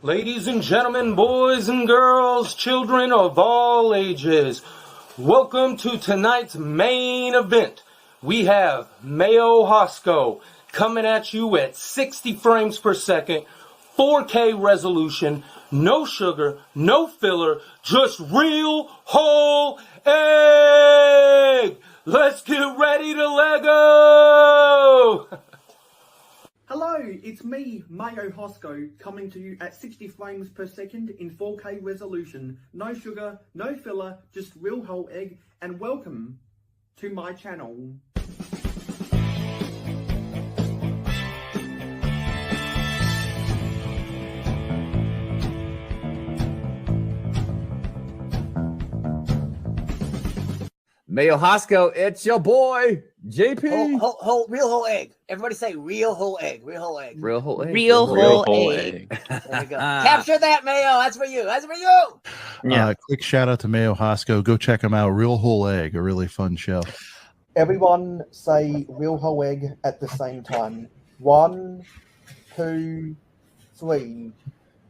Ladies and gentlemen, boys and girls, children of all ages, welcome to tonight's main event. We have Mayo Hosko coming at you at 60 frames per second, 4K resolution, no sugar, no filler, just real whole egg! Let's get ready to Lego! Hello, it's me, Mayo Hosko, coming to you at 60 frames per second in 4K resolution. No sugar, no filler, just real whole egg, and welcome to my channel. Mayo Hosko, it's your boy, JP. Real whole egg. Everybody say real whole egg. Real whole egg. Real whole egg. Real whole egg. There we go. Capture that, Mayo. That's for you. That's for you. Yeah. Quick shout out to Mayo Hosko. Go check them out. Real Whole Egg, a really fun show. Everyone say real whole egg at the same time. 1, 2, 3.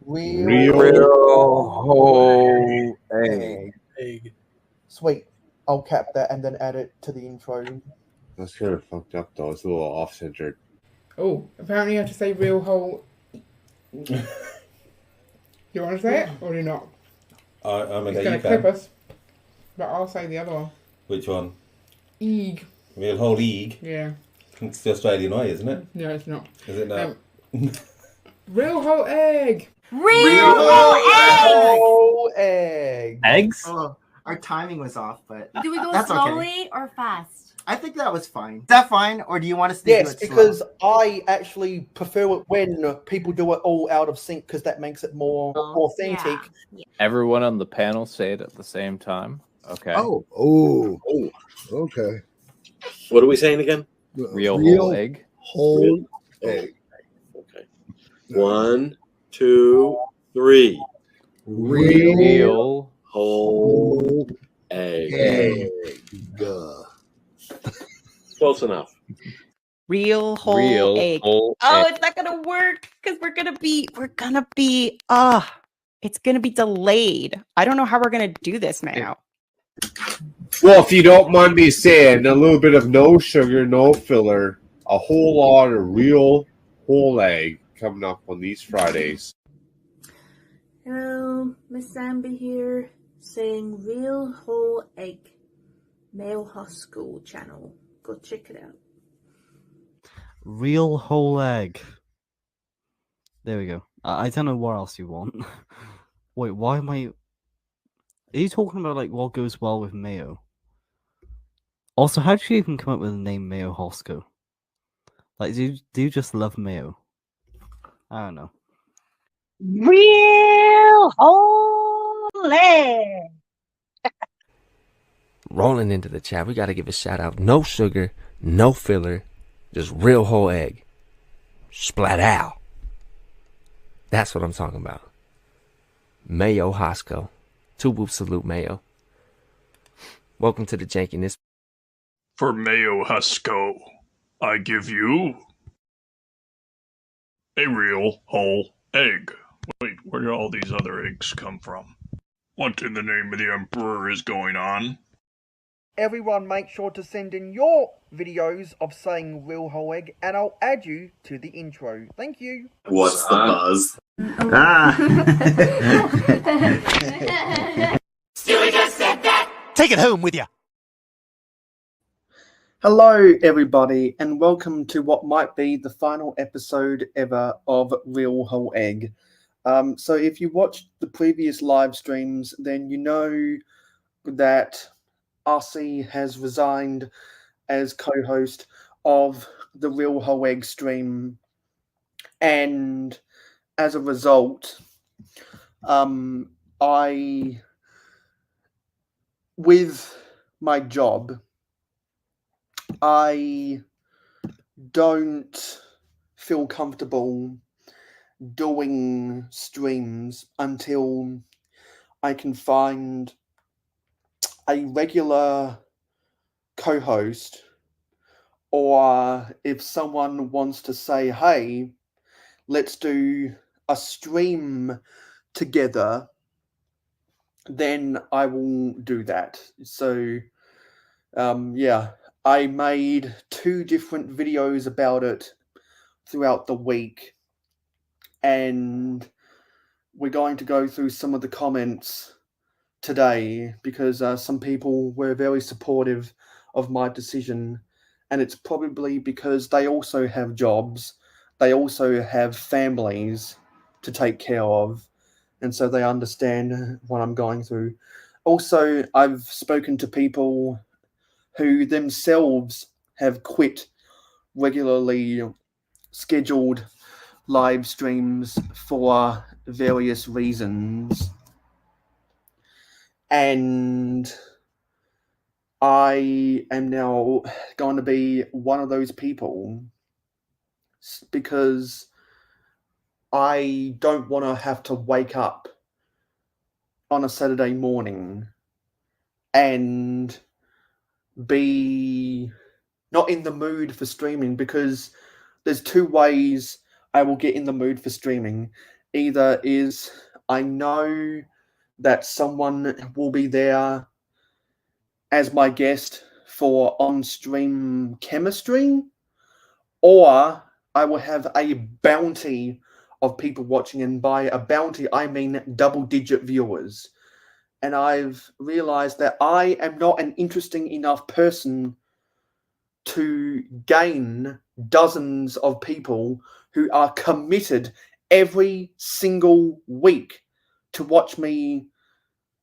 Real whole egg. Sweet. I'll cap that and then add it to the intro. That's kind of fucked up though. It's a little off-centered. Oh, apparently you have to say real whole. You want to say it or do you not? I'm It's going going to clip us, but I'll say the other one. Which one? Egg. Real whole egg? Yeah. It's the Australian way, isn't it? No, it's not. Is it not? Real whole egg. Real whole egg. Whole egg. Eggs? Oh, our timing was off, but Do we go that's slowly okay. or fast? I think that was fine. Is that fine, or do you want us to Yes, do it because slow? I actually prefer it when people do it all out of sync because that makes it more authentic. Yeah. Everyone on the panel say it at the same time. Okay. Oh, okay. What are we saying again? Real whole egg. Whole egg. Okay. 1, 2, 3. Real Whole egg. Close enough. Real whole egg. It's not gonna work because we're gonna be it's gonna be delayed. I don't know how we're gonna do this now. Well, if you don't mind me saying, a little bit of no sugar, no filler, a whole lot of real whole egg coming up on these Fridays. Hello, Miss Zambi here, saying real whole egg. Mayo Hosko channel. Go check it out. Real whole egg. There we go. I don't know what else you want. Wait, why am I... Are you talking about like what goes well with mayo? Also, how did you even come up with the name Mayo Hosko? Like, do you just love mayo? I don't know. Real whole egg. Rolling into the chat, we got to give a shout out. No sugar, no filler, just real whole egg. Splat out. That's what I'm talking about. Mayo Hosko. Two whoop salute, Mayo. Welcome to the jankiness. For Mayo Hosko, I give you a real whole egg. Wait, where did all these other eggs come from? What in the name of the Emperor is going on? Everyone make sure to send in your videos of saying real whole egg and I'll add you to the intro. Thank you. What's the buzz? Stewie just said that. Take it home with you. Hello, everybody, and welcome to what might be the final episode ever of Real Whole Egg. So if you watched the previous live streams, then you know that RC has resigned as co-host of the Real Whole Egg stream, and as a result, with my job, I don't feel comfortable doing streams until I can find a regular co-host, or if someone wants to say, hey, let's do a stream together, then I will do that. So, yeah, I made 2 different videos about it throughout the week, and we're going to go through some of the comments today because some people were very supportive of my decision, and it's probably because they also have jobs, they also have families to take care of, and so they understand what I'm going through. Also, I've spoken to people who themselves have quit regularly scheduled live streams for various reasons, and I am now going to be one of those people because I don't want to have to wake up on a Saturday morning and be not in the mood for streaming, because there's 2 ways I will get in the mood for streaming. Either is I know that someone will be there as my guest for on-stream chemistry, or I will have a bounty of people watching, and by a bounty I mean double-digit viewers. And I've realized that I am not an interesting enough person to gain dozens of people who are committed every single week to watch me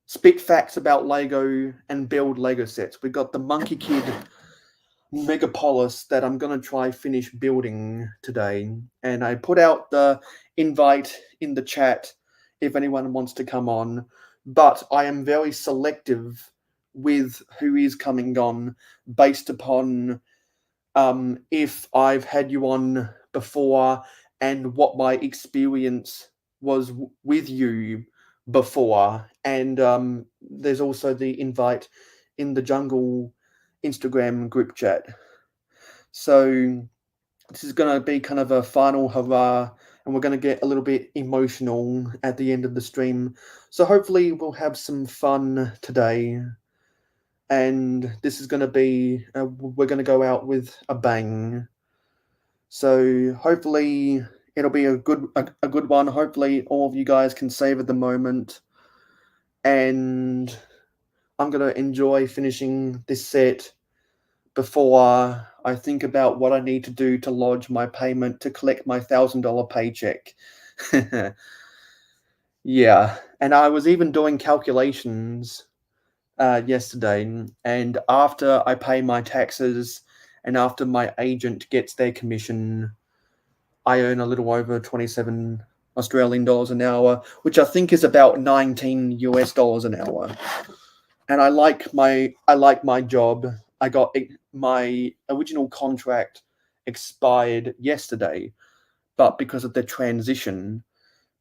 spit facts about Lego and build Lego sets. We've got the Monkey Kid Megapolis that I'm going to try finish building today. And I put out the invite in the chat if anyone wants to come on. But I am very selective with who is coming on based upon if I've had you on before and what my experience was with you before. And there's also the invite in the Jungle Instagram group chat. So this is going to be kind of a final hurrah, and we're going to get a little bit emotional at the end of the stream. So hopefully we'll have some fun today. And this is going to be, we're going to go out with a bang. So hopefully it'll be a good one. Hopefully all of you guys can savor the moment. And I'm going to enjoy finishing this set before I think about what I need to do to lodge my payment to collect my $1,000 paycheck. Yeah, and I was even doing calculations yesterday, and after I pay my taxes and after my agent gets their commission, I earn a little over 27 Australian dollars an hour, which I think is about $19 US an hour. And I like my job. I got my original contract expired yesterday, but because of the transition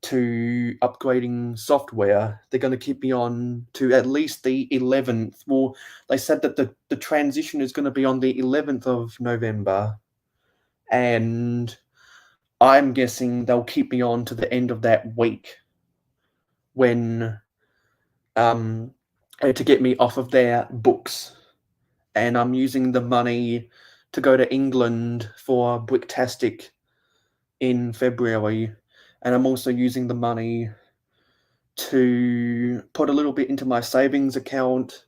to upgrading software, they're going to keep me on to at least the 11th. Well, they said that the transition is going to be on the 11th of November, and I'm guessing they'll keep me on to the end of that week when to get me off of their books. And I'm using the money to go to England for Bricktastic in February. And I'm also using the money to put a little bit into my savings account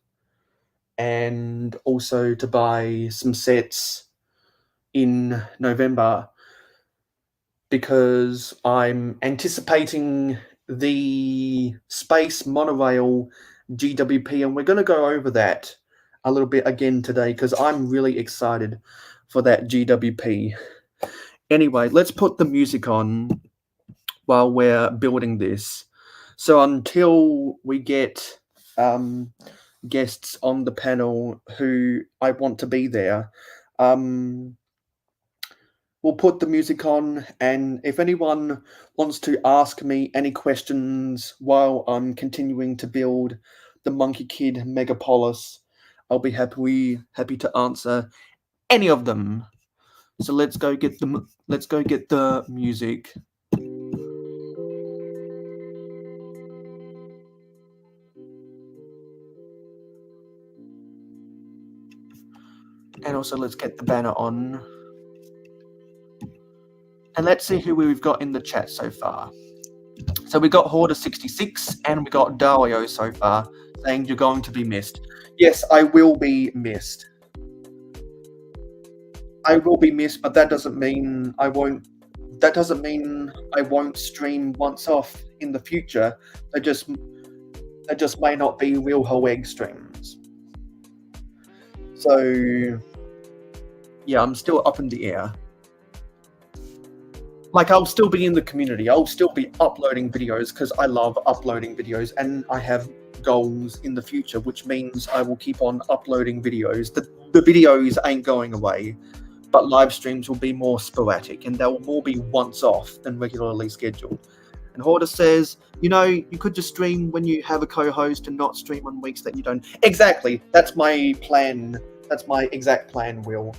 and also to buy some sets in November, because I'm anticipating the Space Monorail GWP, and we're going to go over that a little bit again today because I'm really excited for that GWP. Anyway, let's put the music on while we're building this. So until we get guests on the panel who I want to be there, we'll put the music on, and if anyone wants to ask me any questions while I'm continuing to build the Monkey Kid Megapolis, I'll be happy to answer any of them. So let's go get the music. And also let's get the banner on. And let's see who we've got in the chat so far. So we got Hoarder66 and we got Dario so far saying you're going to be missed. Yes, I will be missed. I will be missed, but that doesn't mean I won't. That doesn't mean I won't stream once off in the future. They just may not be Real Whole Egg streams. So yeah, I'm still up in the air. Like, I'll still be in the community. I'll still be uploading videos because I love uploading videos, and I have goals in the future, which means I will keep on uploading videos. The videos ain't going away, but live streams will be more sporadic, and they'll more be once off than regularly scheduled. And Hoarder says, you know, you could just stream when you have a co-host and not stream on weeks that you don't. Exactly. That's my plan. That's my exact plan, Will.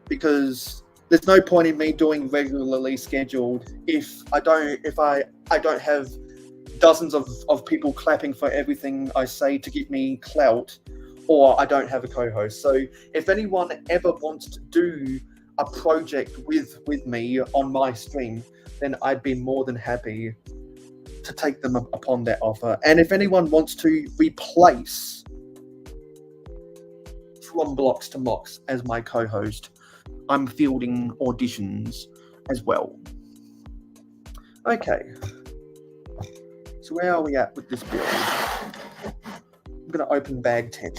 Because there's no point in me doing regularly scheduled if I don't have dozens of people clapping for everything I say to give me clout, or I don't have a co-host. So if anyone ever wants to do a project with me on my stream, then I'd be more than happy to take them upon that offer. And if anyone wants to replace From Blocks to Mox as my co-host, I'm fielding auditions as well. Okay. So where are we at with this build? I'm going to open bag 10.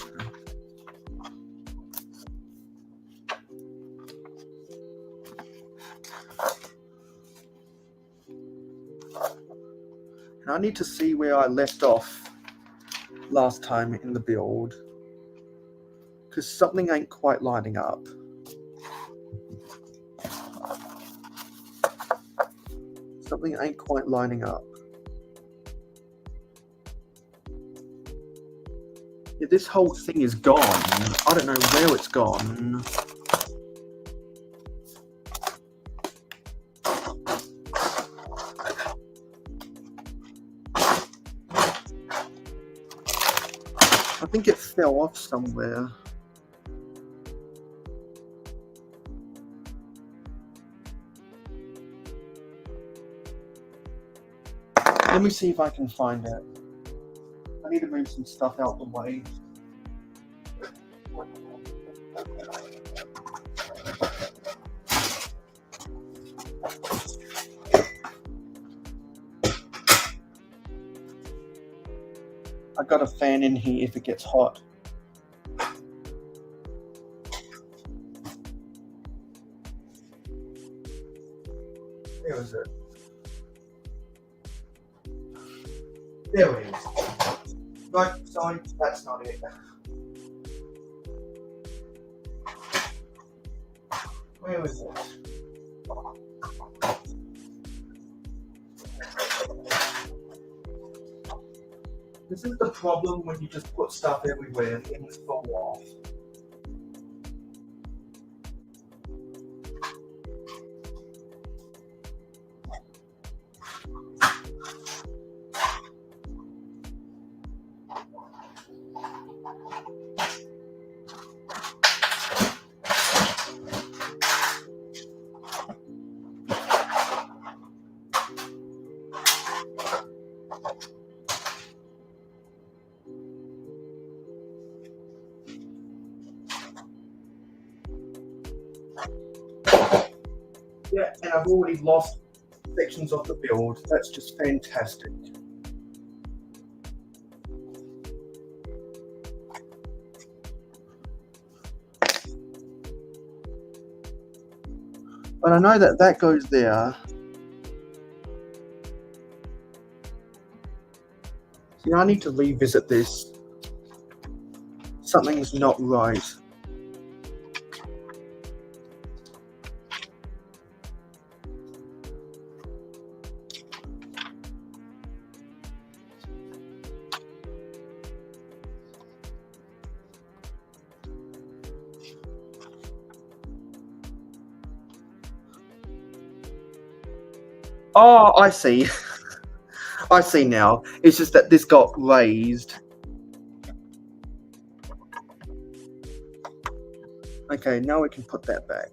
And I need to see where I left off last time in the build, because something ain't quite lining up. Something ain't quite lining up. Yeah, this whole thing is gone. I don't know where it's gone. I think it fell off somewhere. Let me see if I can find it. I need to move some stuff out the way. I got a fan in here if it gets hot. Where is it? There it is. No, sorry, that's not it. Where is it? This is the problem when you just put stuff everywhere and things fall off. Yeah, and I've already lost sections of the build. That's just fantastic. But I know that that goes there. See, I need to revisit this. Something's not right. Oh, I see. I see now. It's just that this got raised. Okay, now we can put that back.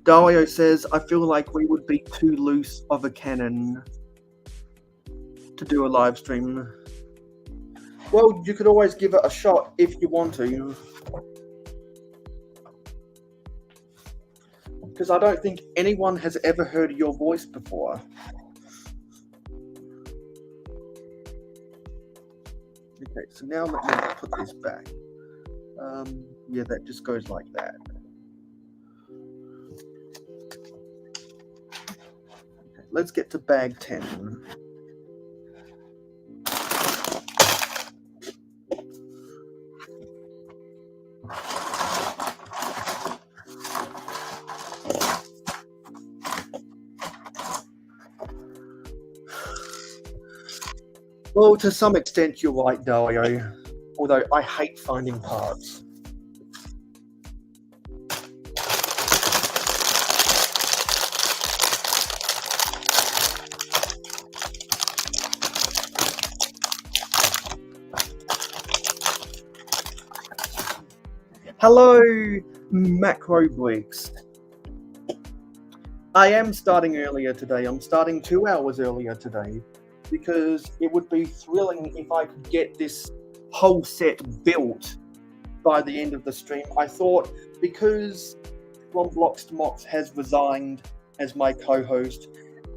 Dario says, I feel like we would be too loose of a cannon to do a live stream. Well, you could always give it a shot if you want to. Because I don't think anyone has ever heard your voice before. Okay, so now let me put this back. Yeah, that just goes like that. Okay, let's get to bag 10. Well, to some extent, you're right, Dario. Although I hate finding parts. Hello, Macro Bricks. I am starting earlier today. I'm starting 2 hours earlier today, because it would be thrilling if I could get this whole set built by the end of the stream. I thought, because Blocks to Mox has resigned as my co-host,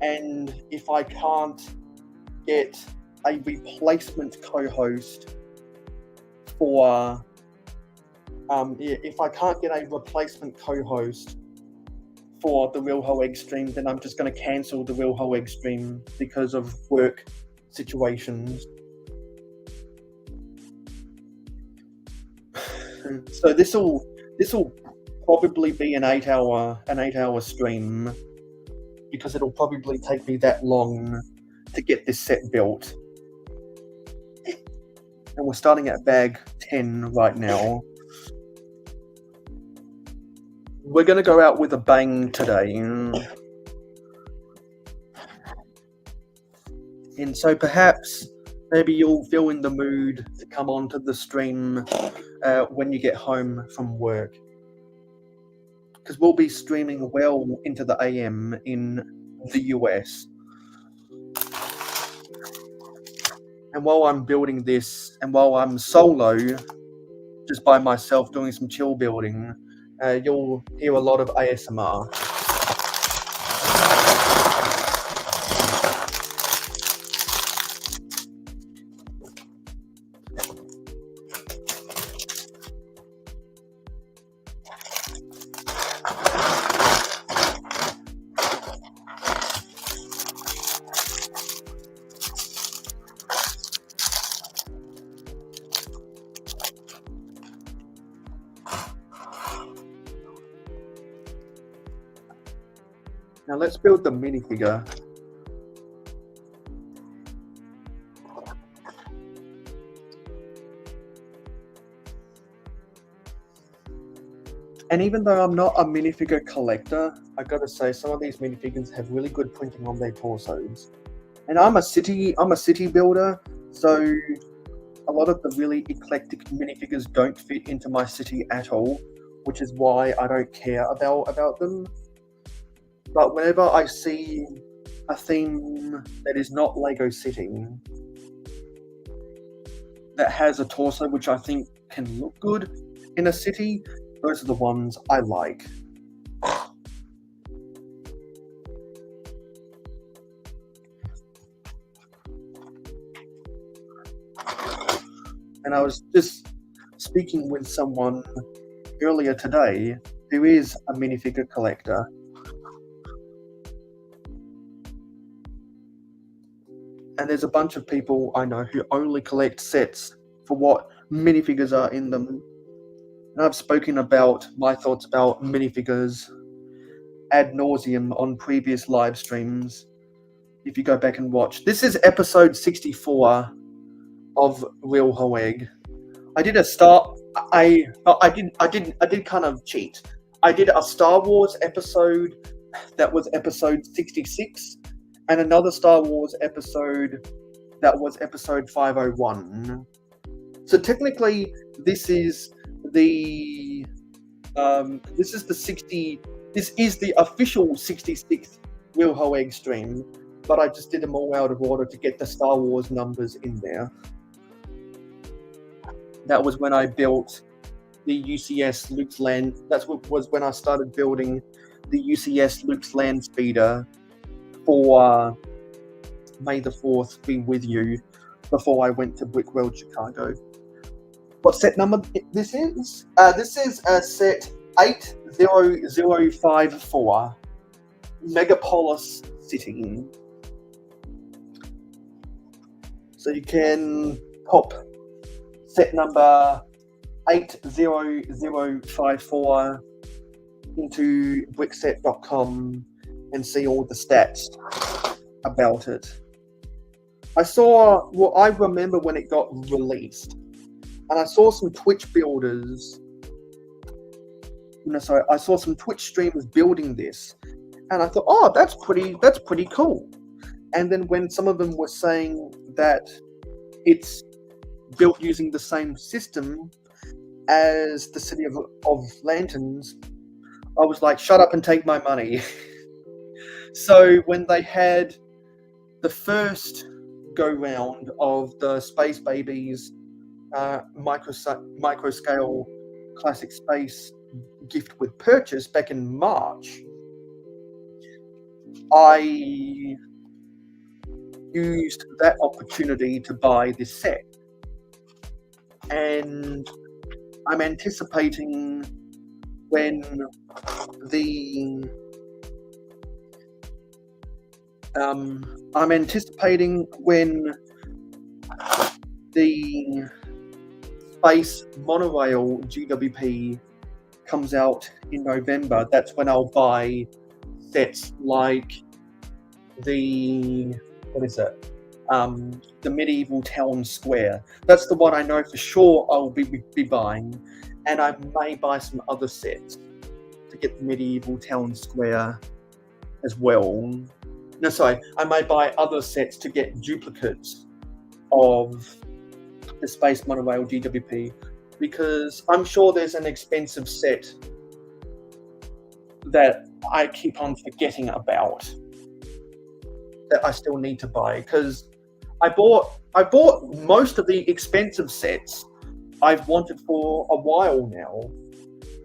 and if I can't get a replacement co-host for if I can't get a replacement co-host for the Real Whole Egg stream, then I'm just going to cancel the Real Whole Egg stream because of work situations. So this will probably be an 8-hour stream, because it'll probably take me that long to get this set built. And we're starting at bag 10 right now. We're going to go out with a bang today. And so perhaps maybe you'll feel in the mood to come onto the stream when you get home from work. Because we'll be streaming well into the AM in the US. And while I'm building this, and while I'm solo, just by myself doing some chill building, you'll hear a lot of ASMR. Now let's build the minifigure. And even though I'm not a minifigure collector, I gotta say some of these minifigures have really good printing on their torsos. And I'm a city builder, so a lot of the really eclectic minifigures don't fit into my city at all, which is why I don't care about them. But whenever I see a theme that is not Lego City, that has a torso which I think can look good in a city, those are the ones I like. And I was just speaking with someone earlier today who is a minifigure collector. And there's a bunch of people I know who only collect sets for what minifigures are in them. And I've spoken about my thoughts about minifigures ad nauseum on previous live streams. If you go back and watch, this is episode 64 of Real Whole Egg. I did kind of cheat. I did a Star Wars episode that was episode 66. And another Star Wars episode That was episode 501. So technically, this is the 60. This is the official 66th Real Whole Egg stream, but I just did them all out of order to get the Star Wars numbers in there. That was when I built the UCS Luke's Land. Was when I started building the UCS Luke's Land Speeder for May the 4th be with you, before I went to Brickworld Chicago. What set number this is? This is set 80054, Megapolis City. So you can pop set number 80054 into brickset.com and see all the stats about it. I remember when it got released, and I saw some Twitch builders. I saw some Twitch streamers building this, and I thought, oh, that's pretty cool. And then when some of them were saying that it's built using the same system as the City of Lanterns, I was like, shut up and take my money. So when they had the first go-round of the Space Babies micro-scale classic space gift with purchase back in March, I used that opportunity to buy this set, and I'm anticipating when the Space Monorail GWP comes out in November. That's when I'll buy sets like the Medieval Town Square. That's the one I know for sure I'll be buying, and I may buy some other sets to get the Medieval Town Square as well. No, sorry, I may buy other sets to get duplicates of the Space Monorail GWP, because I'm sure there's an expensive set that I keep on forgetting about that I still need to buy, because I bought most of the expensive sets I've wanted for a while now,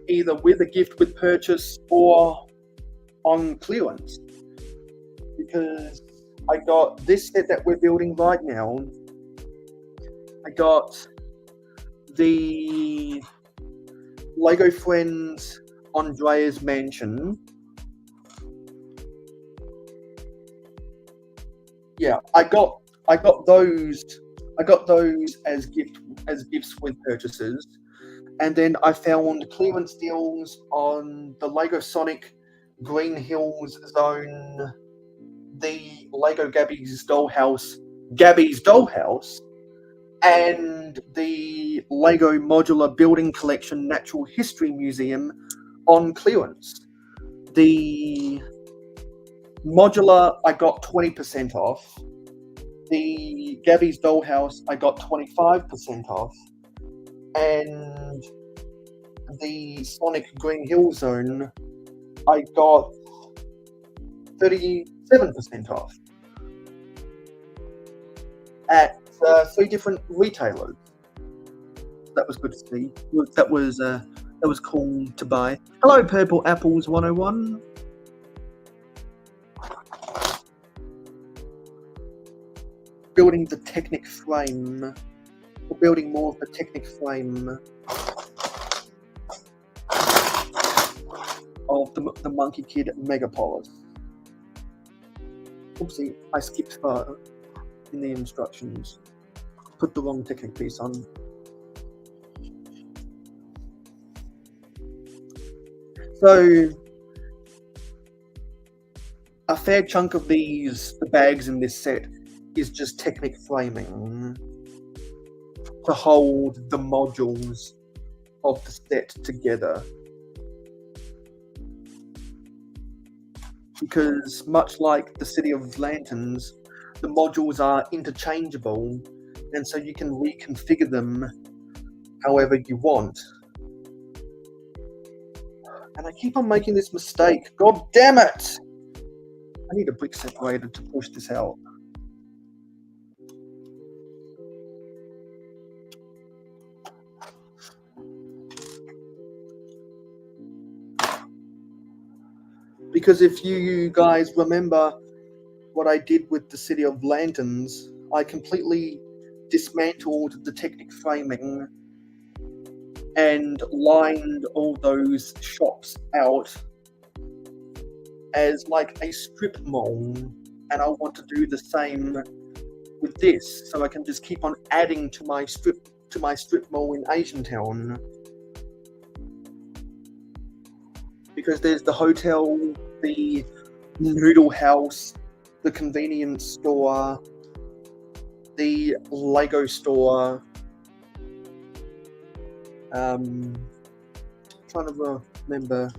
either with a gift with purchase or on clearance. Because I got this set that we're building right now. I got the Lego Friends Andrea's Mansion. Yeah, I got those as gifts with purchases, and then I found clearance deals on the Lego Sonic Green Hills Zone, the Lego Gabby's Dollhouse, and the Lego Modular Building Collection Natural History Museum on clearance. The modular I got 20% off. The Gabby's Dollhouse I got 25% off. And the Sonic Green Hill Zone I got 37% off at 3 different retailers. That was good to see. That was cool to buy. Hello, Purple Apples 101. Building the Technic frame. We're building more of the Technic frame of the Monkey Kid Megapolis. Oopsie, I skipped far in the instructions. Put the wrong Technic piece on. So, a fair chunk of the bags in this set is just Technic framing to hold the modules of the set together. Because much like the City of Lanterns, the modules are interchangeable, and so you can reconfigure them however you want. And I keep on making this mistake. God damn it! I need a brick separator to push this out. Because if you guys remember what I did with the City of Lanterns, I completely dismantled the Technic framing and lined all those shops out as like a strip mall, and I want to do the same with this, so I can just keep on adding to my strip mall in Asian Town. Because there's the hotel, the noodle house, the convenience store, the Lego store. Trying to remember.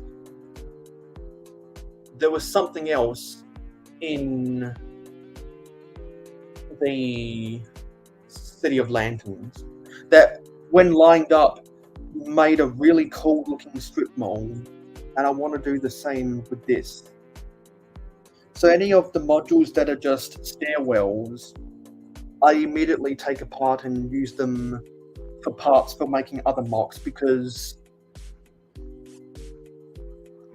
There was something else in the City of Lanterns that, when lined up, made a really cool looking strip mall. And I want to do the same with this. So any of the modules that are just stairwells, I immediately take apart and use them for parts for making other mocks, because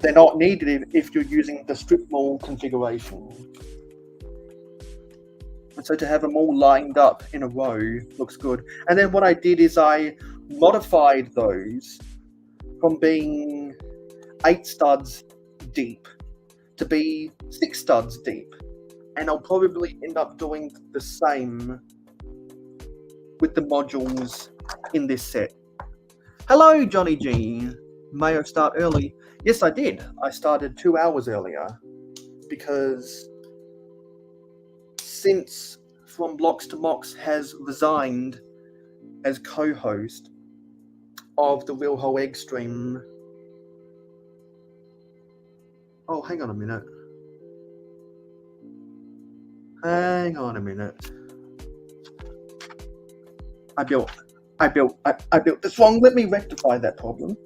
they're not needed if you're using the strip mall configuration. And so to have them all lined up in a row looks good. And then what I did is I modified those from being 8 studs deep to be 6 studs deep, and I'll probably end up doing the same with the modules in this set. Hello, Johnny G. Mayo start early? Yes, I did. I started 2 hours earlier because since From Blocks to Mocks has resigned as co-host of the Real Whole Egg stream. Oh, hang on a minute. Hang on a minute. I built this wrong. Let me rectify that problem.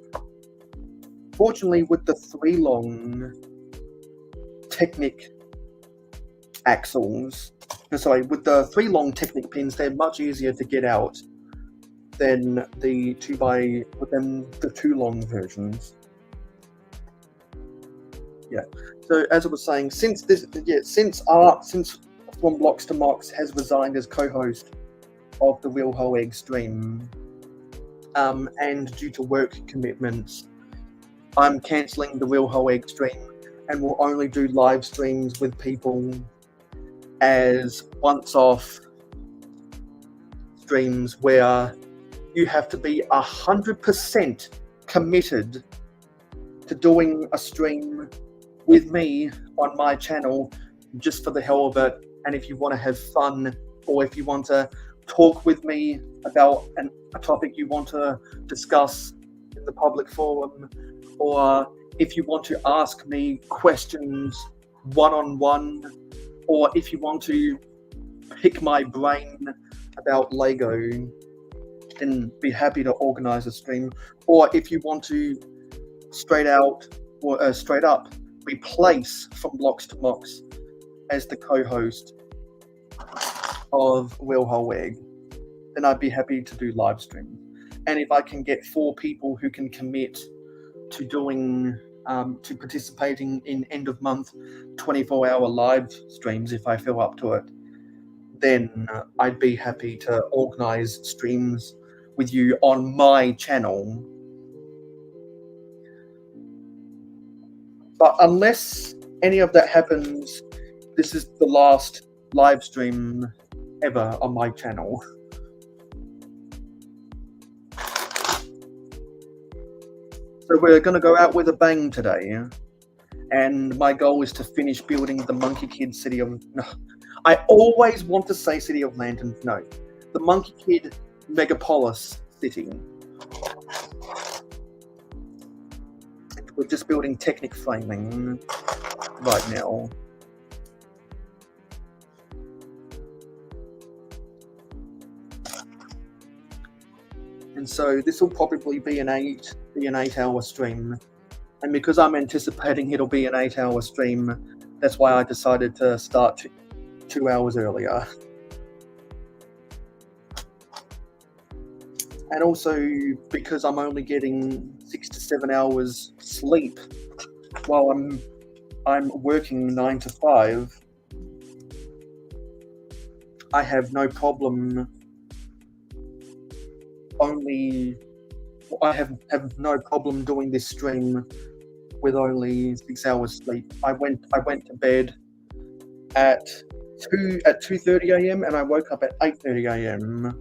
Fortunately, with the 3 long Technic axles, with the 3 long Technic pins, they're much easier to get out than the 2 long versions. Yeah. So as I was saying, since From Blocks to Mocks has resigned as co-host of the Real Whole Egg stream, and due to work commitments, I'm cancelling the Real Whole Egg stream and will only do live streams with people as once-off streams where you have to be 100% committed to doing a stream with me on my channel just for the hell of it, and if you want to have fun, or if you want to talk with me about a topic you want to discuss in the public forum, or if you want to ask me questions one-on-one, or if you want to pick my brain about Lego, then be happy to organize a stream. Or if you want to straight up replace From Blocks to Mocks as the co-host of Real Whole Egg, then I'd be happy to do live stream. And if I can get 4 people who can commit to doing to participating in end of month 24-hour live streams, if I feel up to it, then I'd be happy to organize streams with you on my channel. But unless any of that happens, this is the last live stream ever on my channel. So we're going to go out with a bang today, and my goal is to finish building the Monkey Kid City of... No, I always want to say City of Lanterns. No, the Monkey Kid Megapolis City. We're just building Technic framing right now. And so this will probably be an 8-hour stream. And because I'm anticipating it'll be an 8-hour stream, that's why I decided to start 2 hours earlier. And also because I'm only getting 6 to 7 hours sleep while I'm working 9 to 5, I have no problem. I have no problem doing this stream with only 6 hours sleep. I went to bed at 2:30 a.m. and I woke up at 8:30 a.m.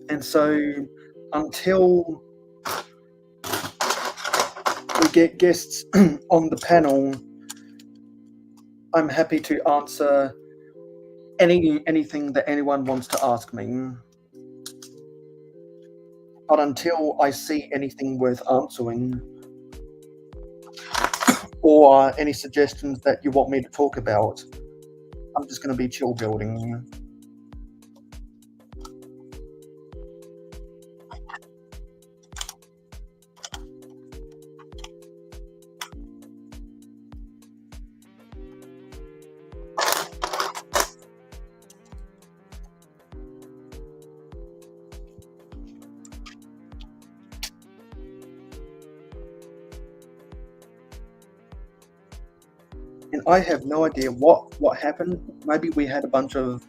And so until we get guests on the panel, I'm happy to answer anything that anyone wants to ask me. But until I see anything worth answering, or any suggestions that you want me to talk about, I'm just going to be chill building. And I have no idea what happened. Maybe we had a bunch of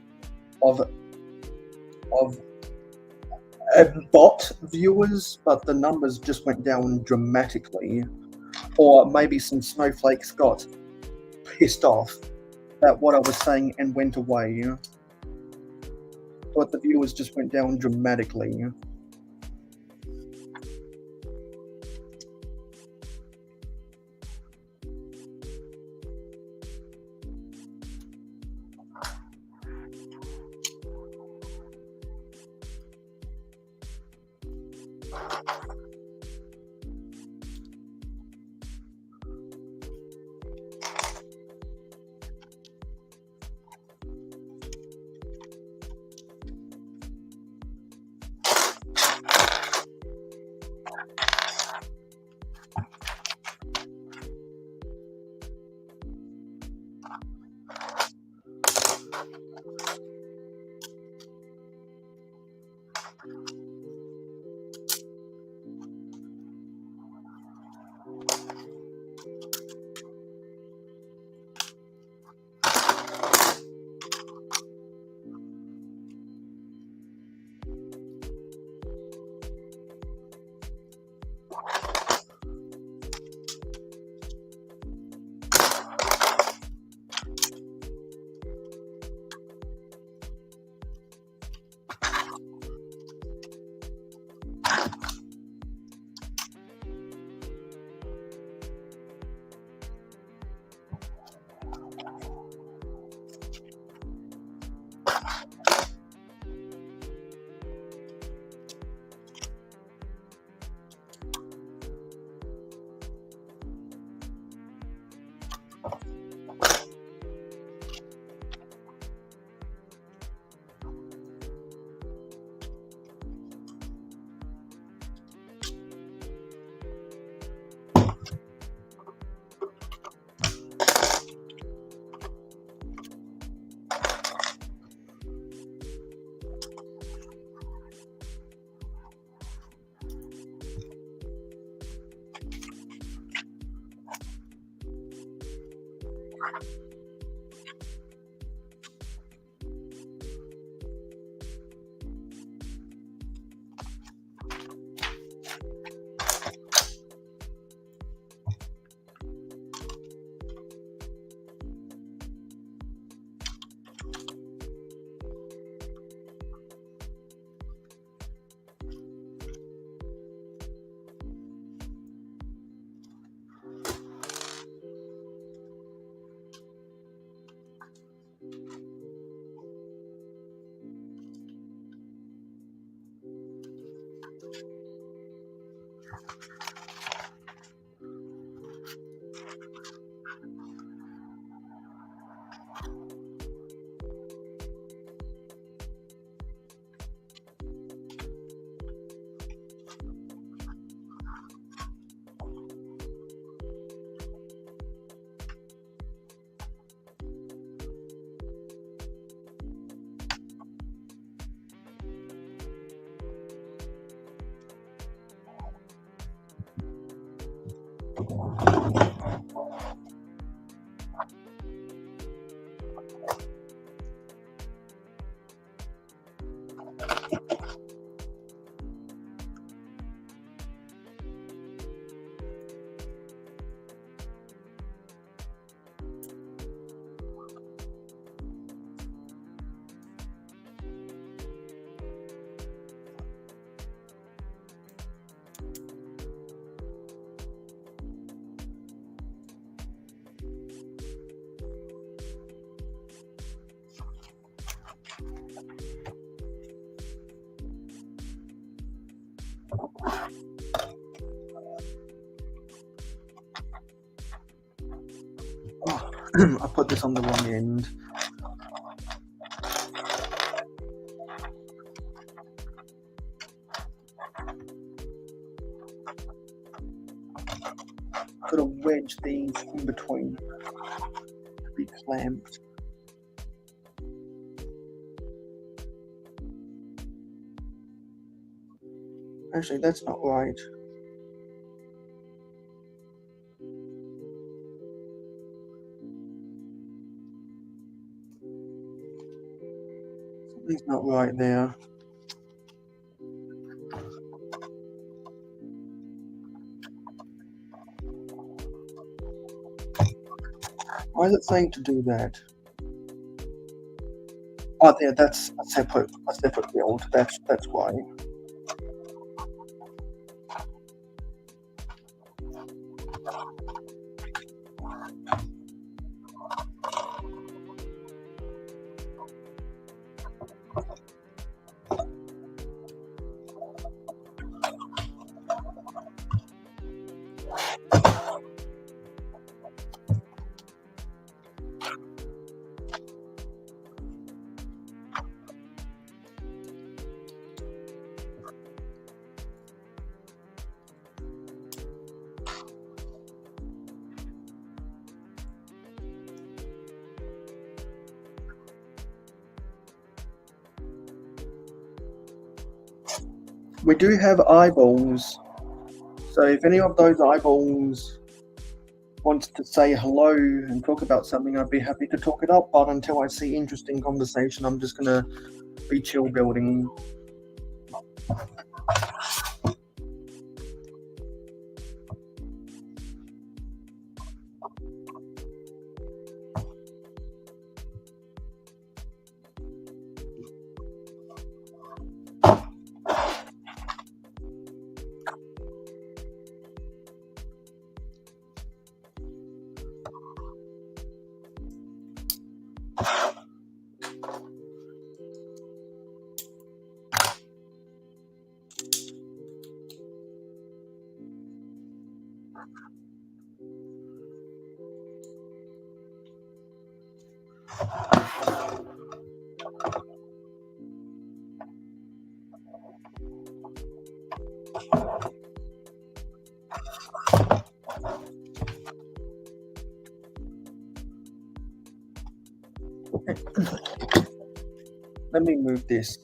bot viewers, but the numbers just went down dramatically. Or maybe some snowflakes got pissed off at what I was saying and went away. But the viewers just went down dramatically. I put this on the wrong end. Could have wedged these in between to be clamped. Actually, that's not right. Something's not right there. Why is it saying to do that? Oh, there, that's a separate build. That's why. We do have eyeballs, so if any of those eyeballs wants to say hello and talk about something, I'd be happy to talk it up, but until I see interesting conversation, I'm just gonna be chill building. Let me move this.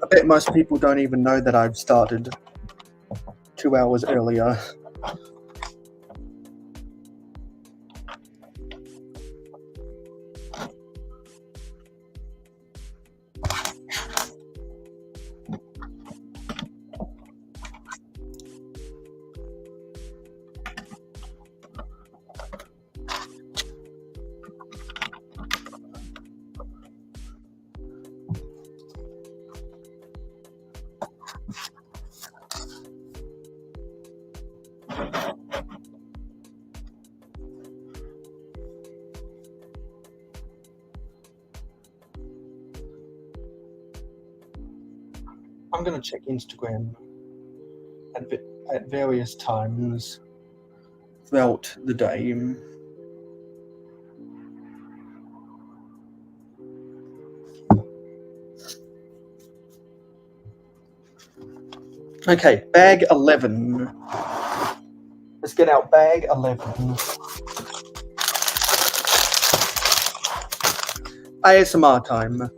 I bet most people don't even know that I've started 2 hours earlier. I'm going to check Instagram at various times throughout the day. Okay, bag 11. Let's get out bag 11. ASMR time.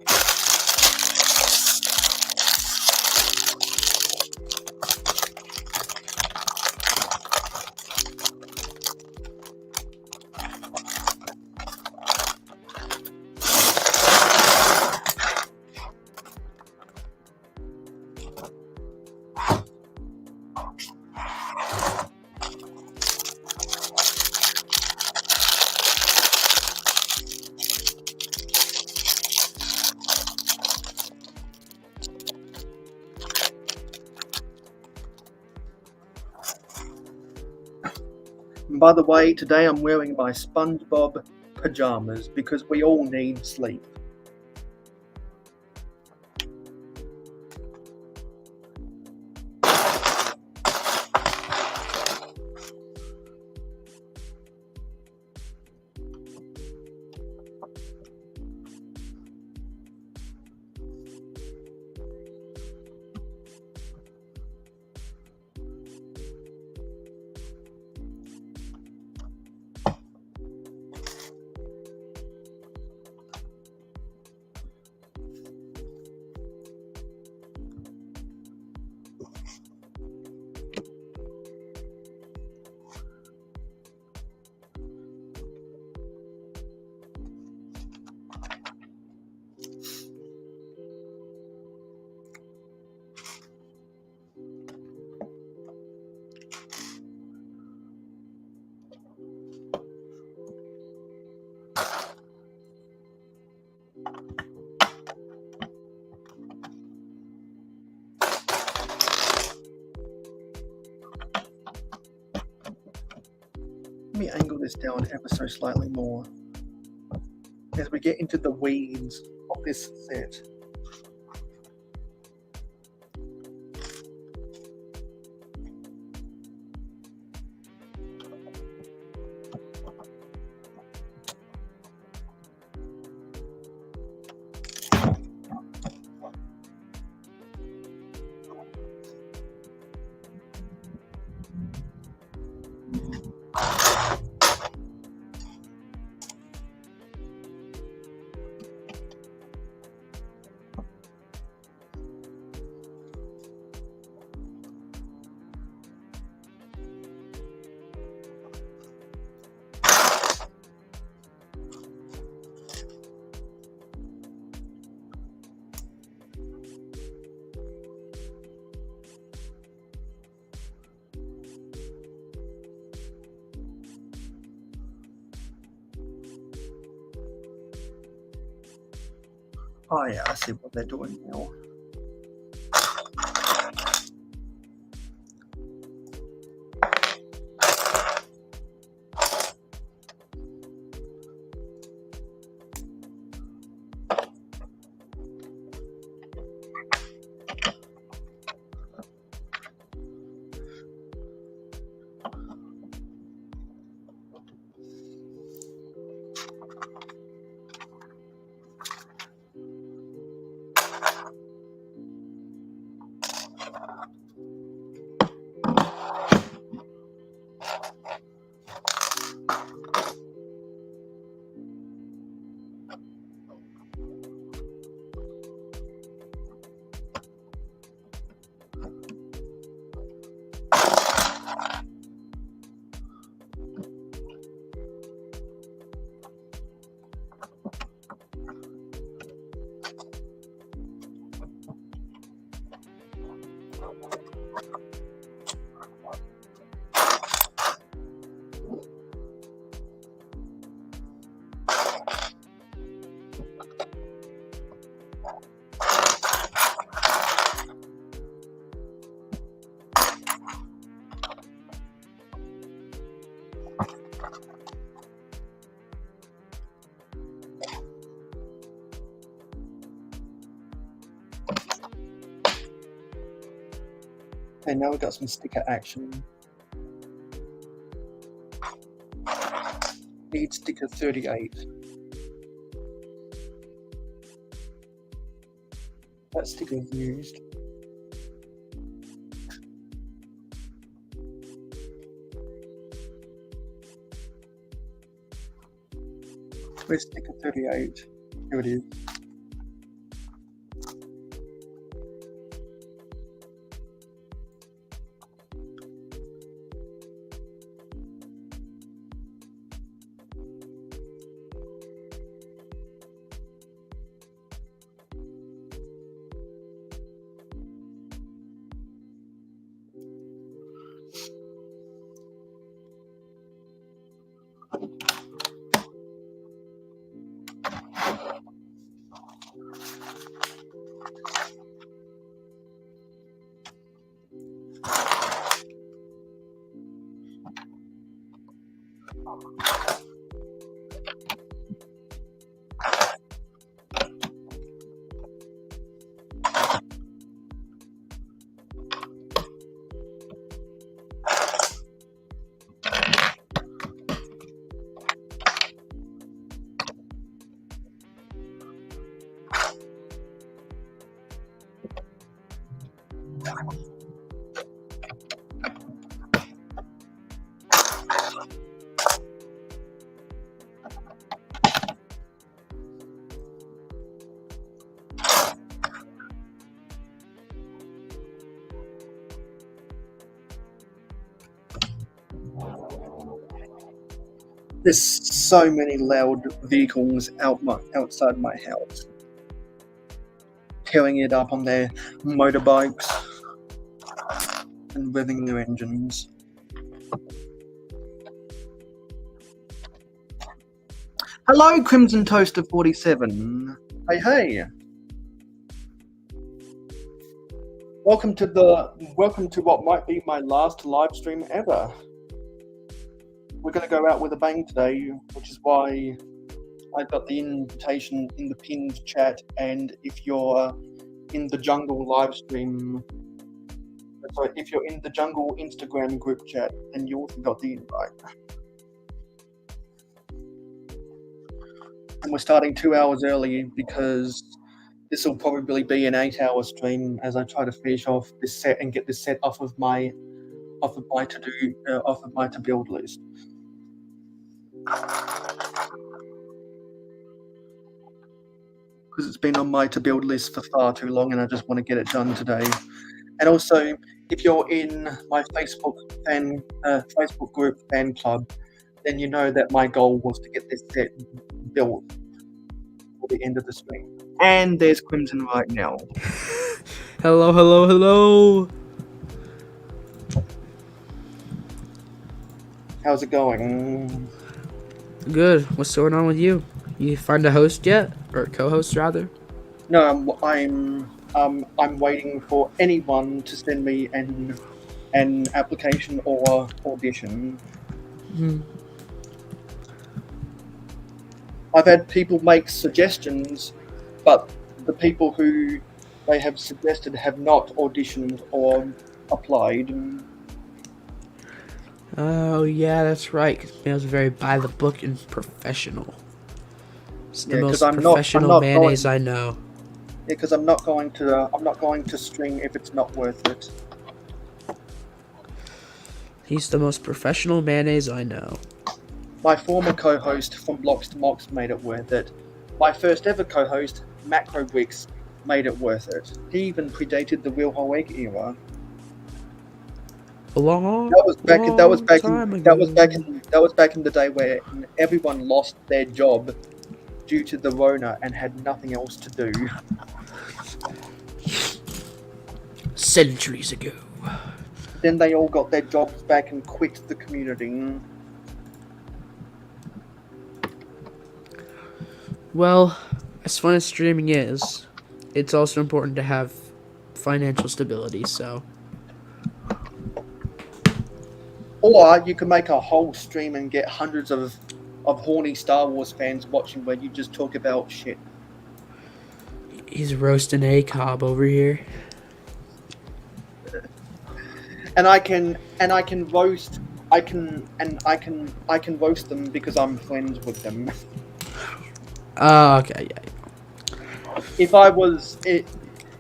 And by the way, today I'm wearing my SpongeBob pajamas because we all need sleep. Let me angle this down ever so slightly more as we get into the weeds of this set. Oh yeah, I see what they're doing now. Okay, now we've got some sticker action. Need sticker 38. That sticker's used. Where's sticker 38? Here it is. There's so many loud vehicles outside my house, tearing it up on their motorbikes and revving their engines. Hello, Crimson Toaster 47. Hey. Welcome to what might be my last live stream ever. We're going to go out with a bang today, which is why I got the invitation in the pinned chat. And if you're in the Jungle live stream, sorry, if you're in the Jungle Instagram group chat, then you also got the invite. And we're starting 2 hours early because this will probably be an 8-hour stream as I try to finish off this set and get this set off of my to build list. Because it's been on my to build list for far too long and I just want to get it done today. And also, if you're in my Facebook group fan club, then you know that my goal was to get this set built for the end of the stream. And there's Crimson right now. Hello. How's it going? Good. What's going on with you? You find a host yet, or a co-host rather? No, I'm waiting for anyone to send me an application or audition. I've had people make suggestions, but the people who they have suggested have not auditioned or applied. Oh yeah, that's right. Because Mayo's very by the book and professional. It's the most professional mayonnaise I know. Yeah, because I'm not going to stream if it's not worth it. He's the most professional mayonnaise I know. My former co-host from Blocks to Mox made it worth it. My first ever co-host, Macro Wix, made it worth it. He even predated the Real Whole Egg era. That was back in the day where everyone lost their job due to the Rona and had nothing else to do. Centuries ago. Then they all got their jobs back and quit the community. Well, as fun as streaming is, it's also important to have financial stability, so... Or you can make a whole stream and get hundreds of horny Star Wars fans watching where you just talk about shit. He's roasting a cob over here. I can roast. I can roast them because I'm friends with them. Okay, yeah.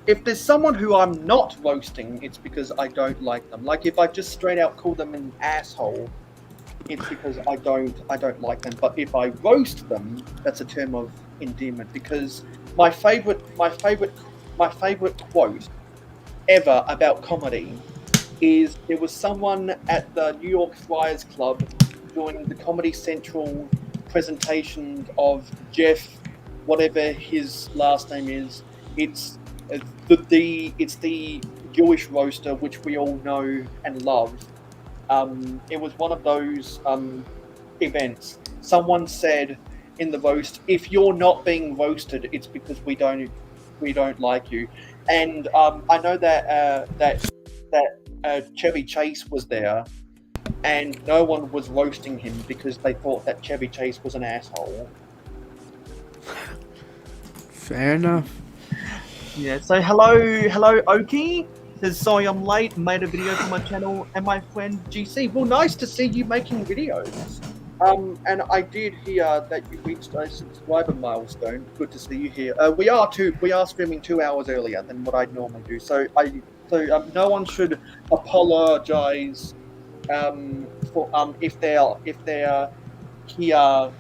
If there's someone who I'm not roasting, it's because I don't like them. Like if I just straight out call them an asshole, it's because I don't like them. But if I roast them, that's a term of endearment. Because my favorite quote ever about comedy is there was someone at the New York Friars Club doing the Comedy Central presentation of Jeff, whatever his last name is. It's the Jewish roaster, which we all know and love. It was one of those events. Someone said in the roast, "If you're not being roasted, it's because we don't like you." And I know that Chevy Chase was there, and no one was roasting him because they thought that Chevy Chase was an asshole. Fair enough. Yeah, so hello Oki. Says, sorry I'm late, made a video for my channel, and my friend GC. Well, nice to see you making videos. And I did hear that you reached a subscriber milestone. Good to see you here. We are streaming 2 hours earlier than what I'd normally do. So no one should apologize for if they're here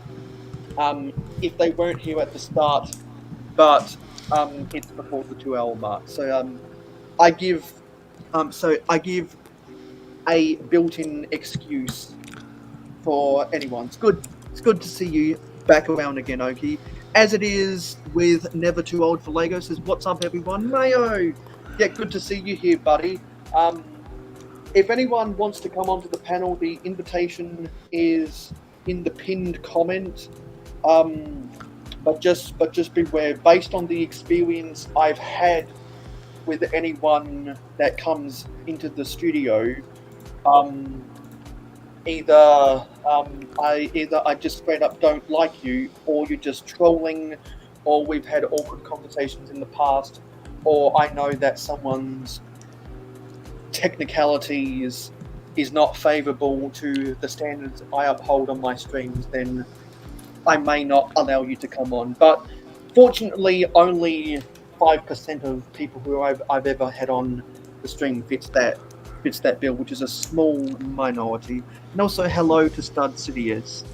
if they weren't here at the start, but it's before the 2 hour mark. So I give a built-in excuse for anyone. It's good to see you back around again, Oki. As it is with Never Too Old for Lego. Says, what's up everyone? Mayo! Yeah, good to see you here, buddy. If anyone wants to come onto the panel, the invitation is in the pinned comment. But just beware, based on the experience I've had with anyone that comes into the studio, either I just straight up don't like you, or you're just trolling, or we've had awkward conversations in the past, or I know that someone's technicalities is not favorable to the standards I uphold on my streams, then I may not allow you to come on. But fortunately, only 5% of people who I've ever had on the stream fits that bill, which is a small minority. And also, hello to Stud Sidious.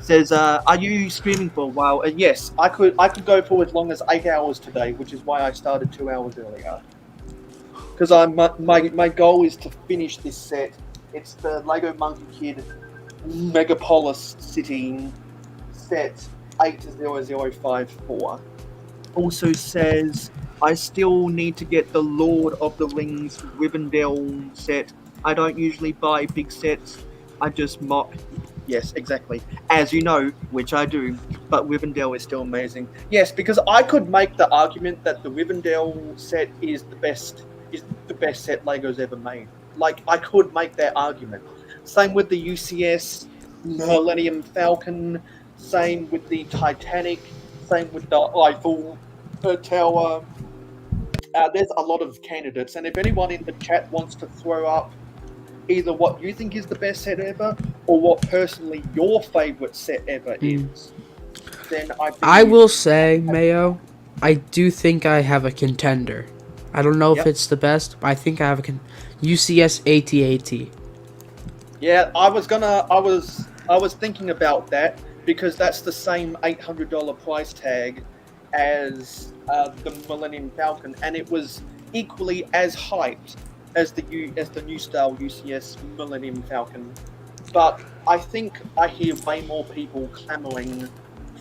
Says, are you streaming for a while? And yes, I could go for as long as 8 hours today, which is why I started 2 hours earlier. Because my goal is to finish this set. It's the Lego Monkey Kid Megapolis City set 80054. Also says, I still need to get the Lord of the Rings Rivendell set. I don't usually buy big sets. I just mock. Yes, exactly. As you know, which I do, but Rivendell is still amazing. Yes, because I could make the argument that the Rivendell set is the best set Lego's ever made. Like, I could make that argument. Same with the UCS Millennium Falcon, same with the Titanic, same with the Eiffel Tower. There's a lot of candidates, and if anyone in the chat wants to throw up either what you think is the best set ever, or what personally your favorite set ever is, then I will say, Mayo, I do think I have a contender. I don't know if it's the best, but I think I have a UCS AT-AT. Yeah, I was thinking about that, because that's the same $800 price tag as the Millennium Falcon, and it was equally as hyped as the new style UCS Millennium Falcon. But I think I hear way more people clamoring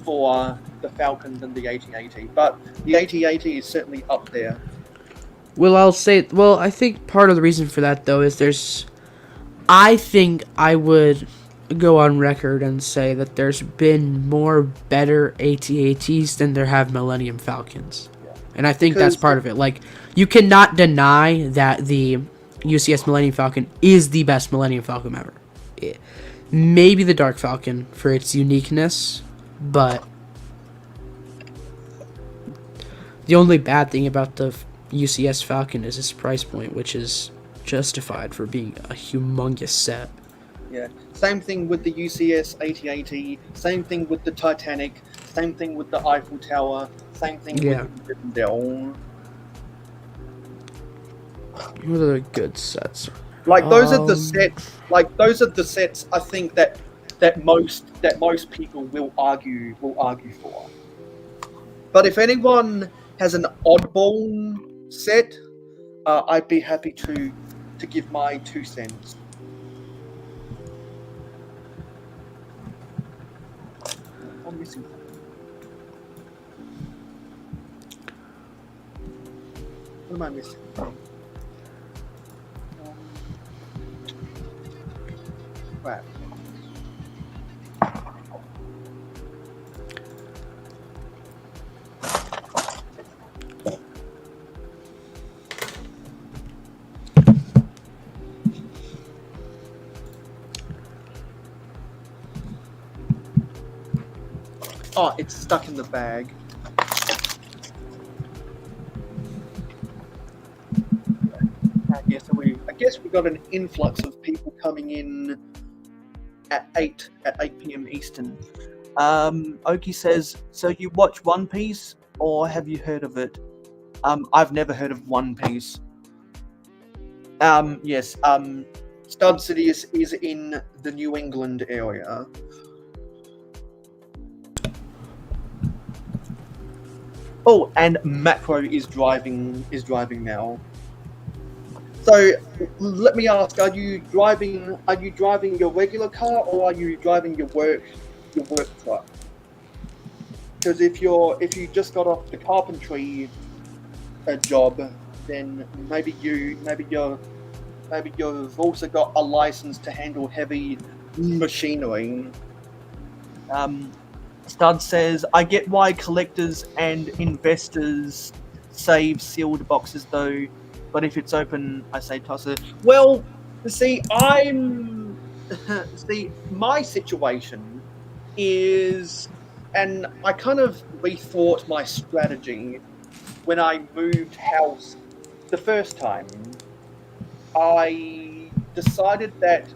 for the Falcon than the AT-AT. But the AT-AT is certainly up there. Well, I think part of the reason for that, though, is I think I would go on record and say that there's been more better AT-ATs than there have Millennium Falcons. Yeah. And I think that's part of it. Like, you cannot deny that the UCS Millennium Falcon is the best Millennium Falcon ever. Maybe the Dark Falcon for its uniqueness, but the only bad thing about the UCS Falcon is its price point, which is justified for being a humongous set. Yeah. Same thing with the UCS 8080. Same thing with the Titanic. Same thing with the Eiffel Tower. Same thing with the Rivendell. What are the good sets? Like those are the sets. Like those are the sets. I think that most people will argue for. But if anyone has an oddball set, I'd be happy to give my 2 cents. I'm missing. What am I missing? Crap. Oh, it's stuck in the bag. I guess we got an influx of people coming in at 8 p.m. Eastern. Oki says, so you watch One Piece, or have you heard of it? I've never heard of One Piece. Yes. Stud City is in the New England area. Oh, and Macro is driving now. So let me ask: Are you driving your regular car, or are you driving your work truck? Because if you just got off the carpentry job, then maybe you've also got a license to handle heavy machinery. Stud says, I get why collectors and investors save sealed boxes though, but if it's open, I say toss it. Well, see, my situation is, and I kind of rethought my strategy when I moved house the first time. I decided that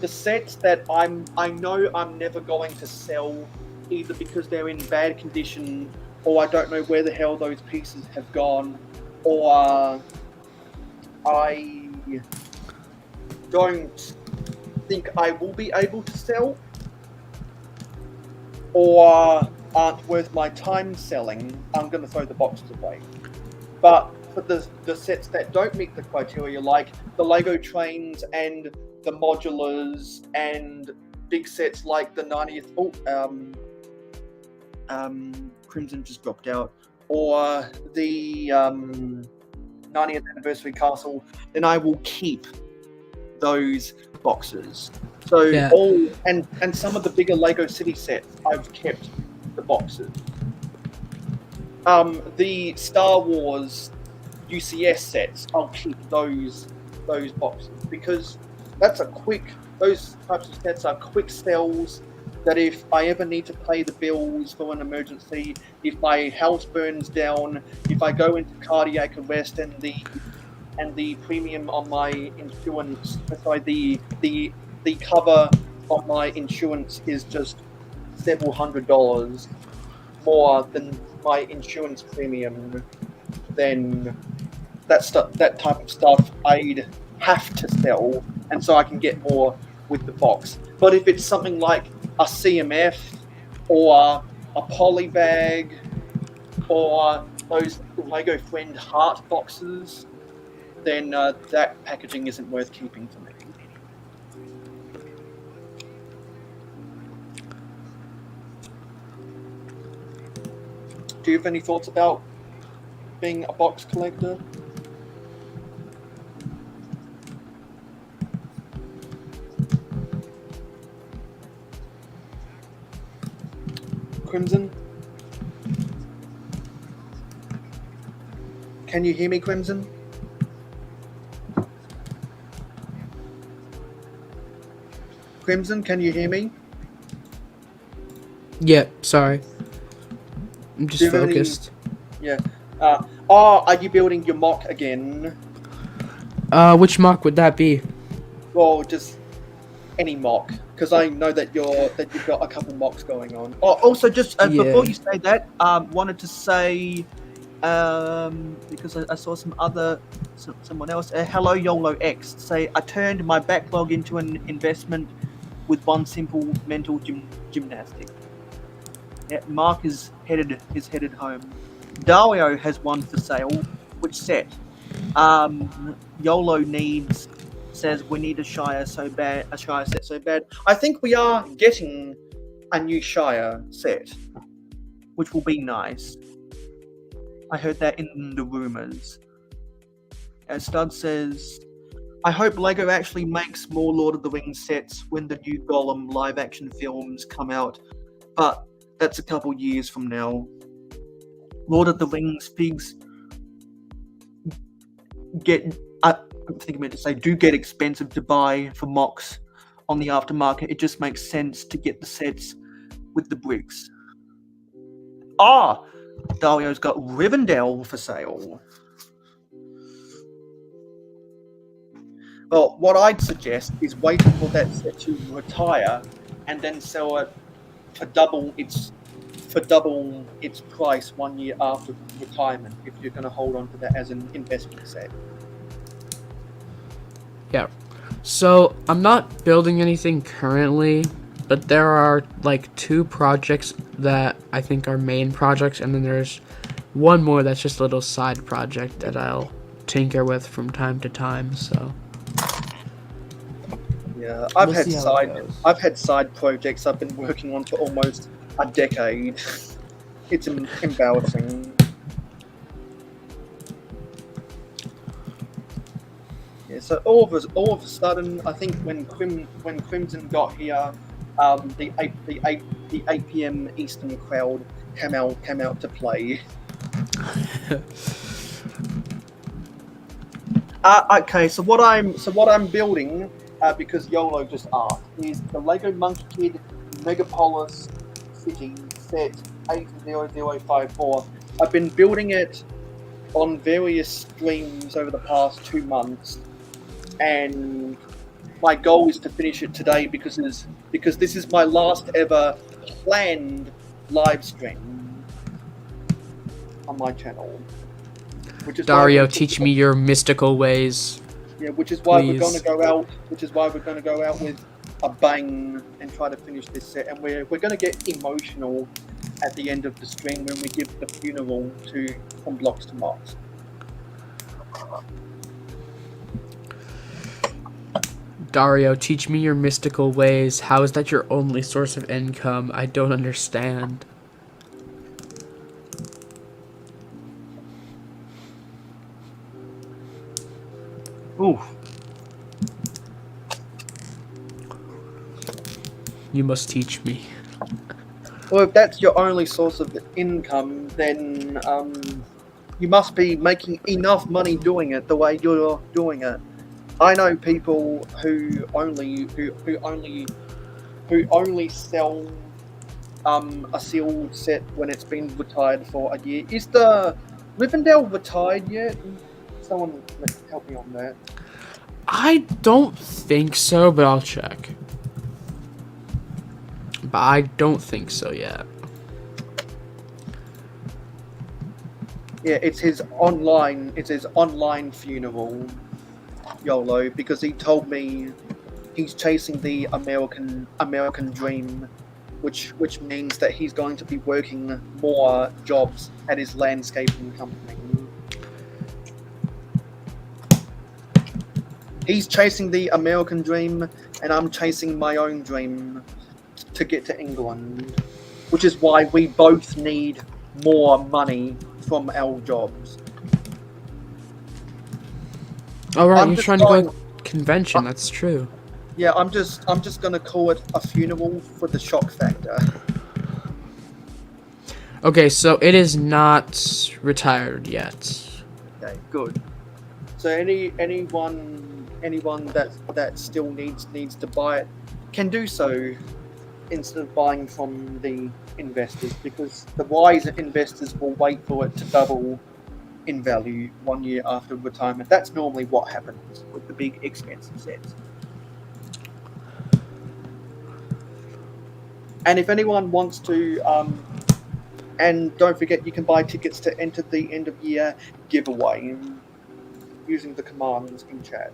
the sets that I know I'm never going to sell, either because they're in bad condition, or I don't know where the hell those pieces have gone, or I don't think I will be able to sell, or aren't worth my time selling, I'm going to throw the boxes away. But for the sets that don't meet the criteria, like the Lego trains and the modulars and big sets like the 90th... Crimson just dropped out, or the 90th anniversary castle, then I will keep those boxes. So and some of the bigger Lego City sets, I've kept the boxes. The Star Wars UCS sets, I'll keep those boxes, because those types of sets are quick sells. That if I ever need to pay the bills for an emergency, if my house burns down, if I go into cardiac arrest and the premium on my insurance, the cover on my insurance is just several $100s more than my insurance premium, then that type of stuff I'd have to sell, and so I can get more with the box. But if it's something like a CMF or a polybag or those Lego Friend heart boxes, then that packaging isn't worth keeping for me. Do you have any thoughts about being a box collector? Crimson? Can you hear me, Crimson? Crimson, can you hear me? Yep, sorry. I'm just focused. Yeah. Are you building your mock again? Which mock would that be? Well, just any mock, because I know that you've got a couple mocks going on. Oh, also, just before you say that, wanted to say, because I saw someone else. Hello, YOLO X. Say, I turned my backlog into an investment with one simple mental gymnastic. Yeah, Mark is headed home. Dario has one for sale. Which set? YOLO says we need a Shire set so bad. I think we are getting a new Shire set, which will be nice. I heard that in the rumors. As Stud says, I hope LEGO actually makes more Lord of the Rings sets when the new Gollum live action films come out, but that's a couple years from now. Lord of the Rings figs do get expensive to buy for mocks on the aftermarket. It just makes sense to get the sets with the bricks. Dario's got Rivendell for sale. Well, what I'd suggest is waiting for that set to retire and then sell it for double its price 1 year after retirement, if you're going to hold on to that as an investment set. Yeah. So I'm not building anything currently, but there are like 2 projects that I think are main projects, and then there's one more that's just a little side project that I'll tinker with from time to time. So yeah, I've had side projects I've been working on for almost a decade. It's embarrassing. Yeah, so all of a sudden, I think when Crimson got here, the 8 p.m. Eastern crowd came out to play. Okay, so what I'm building, because YOLO just asked, is the LEGO Monkey Kid Megapolis City set 80054. I've been building it on various streams over the past 2 months, and my goal is to finish it today because this is my last ever planned live stream on my channel. Dario, teach me your mystical ways. Yeah, which is why please. we're going to go out. Which is why we're going to go out with a bang and try to finish this set. And we're going to get emotional at the end of the stream when we give the funeral to From Blocks to Mox. Dario, teach me your mystical ways. How is that your only source of income? I don't understand. Ooh. You must teach me. Well, if that's your only source of income, then you must be making enough money doing it the way you're doing it. I know people who only sell a sealed set when it's been retired for a year. Is the Rivendell retired yet? Someone help me on that. I don't think so, but I'll check. But I don't think so yet. Yeah, it's his online funeral, YOLO, because he told me he's chasing the American dream, which means that he's going to be working more jobs at his landscaping company. He's chasing the American dream, and I'm chasing my own dream to get to England, which is why we both need more money from our jobs. Oh right, you're trying to go to convention. That's true. Yeah, I'm just gonna call it a funeral for the shock factor. Okay, so it is not retired yet. Okay, good. So anyone that still needs to buy it can do so instead of buying from the investors, because the wise investors will wait for it to double in value 1 year after retirement. That's normally what happens with the big expensive sets. And if anyone wants to, and don't forget, you can buy tickets to enter the end of year giveaway using the commands in chat.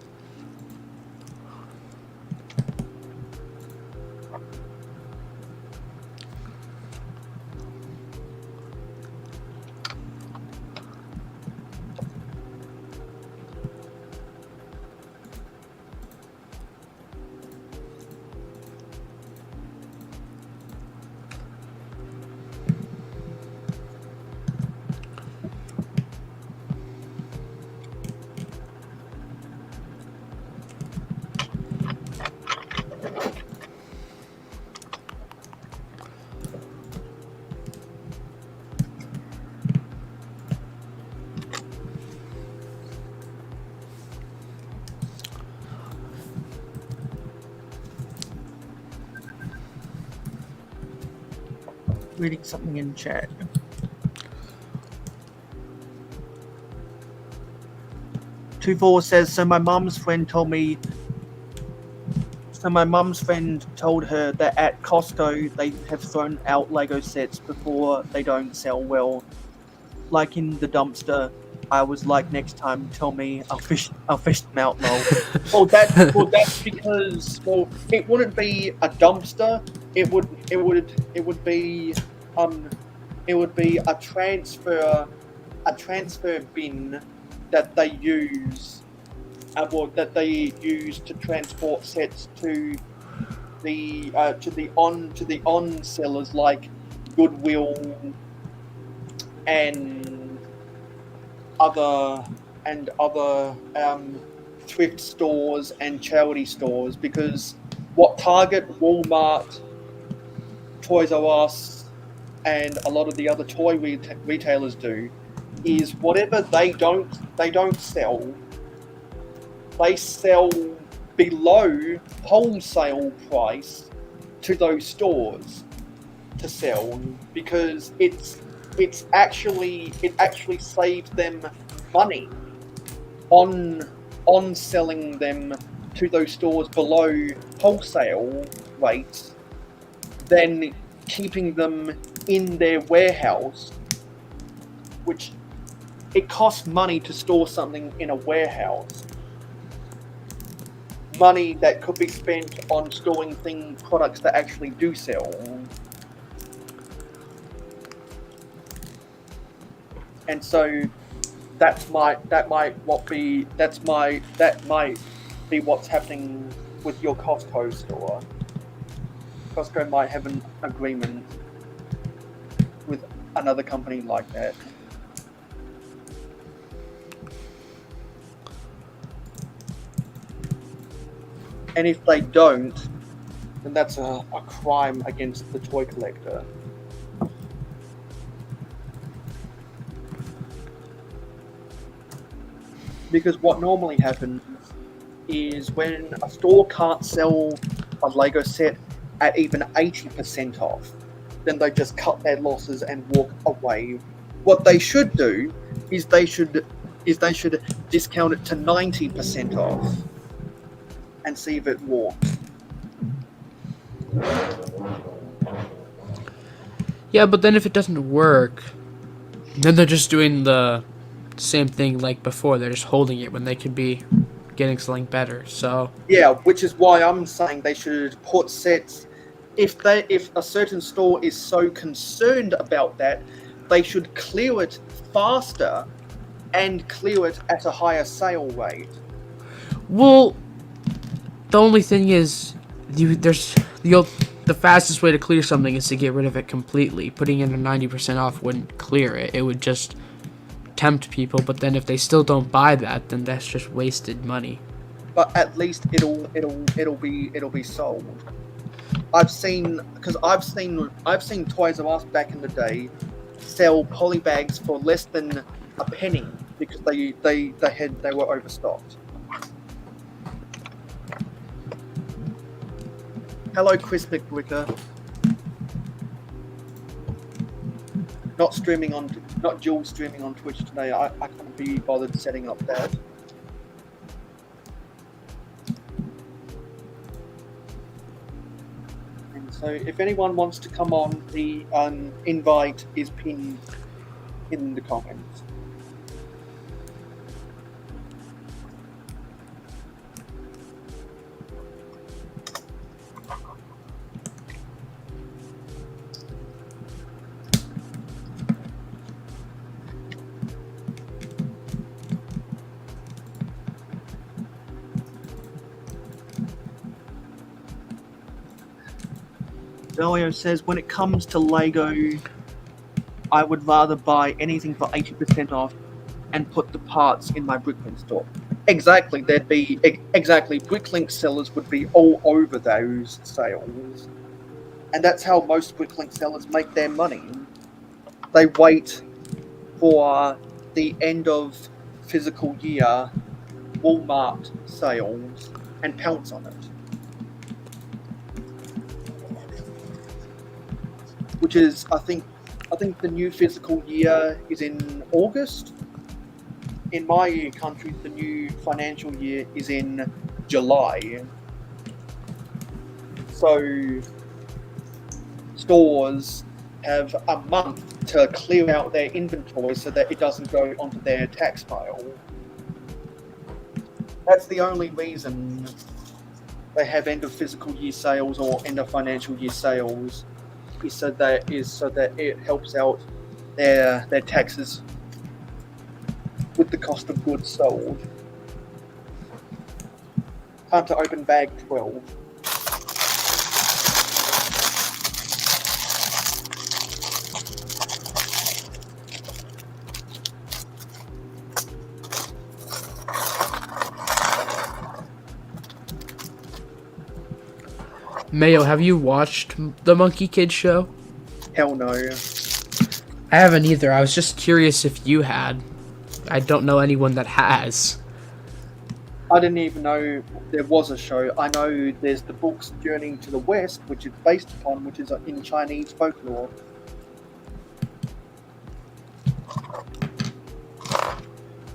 Reading something in chat. Tuvor says, so my mum's friend told her that at Costco they have thrown out Lego sets before they don't sell well. Like in the dumpster. I was like, next time tell me I'll fish them out, lol. Well that's because it wouldn't be a dumpster. It would be a transfer bin that they use to transport sets to the on sellers like Goodwill and other thrift stores and charity stores, because what Target, Walmart, Toys R Us, and a lot of the other toy retailers do is whatever they don't sell, they sell below wholesale price to those stores to sell, because it actually saves them money on selling them to those stores below wholesale rates than keeping them in their warehouse, which it costs money to store something in a warehouse. Money that could be spent on storing products that actually do sell. And so that might be what's happening with your Costco store. Costco might have an agreement with another company like that. And if they don't, then that's a crime against the toy collector. Because what normally happens is when a store can't sell a Lego set at even 80% off, then they just cut their losses and walk away. What they should do is they should discount it to 90% off and see if it works. Yeah, but then if it doesn't work, then they're just doing the same thing like before. They're just holding it when they could be getting something better. So yeah, which is why I'm saying they should put sets. If a certain store is so concerned about that, they should clear it faster and clear it at a higher sale rate. Well, the only thing is, the fastest way to clear something is to get rid of it completely. Putting in a 90% off wouldn't clear it. It would just tempt people. But then if they still don't buy that, then that's just wasted money. But at least it'll be sold. I've seen Toys R Us back in the day sell poly bags for less than a penny because they were overstocked. Hello, Chris McWicker. not dual streaming on Twitch today. I couldn't be bothered setting up that. And so if anyone wants to come on, the invite is pinned in the comments. Delio says, when it comes to Lego, I would rather buy anything for 80% off and put the parts in my Bricklink store. Exactly, Bricklink sellers would be all over those sales. And that's how most Bricklink sellers make their money. They wait for the end of physical year Walmart sales and pounce on it. Which is, I think the new physical year is in August. In my country, the new financial year is in July. So stores have a month to clear out their inventory so that it doesn't go onto their tax file. That's the only reason they have end of physical year sales or end of financial year sales. Is so that it helps out their taxes with the cost of goods sold. Time to open bag 12. Mayo, have you watched the Monkey Kid show? Hell no. I haven't either. I was just curious if you had. I don't know anyone that has. I didn't even know there was a show. I know there's the books Journey to the West, which it's based upon, which is in Chinese folklore.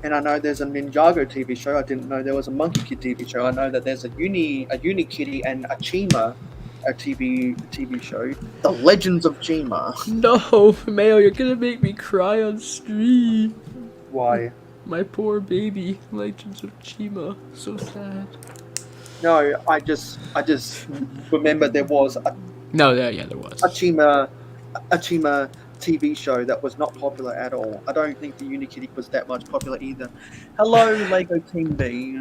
And I know there's a Ninjago TV show. I didn't know there was a Monkey Kid TV show. I know that there's a Unikitty and a Chima TV show. The Legends of Chima. No, Mayo, you're gonna make me cry on stream. Why? My poor baby, Legends of Chima. So sad. No, I just remember there was a there was a Chima TV show that was not popular at all. I don't think the Unikitty was that much popular either. Hello, Lego Team B.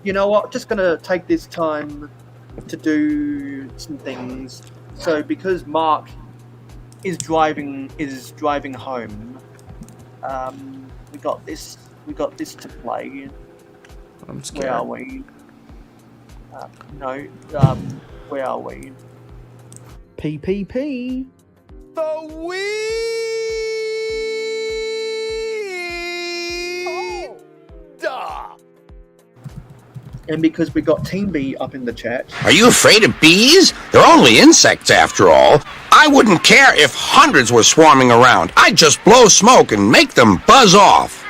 You know what? Just gonna take this time to do some things. So because Mark is driving home, we got this to play. I'm scared. Where are we? Where are we? PPP. The weed. And because we got Team B up in the chat. Are you afraid of bees? They're only insects after all. I wouldn't care if hundreds were swarming around. I'd just blow smoke and make them buzz off.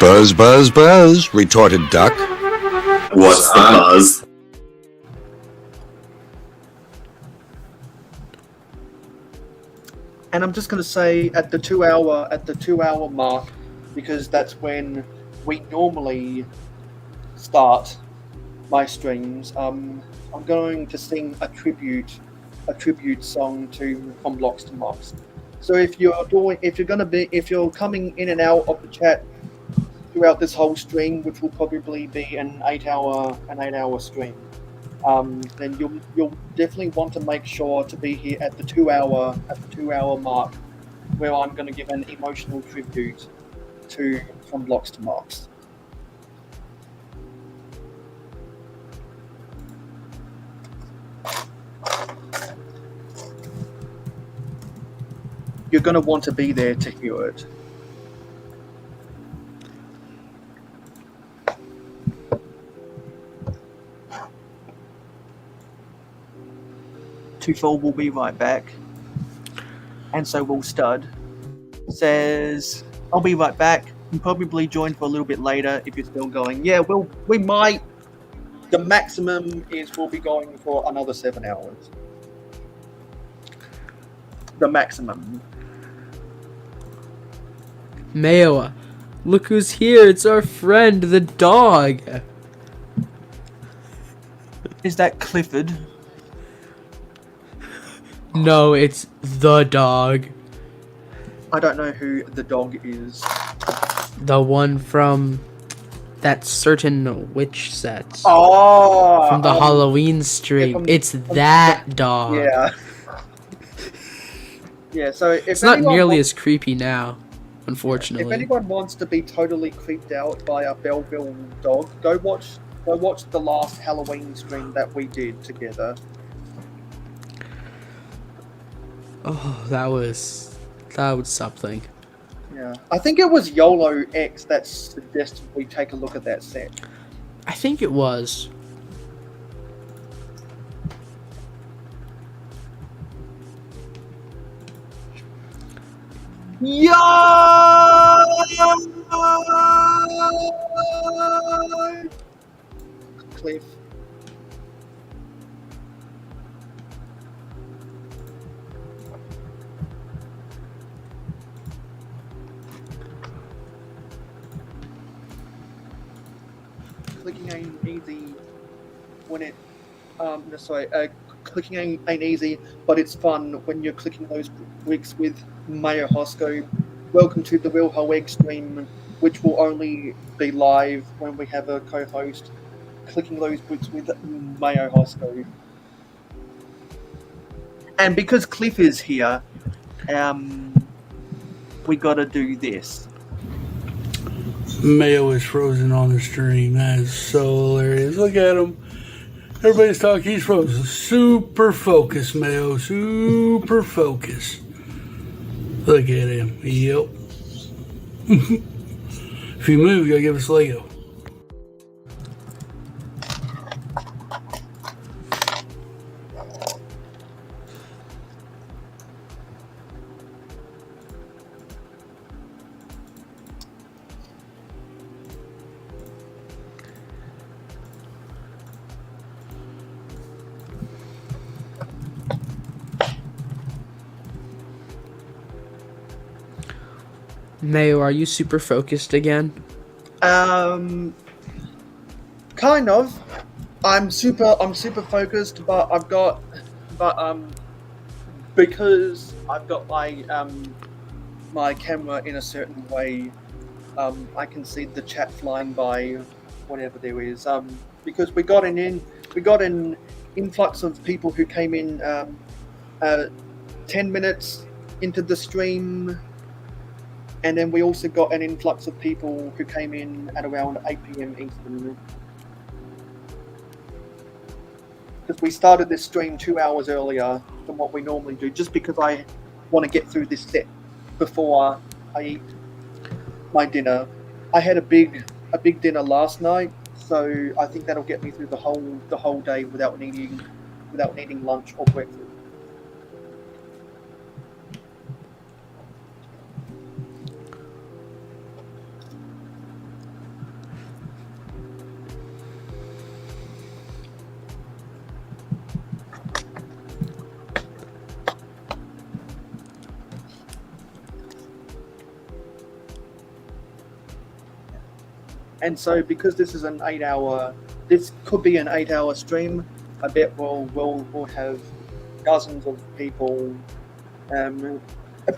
Buzz, buzz, buzz, retorted Duck. What's the buzz? And I'm just going to say at the 2 hour mark, because that's when we normally start my streams. I'm going to sing a tribute song to From Blocks to Mobs. So if you're coming in and out of the chat throughout this whole stream, which will probably be an 8 hour stream, then you'll definitely want to make sure to be here at the 2 hour mark, where I'm going to give an emotional tribute to From Blocks to Mobs. You're going to want to be there to hear it. Twofold will be right back. and so will Stud. Says, I'll be right back. You probably join for a little bit later if you're still going. Yeah, we might. The maximum is we'll be going for another 7 hours. The maximum. Mayo, look who's here. It's our friend, the dog. Is that Clifford? No, it's the dog. I don't know who the dog is. The one from that certain witch set. Oh! From the Halloween stream. It's that dog. Yeah. Yeah, so if It's not anyone nearly wants- as creepy now, If unfortunately. anyone wants to be totally creeped out by a Belleville dog, go watch the last Halloween stream that we did together. Oh, that was something. Yeah, I think it was YOLO X that suggested we take a look at that set. I think it was. Cliff. Clicking ain't easy when it clicking ain't easy, but it's fun when you're clicking those bricks with Mayo Hosko. Welcome to the Real Whole Egg stream, which will only be live when we have a co-host. Clicking those bricks with Mayo Hosko. And because Cliff is here, we gotta do this. Mayo is frozen on the stream. That is so hilarious. Look at him. Everybody's talking. He's frozen. Super focused, Mayo. Super focused. Look at him. Yep. If you move, you gotta give us Lego. Mayo, are you super focused again? Kind of. I'm super focused, but because I've got my camera in a certain way, I can see the chat flying by whatever there is. Because we got an influx of people who came in 10 minutes into the stream. And then we also got an influx of people who came in at around 8 PM Eastern. Because we started this stream 2 hours earlier than what we normally do, just because I want to get through this set before I eat my dinner. I had a big dinner last night, so I think that'll get me through the whole day without needing lunch or breakfast. And so, because this is this could be an 8-hour stream, I bet we'll have dozens of people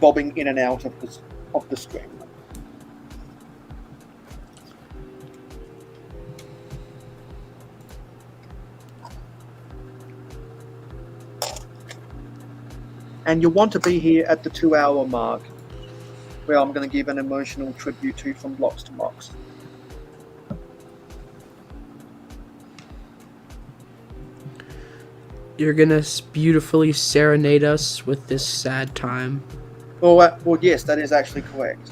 bobbing in and out of the stream. And you'll want to be here at the 2-hour mark, where I'm going to give an emotional tribute to From Blocks to Mocks. You're gonna beautifully serenade us with this sad time. Well, yes, that is actually correct.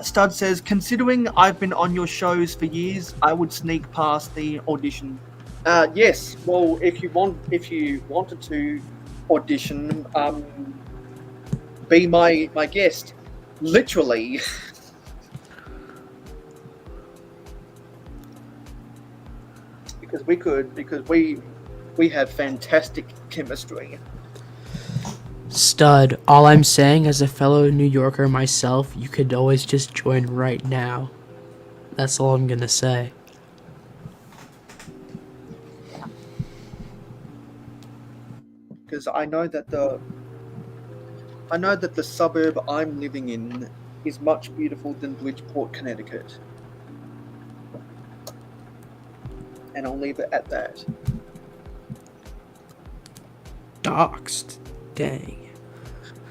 Stud says, considering I've been on your shows for years, I would sneak past the audition. Yes. Well, if you wanted to audition, be my guest, literally. because we have fantastic chemistry. Stud, all I'm saying as a fellow New Yorker myself, you could always just join right now. That's all I'm gonna say. Because I know that the suburb I'm living in is much beautiful than Bridgeport, Connecticut. And I'll leave it at that. Doxed. Dang.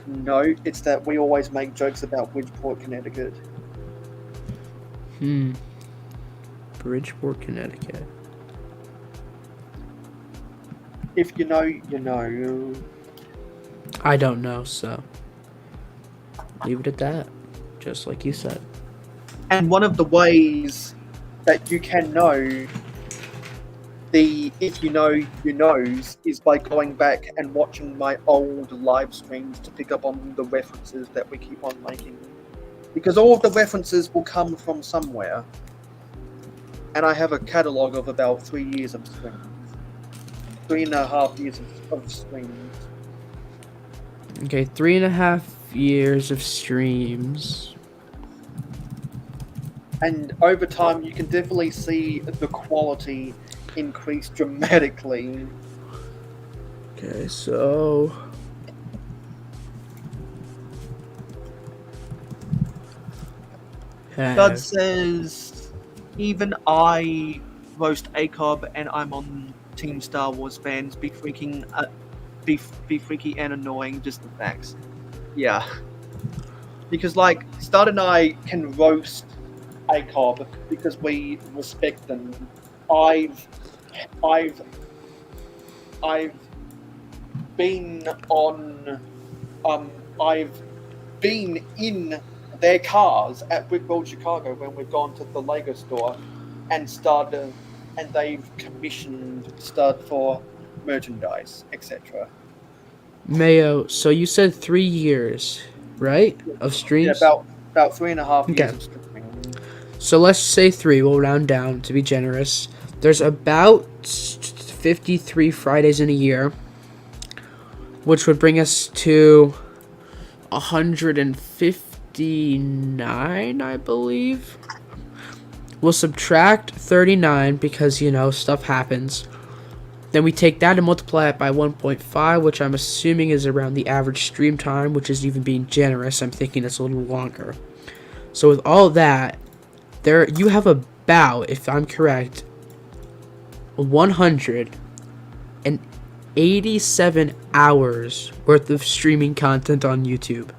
No, it's that we always make jokes about Bridgeport, Connecticut. Bridgeport, Connecticut. If you know, you know. I don't know, so leave it at that. Just like you said. And one of the ways that you can know if you know your knows is by going back and watching my old live streams to pick up on the references that we keep on making. Because all of the references will come from somewhere. And I have a catalogue of about 3 years of streams. 3.5 years of streams. Okay, 3.5 years of streams. And over time, you can definitely see the quality increase dramatically. Okay, so God says, even I roast ACOB and I'm on Team Star Wars fans. Be freaky and annoying, just the facts. Yeah. Because like, Stud and I can roast ACOB because we respect them. I've been on I've been in their cars at Brickworld Chicago when we've gone to the Lego store and they've commissioned Stud for merchandise, etc. Mayo, so you said 3 years, right? Of streams? Yeah, about 3.5 years of streaming. So let's say 3, we'll round down to be generous. There's about 53 Fridays in a year, which would bring us to 159, I believe. We'll subtract 39 because, you know, stuff happens. Then we take that and multiply it by 1.5, which I'm assuming is around the average stream time, which is even being generous. I'm thinking it's a little longer. So with all that, there you have about, if I'm correct, 187 hours worth of streaming content on YouTube.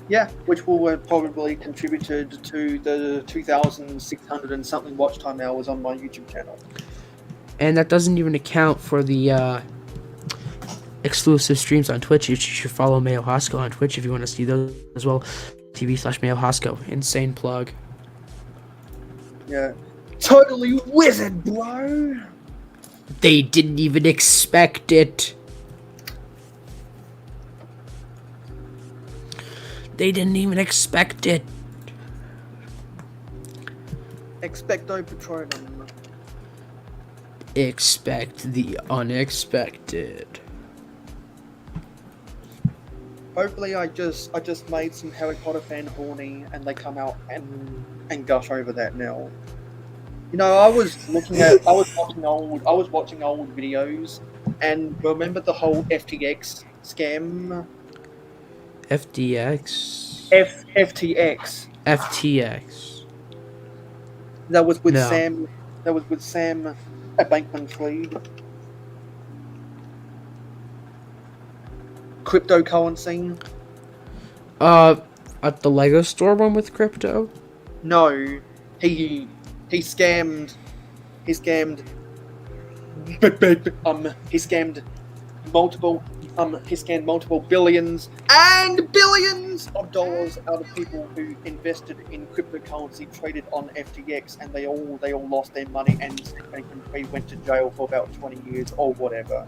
Yeah, which will have probably contributed to the 2,600 and something watch time hours on my YouTube channel. And that doesn't even account for the exclusive streams on Twitch. You should follow Mayo Hosko on Twitch if you want to see those as well. TV/Mayo Hosko. Insane plug. Yeah. Totally wizard, bro! They didn't even expect it. They didn't even expect it. Expecto Patronum. Expect the unexpected. Hopefully I just made some Harry Potter fan horny and they come out and gush over that now. You know, I was watching old videos and remember the whole FTX scam? FTX. FTX. That was with Sam. That was with Sam Bankman-Fried. Cryptocurrency. At the Lego store one with crypto? No, he scammed multiple He scammed multiple billions and billions of dollars out of people who invested in cryptocurrency traded on FTX, and they all lost their money, and Sam Bankman-Fried went to jail for about 20 years or whatever.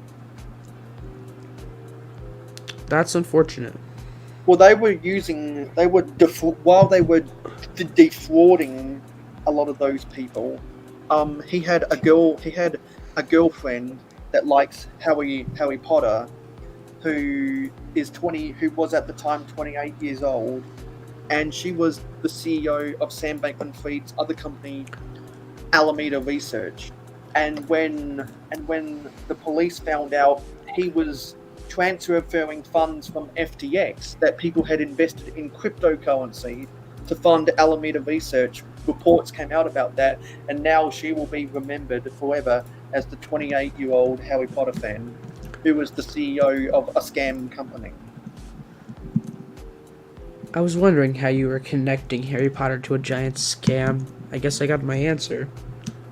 That's unfortunate. Well, while they were defrauding a lot of those people, he had a girlfriend that likes Harry Potter, who was at the time 28 years old, and she was the CEO of Sam Bankman-Fried's other company, Alameda Research. And when the police found out he was transferring funds from FTX that people had invested in cryptocurrency to fund Alameda Research, reports came out about that, and now she will be remembered forever as the 28-year-old Harry Potter fan who was the CEO of a scam company. I was wondering how you were connecting Harry Potter to a giant scam. I guess I got my answer.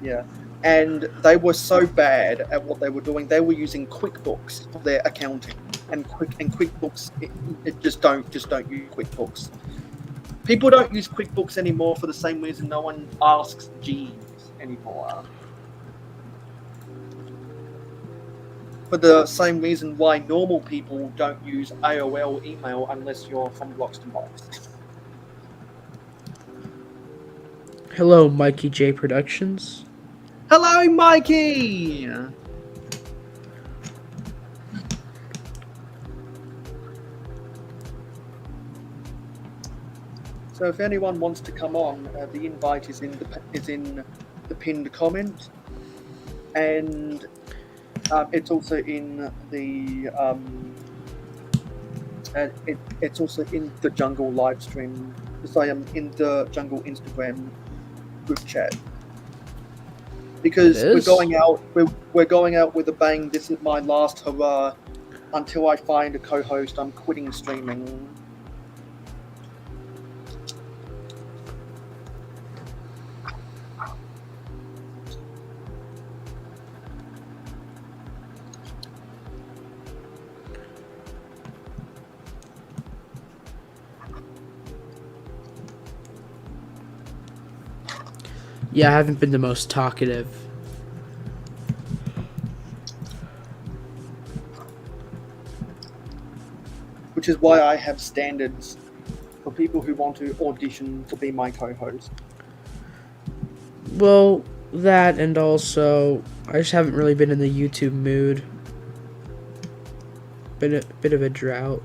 Yeah. And they were so bad at what they were doing, they were using QuickBooks for their accounting. And QuickBooks, it just don't use QuickBooks. People don't use QuickBooks anymore for the same reason no one asks Jeeves anymore. For the same reason why normal people don't use AOL email unless you're from Bloxton Box. Hello, Mikey J Productions. Hello, Mikey! So if anyone wants to come on, the invite is in the pinned comment, and it's also in the it's also in the Jungle live stream. So I am in the Jungle Instagram group chat. Because we're going out with a bang. This is my last hurrah. Until I find a co-host, I'm quitting streaming. Yeah, I haven't been the most talkative. Which is why I have standards for people who want to audition to be my co-host. Well, that, and also I just haven't really been in the YouTube mood. Been a bit of a drought.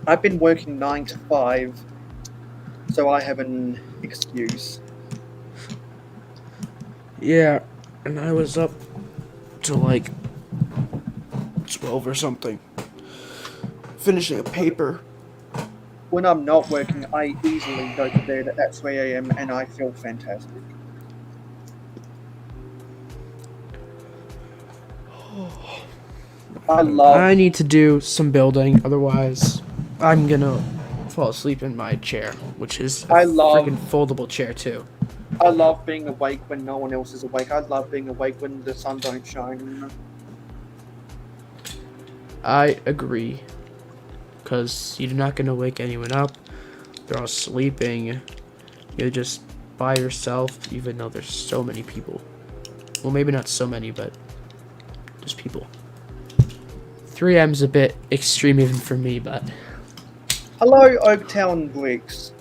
I've been working 9 to 5, so I have an excuse. Yeah, and I was up to like 12 or something, finishing a paper. When I'm not working, I easily go to bed at 3 a.m. and I feel fantastic. I need to do some building, otherwise I'm gonna fall asleep in my chair, which is a freaking foldable chair too. I love being awake when no one else is awake. I love being awake when the sun don't shine. I agree, because you're not gonna wake anyone up. They're all sleeping. You're just by yourself, even though there's so many people. Well, maybe not so many, but just people. 3 a.m. is a bit extreme even for me, but... Hello, Oaktown Bricks.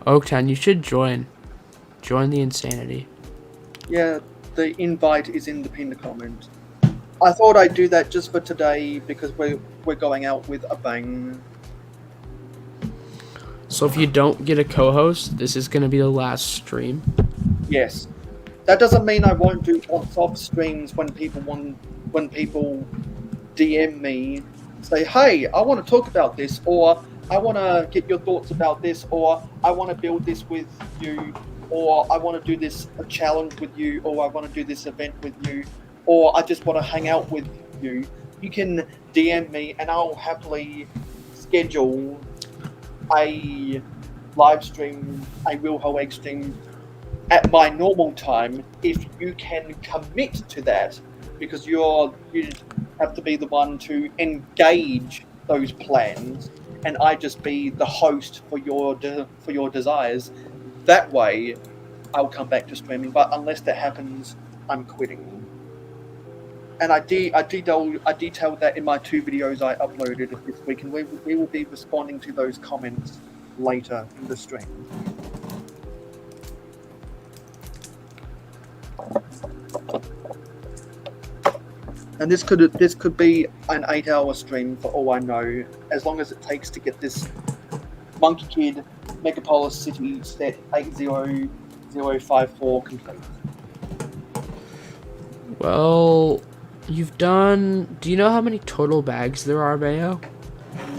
Oaktown, you should join. Join the insanity. Yeah, the invite is in the pinned comment. I thought I'd do that just for today because we're going out with a bang. So if you don't get a co-host, this is going to be the last stream? Yes. That doesn't mean I won't do on-off streams when people DM me, say, hey, I want to talk about this, or I want to get your thoughts about this, or I want to build this with you, or I want to do this challenge with you, or I want to do this event with you, or I just want to hang out with you. You can DM me and I'll happily schedule a live stream, a Real Whole Egg stream at my normal time if you can commit to that, because you have to be the one to engage those plans, and I just be the host for your desires. That way, I'll come back to streaming. But unless that happens, I'm quitting. And I detailed that in my 2 videos I uploaded this week, and we will be responding to those comments later in the stream. And this could be an 8-hour stream for all I know, as long as it takes to get this Monkey Kid Megapolis City set 80054 complete. Well, you've done... Do you know how many total bags there are, Mayo?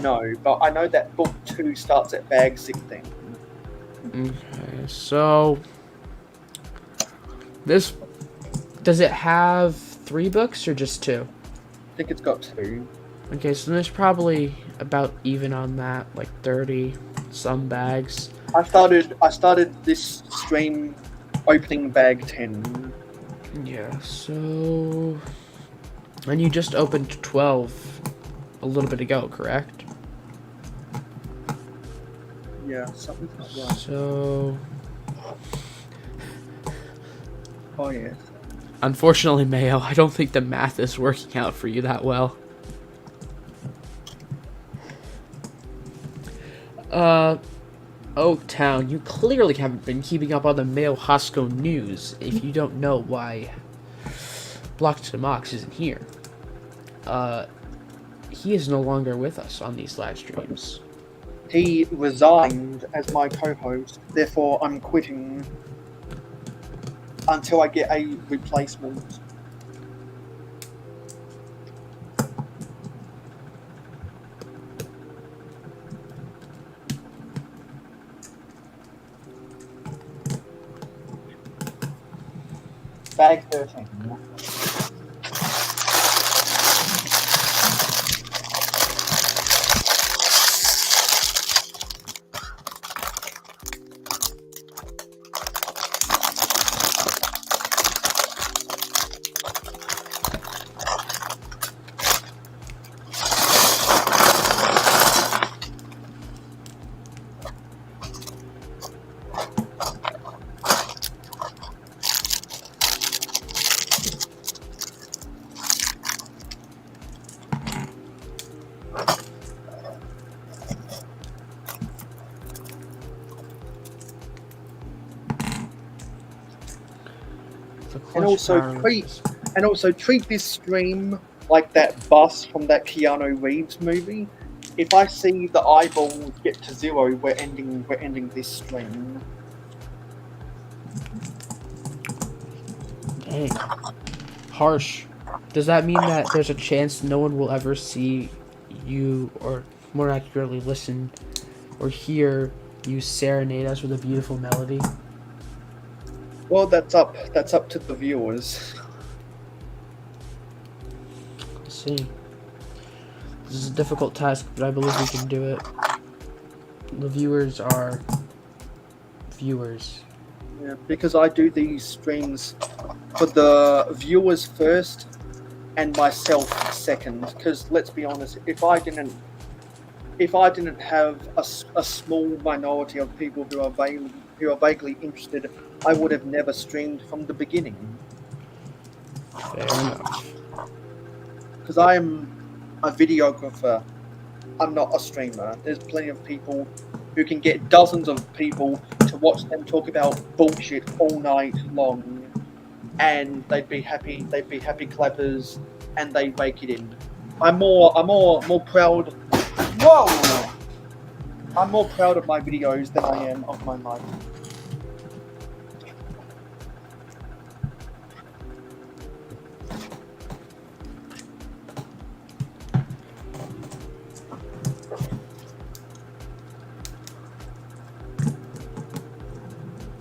No, but I know that book 2 starts at bag 16. Okay, so... This... Does it have 3 books or just 2? I think it's got 2. Okay, so there's probably about even on that, like 30 some bags. I started this stream opening bag 10. Yeah, so... And you just opened 12 a little bit ago, correct? Yeah, something's not right. So... Oh, yes. Unfortunately, Mayo, I don't think the math is working out for you that well. Oaktown, you clearly haven't been keeping up on the Mayo Hosko news if you don't know why Block to Mox isn't here. He is no longer with us on these live streams. He resigned as my co-host, therefore I'm quitting until I get a replacement. Bag 13. And also treat this stream like that bus from that Keanu Reeves movie. If I see the eyeballs get to 0, we're ending this stream. Dang. Harsh. Does that mean that there's a chance no one will ever see you, or more accurately listen or hear you serenade us with a beautiful melody? Well, that's up to the viewers. Let's see. This is a difficult task, but I believe we can do it. The viewers are viewers. Yeah, because I do these streams for the viewers first and myself second. Because let's be honest, if I didn't have a small minority of people who are vaguely interested, I would have never streamed from the beginning. Fair enough. Because I am a videographer, I'm not a streamer. There's plenty of people who can get dozens of people to watch them talk about bullshit all night long, and they'd be happy clappers, and they make it in. I'm more proud. Whoa! I'm more proud of my videos than I am of my life.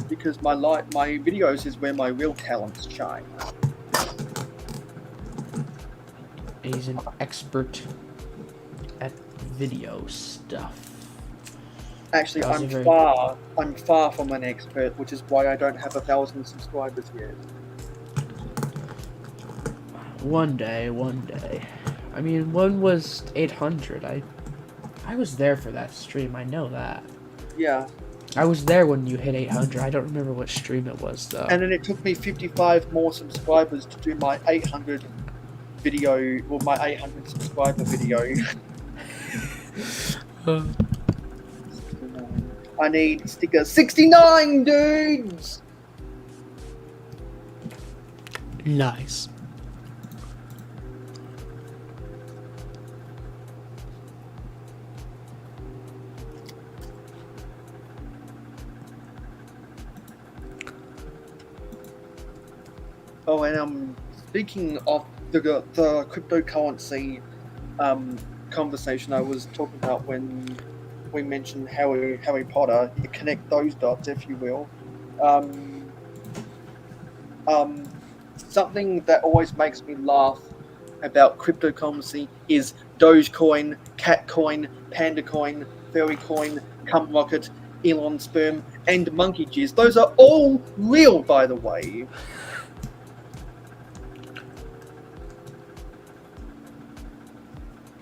Because my videos is where my real talents shine. He's an expert at video stuff. Actually, That was I'm a very- far from an expert, which is why I don't have 1,000 subscribers yet. One day. I mean, one was 800. I was there for that stream. I know that. Yeah. I was there when you hit 800. I don't remember what stream it was though. And then it took me 55 more subscribers to do my 800 video, well, my 800 subscriber video. I need sticker 69, dudes! Nice. Oh, and speaking of the cryptocurrency conversation I was talking about when we mentioned Harry Potter, you connect those dots, if you will. Something that always makes me laugh about cryptocurrency is Dogecoin, Catcoin, Pandacoin, Fairycoin, Cumrocket, Elon Sperm, and Monkey Jizz. Those are all real, by the way.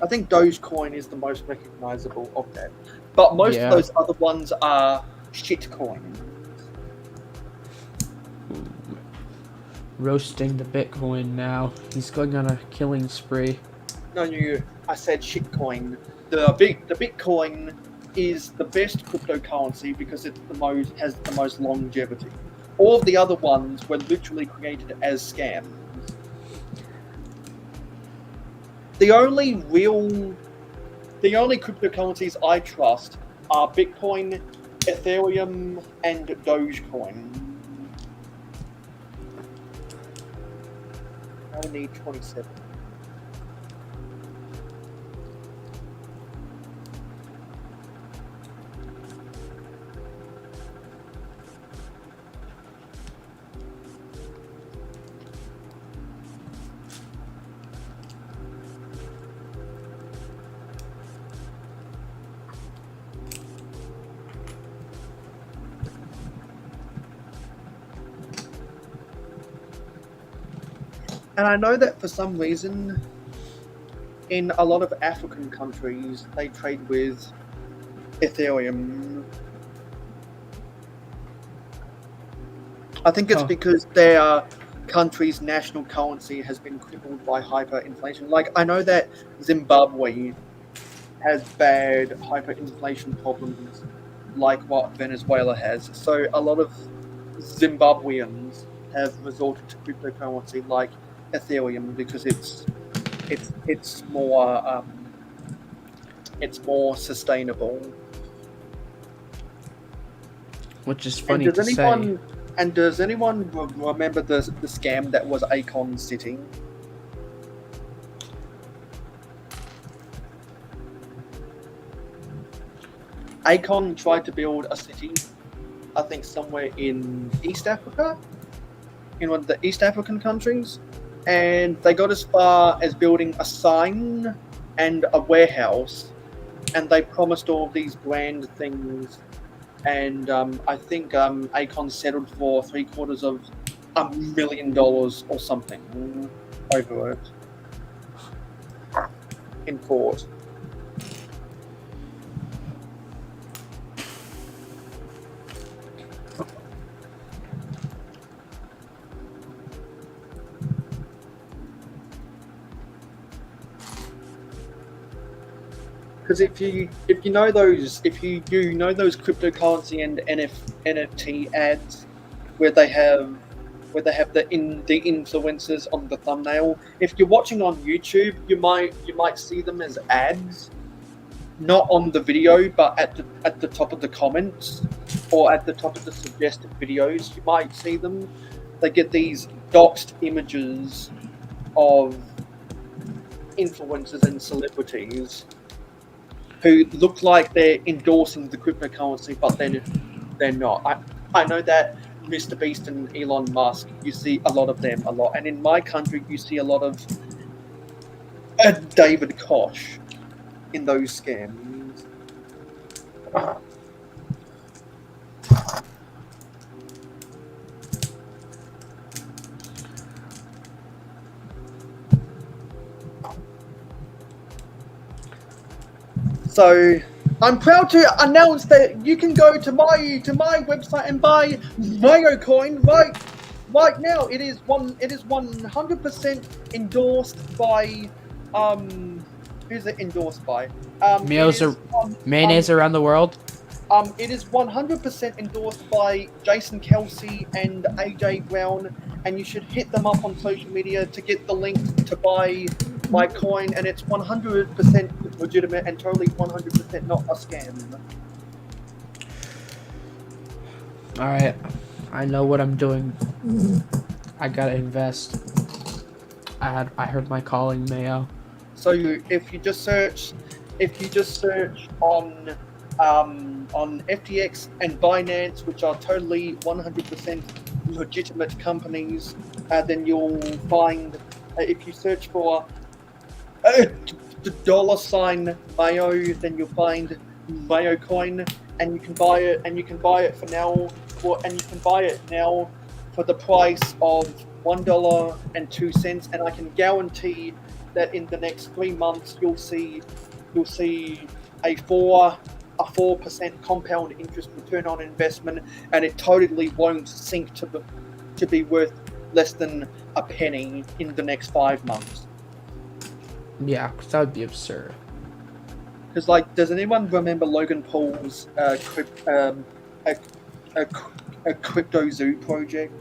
I think Dogecoin is the most recognizable of them. But most of those other ones are shitcoin. Roasting the Bitcoin now. He's going on a killing spree. No, I said shitcoin. The Bitcoin is the best cryptocurrency because it has the most longevity. All of the other ones were literally created as scams. The only cryptocurrencies I trust are Bitcoin, Ethereum, and Dogecoin. I need 27. And I know that for some reason, in a lot of African countries, they trade with Ethereum. I think it's because their country's national currency has been crippled by hyperinflation. Like, I know that Zimbabwe has bad hyperinflation problems, like what Venezuela has. So a lot of Zimbabweans have resorted to cryptocurrency like Ethereum because it's more sustainable. Which is funny to say. And does anyone remember the scam that was Akon City? Akon tried to build a city, I think somewhere in East Africa, in one of the East African countries, and they got as far as building a sign and a warehouse, and they promised all these grand things, and I think Akon settled for $750,000 or something over it in court. Because if you know those cryptocurrency and NFT ads where they have the influencers on the thumbnail, if you're watching on YouTube, you might see them as ads, not on the video, but at the top of the comments or at the top of the suggested videos. You might see them. They get these doxed images of influencers and celebrities who look like they're endorsing the cryptocurrency, but they're not. I know that Mr. Beast and Elon Musk, you see a lot of them a lot. And in my country, you see a lot of David Koch in those scams. So I'm proud to announce that you can go to my website and buy Mayo coin right now. It is 100% endorsed by who's it endorsed by? Mayonnaise around the world. It is 100% endorsed by Jason Kelsey and AJ Brown, and you should hit them up on social media to get the link to buy my coin, and it's 100% legitimate and totally 100% not a scam. Alright, I know what I'm doing. I gotta invest. I heard my calling, Mayo. So if you just search on FTX and Binance, which are totally 100% legitimate companies, then you'll find, if you search for $ Mayo, then you'll find Mayo coin, and you can buy it, and you can buy it now for the price of $1.02, and I can guarantee that in the next 3 months you'll see a 4% compound interest return on investment, and it totally won't sink to be worth less than a penny in the next 5 months. Yeah, because that would be absurd. Because, like, does anyone remember Logan Paul's crypto zoo project?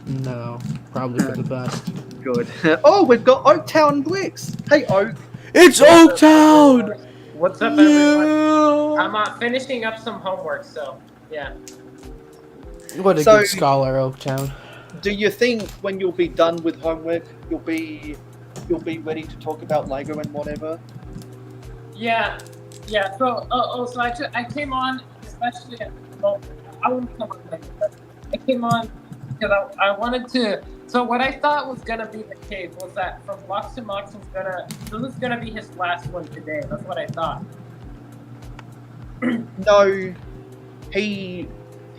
No, probably for the best. Good. Oh, we've got Oaktown Bricks. Hey, Oak. It's Oaktown. What's up, everyone? I'm finishing up some homework, so yeah. What a good scholar, Oaktown. Do you think when you'll be done with homework, you'll be ready to talk about Lego and whatever? Yeah. So, so I came on, especially I wouldn't come on later, but I came on because I wanted to. So what I thought was gonna be the case was that from Box to Mox this is gonna be his last one today. That's what I thought. No, he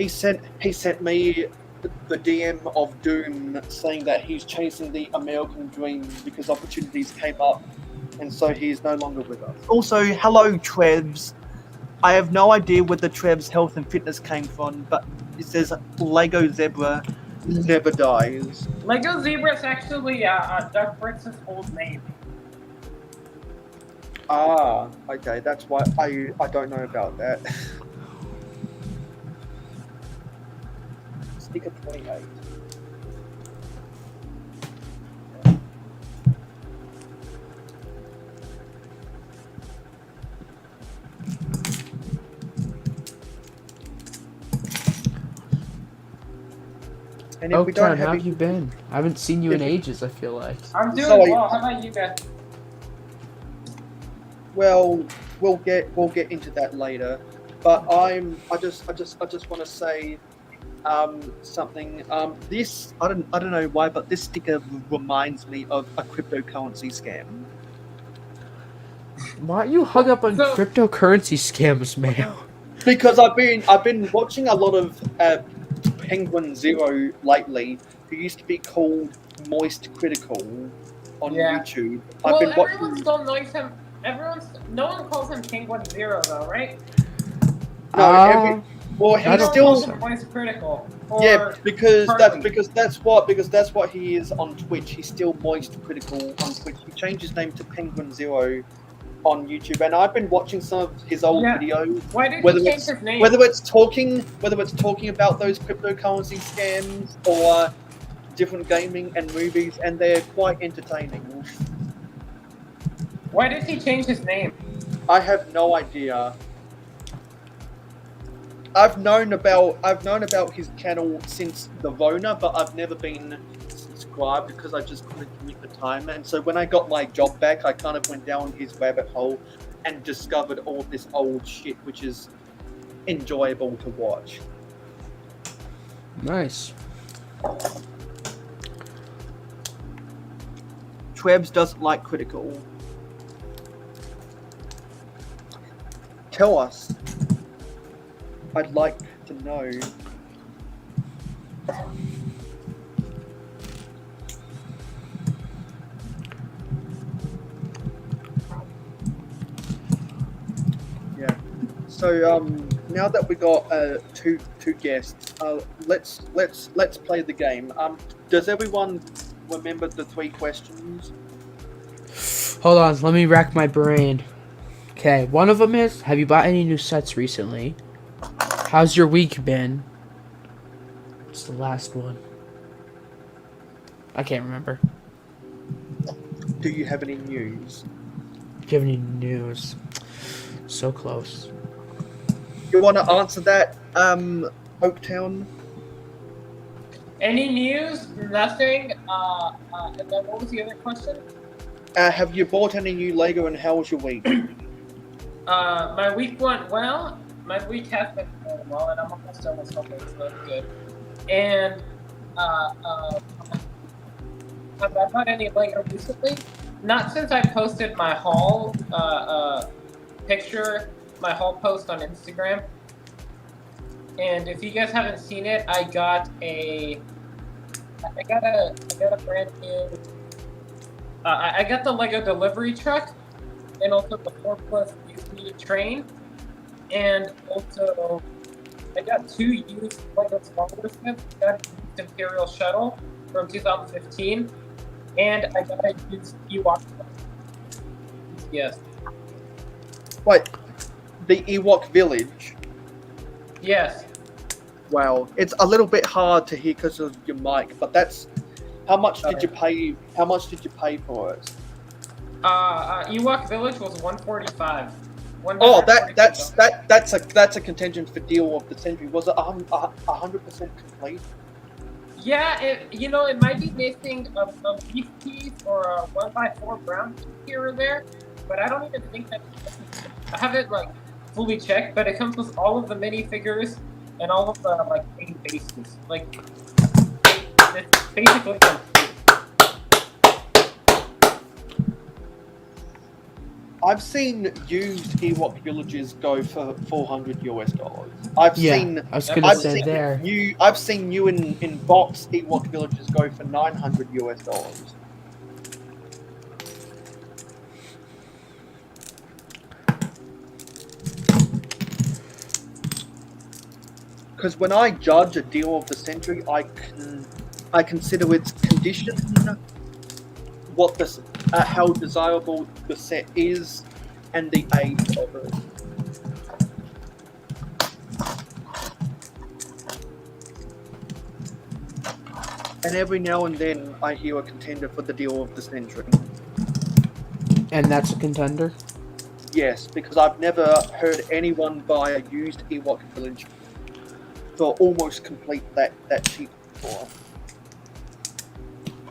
sent me the DM of Doom saying that he's chasing the American dream because opportunities came up, and so he's no longer with us. Also, hello Trevs. I have no idea where the Trevs health and fitness came from, but it says Lego Zebra never dies. Lego Zebra is actually Doug Brits' old name. Ah, okay, that's why I don't know about that. Sticker 28. And if we don't Oaktown, how have you been? I haven't seen you in ages, I feel like. I'm doing well. How about you guys? Well, we'll get into that later. But I just want to say something. This I don't know why, but this sticker reminds me of a cryptocurrency scam. Why are you hung up on cryptocurrency scams, man? Because I've been watching a lot of Penguin Zero lately, who used to be called Moist Critical on YouTube. Well, everyone still knows him. No one calls him Penguin Zero though, right? No, he's still Moist Critical. Yeah, because that's what he is on Twitch. He's still Moist Critical on Twitch. He changed his name to Penguin Zero on YouTube, and I've been watching some of his old videos. Why did he change his name? Whether it's talking about those cryptocurrency scams or different gaming and movies, and they're quite entertaining. Why did he change his name? I have no idea. I've known about his channel since the Rona, but I've never been subscribed because I just couldn't commit the time. And so when I got my job back, I kind of went down his rabbit hole and discovered all this old shit, which is enjoyable to watch. Nice. Trebs doesn't like critical. Tell us. I'd like to know. So now that we got two guests, let's play the game. Does everyone remember the 3 questions? Hold on, let me rack my brain. Okay, one of them is, have you bought any new sets recently? How's your week been? What's the last one? I can't remember. Do you have any news? Do you have any news? So close. You want to answer that, Oaktown? Any news? Nothing. And then what was the other question? Have you bought any new Lego and how was your week? My week went well. My week has been going well, and I'm almost done with something, so that's good. And have I bought any Lego recently? Not since I posted my haul picture, my haul post on Instagram. And if you guys haven't seen it, I got a brand new. I got the Lego delivery truck, and also the 4+ USB train, and also I got 2 used Lego smaller sets. I got a used Imperial Shuttle from 2015, and I got a used Ewok. Yes. Wait, the Ewok Village? Yes. Wow, it's a little bit hard to hear because of your mic, but that's how much did you pay? How much did you pay for it? Ewok Village was $145. Oh, that's a contingent for deal of the century. Was it 100% complete? Yeah, it might be missing a beef piece or a 1x4 brown piece here or there, but I don't even think that. I haven't fully checked, but it comes with all of the minifigures and all of the main bases. It's basically complete. I've seen used Ewok villages go for $400 US. I've seen new in box Ewok villages go for $900 US. Because when I judge a deal of the century, I consider its condition, what the how desirable the set is, and the age of it. And every now and then, I hear a contender for the deal of the century. And that's a contender? Yes, because I've never heard anyone buy a used Ewok village for almost complete that cheap before.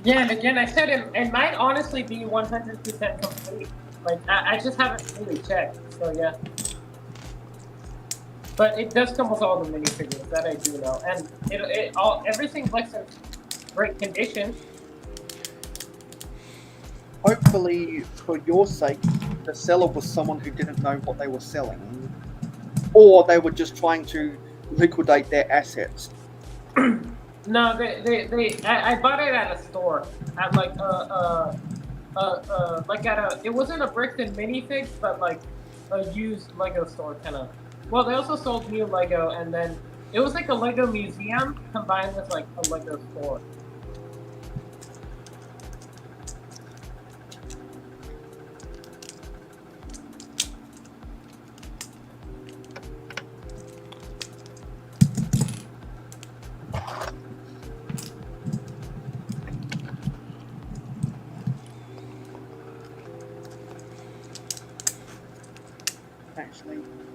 Yeah, and again, I said it might honestly be 100% complete. I just haven't really checked, so yeah. But it does come with all the minifigures, that I do know, and everything's in great condition. Hopefully, for your sake, the seller was someone who didn't know what they were selling, or they were just trying to liquidate their assets. No, I bought it at a store, at it wasn't a bricks and minifigs, but a used Lego store kind of. Well, they also sold new Lego, and then it was a Lego museum combined with a Lego store.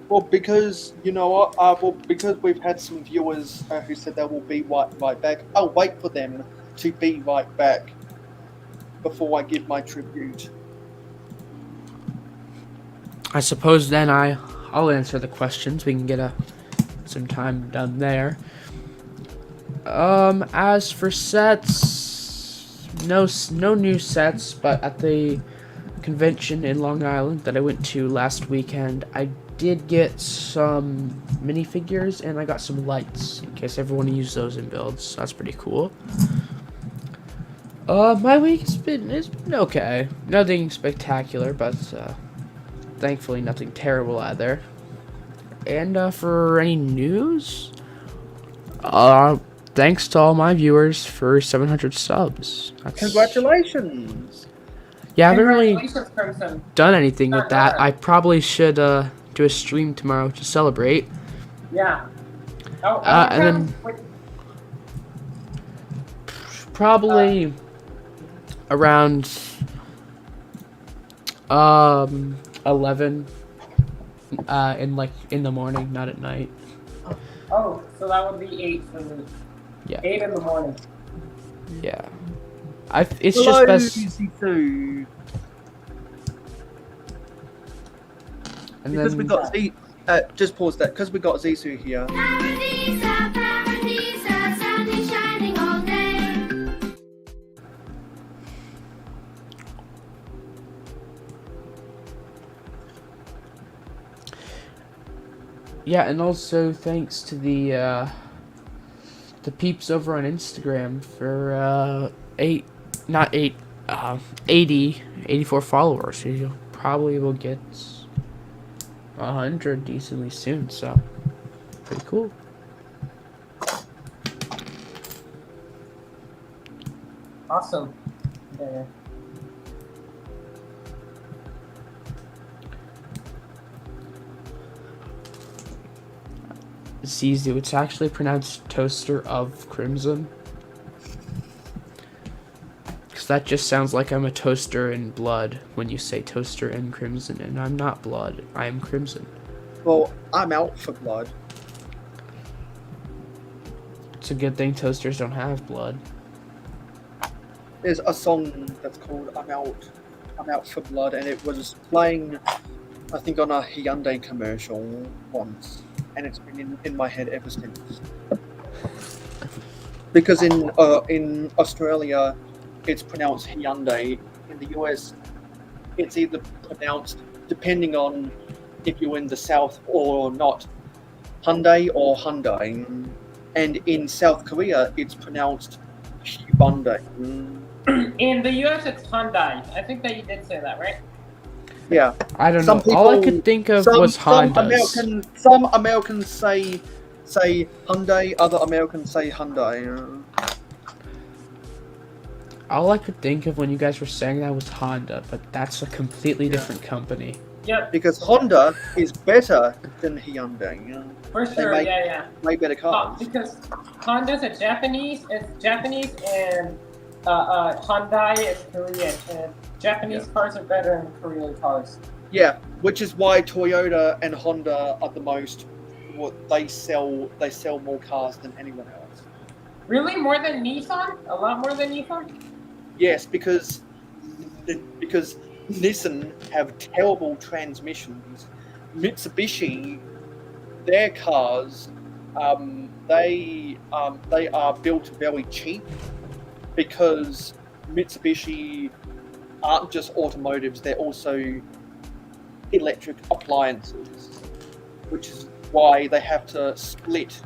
Well, because you know what? Because we've had some viewers who said they will be right back. I'll wait for them to be right back before I give my tribute. I suppose then I'll answer the questions. We can get some time done there. As for sets, no new sets, but at the convention in Long Island that I went to last weekend, I did get some minifigures and I got some lights in case everyone used those in builds. So that's pretty cool. My week's been okay. Nothing spectacular, but thankfully nothing terrible either. And for any news, thanks to all my viewers for 700 subs. Congratulations! Yeah, I haven't really Congratulations, Crimson. done anything with that. I probably should do a stream tomorrow to celebrate. Yeah. And then probably around 11 in the morning, not at night. Oh, so that would be 8 for me. Yeah. 8 in the morning. Yeah. It's Hello, just best. Z2. And Because then we got Z. Just pause that. Because we got Zisu here. Yeah, and also thanks to the peeps over on Instagram for 84 followers. You probably will get 100 decently soon, so pretty cool. Awesome. Yeah. Zizu, it's actually pronounced Toaster of Crimson. Because that just sounds like I'm a toaster in blood when you say Toaster in Crimson, and I'm not blood, I am Crimson. Well, I'm out for blood. It's a good thing toasters don't have blood. There's a song that's called I'm Out for Blood, and it was playing, I think, on a Hyundai commercial once, and it's been in my head ever since. Because in Australia, it's pronounced Hyundai. In the US, it's either pronounced, depending on if you're in the South or not, Hyundai or Hyundai. And in South Korea, it's pronounced Hyundai. In the US, it's Hyundai. I think that you did say that, right? Yeah. I don't know. All I could think of was Hondas. Some Americans say Hyundai, other Americans say Hyundai. All I could think of when you guys were saying that was Honda, but that's a completely different company. Yep. Because Honda is better than Hyundai. For They sure, make, yeah. Make better cars. Because Honda's a Japanese, and Hyundai is Korean, and Japanese cars are better than Korean cars. Yeah, which is why Toyota and Honda are the most. They sell more cars than anyone else. Really, more than Nissan? A lot more than Nissan? Yes, because Nissan have terrible transmissions. Mitsubishi, their cars, they are built very cheap because Mitsubishi aren't just automotives; they're also electric appliances, which is why they have to split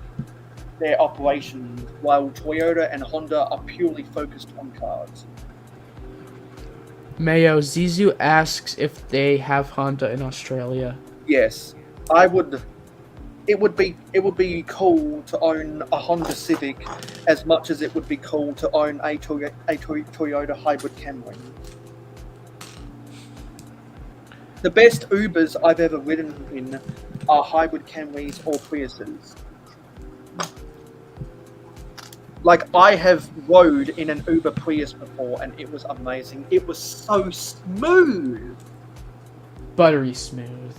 their operations, while Toyota and Honda are purely focused on cars. Mayo, Zizu asks if they have Honda in Australia. Yes, I would. It would be cool to own a Honda Civic as much as it would be cool to own a Toyota hybrid Camry. The best Ubers I've ever ridden in are hybrid Camrys or Priuses. Like, I have rode in an Uber Prius before, and it was amazing. It was so smooth. Buttery smooth.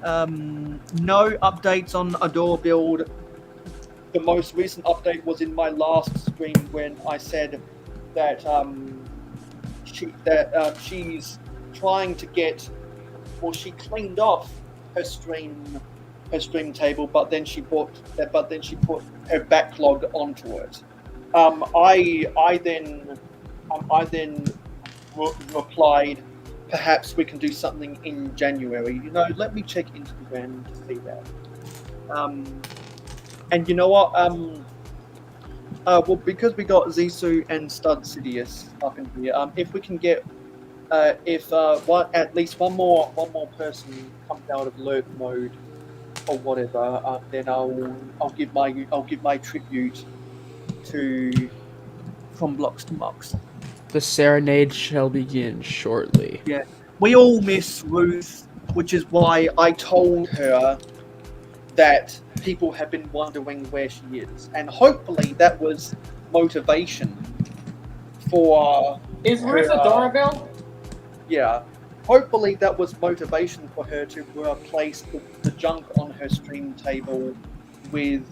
No updates on Adore build. The most recent update was in my last stream when I said that she's trying to get, well, she cleaned off her stream table, but then she put her backlog onto it. I then replied, perhaps we can do something in January. Let me check Instagram to see that. And you know what? Well, because we got Zisu and Stud Sidious up in here, if we can get if at least one more person comes out of lurk mode or whatever, then I'll give my tribute to From Blocks to Mocks. The serenade shall begin shortly. Yeah, we all miss Ruth, which is why I told her that people have been wondering where she is, and hopefully that was motivation for. Is Ruth adorable? Yeah, hopefully that was motivation for her to replace the junk on her stream table with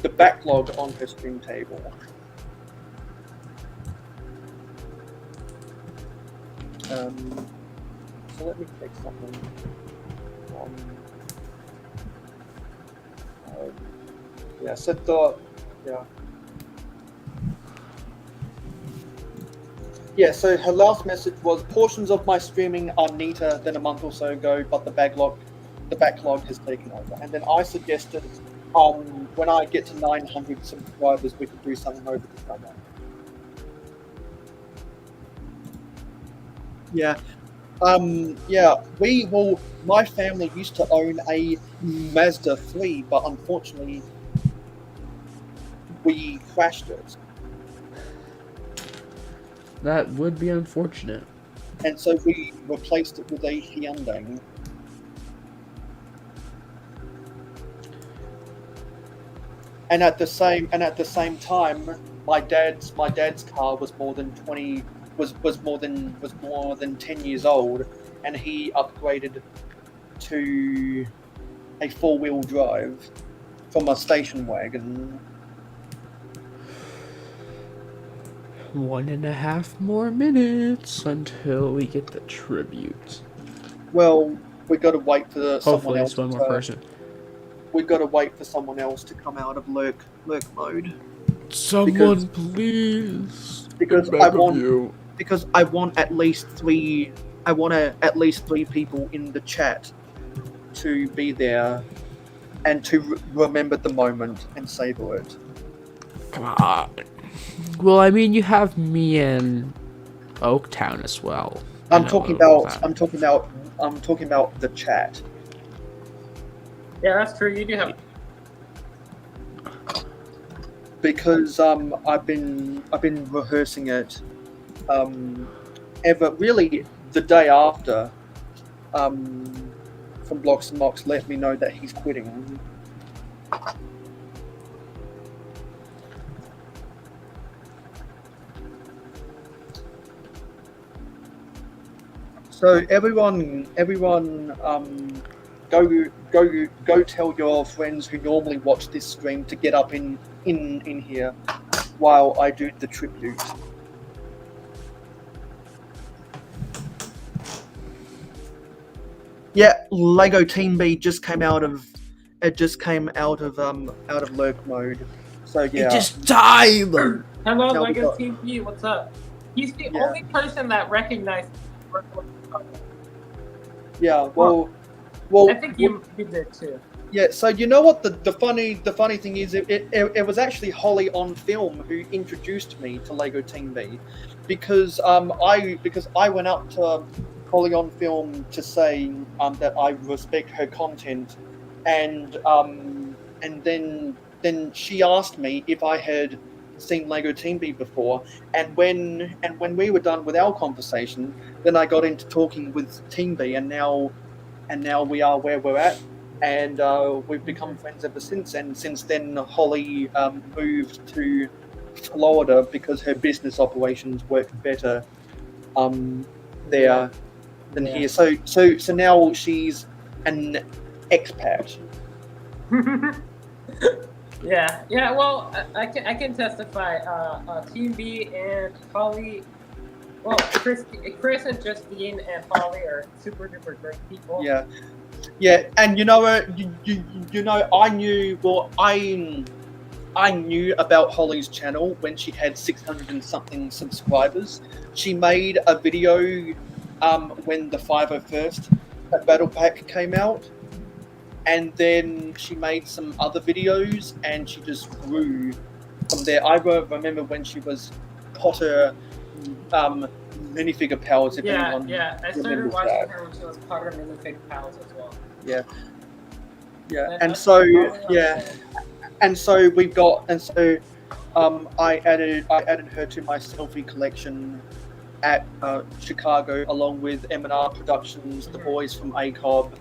the backlog on her stream table. So let me take something. Yeah, so her last message was, portions of my streaming are neater than a month or so ago, but the backlog has taken over. And then I suggested, when I get to 900 subscribers, we could do something over the summer. Yeah. My family used to own a Mazda 3, but unfortunately we crashed it. That would be unfortunate. And so we replaced it with a Hyundai. And at the same time, my dad's car was more than 10 years old, and he upgraded to a 4-wheel drive from a station wagon. 1.5 more minutes until we get the tribute. Well, we got to wait for someone else. Hopefully, it's one more person. We got to wait for someone else to come out of lurk mode. Someone, please. Because I want at least 3. I want at least 3 people in the chat to be there and to remember the moment and savor it. Come on. Well, I mean, you have me in Oaktown as well. I'm talking about the chat. Yeah, that's true. You do have. Because I've been rehearsing it really the day after From Blocks and Mocks let me know that he's quitting. So everyone, go tell your friends who normally watch this stream to get up in here while I do the tribute. Yeah, Lego Team B just came out of lurk mode. So yeah. It just died. Hello, Lego Team B. What's up? He's the only person that recognized. Yeah, well, I think you did too. Yeah, so you know what the funny thing is, it was actually Holly on Film who introduced me to Lego Team B, because I went up to Holly on Film to say that I respect her content, and then she asked me if I had seen Lego Team B before, and when we were done with our conversation, then I got into talking with Team B, and now we are where we're at, and we've become friends ever since. And since then, Holly moved to Florida because her business operations work better there than here. So now she's an expat. Yeah. Well, I can testify. Team B and Holly. Well, Chris and Justine and Holly are super duper great people. Yeah, and you know, I knew about Holly's channel when she had 600 and something subscribers. She made a video when the 501st Battle Pack came out, and then she made some other videos, and she just grew from there. I remember when she was Potter Minifigure Pals. If Yeah, anyone yeah. I started remembers watching that. her when she was part of Minifig Pals as well. Yeah, yeah, And and that's so probably on yeah, and so we've got, and so I added her to my selfie collection at Chicago, along with M&R Productions, the boys from ACOB,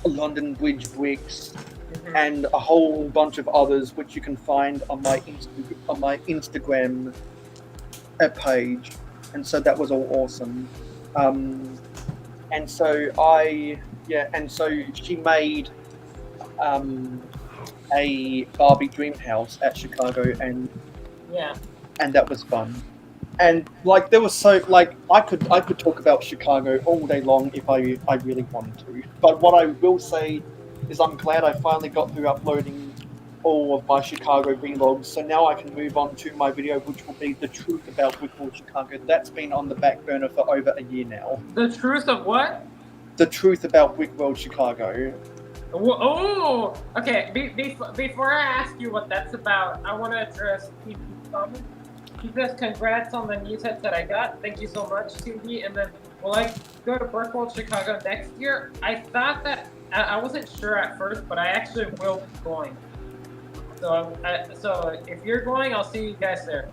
London Bridge Bricks, and a whole bunch of others, which you can find on my Instagram page. And so that was all awesome. And so she made a Barbie dream house at Chicago, and that was fun. And like there was I could talk about Chicago all day long if I really wanted to. But what I will say is I'm glad I finally got through uploading all of my Chicago vlogs. So now I can move on to my video, which will be the truth about Wickworld Chicago. That's been on the back burner for over a year now. The truth of what? The truth about Wickworld Chicago. Oh, okay. Before I ask you what that's about, I want to address TV's comment. He says, congrats on the news head that I got. Thank you so much, TV. And then, will I go to Wickworld Chicago next year? I thought that, I wasn't sure at first, but I actually will be going. So, so if you're going, I'll see you guys there.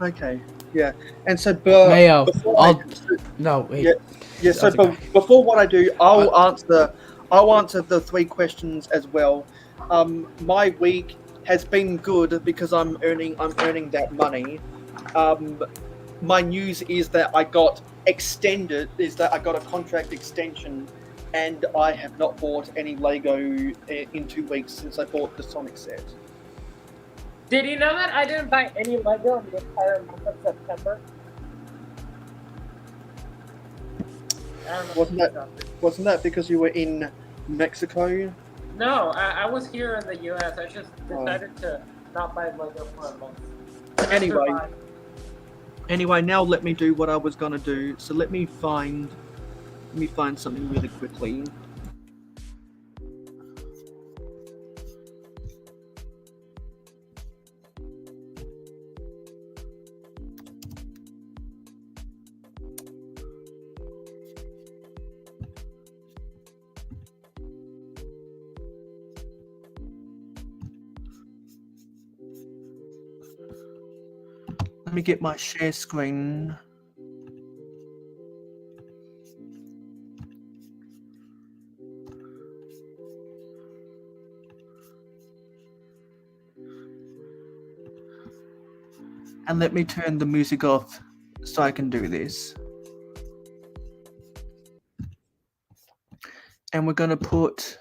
Okay, yeah. And so, Mayo, no, wait. Yeah. So, before what I do, I'll answer the 3 questions as well. My week has been good because I'm earning that money. My news is that I got extended. Is that I got a contract extension, and I have not bought any Lego in 2 weeks since I bought the Sonic set. Did you know that I didn't buy any Lego in the entire month of September? Wasn't that because you were in Mexico? No, I was here in the U.S. I just decided to not buy Lego for a month. Anyway, now let me do what I was gonna do. So let me find something really quickly. Let me get my share screen. And let me turn the music off so I can do this. And we're gonna put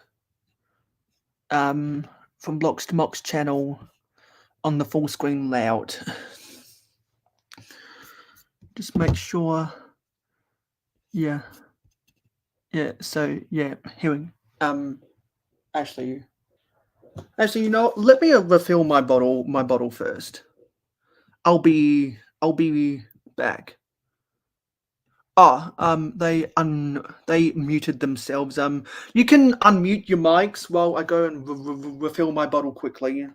from Blocks to Mox channel on the full screen layout. Just make sure. Yeah. So yeah, here we. Actually, you know, let me refill my bottle first. I'll be back. They muted themselves. You can unmute your mics while I go and refill my bottle quickly.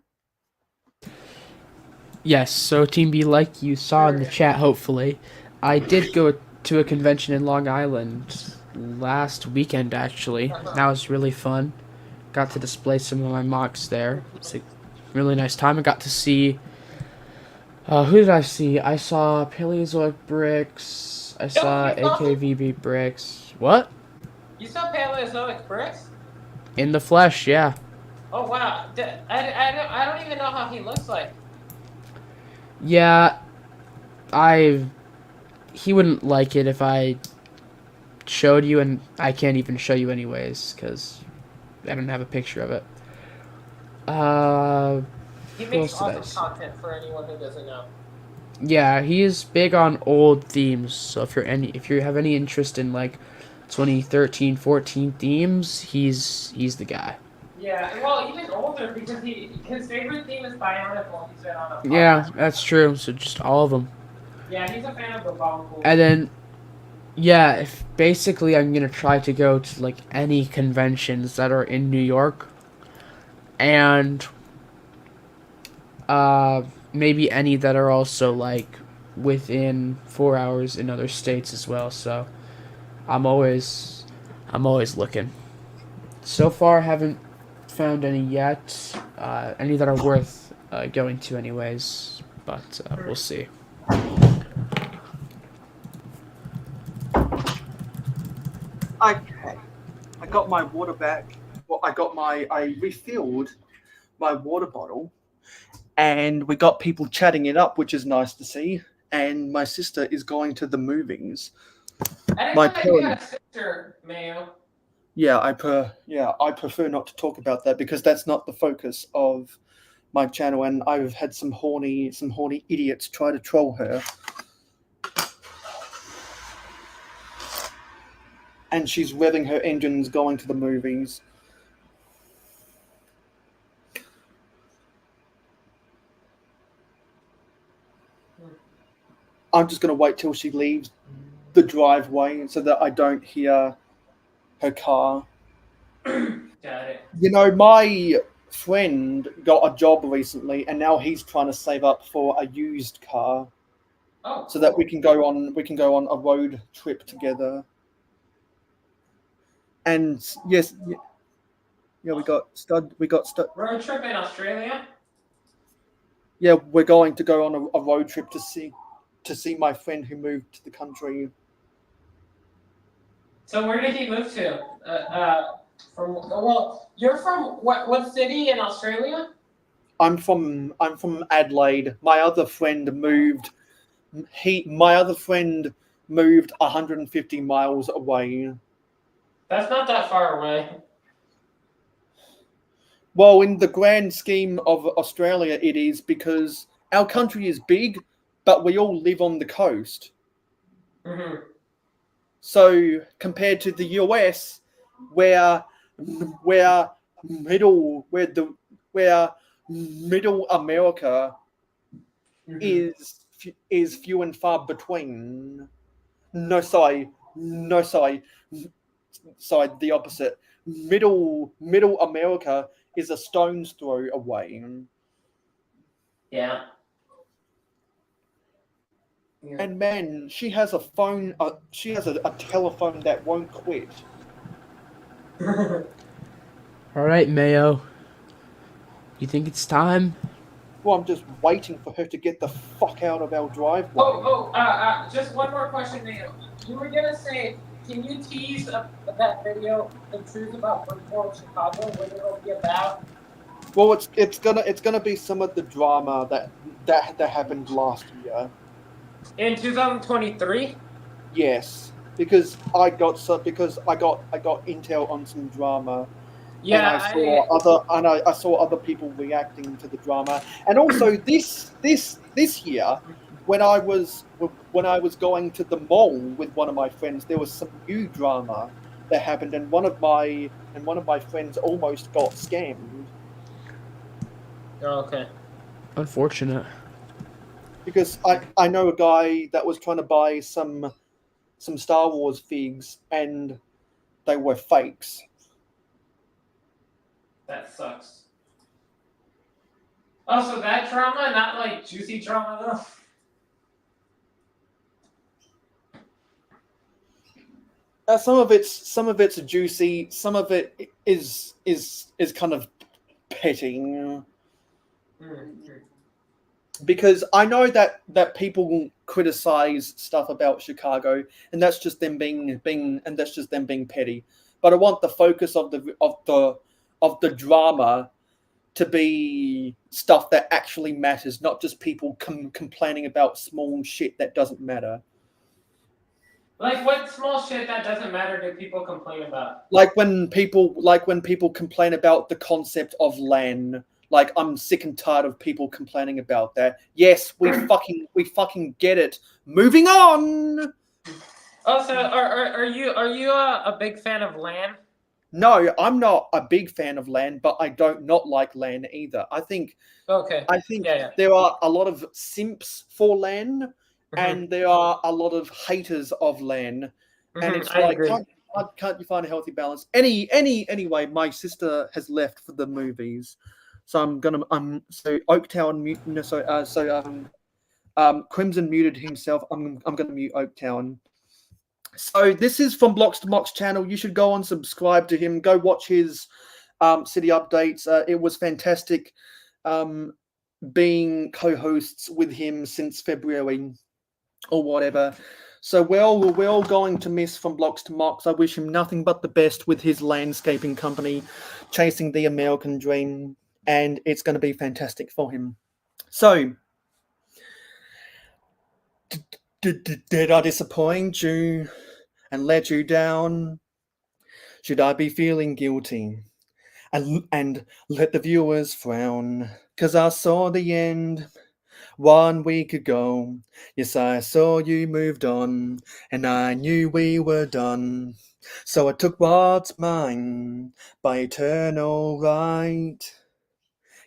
Yes, so Team B, like you saw in the chat, hopefully, I did go to a convention in Long Island last weekend, actually. That was really fun. Got to display some of my mocks there. It's a really nice time. I got to see... who did I see? I saw Paleozoic Bricks. I saw AKVB Bricks. What? You saw Paleozoic Bricks? In the flesh, yeah. Oh wow! I don't even know how he looks like. Yeah, he wouldn't like it if I showed you, and I can't even show you anyways, because I don't have a picture of it. He makes awesome content for anyone who doesn't know. Yeah, he is big on old themes, so if you have any interest in like 2013, 14 themes, he's the guy. Yeah, well, even older, because his favorite theme is Bionicle. He's been on a podcast. Yeah, that's true. So just all of them. Yeah, he's a fan of the Bionicle. And then, yeah, if basically I'm gonna try to go to like any conventions that are in New York, and maybe any that are also like within 4 hours in other states as well. So I'm always looking. So far, haven't found any yet. Any that are worth going to, anyways. But we'll see. Okay, I got my water back. Well, I refilled my water bottle, and we got people chatting it up, which is nice to see. And my sister is going to the movies. I My didn't know that you had parents. a sister, Mayo. Yeah, I prefer not to talk about that because that's not the focus of my channel, and I've had some horny idiots try to troll her. And she's revving her engines going to the movies. I'm just going to wait till she leaves the driveway so that I don't hear her car. Got it. You know, my friend got a job recently, and now he's trying to save up for a used car, so that we can go on a road trip together. And yes, yeah, we got stud. Road trip in Australia? Yeah, we're going to go on a road trip to see my friend who moved to the country. So where did he move to? You're from what city in Australia? I'm from Adelaide. My other friend moved. My other friend moved 150 miles away. That's not that far away. Well, in the grand scheme of Australia, it is, because our country is big, but we all live on the coast. Mm-hmm. So compared to the US, where middle America is few and far between. Sorry, the opposite. Middle America is a stone's throw away. Yeah. And man, she has a phone. She has a telephone that won't quit. All right, Mayo. You think it's time? Well, I'm just waiting for her to get the fuck out of our driveway. Just one more question, Mayo. You were gonna say, can you tease that video, the truth about football in Chicago, what it'll be about? Well, it's gonna be some of the drama that happened last year. In 2023? Yes, because I got intel on some drama. Yeah, and I saw other people reacting to the drama, and also this year, when I was going to the mall with one of my friends, there was some new drama that happened, and one of my friends almost got scammed. Oh, okay. Unfortunate. Because I know a guy that was trying to buy some Star Wars figs, and they were fakes. That sucks. Also, that drama, not like juicy drama though. Some of it's juicy. Some of it is kind of petty. Mm-hmm. Because I know that people criticize stuff about Chicago, and that's just them being petty. But I want the focus of the drama to be stuff that actually matters, not just people complaining about small shit that doesn't matter. Like what small shit that doesn't matter do people complain about? Like when people complain about the concept of LAN. Like, I'm sick and tired of people complaining about that. Yes, we fucking get it. Moving on. Also, are you a big fan of LAN? No, I'm not a big fan of LAN, but I don't not like LAN either. I think there are a lot of simps for LAN, and there are a lot of haters of LAN, and it's like, can't you find a healthy balance? Anyway, my sister has left for the movies. So so Oaktown, Crimson muted himself. I'm going to mute Oaktown. So this is from Blocks to Mox channel. You should go and subscribe to him. Go watch his city updates. It was fantastic being co-hosts with him since February or whatever. So we're all going to miss From Blocks to Mox. I wish him nothing but the best with his landscaping company, chasing the American dream, and it's going to be fantastic for him. So, did I disappoint you and let you down? Should I be feeling guilty and let the viewers frown? 'Cause I saw the end 1 week ago. Yes, I saw you moved on, and I knew we were done. So I took what's mine by eternal right,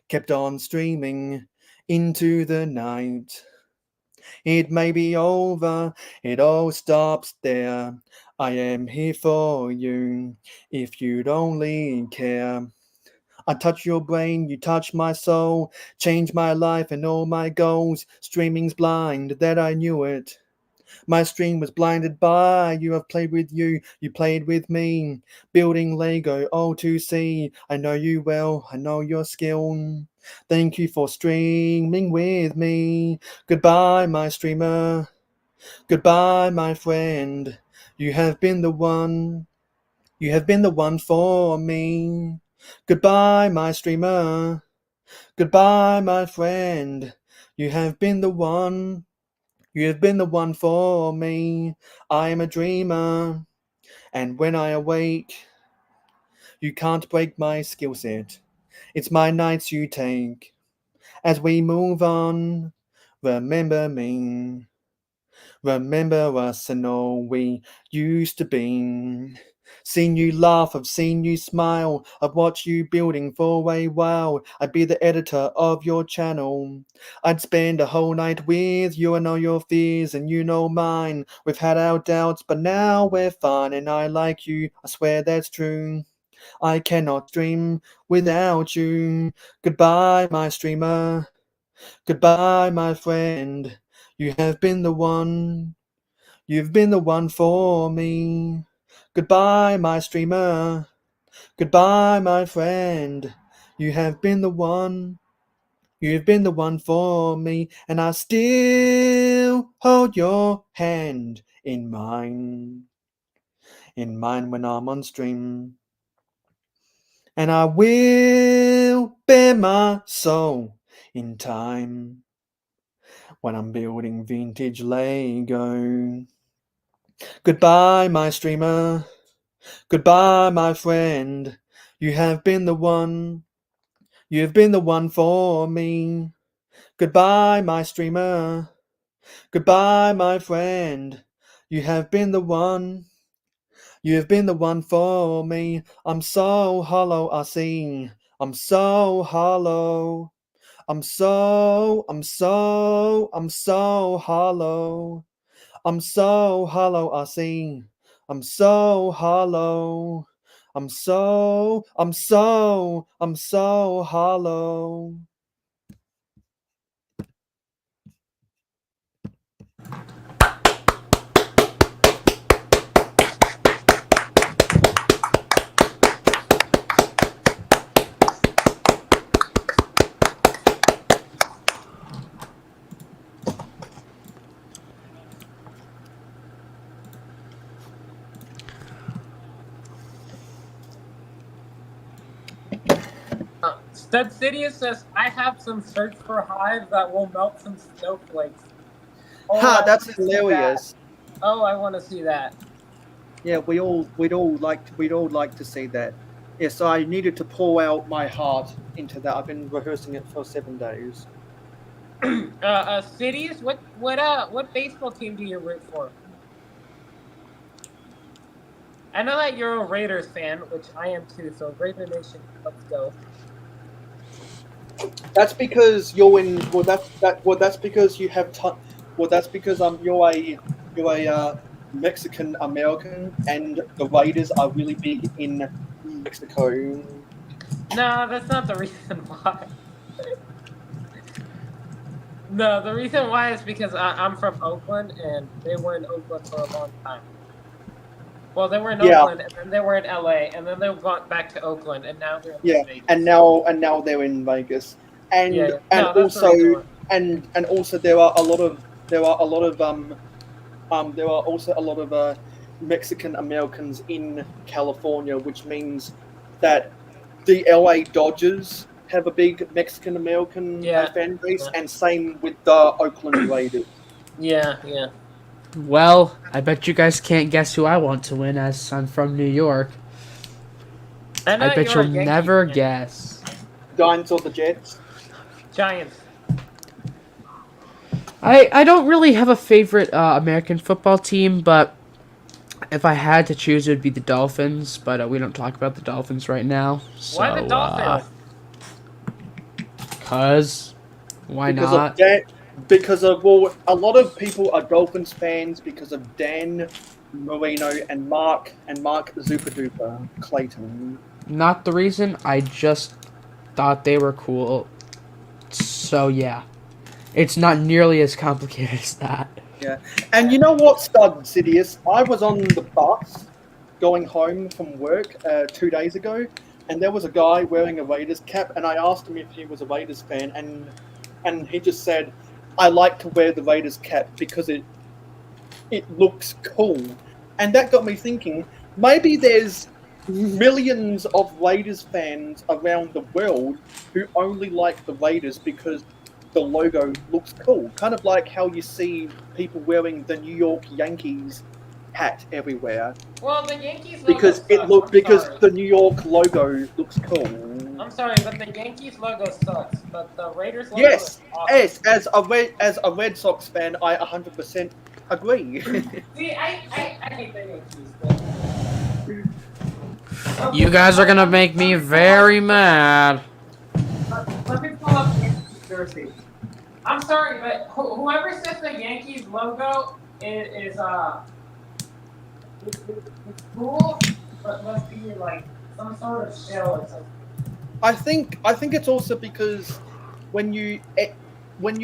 kept on streaming into the night. It may be over, it all stops there. I am here for you, if you'd only care. I touch your brain, you touch my soul, change my life and all my goals. Streaming's blind, that I knew it. My stream was blinded by you. I've played with you, you played with me. Building Lego, all to see. I know you well, I know your skill. Thank you for streaming with me. Goodbye, my streamer. Goodbye, my friend. You have been the one. You have been the one for me. Goodbye, my streamer. Goodbye, my friend. You have been the one. You have been the one for me. I am a dreamer, and when I awake, you can't break my skill set. It's my nights you take. As we move on, remember me. Remember us and all we used to be. Seen you laugh, I've seen you smile. I've watched you building for a while. I'd be the editor of your channel. I'd spend a whole night with you. I know your fears and you know mine. We've had our doubts, but now we're fine. And I like you, I swear that's true. I cannot stream without you. Goodbye, my streamer. Goodbye, my friend. You have been the one. You've been the one for me. Goodbye, my streamer. Goodbye, my friend. You have been the one. You've been the one for me. And I still hold your hand in mine. In mine when I'm on stream. And I will bare my soul in time when I'm building vintage Lego. Goodbye, my streamer. Goodbye, my friend. You have been the one. You've been the one for me. Goodbye, my streamer. Goodbye, my friend. You have been the one. You've been the one for me. I'm so hollow, I see. I'm so hollow. I'm so hollow. I'm so hollow, I see. I'm so hollow. I'm so hollow. Studsidious says, I have some search for hives that will melt some snowflakes. Oh, Ha, that's hilarious. Oh, I want to see that. Yeah, we'd all like to see that. Yeah, so I needed to pour out my heart into that. I've been rehearsing it for 7 days. Sidious, what baseball team do you root for? I know that you're a Raiders fan, which I am too. So Raider Nation, let's go. That's because you're in. That's because you have. That's because you're a Mexican American, and the Raiders are really big in Mexico. No, that's not the reason why. No, the reason why is because I'm from Oakland, and they were in Oakland for a long time. Well, they were in Oakland, and then they were in LA, and then they got back to Oakland, and now they're in Vegas. and now they're in Vegas, and Yeah, yeah. and No, that's the reason also why. and also there are a lot of Mexican Americans in California, which means that the LA Dodgers have a big Mexican American fan base, and same with the Oakland Raiders. Yeah, yeah. Well, I bet you guys can't guess who I want to win, as I'm from New York. I know I bet you're a you'll Yankee never fan. guess. Giants or the Jets? Giants. I don't really have a favorite American football team, but if I had to choose, it would be the Dolphins. But we don't talk about the Dolphins right now. So, Why the Dolphins? Cause why Because not? of because of a lot of people are Dolphins fans because of Dan Marino and Mark Zuperduper Clayton. Not the reason. I just thought they were cool. So yeah, it's not nearly as complicated as that. Yeah, and you know what, Stud Sidious? I was on the bus going home from work 2 days ago, and there was a guy wearing a Raiders cap, and I asked him if he was a Raiders fan, and he just said, "I like to wear the Raiders cap because it looks cool," and that got me thinking. Maybe there's millions of Raiders fans around the world who only like the Raiders because the logo looks cool. Kind of like how you see people wearing the New York Yankees hat everywhere. Well, the Yankees logo Because sucks. Sorry. the New York logo looks cool. I'm sorry, but the Yankees logo sucks. But the Raiders logo Yes, is awesome. yes. As a Red Sox fan, I 100% agree. See, I hate the Yankees. But... You guys are gonna make me very mad. Let me pull up the Yankees jersey. I'm sorry, but whoever says the Yankees logo is it's cool, but must be like some sort of shell or something. I think it's also because when you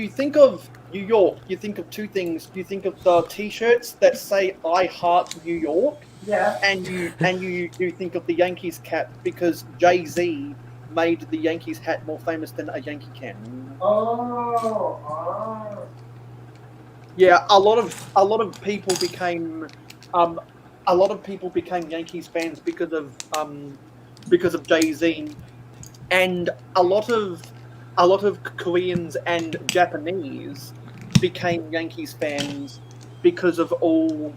think of New York, you think of two things. You think of the T-shirts that say "I heart New York," yeah, and you think of the Yankees cap because Jay-Z made the Yankees hat more famous than a Yankee can. Oh. Yeah, a lot of people became Yankees fans because of Jay-Z, and a lot of Koreans and Japanese became Yankees fans because of all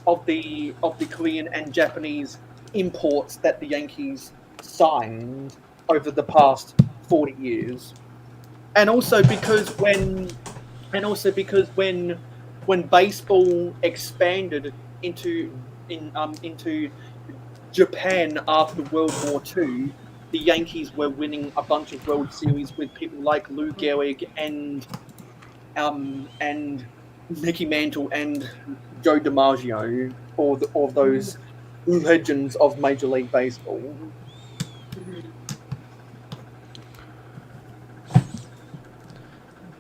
of the Korean and Japanese imports that the Yankees signed over the past 40 years. And also because when baseball expanded into Japan after World War II, the Yankees were winning a bunch of World Series with people like Lou Gehrig and Mickey Mantle and Joe DiMaggio, or those legends of Major League Baseball.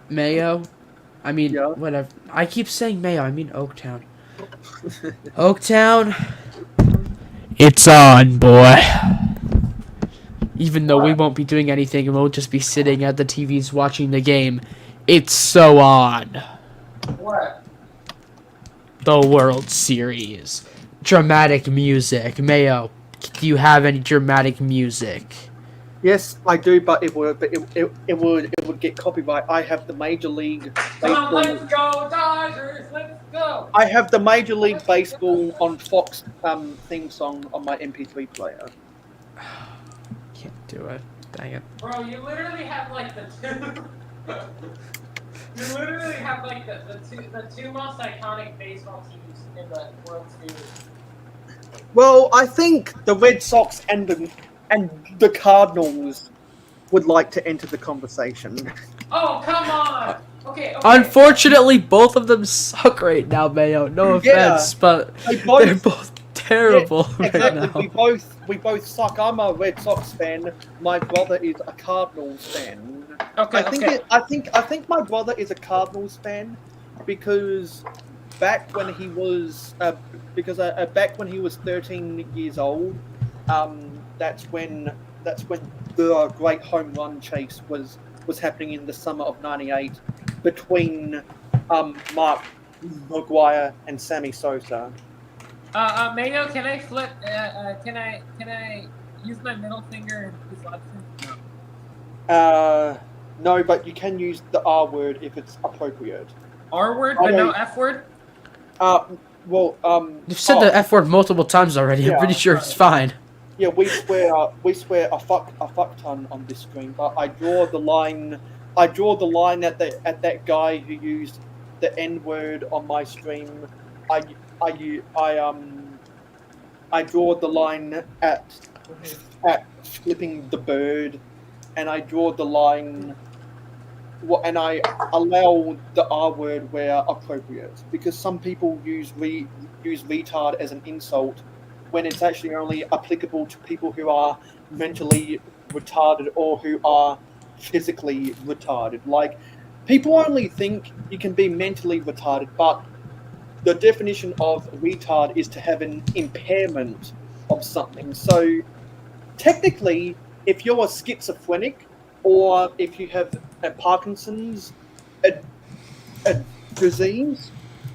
Mayo? I mean, whatever. I keep saying Mayo, I mean Oaktown. Oaktown? It's on, boy. Even though we won't be doing anything and we'll just be sitting at the TVs watching the game, it's so on. What? The World Series. Dramatic music. Mayo, do you have any dramatic music? Yes, I do, but it would get copyright. I have the Major League Come on, Baseball. let's go Dodgers! Let's go! I have the Major League Baseball on Fox theme song on my MP3 player. Can't do it. Dang it. Bro, you literally have like the two. You literally have like the two most iconic baseball teams in the World Series. Well, I think the Red Sox and the Cardinals would like to enter the conversation. Oh, come on! Okay. Unfortunately, both of them suck right now, Mayo. No offense, but they're both terrible right Exactly. now. We both suck. I'm a Red Sox fan. My brother is a Cardinals fan. Okay. I think my brother is a Cardinals fan because back when he was back when he was 13 years old, that's when the great home run chase was happening in the summer of '98 between Mark McGuire and Sammy Sosa. Mayo, can I flip? Can I use my middle finger and use live stream? No. No, but you can use the R word if it's appropriate. R word, but no F word? You've said the F word multiple times already. I'm pretty sure it's fine. Yeah, we swear a fuck ton on this screen, but I draw the line at that guy who used the N word on my stream. I draw the line at flipping the bird, and I draw the line. And I allow the R word where appropriate, because some people use retard as an insult when it's actually only applicable to people who are mentally retarded or who are physically retarded. Like, people only think you can be mentally retarded, but the definition of retard is to have an impairment of something. So technically, if you're a schizophrenic, or if you have a Parkinson's a disease,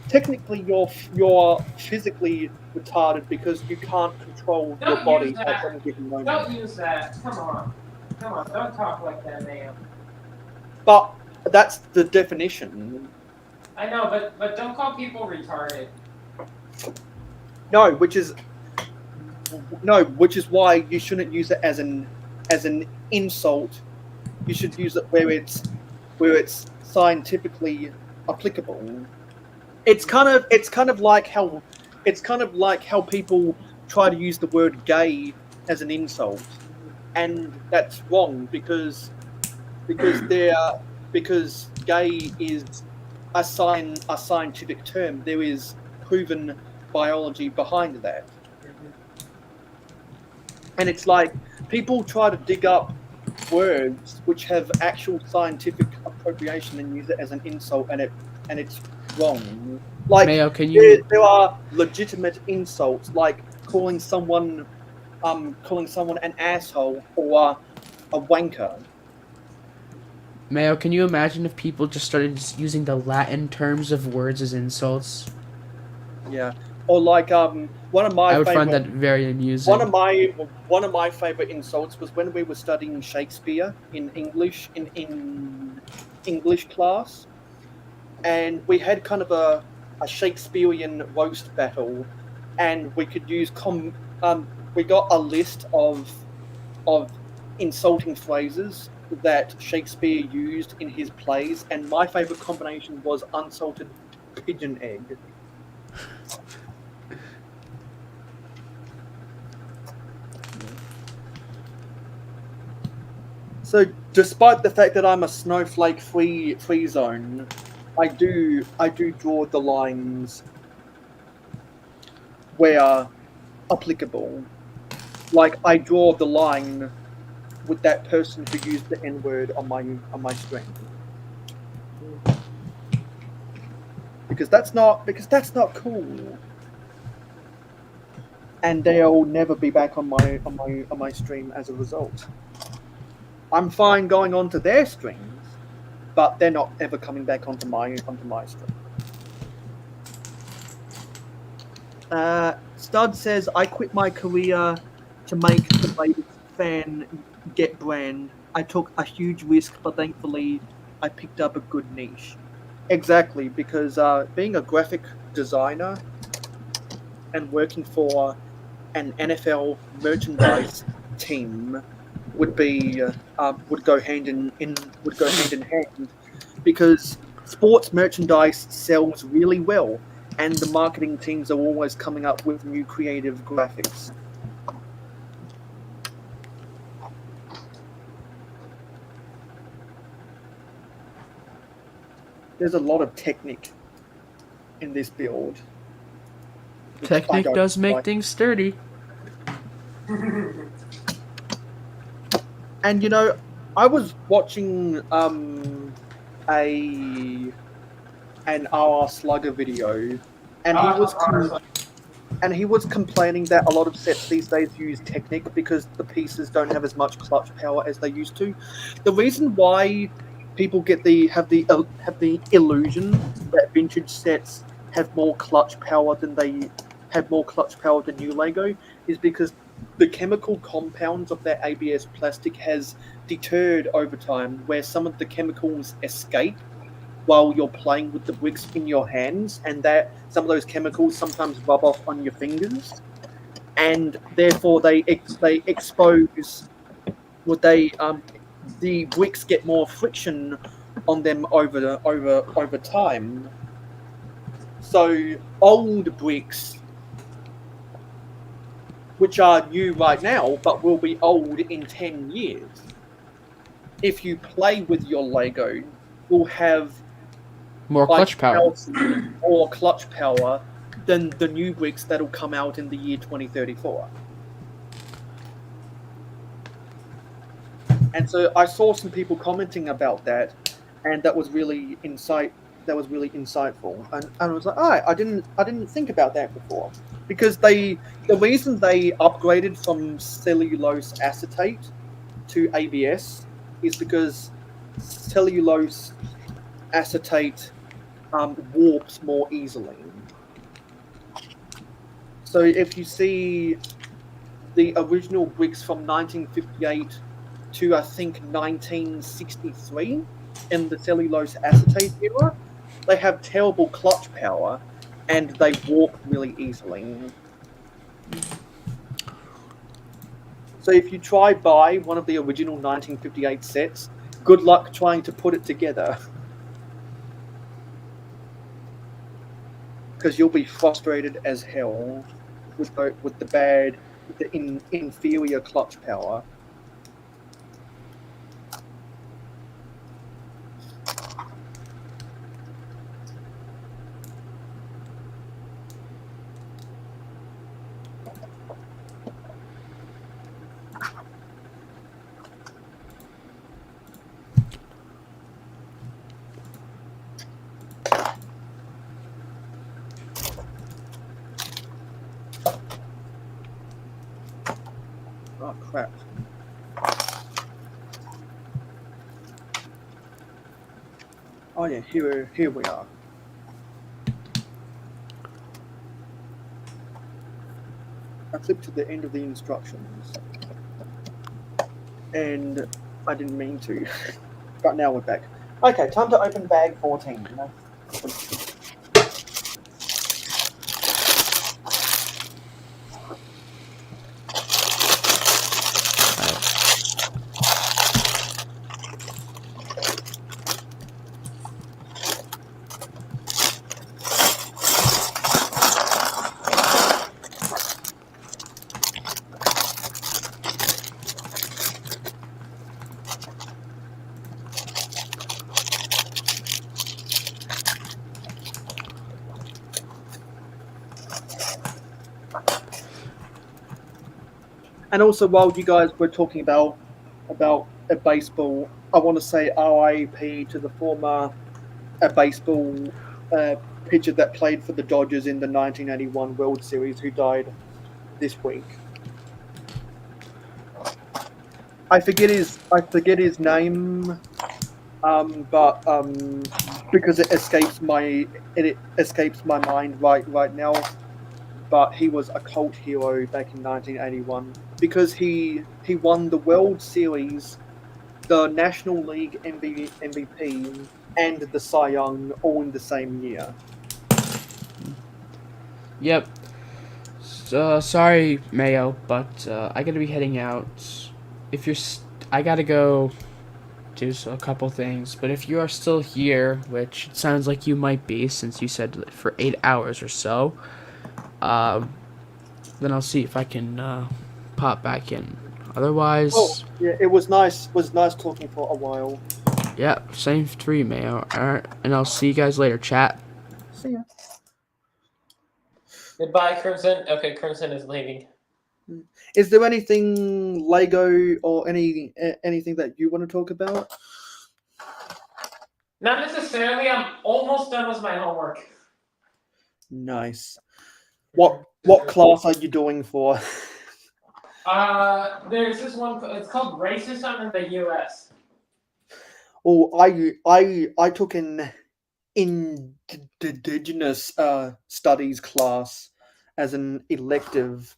technically you're physically retarded because you can't control your body at any given moment. Don't use that. Come on. Don't talk like that, man. But that's the definition. I know, but don't call people retarded. No, which is why you shouldn't use it as an insult. You should use it where it's scientifically applicable. It's kind of like how people try to use the word gay as an insult, and that's wrong because gay is a scientific term. There is proven biology behind that, and it's like people try to dig up words which have actual scientific appropriation and use it as an insult, and it's wrong. Like, Mayo, there are legitimate insults, like calling someone an asshole or a wanker. Mayo, can you imagine if people just started using the Latin terms of words as insults? Yeah. Or like one of my I would find that very amusing. One of my favorite insults was when we were studying Shakespeare in English in English class, and we had kind of a Shakespearean roast battle, and we could use we got a list of insulting phrases that Shakespeare used in his plays, and my favorite combination was unsalted pigeon egg. So, despite the fact that I'm a snowflake free zone, I do draw the lines where applicable. Like, I draw the line with that person who used the N word on my screen. Because that's not cool. And they'll never be back on my stream as a result. I'm fine going onto their streams, but they're not ever coming back onto my stream. Stud says, I quit my career to make the latest fan get brand. I took a huge risk, but thankfully I picked up a good niche. Exactly, because being a graphic designer and working for an NFL merchandise team would go hand in hand, because sports merchandise sells really well, and the marketing teams are always coming up with new creative graphics. There's a lot of technique in this build. Technique does make things sturdy. And you know, I was watching an RR Slugger video, and he was complaining that a lot of sets these days use Technic because the pieces don't have as much clutch power as they used to. The reason why people have the illusion that vintage sets have more clutch power than new Lego is because the chemical compounds of their ABS plastic has deterred over time, where some of the chemicals escape while you're playing with the bricks in your hands, and that some of those chemicals sometimes rub off on your fingers, and therefore the bricks get more friction on them over time. So old bricks, which are new right now but will be old in 10 years, if you play with your Lego, will have more clutch power. More clutch power than the new bricks that'll come out in the year 2034. And so I saw some people commenting about that, and that was really insightful. And I was like, I didn't think about that before, because the reason they upgraded from cellulose acetate to ABS is because cellulose acetate warps more easily. So if you see the original bricks from 1958 to I think 1963 in the cellulose acetate era, they have terrible clutch power and they warp really easily. So if you try buy one of the original 1958 sets, good luck trying to put it together, because you'll be frustrated as hell with the inferior clutch power. Oh crap. Oh yeah, here we are. I flipped to the end of the instructions, and I didn't mean to, but now we're back. Okay, time to open bag 14. And also, while you guys were talking about a baseball, I want to say RIP to the former baseball pitcher that played for the Dodgers in the 1981 World Series, who died this week. I forget his name, but because it escapes my mind right now. But he was a cult hero back in 1981 because he won the World Series, the National League MVP, and the Cy Young all in the same year. Yep. So, sorry, Mayo, but I gotta be heading out. If you're, I gotta go do a couple things. But if you are still here, which it sounds like you might be, since you said for 8 hours or so. Then I'll see if I can pop back in. Otherwise, yeah, it was nice. Talking for a while. Yeah, same for you, Mayo. Alright, and I'll see you guys later, chat. See ya. Goodbye, Crimson. Okay, Crimson is leaving. Is there anything Lego or anything that you want to talk about? Not necessarily. I'm almost done with my homework. Nice. What class are you doing for? There's this one. It's called Racism in the U.S. Oh, I took an indigenous studies class as an elective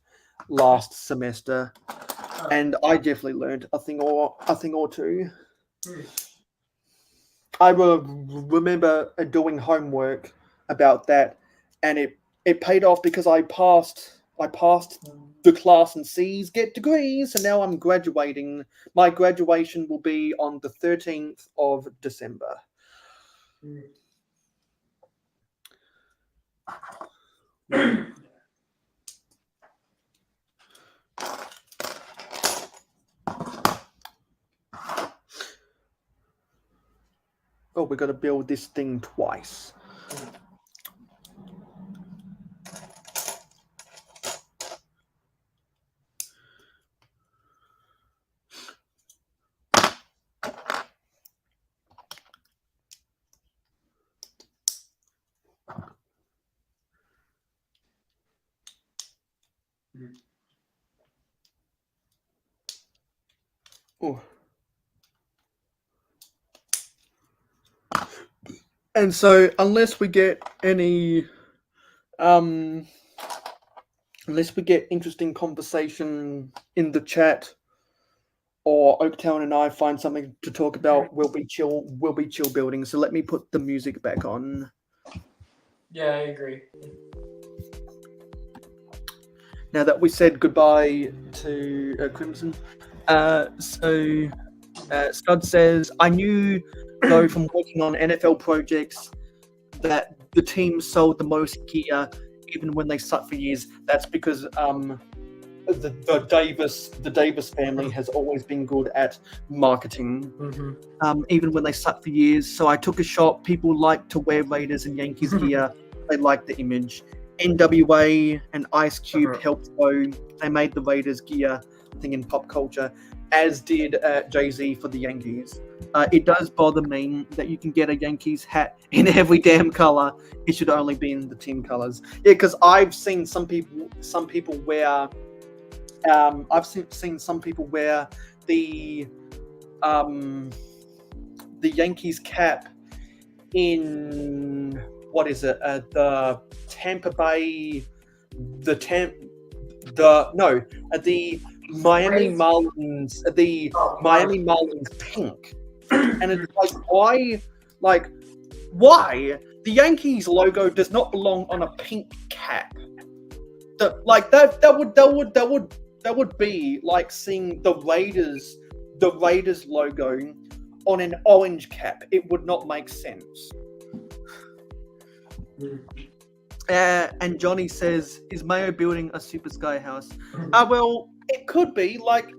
last semester, and I definitely learned a thing or two. I remember doing homework about that, and it paid off because I passed the class and C's get degrees, and now I'm graduating. My graduation will be on the 13th of December. Oh, we got to build this thing twice. Oh. And so, unless we get any, unless we get interesting conversation in the chat, or Oaktown and I find something to talk about, we'll be chill building. So let me put the music back on. Yeah, I agree. Now that we said goodbye to Crimson, Scud says, I knew, though, from working on NFL projects, that the team sold the most gear even when they sucked for years. That's because the Davis family has always been good at marketing, even when they sucked for years. So I took a shot. People like to wear Raiders and Yankees gear. They like the image. NWA and Ice Cube helped, though. They made the Raiders gear thing in pop culture, as did Jay-Z for the Yankees. It does bother me that you can get a Yankees hat in every damn color. It should only be in the team colors. Yeah, because I've seen some people wear. I've seen some people wear the Yankees cap in the Tampa Bay, the Miami Marlins, the Miami Marlins pink, and it's like why the Yankees logo does not belong on a pink cap? That would be like seeing the Raiders logo on an orange cap. It would not make sense. And Johnny says, "Is Mayo building a super sky house?" Well, it could be. Like,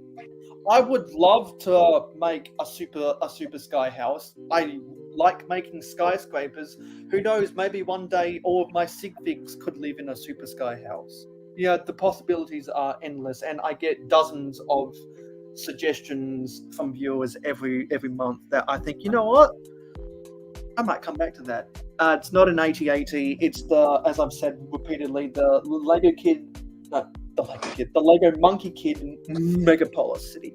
I would love to make a super sky house. I like making skyscrapers. Who knows? Maybe one day all of my sig figs could live in a super sky house. Yeah, the possibilities are endless, and I get dozens of suggestions from viewers every month that I think, you know what? I might come back to that. It's not an 8080. It's as I've said repeatedly, the Lego Monkey Kid in Megapolis City.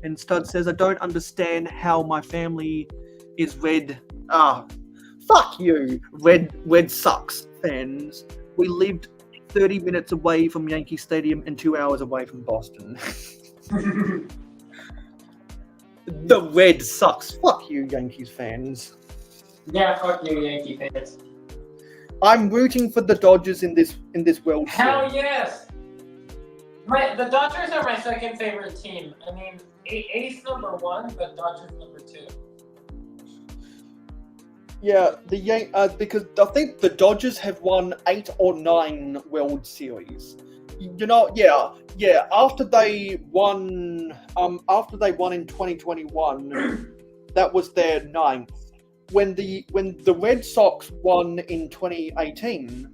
And Stud says, I don't understand how my family is red. Fuck you, Red sucks fans. We lived 30 minutes away from Yankee Stadium and 2 hours away from Boston. The Red sucks. Fuck you, Yankees fans. Yeah, fuck you, Yankee fans. I'm rooting for the Dodgers in this World Series. Hell yes! The Dodgers are my second favorite team. I mean, Ace number 1, but Dodgers number 2. Yeah, because I think the Dodgers have won 8 or 9 World Series. You know, yeah. After they won in 2021, that was their 9th. When the Red Sox won in 2018,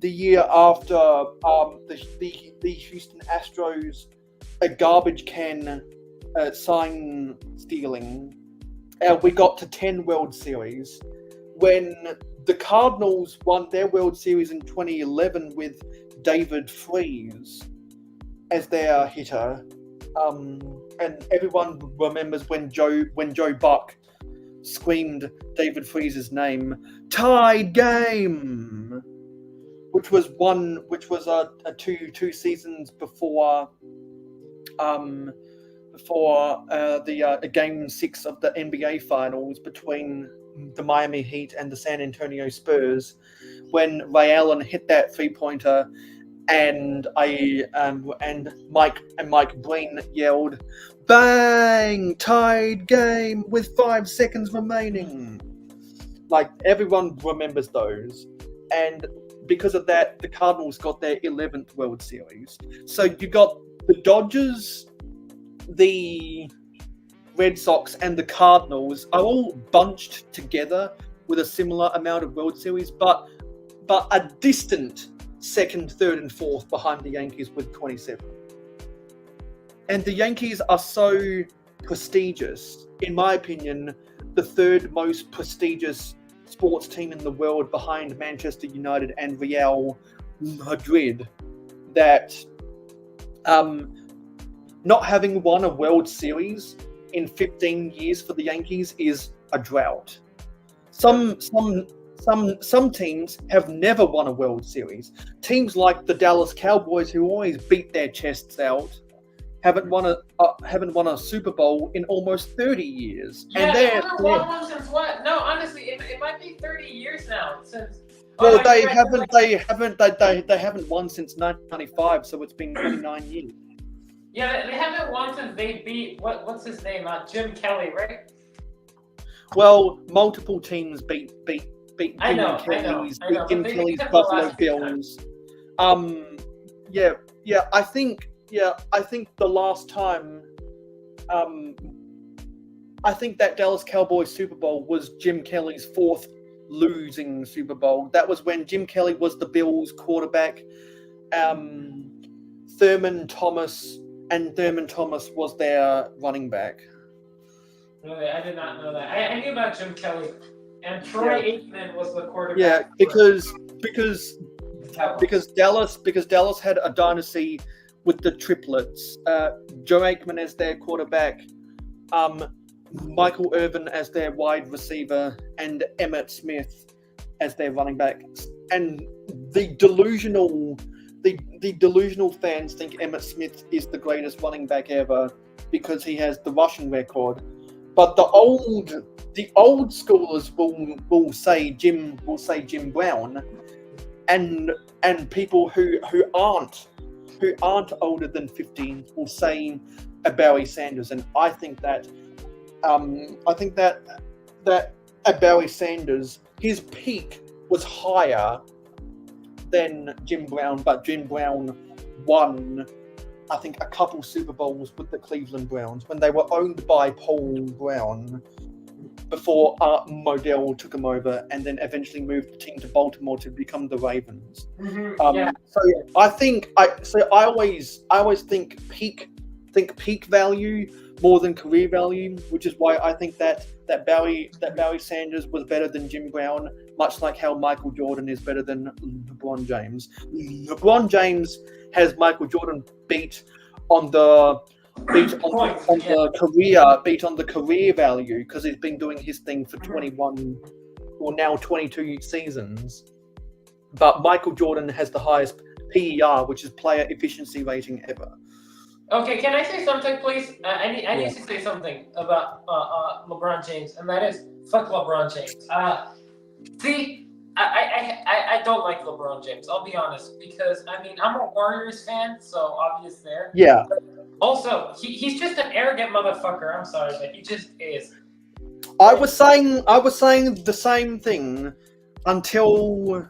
the year after the Houston Astros a garbage can sign stealing, we got to 10 World Series. When the Cardinals won their World Series in 2011 with David Freese as their hitter, and everyone remembers when Joe Buck screamed David Freese's name, "Tied game," which was two seasons before the Game 6 of the NBA Finals between the Miami Heat and the San Antonio Spurs, when Ray Allen hit that 3-pointer, and Mike Breen yelled, "Bang! Tied game with 5 seconds remaining." Like, everyone remembers those, and because of that, the Cardinals got their 11th World Series. So you got the Dodgers, the Red Sox, and the Cardinals are all bunched together with a similar amount of World Series, but a distant second, third, and fourth behind the Yankees with 27. And the Yankees are so prestigious, in my opinion, the third most prestigious sports team in the world behind Manchester United and Real Madrid, that not having won a World Series in 15 years for the Yankees is a drought. Some teams have never won a World Series. Teams like the Dallas Cowboys, who always beat their chests out, haven't won a Super Bowl in almost 30 years. Yeah, and they haven't won one since what? No, honestly, it might be 30 years now since. Well, they haven't won since 1995, so it's been 29 years. Yeah, they haven't won since they beat what's his name? Jim Kelly, right? Well, multiple teams beat I know, Kelly's but they kept the Buffalo last few Bills. I think the last time, I think that Dallas Cowboys Super Bowl was Jim Kelly's 4th losing Super Bowl. That was when Jim Kelly was the Bills quarterback. Thurman Thomas was their running back. Really, I did not know that. I knew about Jim Kelly, and Troy Aikman was the quarterback. Yeah, because Dallas had a dynasty with the triplets. Joe Aikman as their quarterback, Michael Irvin as their wide receiver, and Emmitt Smith as their running back. And the delusional fans think Emmitt Smith is the greatest running back ever because he has the rushing record. But the old schoolers will say Jim Brown, and people who aren't older than 15 will say Barry Sanders. And I think that Barry Sanders, his peak was higher than Jim Brown, but Jim Brown won, I think, a couple Super Bowls with the Cleveland Browns when they were owned by Paul Brown before Art Modell took him over, and then eventually moved the team to Baltimore to become the Ravens. Yeah. So I always think peak value more than career value, which is why I think that Barry Sanders was better than Jim Brown, much like how Michael Jordan is better than LeBron James. LeBron James has Michael Jordan beat on the career value because he's been doing his thing for 21 or now 22 seasons. But Michael Jordan has the highest PER, which is player efficiency rating ever. Okay, can I say something, please? I need to say something about LeBron James, and that is fuck LeBron James. See, I don't like LeBron James. I'll be honest, because I mean I'm a Warriors fan, so obvious there. Yeah. But also, he's just an arrogant motherfucker. I'm sorry, but he just is. I was saying the same thing until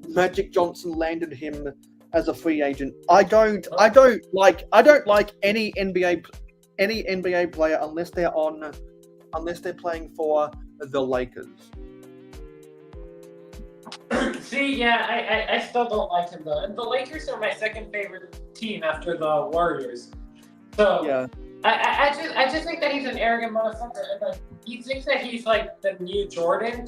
Magic Johnson landed him as a free agent. I don't like any NBA player unless they're playing for the Lakers. See, yeah, I still don't like him though. And the Lakers are my second favorite team after the Warriors. So Yeah. I just think that he's an arrogant motherfucker. And like, he thinks that he's like the new Jordan.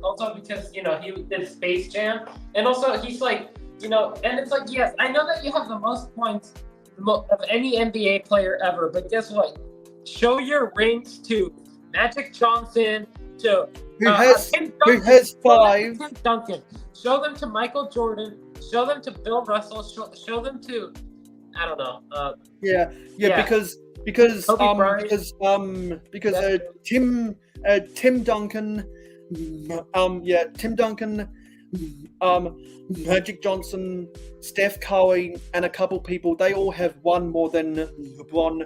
Also because, you know, he did Space Jam. And also he's like, you know, and it's like, yes, I know that you have the most points of any NBA player ever, but guess what? Show your rings to Magic Johnson, to Who has 5? Tim Duncan. Show them to Michael Jordan. Show them to Bill Russell. Show them to, I don't know. Yeah, because Tim Duncan, Tim Duncan, Magic Johnson, Steph Curry, and a couple people, they all have one more than LeBron.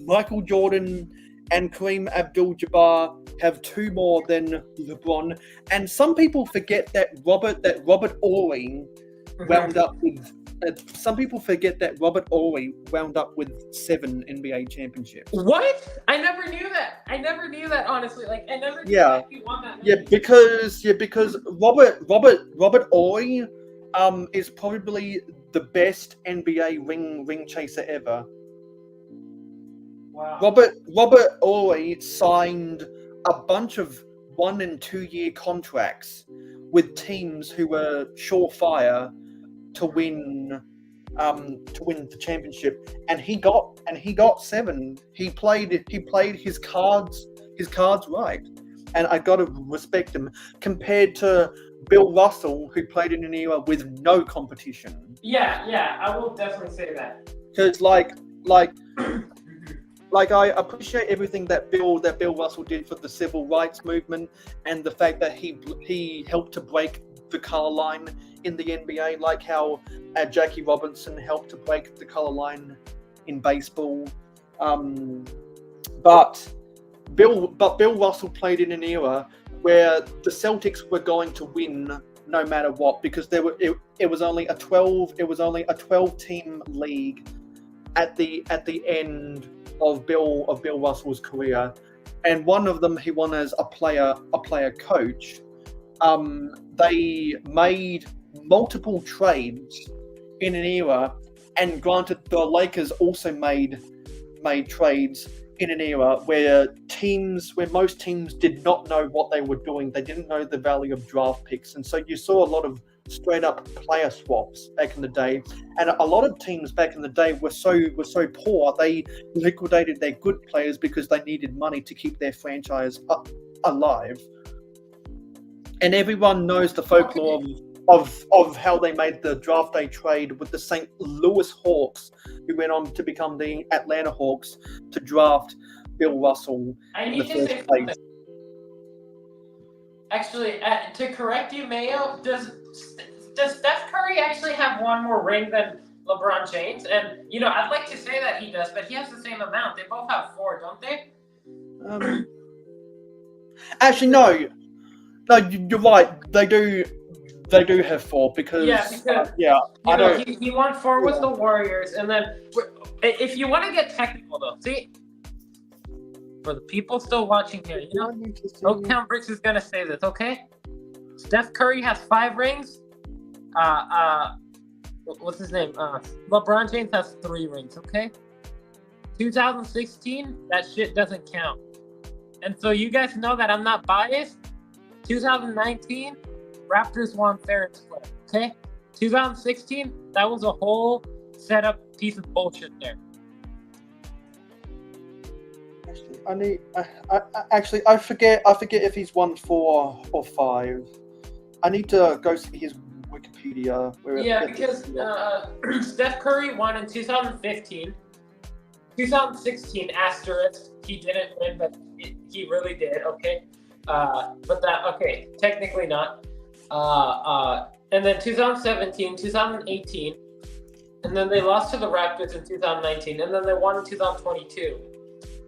Michael Jordan and Kareem Abdul-Jabbar have 2 more than LeBron. And some people forget that Robert Horry wound up with. Some people forget that Robert Horry wound up with 7 NBA championships. What? I never knew that. Honestly. Like I never knew that he won that. Because Robert Horry is probably the best NBA ring chaser ever. Wow. Robert Horry signed a bunch of 1 and 2 year contracts with teams who were surefire to win the championship, and he got 7. He played his cards right, and I gotta respect him compared to Bill Russell, who played in an era with no competition. Yeah, I will definitely say that. Because I appreciate everything that Bill Russell did for the civil rights movement, and the fact that he helped to break the color line in the NBA, like how Jackie Robinson helped to break the color line in baseball. But Bill Russell played in an era where the Celtics were going to win no matter what, because it was only a 12 team league at the end of Bill Russell's career, and one of them he won as a player coach. They made multiple trades in an era, and granted, the Lakers also made trades in an era where most teams did not know what they were doing. They didn't know the value of draft picks, and so you saw a lot of straight up player swaps back in the day. And a lot of teams back in the day were so poor, they liquidated their good players because they needed money to keep their franchise alive. And everyone knows the folklore of how they made the draft day trade with the St. Louis Hawks, who went on to become the Atlanta Hawks, to draft Bill Russell in the first place. Actually, to correct you, Mayo, does Steph Curry actually have 1 more ring than LeBron James? And, you know, I'd like to say that he does, but he has the same amount. They both have 4, don't they? Actually, no, you're right. They do have 4 because I don't. He won 4 with the Warriors, and then if you want to get technical though, see, for the people still watching here, you know, No Count Bricks is gonna say this, okay? Steph Curry has 5 rings. What's his name? LeBron James has 3 rings, okay? 2016, that shit doesn't count. And so you guys know that I'm not biased. 2019, Raptors won fair and square, okay? 2016, that was a whole setup piece of bullshit there. I forget if he's won 4 or 5. I need to go see his Wikipedia. Because Steph Curry won in 2015. 2016 asterisk, he didn't win, but he really did. Okay, technically not. And then 2017, 2018, and then they lost to the Raptors in 2019, and then they won in 2022.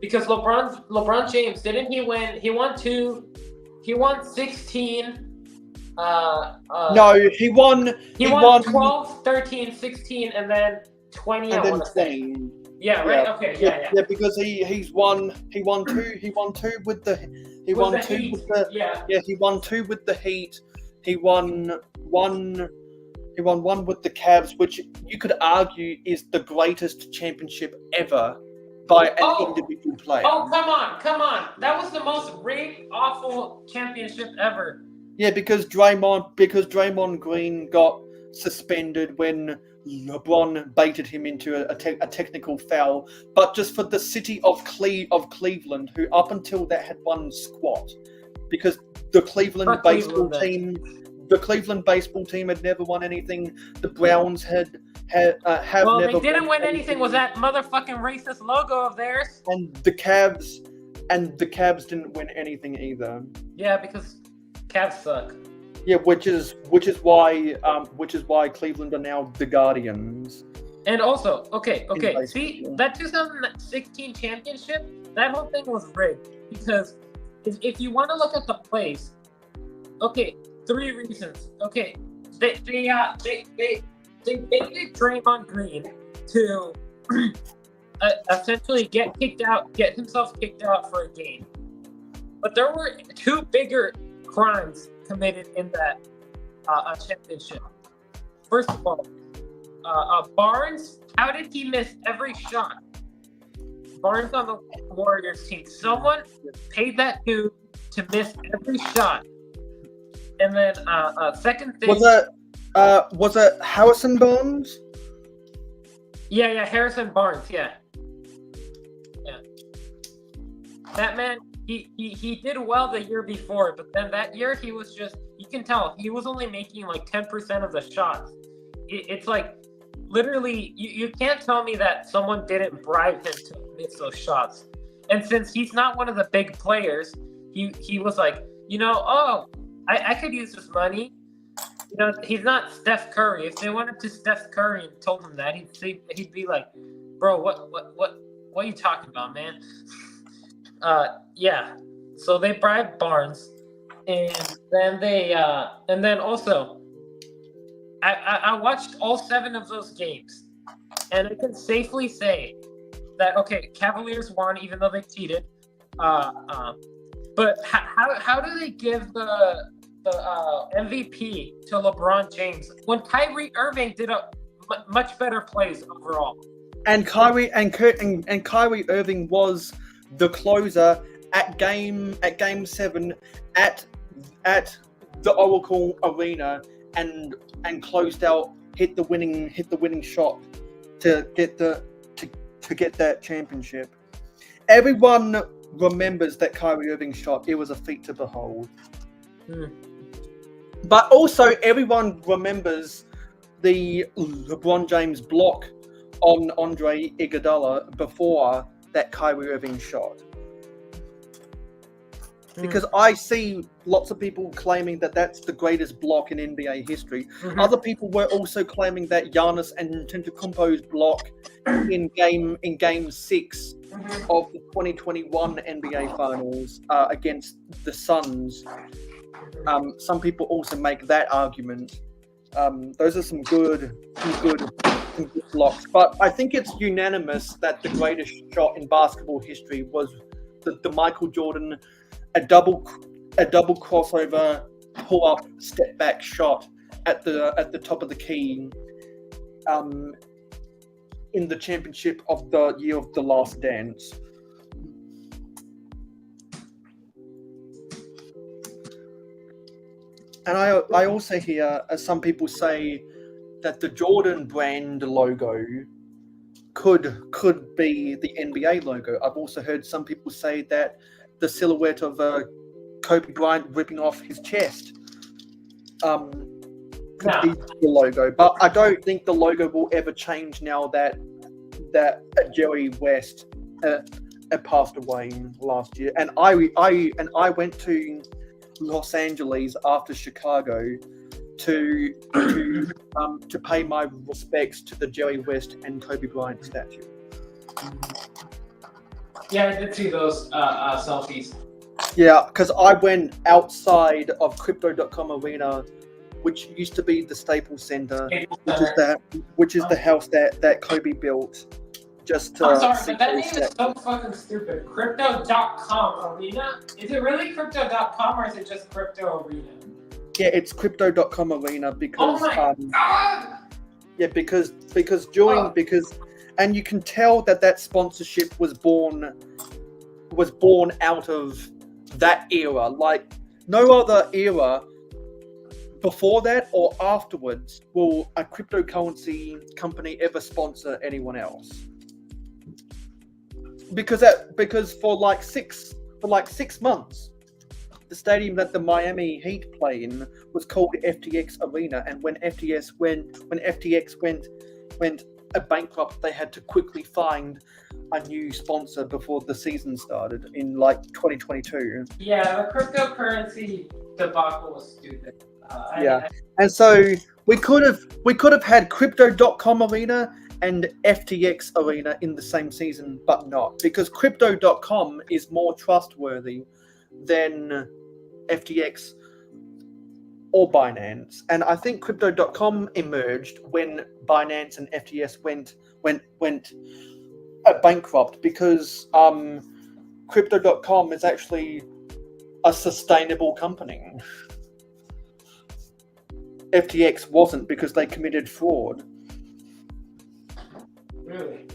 Because LeBron James, didn't he win? He won 16. No, he won 12, 13, 16, and then 20. And then 20. Yeah, right. Okay. Yeah. Because he won 2 with the Heat. He won one with the Cavs, which you could argue is the greatest championship ever by an individual player. Oh, come on. That was the most rigged, awful championship ever. Yeah, because Draymond Green got suspended when LeBron baited him into a technical foul, but just for the city of Cleveland, who up until that had won squat, because the Cleveland baseball team had never won anything. The Browns have well, never. They didn't win anything. Was that motherfucking racist logo of theirs? And the Cavs didn't win anything either. Yeah, because Cavs suck. Yeah, which is why Cleveland are now the Guardians. And also, okay. See, that 2016 championship, that whole thing was rigged because if you want to look at the plays, okay, 3 reasons. Okay, they baited Draymond Green to essentially get himself kicked out for a game. But there were 2 bigger crimes committed in that championship. First of all, Barnes, how did he miss every shot? Barnes on the Warriors team. Someone paid that dude to miss every shot. And then second thing, was it Harrison Barnes? Yeah, Harrison Barnes. Yeah. That man, he did well the year before, but then that year he was just, you can tell he was only making like 10% of the shots. It's like literally you can't tell me that someone didn't bribe him to miss those shots. And since he's not one of the big players, he was like, I could use this money. He's not Steph Curry. If they went up to Steph Curry and told him that, he'd be like, bro, what are you talking about, man? Yeah. So they bribed Barnes, and then also, I watched all 7 of those games, and I can safely say that Cavaliers won even though they cheated. But how do they give the MVP to LeBron James when Kyrie Irving did a much better plays overall? And Kyrie Irving was the closer at game 7 at the Oracle Arena and closed out, hit the winning shot to get that championship. Everyone remembers that Kyrie Irving shot. It was a feat to behold. But also everyone remembers the LeBron James block on Andre Iguodala before that Kyrie Irving shot. Because I see lots of people claiming that that's the greatest block in NBA history. Other people were also claiming that Giannis Antetokounmpo's block in game 6 of the 2021 NBA Finals against the Suns. Some people also make that argument. Those are some good blocks. But I think it's unanimous that the greatest shot in basketball history was the Michael Jordan a double crossover pull up step back shot at the top of the key in the championship of the year of The Last Dance. And I also hear some people say that the Jordan brand logo could be the NBA logo. I've also heard some people say that the silhouette of Kobe Bryant ripping off his chest could be the logo. But I don't think the logo will ever change now that Jerry West passed away last year. And I went to Los Angeles after Chicago to pay my respects to the Jerry West and Kobe Bryant statue. Yeah, I did see those selfies. Yeah, because I went outside of Crypto.com Arena, which used to be the Staples Center, which is the house that Kobe built. Just to I'm sorry, but that name is so fucking stupid. Crypto.com Arena? Is it really Crypto.com or is it just Crypto Arena? Yeah, it's crypto.com arena because God! yeah, because and you can tell that sponsorship was born out of that era. Like no other era before that or afterwards will a cryptocurrency company ever sponsor anyone else. Because for like 6 months, the stadium that the Miami Heat play in was called FTX Arena, and when FTX went bankrupt, they had to quickly find a new sponsor before the season started in like 2022. Yeah, the cryptocurrency debacle was stupid. And so we could have had crypto.com arena and FTX arena in the same season, but not, because crypto.com is more trustworthy than FTX or Binance. And I think crypto.com emerged when Binance and FTX went bankrupt, because crypto.com is actually a sustainable company. FTX wasn't, because they committed fraud. Really?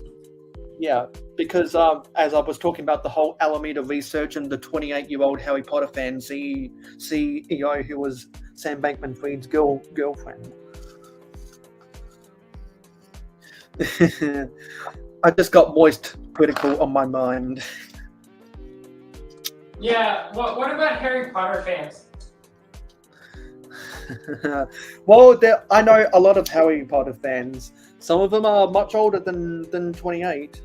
Yeah, because as I was talking about the whole Alameda research and the 28-year-old Harry Potter fan CEO who was Sam Bankman-Fried's girlfriend. I just got moist critical on my mind. Yeah, what about Harry Potter fans? Well, I know a lot of Harry Potter fans. Some of them are much older than 28.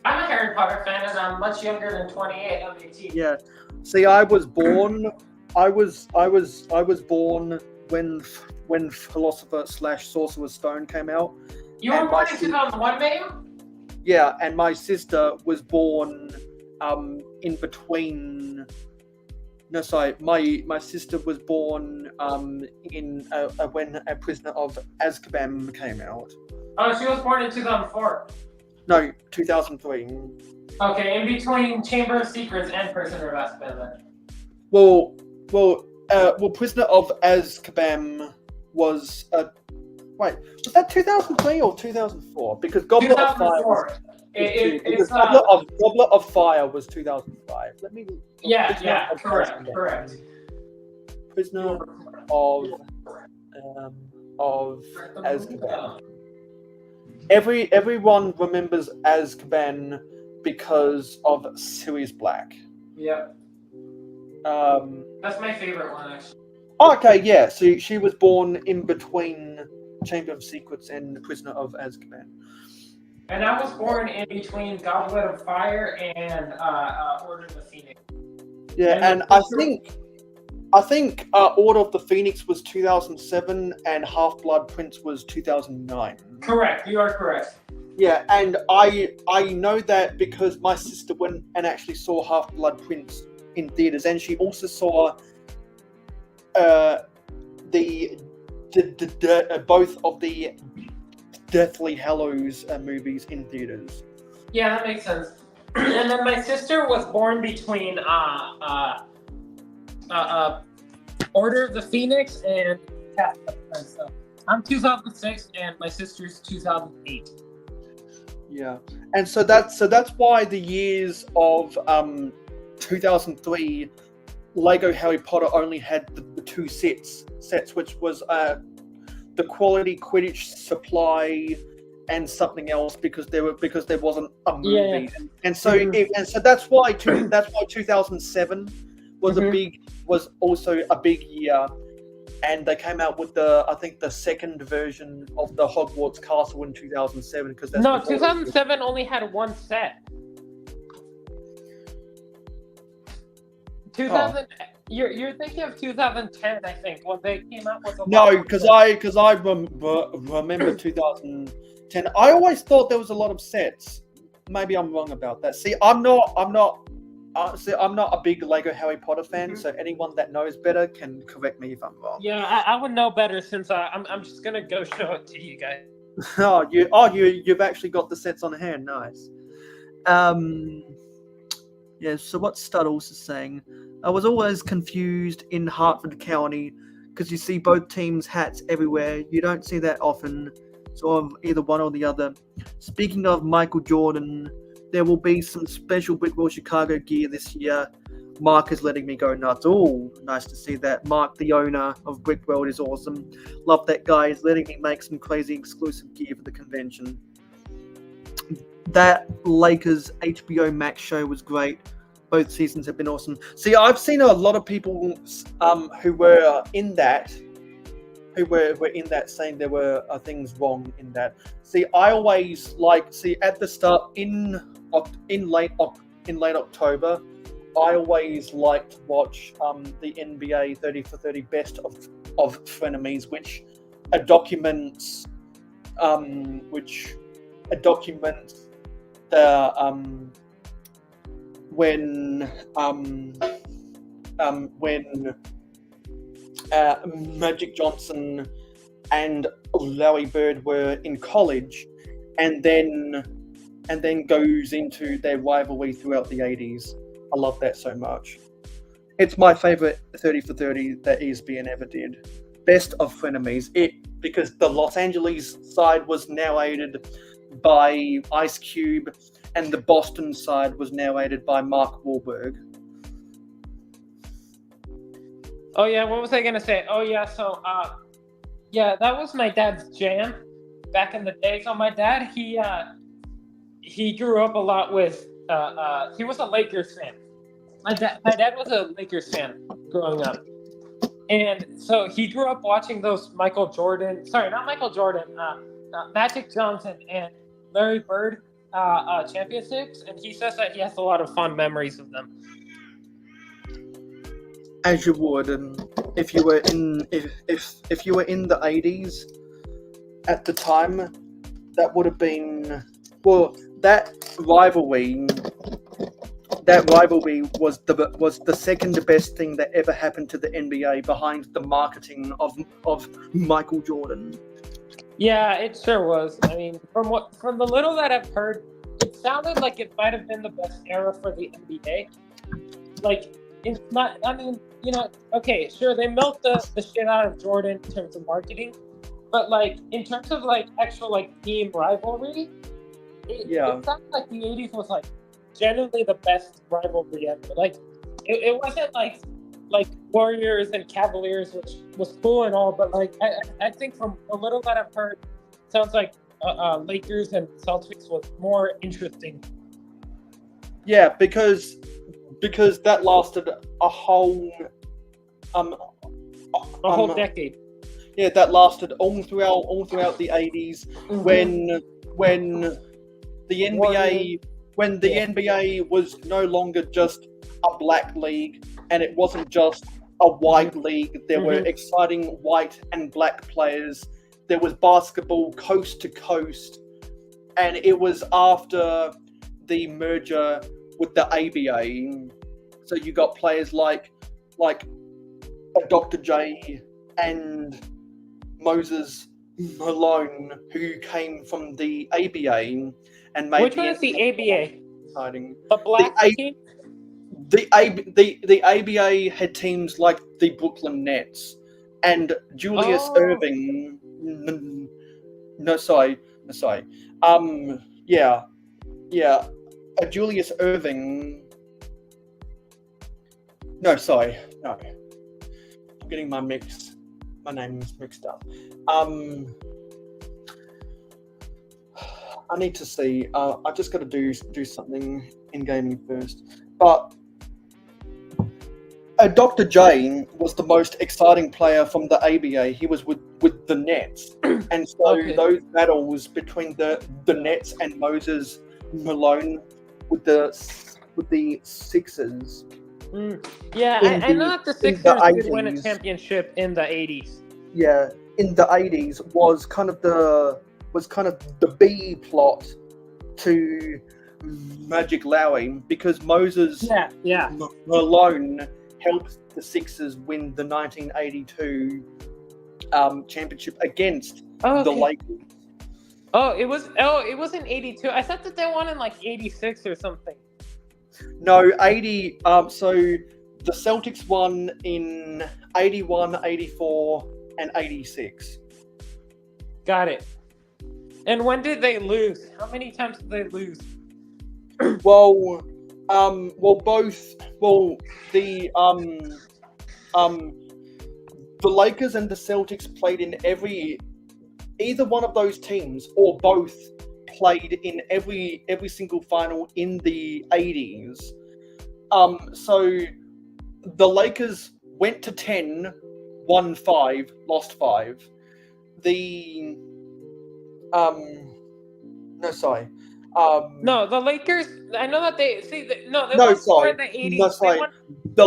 I'm a Harry Potter fan, and I'm much younger than 28. I'm 18. Yeah. See, I was born when Philosopher / Sorcerer's Stone came out. You were born in 2001, Mayo? Yeah, and my sister was born in between. No, sorry. My sister was born when A Prisoner of Azkaban came out. Oh, she was born in 2004. No, 2003. Okay, in between Chamber of Secrets and Prisoner of Azkaban, then. Well, Prisoner of Azkaban was wait, was that 2003 or 2004? Because Goblet of Fire was, Goblet of Fire was 2005. Let me. Yeah, correct. Prisoner of Azkaban. Everyone remembers Azkaban because of Sirius Black. Yep. That's my favorite one, actually. Okay, yeah. So she was born in between Chamber of Secrets and Prisoner of Azkaban. And I was born in between Goblet of Fire and Order of the Phoenix. Yeah, and I think Order of the Phoenix was 2007 and Half-Blood Prince was 2009. Correct, you are correct. Yeah, and I know that because my sister went and actually saw Half-Blood Prince in theaters, and she also saw both of the Deathly Hallows movies in theaters. Yeah, that makes sense. And then my sister was born between Order of the Phoenix and so I'm 2006 and my sister's 2008. Yeah, and so that's why the years of 2003 Lego Harry Potter only had the two sets, which was the Quality Quidditch Supply and something else, because there wasn't a movie. Yeah. And so that's why 2007 was also a big year, and they came out with I think the second version of the Hogwarts Castle in 2007, because 2007 only had one set. 2000. You're thinking of 2010, I think, when they came out with. No, because I remember 2010. I always thought there was a lot of sets. Maybe I'm wrong about that. See, I'm not a big Lego Harry Potter fan, so anyone that knows better can correct me if I'm wrong. Yeah, I would know better, since I'm just gonna go show it to you guys. You've actually got the sets on hand. Nice. Yeah. So what Studdles is saying, I was always confused in Hartford County because you see both teams' hats everywhere. You don't see that often, sort of either one or the other. Speaking of Michael Jordan, there will be some special Brickwell Chicago gear this year. Mark is letting me go nuts. Oh, nice to see that. Mark, the owner of Brickworld, is awesome. Love that guy. He's letting me make some crazy exclusive gear for the convention. That Lakers HBO Max show was great. Both seasons have been awesome. See, I've seen a lot of people who were in that, saying there were things wrong in that. See, I always at the start in late October, I always like to watch the NBA 30 for 30 best of frenemies, which documents the when Magic Johnson and Larry Bird were in college, and then goes into their rivalry throughout the 80s. I love that so much. It's my favorite 30 for 30 that ESPN ever did. Best of frenemies. Because the Los Angeles side was narrated by Ice Cube, and the Boston side was narrated by Mark Wahlberg. Oh yeah, what was I gonna say? Oh yeah, so yeah, that was my dad's jam back in the day. So my dad, he grew up a lot with he was a Lakers fan. My dad was a Lakers fan growing up, and so he grew up watching those Magic Johnson and Larry Bird championships, and he says that he has a lot of fond memories of them. As you would, and if you were in the 80s at the time, that would have been that rivalry was the second best thing that ever happened to the NBA behind the marketing of Michael Jordan. Yeah, it sure was. I mean, from the little that I've heard, it sounded like it might have been the best era for the NBA. Like, it's not. I mean, okay, sure, they milked the shit out of Jordan in terms of marketing, but like in terms of like actual like team rivalry, it sounded like the 80s was like genuinely the best rivalry ever. Like, it wasn't like Warriors and Cavaliers, which was cool and all, but like I think from a little that I've heard, it sounds like Lakers and Celtics was more interesting. Yeah, because that lasted a whole decade. Yeah, that lasted all throughout the 80s, when the NBA was no longer just a black league, and it wasn't just a white league. There were exciting white and black players. There was basketball coast to coast, and it was after the merger with the ABA. So you got players like Dr. J and Moses Malone, who came from the ABA and made. Which one is the ABA? Exciting. The black team. The ABA had teams like the Brooklyn Nets and Julius Erving. Julius Erving. No, I'm getting my name's mixed up. I need to see. I just got to do something in gaming first. But Dr. J was the most exciting player from the ABA. He was with the Nets, and so those battles between the Nets and Moses Malone with the Sixers. Yeah, I know that the Sixers did win a championship in the 80s. Yeah, in the 80s was kind of the B plot to Magic Lowry, because Moses Malone helped the Sixers win the 1982 championship against the Lakers. It was in 82. I thought that they won in like 86 or something. No, 80. So the Celtics won in 81, 84, and 86. Got it. And when did they lose? How many times did they lose? Well, the Lakers and the Celtics played in either one of those teams or both played in every single final in the 80s. So the Lakers went to 10, won 5, lost 5. No, the Lakers. I know that they see. They won in the 80s. The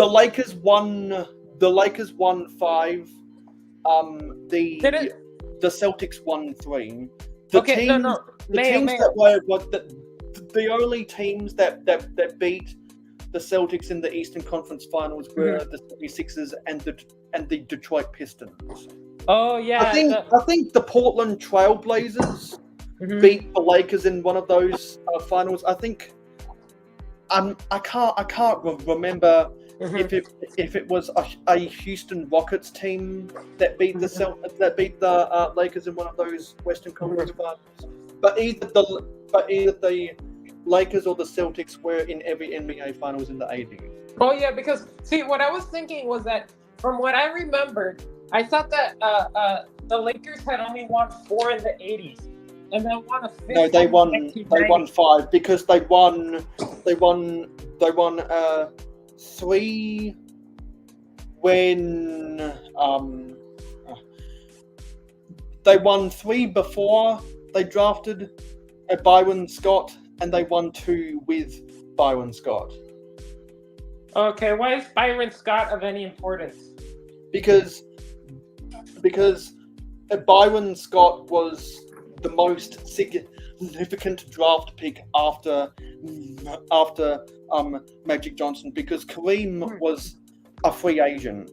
Lakers won. The Lakers won 5. The Celtics won 3. The only teams that beat the Celtics in the Eastern Conference Finals were the 76ers and the Detroit Pistons. Oh yeah. I think the Portland Trailblazers beat the Lakers in one of those finals. I think I can't remember if it was a Houston Rockets team that beat the Lakers in one of those Western Conference finals. But either the Lakers or the Celtics were in every NBA finals in the 80s. Oh yeah, because see, what I was thinking was that from what I remembered, I thought that the Lakers had only won 4 in the 80s, and then won a 5th. No, they won 5 because they won 3 when they won 3 before they drafted Byron Scott, and they won 2 with Byron Scott. Okay, why is Byron Scott of any importance? Because Byron Scott was the most significant draft pick after Magic Johnson, because Kareem was a free agent.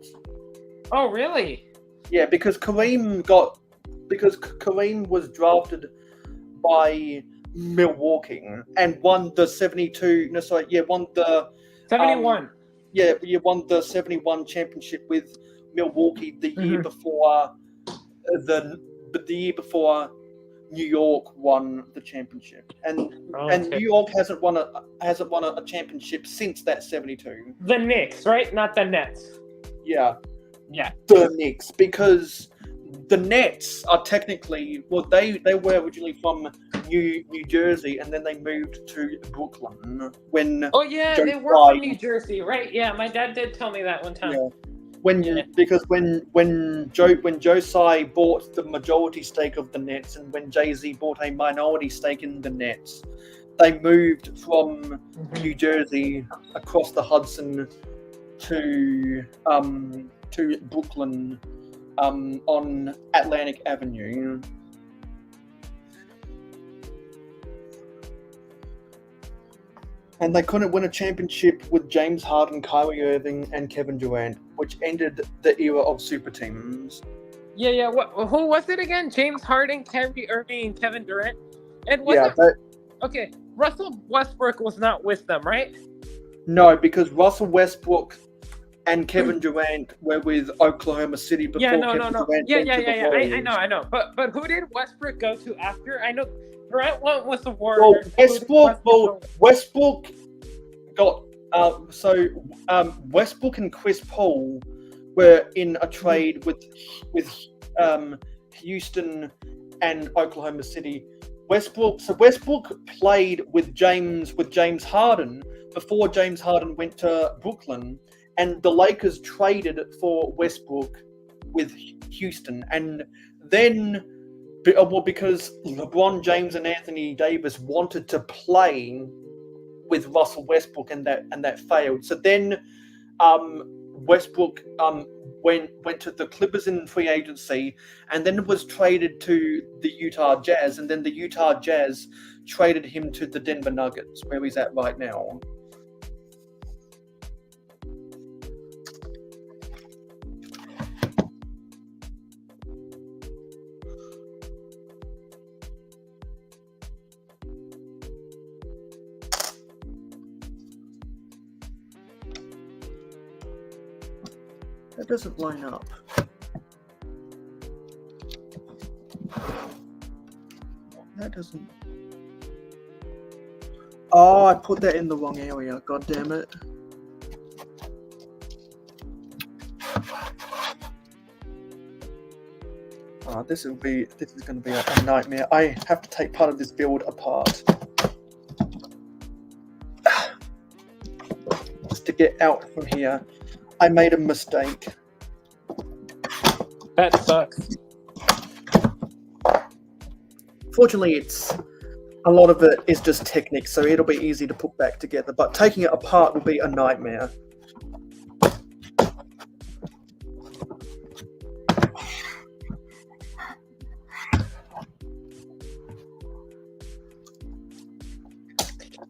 Oh, really? Yeah, because Kareem was drafted by Milwaukee and won the 71. You won the 71 championship with Milwaukee the year before the year before New York won the championship, and New York hasn't won a championship since that 72. The Knicks, right? Not the Nets. Yeah. Yeah. The Knicks, because the Nets are technically they were originally from New Jersey, and then they moved to Brooklyn when. Oh yeah, they were from New Jersey, right? Yeah, my dad did tell me that one time. Yeah. Because when Josiah bought the majority stake of the Nets, and when Jay-Z bought a minority stake in the Nets, they moved from New Jersey across the Hudson to Brooklyn on Atlantic Avenue. And they couldn't win a championship with James Harden, Kyrie Irving, and Kevin Durant, which ended the era of super teams. Yeah. Who was it again? James Harden, Kyrie Irving, and Kevin Durant. And okay, Russell Westbrook was not with them, right? No, because Russell Westbrook and Kevin Durant were with Oklahoma City before Kevin Durant went to the Warriors. I know. But who did Westbrook go to after? I know Durant went with the Warriors. Westbrook got Westbrook and Chris Paul were in a trade with Houston and Oklahoma City. Westbrook played with James Harden before James Harden went to Brooklyn, and the Lakers traded for Westbrook with Houston, and then because LeBron James and Anthony Davis wanted to play with Russell Westbrook, and that failed. So then Westbrook went to the Clippers in free agency, and then was traded to the Utah Jazz, and then the Utah Jazz traded him to the Denver Nuggets, where he's at right now. That doesn't line up. That doesn't... Oh, I put that in the wrong area. God damn it. Oh, this is going to be a nightmare. I have to take part of this build apart. Just to get out from here. I made a mistake. That sucks. Fortunately, a lot of it is just technique, so it'll be easy to put back together. But taking it apart will be a nightmare.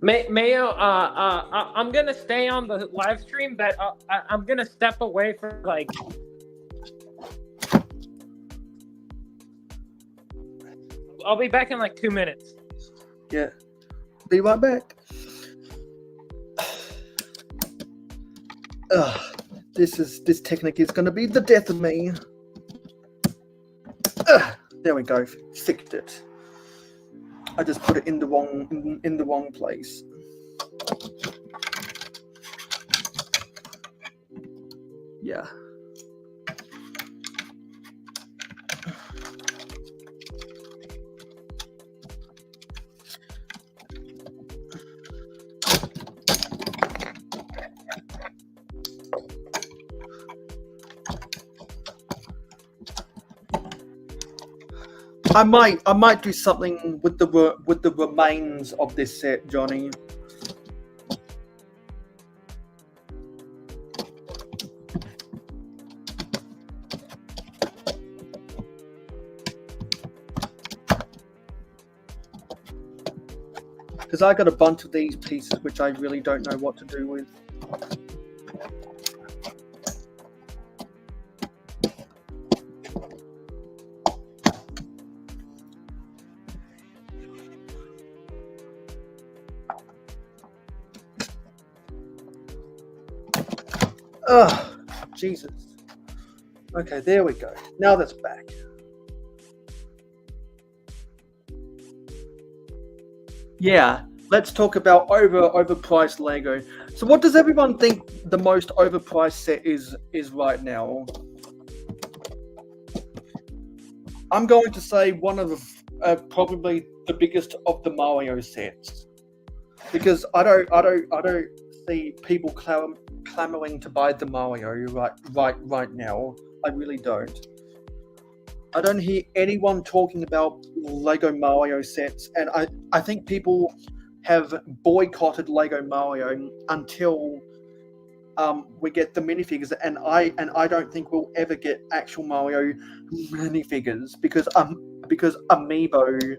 Mayo, I'm gonna stay on the live stream, but I'm gonna step away for like. I'll be back in like 2 minutes. Yeah, be right back. This technique is gonna be the death of me. There we go, fixed it. I just put it in the wrong place. Yeah. I might do something with the remains of this set, Johnny. Because I got a bunch of these pieces which I really don't know what to do with. Oh, Jesus. Okay, there we go. Now that's back. Yeah, let's talk about overpriced Lego. So what does everyone think the most overpriced set is right now? I'm going to say one of probably the biggest of the Mario sets. Because I don't see people clamoring to buy the Mario right now. I really don't. I don't hear anyone talking about Lego Mario sets, and I think people have boycotted Lego Mario until we get the minifigures, and I don't think we'll ever get actual Mario minifigures because Amiibo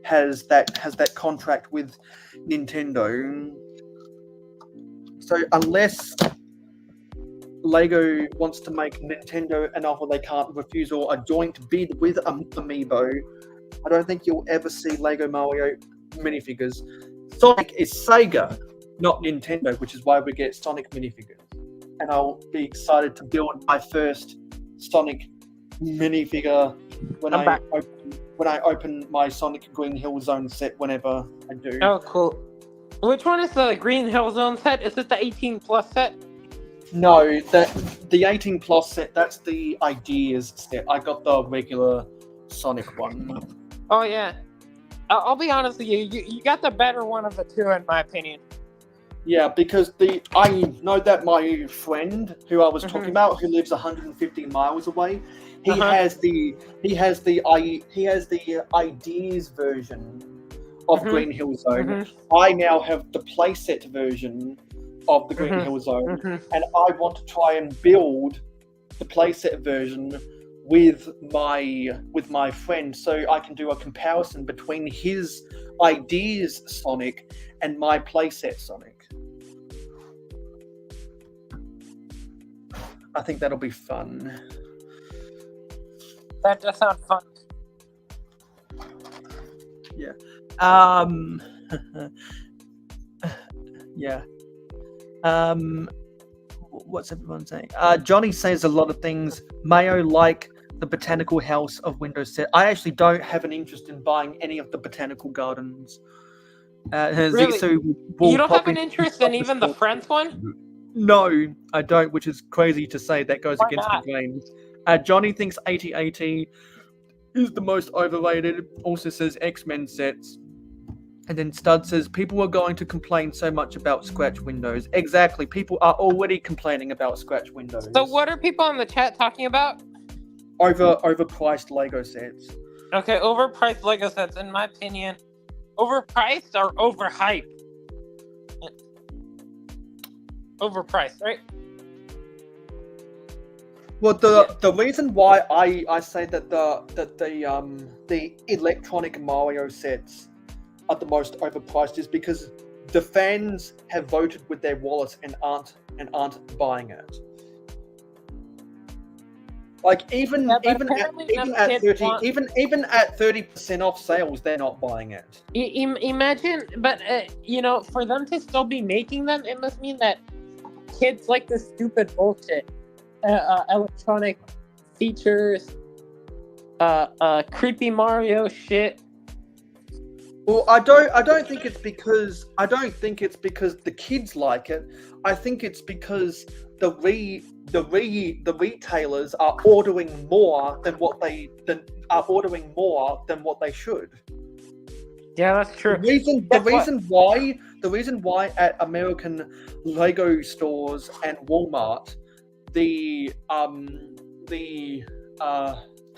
has that contract with Nintendo. So unless Lego wants to make Nintendo an offer they can't refuse or a joint bid with Amiibo, I don't think you'll ever see Lego Mario minifigures. Sonic is Sega, not Nintendo, which is why we get Sonic minifigures. And I'll be excited to build my first Sonic minifigure when I open my Sonic Green Hill Zone set whenever I do. Oh, cool. Which one is the Green Hill Zone set? Is it the 18+ set? No, the 18+ set, that's the Ideas set. I got the regular Sonic one. Oh, yeah. I'll be honest with you. You got the better one of the two, in my opinion. Yeah, because I know that my friend who I was talking about, who lives 150 miles away, he has the Ideas version of Green Hill Zone. I now have the playset version of the Green Hill Zone, and I want to try and build the playset version with my friend, so I can do a comparison between his Ideas Sonic and my playset Sonic. I think that'll be fun. That does sound fun. Yeah. Yeah. what's everyone saying? Johnny says a lot of things. Mayo like the botanical house of Windows set. I actually don't have an interest in buying any of the botanical gardens. Really? You don't have an interest in even the Friends one? No, I don't, which is crazy to say. That goes Why against not? the grain. Johnny thinks 8080 is the most overrated. Also says X-Men sets. And then Stud says, people are going to complain so much about scratch windows. Exactly. People are already complaining about scratch windows. So what are people in the chat talking about? Overpriced Lego sets. Okay, overpriced Lego sets, in my opinion. Overpriced or overhyped? Overpriced, right? Well, the reason why I say that the electronic Mario sets are the most overpriced is because the fans have voted with their wallets and aren't buying it. Like even at 30% off sales, they're not buying it. Imagine, but for them to still be making them, it must mean that kids like this stupid bullshit, electronic features, creepy Mario shit. Well, I don't think it's because the kids like it. I think it's because the retailers are ordering more than what they should. Yeah, that's true. The reason why at American Lego stores and Walmart the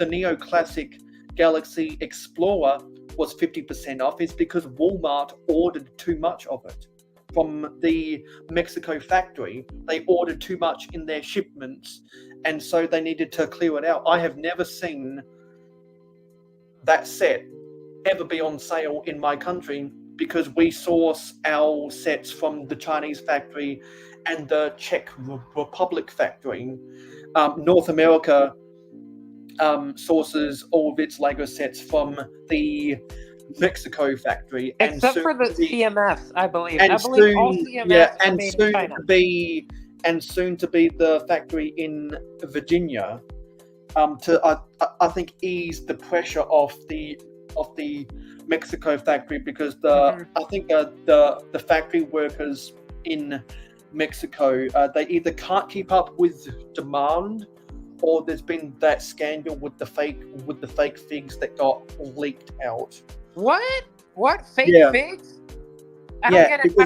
Neo-Classic Galaxy Explorer was 50% off is because Walmart ordered too much of it from the Mexico factory. They ordered too much in their shipments, and so they needed to clear it out. I have never seen that set ever be on sale in my country because we source our sets from the Chinese factory and the Czech Republic factory. North America sources all of its Lego sets from the Mexico factory, Except for the CMFs, I believe. And I believe all CMFs are made in China. Soon to be the factory in Virginia, to I think ease the pressure off the Mexico factory because I think the factory workers in Mexico they either can't keep up with demand, or there's been that scandal with the fake figs that got leaked out. What fake figs? I don't get it.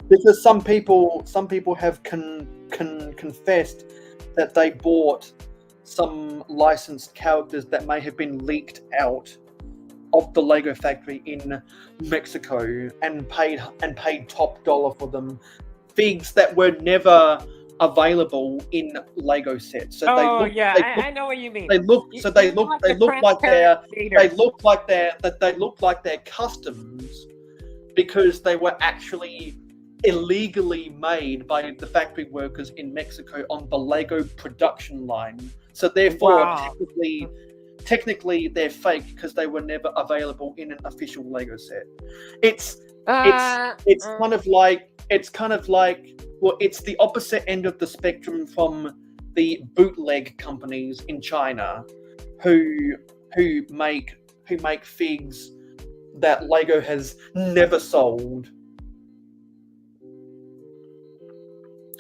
Because some people have confessed that they bought some licensed characters that may have been leaked out of the Lego factory in Mexico and paid top dollar for them. Figs that were never available in Lego sets. So I know what you mean. They look like they're customs because they were actually illegally made by the factory workers in Mexico on the Lego production line. So therefore, technically they're fake because they were never available in an official Lego set. It's kind of like it's the opposite end of the spectrum from the bootleg companies in China who make figs that Lego has never sold.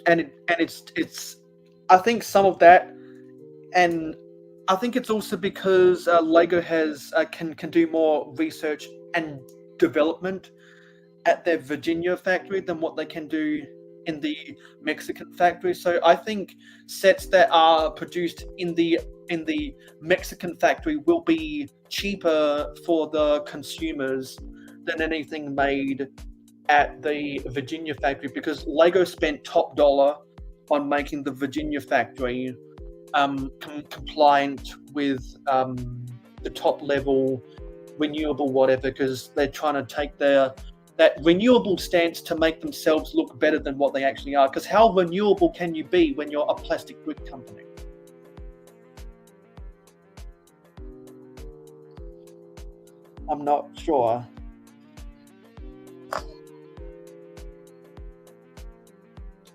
And it's I think some of that, and I think it's also because Lego has can do more research and development at their Virginia factory than what they can do in the Mexican factory. So I think sets that are produced in the Mexican factory will be cheaper for the consumers than anything made at the Virginia factory, because Lego spent top dollar on making the Virginia factory compliant with the top level renewable whatever, because they're trying to take that renewable stance to make themselves look better than what they actually are. Because how renewable can you be when you're a plastic brick company? I'm not sure.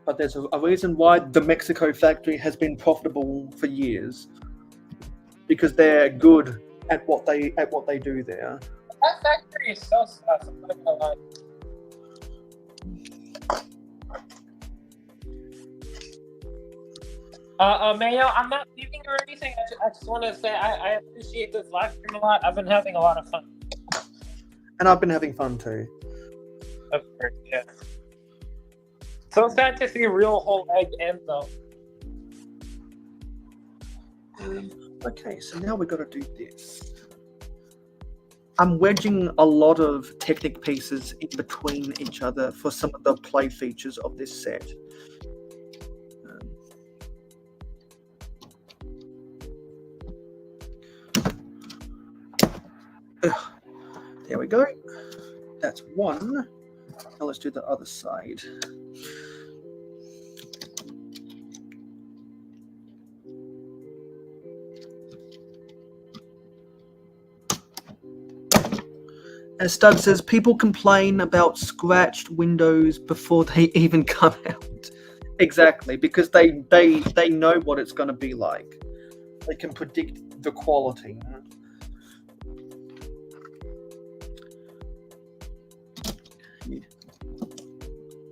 But there's a reason why the Mexico factory has been profitable for years, because they're good at what they do there. That factory is so sus. I'm not gonna lie. Mayo, I'm not leaving or anything. I just want to say I appreciate this live stream a lot. I've been having a lot of fun. And I've been having fun too. Of course, yeah. So sad to see Real Whole Egg end though. Okay, so now we've got to do this. I'm wedging a lot of Technic pieces in between each other for some of the play features of this set. There we go. That's one. Now let's do the other side. As Stud says, people complain about scratched windows before they even come out. Exactly, because they know what it's going to be like. They can predict the quality.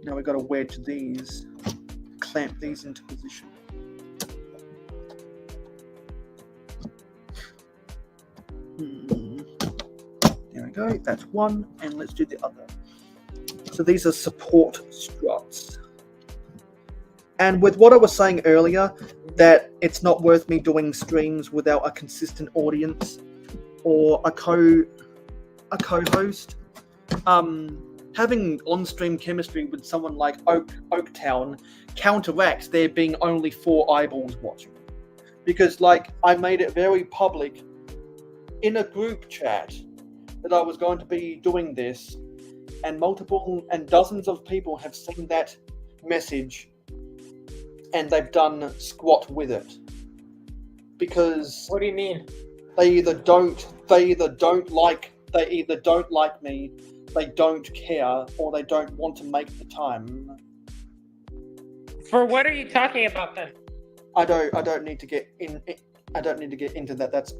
Now we've got to wedge these, clamp these into position. There we go, that's one, and let's do the other. So these are support struts. And with what I was saying earlier, that it's not worth me doing streams without a consistent audience or a co-host. Having on-stream chemistry with someone like Oaktown counteracts there being only 4 eyeballs watching. Because, like, I made it very public in a group chat that I was going to be doing this, and dozens of people have seen that message, and they've done squat with it. Because... What do you mean? They either don't like me, they don't care, or they don't want to make the time. For what are you talking about then? I don't need to get into that. That's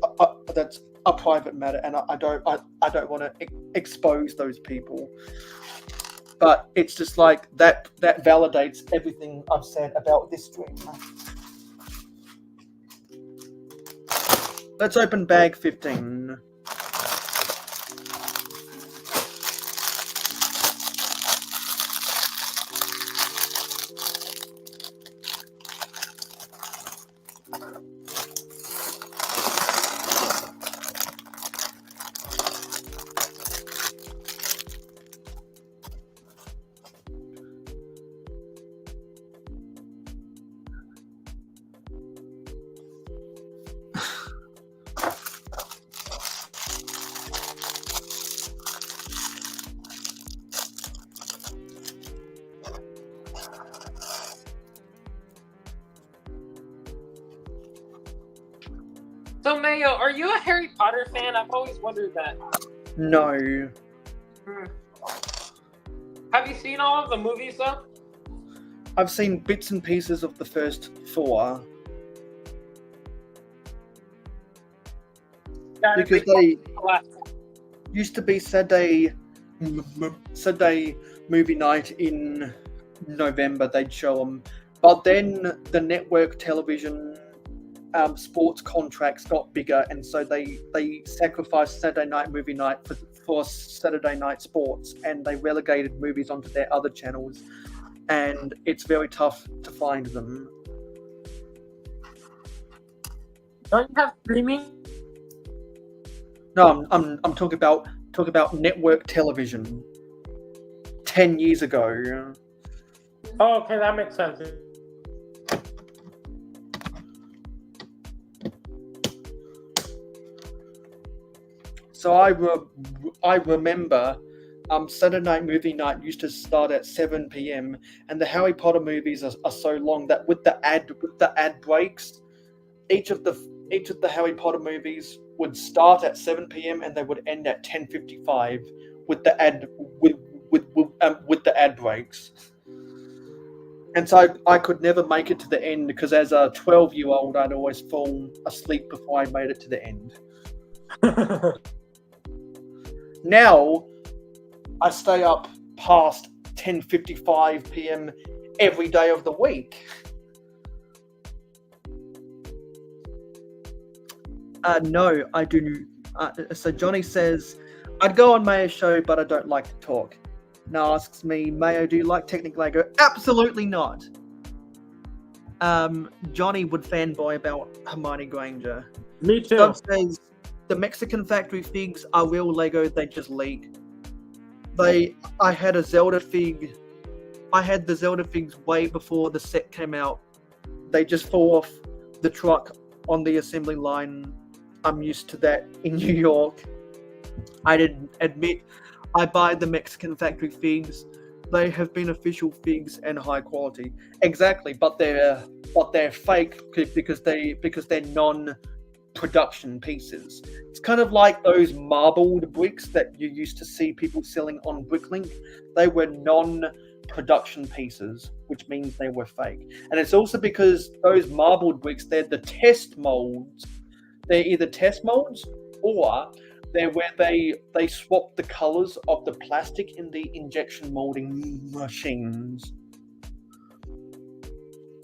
a private matter, and I don't want to expose those people. But it's just like that validates everything I've said about this stream. Let's open bag 15. So Mayo, are you a Harry Potter fan? I've always wondered that. No. Have you seen all of the movies though? I've seen bits and pieces of the first 4. Because they used to be Saturday movie night in November, they'd show them. But then the network television sports contracts got bigger, and so they sacrificed Saturday night movie night for Saturday night sports, and they relegated movies onto their other channels, and it's very tough to find them. Don't you have streaming? No, I'm talking about network television. 10 years ago. Oh, okay, that makes sense. So I remember Saturday night movie night used to start at 7 p.m. and the Harry Potter movies are so long that with the ad breaks, each of the Harry Potter movies would start at 7 p.m. and they would end at 10:55 with the ad breaks. And so I could never make it to the end because as a 12-year-old, I'd always fall asleep before I made it to the end. Now, I stay up past 10:55 p.m. every day of the week. No, I do. So Johnny says, I'd go on Mayo's show, but I don't like to talk. Now asks me, Mayo, do you like Technic Lego? Absolutely not. Johnny would fanboy about Hermione Granger. Me too. Dub says, the Mexican factory figs are real Lego, they just leak. I had a Zelda fig. I had the Zelda figs way before the set came out. They just fall off the truck on the assembly line. I'm used to that in New York. I did admit I buy the Mexican factory figs. They have been official figs and high quality. Exactly, but they're fake because they're non-production pieces. It's kind of like those marbled bricks that you used to see people selling on Bricklink. They were non-production pieces, which means they were fake. And it's also because those marbled bricks, they're the test molds. They're either test molds or they're where they swap the colors of the plastic in the injection molding machines.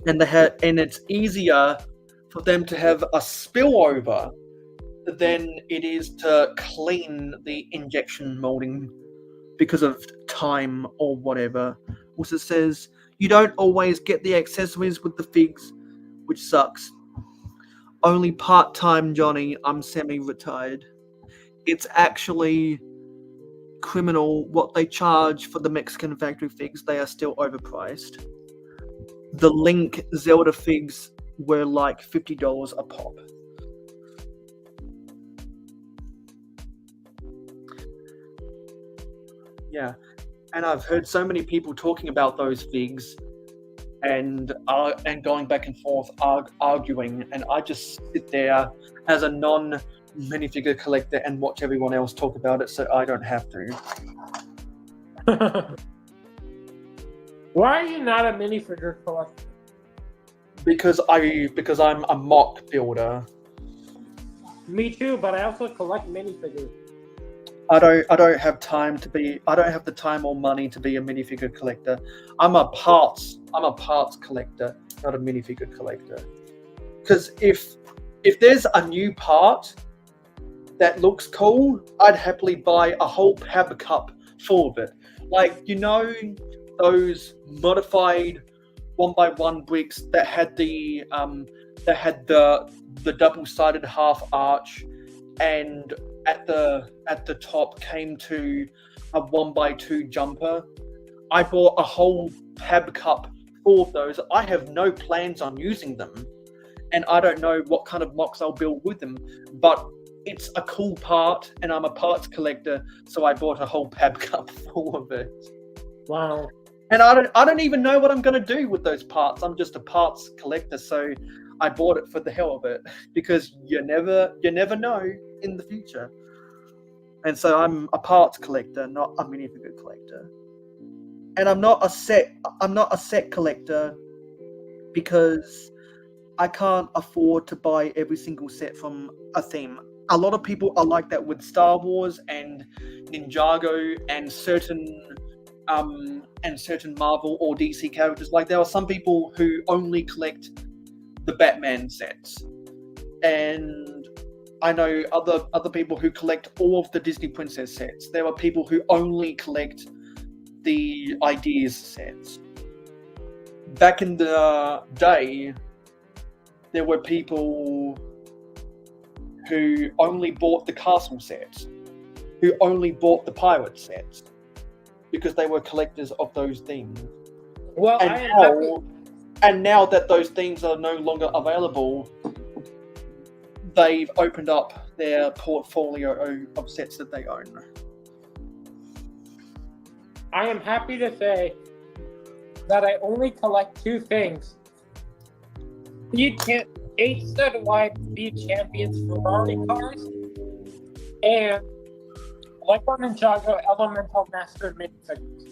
And it's easier for them to have a spillover than it is to clean the injection molding because of time or whatever. Also says, you don't always get the accessories with the figs, which sucks. Only part-time, Johnny. I'm semi-retired. It's actually criminal what they charge for the Mexican factory figs. They are still overpriced. The Link Zelda figs were like $50 a pop. Yeah, and I've heard so many people talking about those figs and going back and forth, arguing, and I just sit there as a non-minifigure collector and watch everyone else talk about it, so I don't have to. Why are you not a minifigure collector? Because I'm a mock builder. Me too, but I also collect minifigures. I don't have the time or money to be a minifigure collector. I'm a parts collector, not a minifigure collector. Because if there's a new part that looks cool, I'd happily buy a whole pab cup full of it. Like, you know, those modified 1x1 bricks that had the double-sided half arch, and at the top came to a 1x2 jumper. I bought a whole pab cup full of those. I have no plans on using them, and I don't know what kind of mocks I'll build with them, but it's a cool part, and I'm a parts collector, so I bought a whole pab cup full of it. Wow. And I don't even know what I'm going to do with those parts. I'm just a parts collector, so I bought it for the hell of it, because you never know in the future. And so I'm a parts collector, not a minifigure collector. And I'm not a set collector because I can't afford to buy every single set from a theme. A lot of people are like that with Star Wars and Ninjago and certain Marvel or DC characters. Like, there are some people who only collect the Batman sets, and I know other people who collect all of the Disney Princess sets. There are people who only collect the Ideas sets. Back in the day, there were people who only bought the castle sets, who only bought the pirate sets, because they were collectors of those themes. Well, and now that those themes are no longer available, they've opened up their portfolio of sets that they own. I am happy to say that I only collect two things. 8-stud wide Speed Champions Ferrari cars and Lego Ninjago Elemental Master minifigures.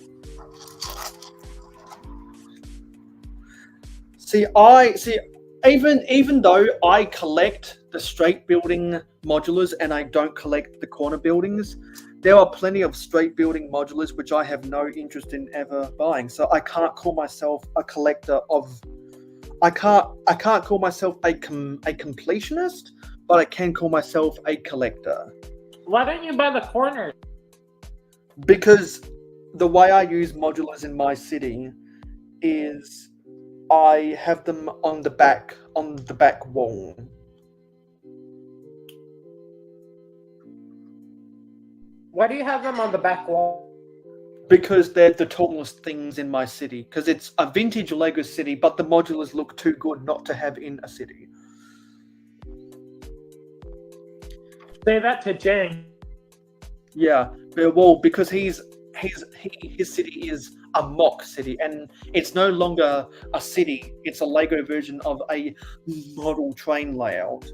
Even though I collect the straight building modulars and I don't collect the corner buildings, there are plenty of straight building modulars which I have no interest in ever buying. So I can't call myself a collector of. I can't call myself a completionist, but I can call myself a collector. Why don't you buy the corners? Because the way I use modulars in my city is I have them on the back wall. Why do you have them on the back wall? Because they're the tallest things in my city. Because it's a vintage Lego city, but the modulars look too good not to have in a city. Say that to Jang. Yeah, well, because his city is a mock city, and it's no longer a city. It's a Lego version of a model train layout.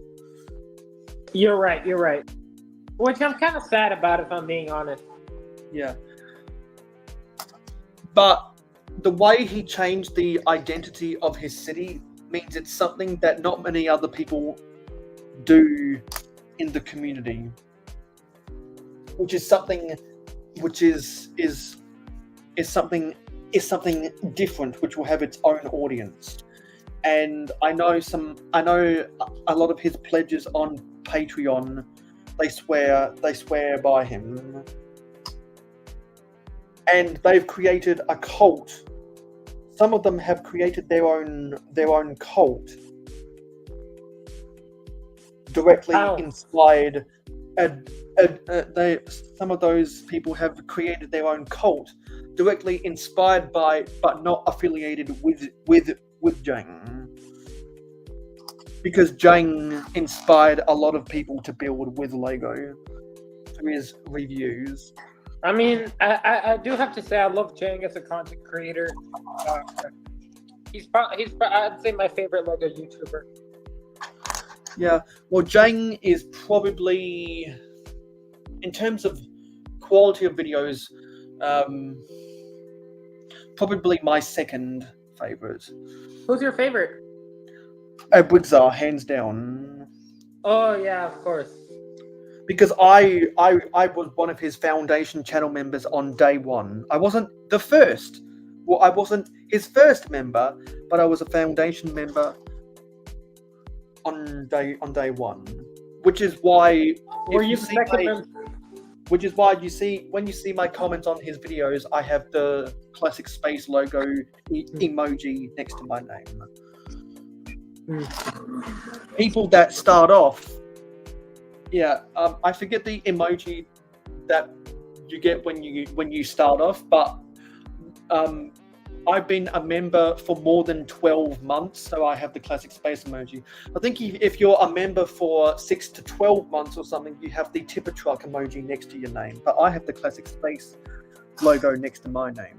You're right. Which I'm kind of sad about, if I'm being honest. Yeah. But the way he changed the identity of his city means it's something that not many other people do in the community, which is something something different, which will have its own audience. And I know a lot of his pledges on Patreon. They swear by him. And they've created a cult. Some of them have created their own cult, directly inspired. Some of those people have created their own cult, directly inspired by, but not affiliated with Jang. Because Jang inspired a lot of people to build with Lego through his reviews. I mean, I do have to say I love Jang as a content creator. He's probably I'd say my favorite Lego YouTuber. Yeah, well, Jang is probably, in terms of quality of videos, probably my second favorite. Who's your favorite? Wigzar, hands down. Oh yeah, of course. Because I was one of his foundation channel members on day one. I wasn't the first. Well, I wasn't his first member, but I was a foundation member on day one. Which is why which is why you see when you see my comments on his videos, I have the classic space logo emoji next to my name. People that start off, I forget the emoji that you get when you start off, but I've been a member for more than 12 months, so I have the classic space emoji. I think if you're a member for 6 to 12 months or something, you have the tipper truck emoji next to your name. But I have the classic space logo next to my name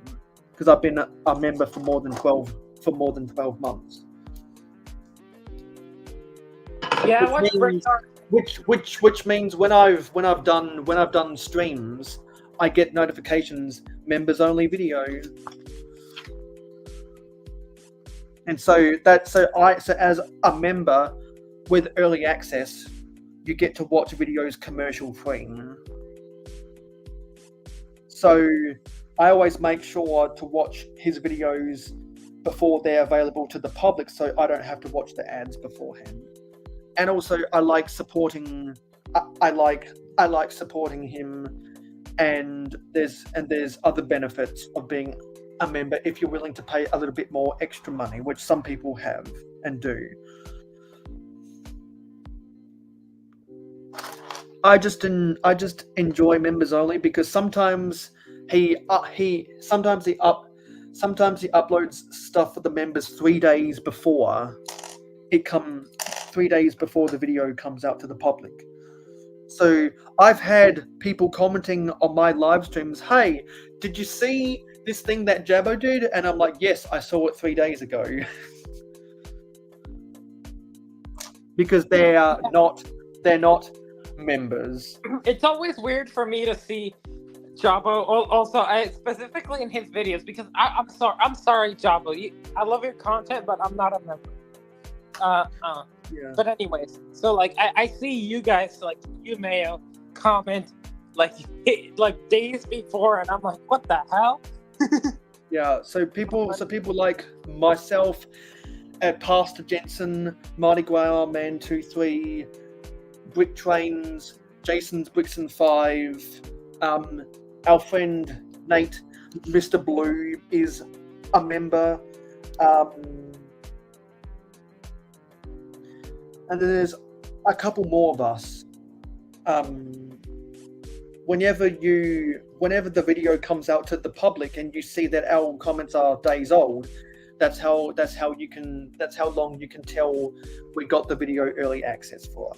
because I've been a member for more than 12 months. Yeah, which means when I've done streams, I get notifications, members only video. And so as a member with early access, you get to watch videos commercial free. So I always make sure to watch his videos before they're available to the public, so I don't have to watch the ads beforehand. And also, I like supporting him, and there's other benefits of being a member if you're willing to pay a little bit more extra money, which some people have and do. I just enjoy members only because sometimes he uploads stuff for the members 3 days before it comes. 3 days before the video comes out to the public. So I've had people commenting on my live streams, "Hey, did you see this thing that Jabbo did?" And I'm like, "Yes, I saw it 3 days ago." Because they're not members. It's always weird for me to see Jabo. Also, I specifically in his videos because I'm sorry, Jabo. I love your content, but I'm not a member. Yeah. But anyways, so like I see you guys, like you Mayo, comment like days before, and I'm like, what the hell? Yeah. So people like myself, Pastor Jensen, Marty Guire, Man23, Brick Trains, Jason's Bricks and 5, our friend Nate, Mr. Blue is a member, and there's a couple more of us. Whenever the video comes out to the public and you see that our comments are days old, that's how long you can tell we got the video early access for.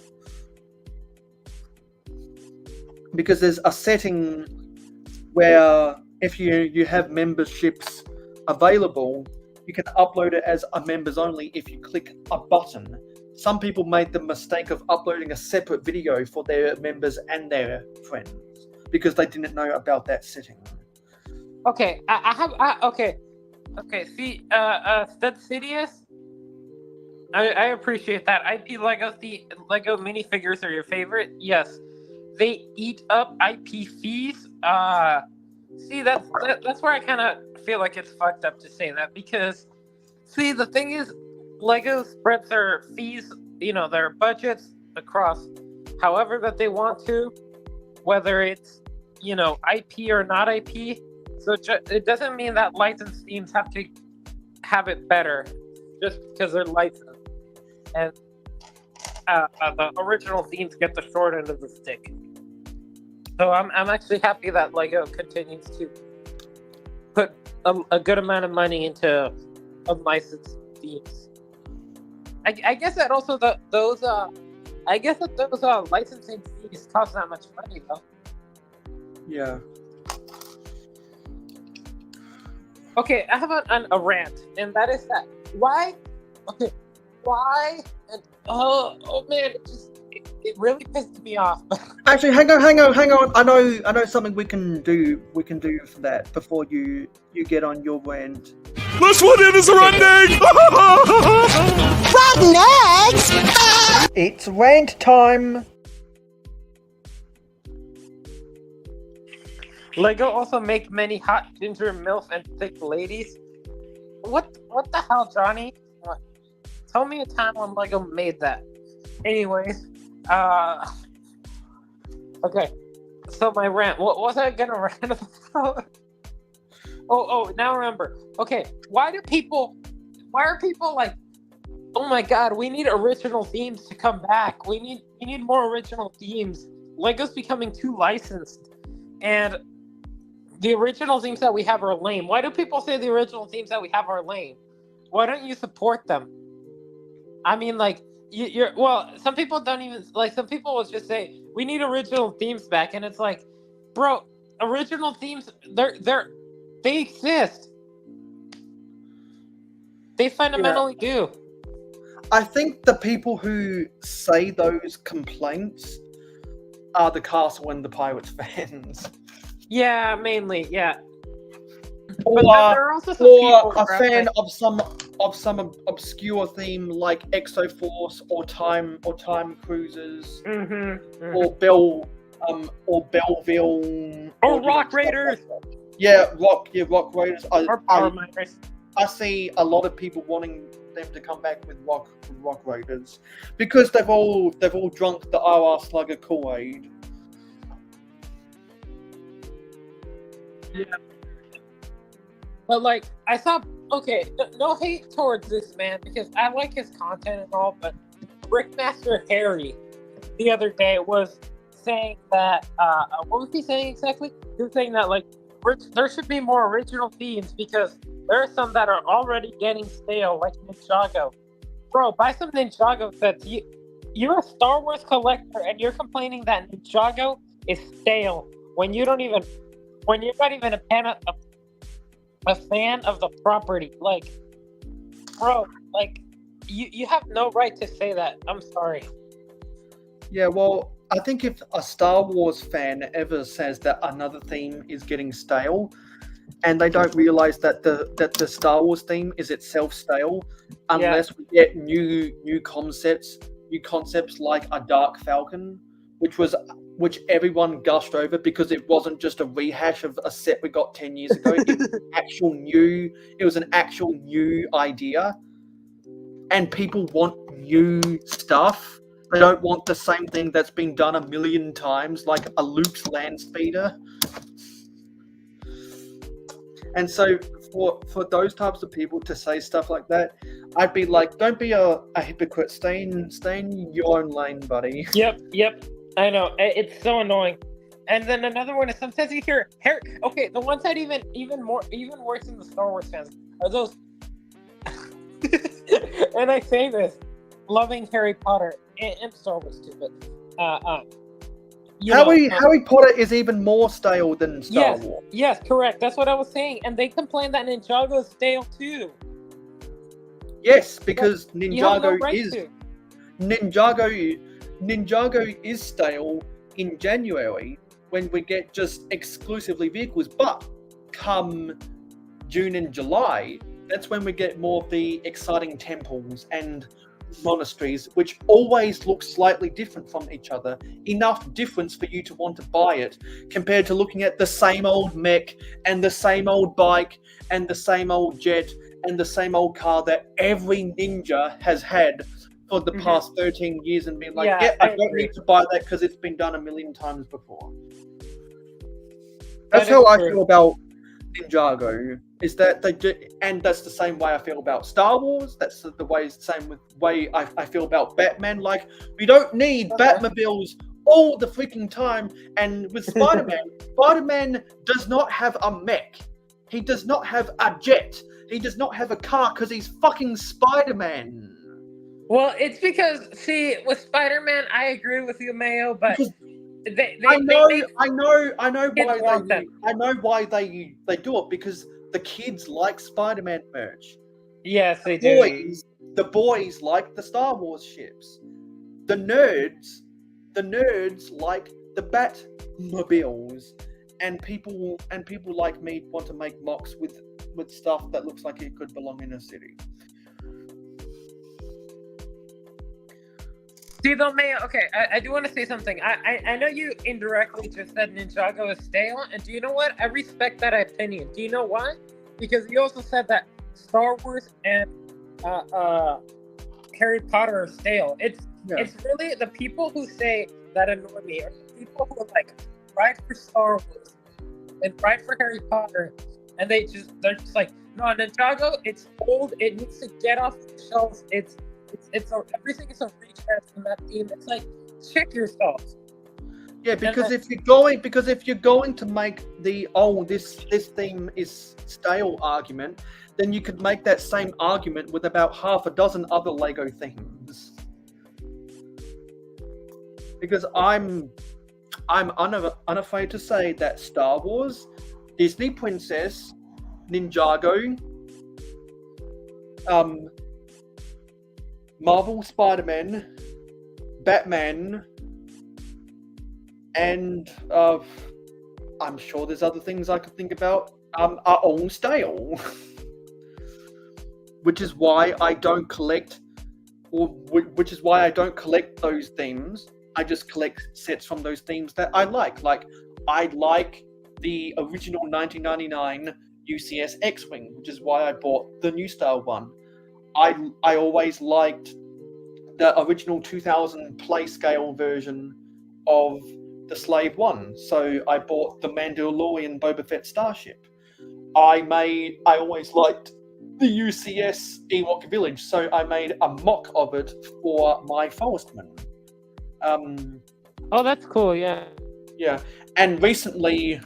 Because there's a setting where if you have memberships available, you can upload it as a members only if you click a button. Some people made the mistake of uploading a separate video for their members and their friends because they didn't know about that setting. Okay, okay. See, Steadsidious, I appreciate that. IP Legos, the Lego minifigures are your favorite. Yes, they eat up IP fees. See, that's where I kind of feel like it's fucked up to say that because, see, the thing is, Lego spreads their fees, their budgets across however that they want to, whether it's, IP or not IP. So it doesn't mean that licensed themes have to have it better just because they're licensed. And the original themes get the short end of the stick. So I'm actually happy that Lego continues to put a good amount of money into unlicensed themes. I guess that also those licensing fees cost that much money though. Yeah. Okay, I have a rant, and that is that why? And oh man, it really pissed me off. Actually, hang on. I know something we can do for that before you get on your rant. This one is running! Rotten eggs! It's rant time. Lego also make many hot ginger MILF and thick ladies. What the hell, Johnny? Tell me a time when Lego made that. Anyways, okay. So my rant. What was I gonna rant about? Oh, now I remember. Okay, why are people like, oh my god, we need original themes to come back. We need more original themes. Lego's becoming too licensed, and the original themes that we have are lame. Why do people say the original themes that we have are lame? Why don't you support them? I mean, like, some people don't even, like, some people will just say, we need original themes back, and it's like, bro, original themes, they exist. They fundamentally do. I think the people who say those complaints are the Castle and the Pirates fans. Yeah, mainly, yeah. Or a fan of some obscure theme like Exoforce or Time Cruisers, or Belleville, or Rock Raiders. Rock Raiders. I see a lot of people wanting them to come back with Rock Raiders because they've all drunk the RR Slugger Kool-Aid. Yeah. But like, I thought, okay, no hate towards this man because I like his content and all, but Brickmaster Harry the other day was saying that, what was he saying exactly? He was saying that like, there should be more original themes because there are some that are already getting stale, like Ninjago. Bro, buy some Ninjago sets. You're a Star Wars collector and you're complaining that Ninjago is stale when you're not even a fan of the property. Like, bro, like, you have no right to say that. I'm sorry. Yeah, well, if a Star Wars fan ever says that another theme is getting stale, and they don't realize that the Star Wars theme is itself stale, unless we get new concepts like a Dark Falcon, which everyone gushed over because it wasn't just a rehash of a set we got 10 years ago. It was an actual new idea, and people want new stuff. They don't want the same thing that's been done a million times, like a Luke's land speeder. And so for those types of people to say stuff like that, I'd be like, don't be a hypocrite. Stay in your own lane, buddy. Yep. I know. It's so annoying. And then another one is sometimes you hear Harry. Okay, the ones that even worse than the Star Wars fans are those. And I say this, loving Harry Potter and Star Wars too, but Harry Potter is even more stale than Star Wars. Yes, correct. That's what I was saying, and they complain that Ninjago is stale too. Yes, because Ninjago is stale in January when we get just exclusively vehicles, but come June and July, that's when we get more of the exciting temples and monasteries, which always look slightly different from each other. Enough difference for you to want to buy it, compared to looking at the same old mech and the same old bike and the same old jet and the same old car that every ninja has had for the past 13 years and being like, I don't need to buy that because it's been done a million times before. That's how I feel about Ninjago. Is that they do, and that's the same way I feel about Star Wars. That's the same way I feel about Batman. Like, we don't need Batmobiles all the freaking time. And with Spider-Man, Spider-Man does not have a mech. He does not have a jet. He does not have a car because he's fucking Spider-Man. Well, it's because, see, with Spider-Man, I agree with you, Mayo, but I know why they do it, because the kids like Spider-Man merch. Yes, they do. The boys like the Star Wars ships. The nerds like the Batmobiles, and people like me want to make mocks with stuff that looks like it could belong in a city. See, though, Mayo, okay, I do want to say something. I know you indirectly just said Ninjago is stale, and do you know what? I respect that opinion. Do you know why? Because you also said that Star Wars and Harry Potter are stale. It's really the people who say that annoy me, or the people who are like, ride for Star Wars and ride for Harry Potter, and they're just like, no, Ninjago, it's old, it needs to get off the shelves, everything is a retread from that theme. It's like, check yourself. Yeah, because if you're going to make the this theme is stale argument, then you could make that same argument with about half a dozen other Lego themes. Because I'm unafraid to say that Star Wars, Disney Princess, Ninjago, Marvel Spider-Man, Batman, and I'm sure there's other things I could think about, are all stale. Which is why I don't collect those themes. I just collect sets from those themes that I like. Like, I like the original 1999 UCS X-Wing, which is why I bought the New Style one. I always liked the original 2000 play scale version of the Slave One, so I bought the Mandalorian Boba Fett starship. I always liked the UCS Ewok Village, so I made a mock of it for my Forestman. Oh, that's cool. Yeah. Yeah, and recently,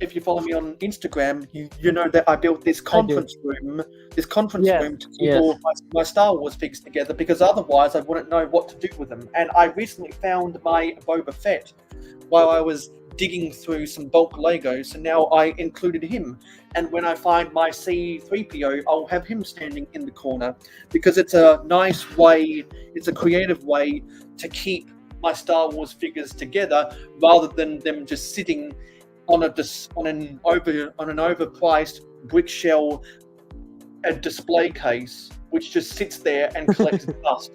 if you follow me on Instagram, you know that I built this conference room to keep all of my Star Wars figures together, because otherwise I wouldn't know what to do with them. And I recently found my Boba Fett while I was digging through some bulk Lego, so now I included him. And when I find my C-3PO, I'll have him standing in the corner because it's a nice way, it's a creative way to keep my Star Wars figures together rather than them just sitting on an overpriced brick shell, a display case, which just sits there and collects dust,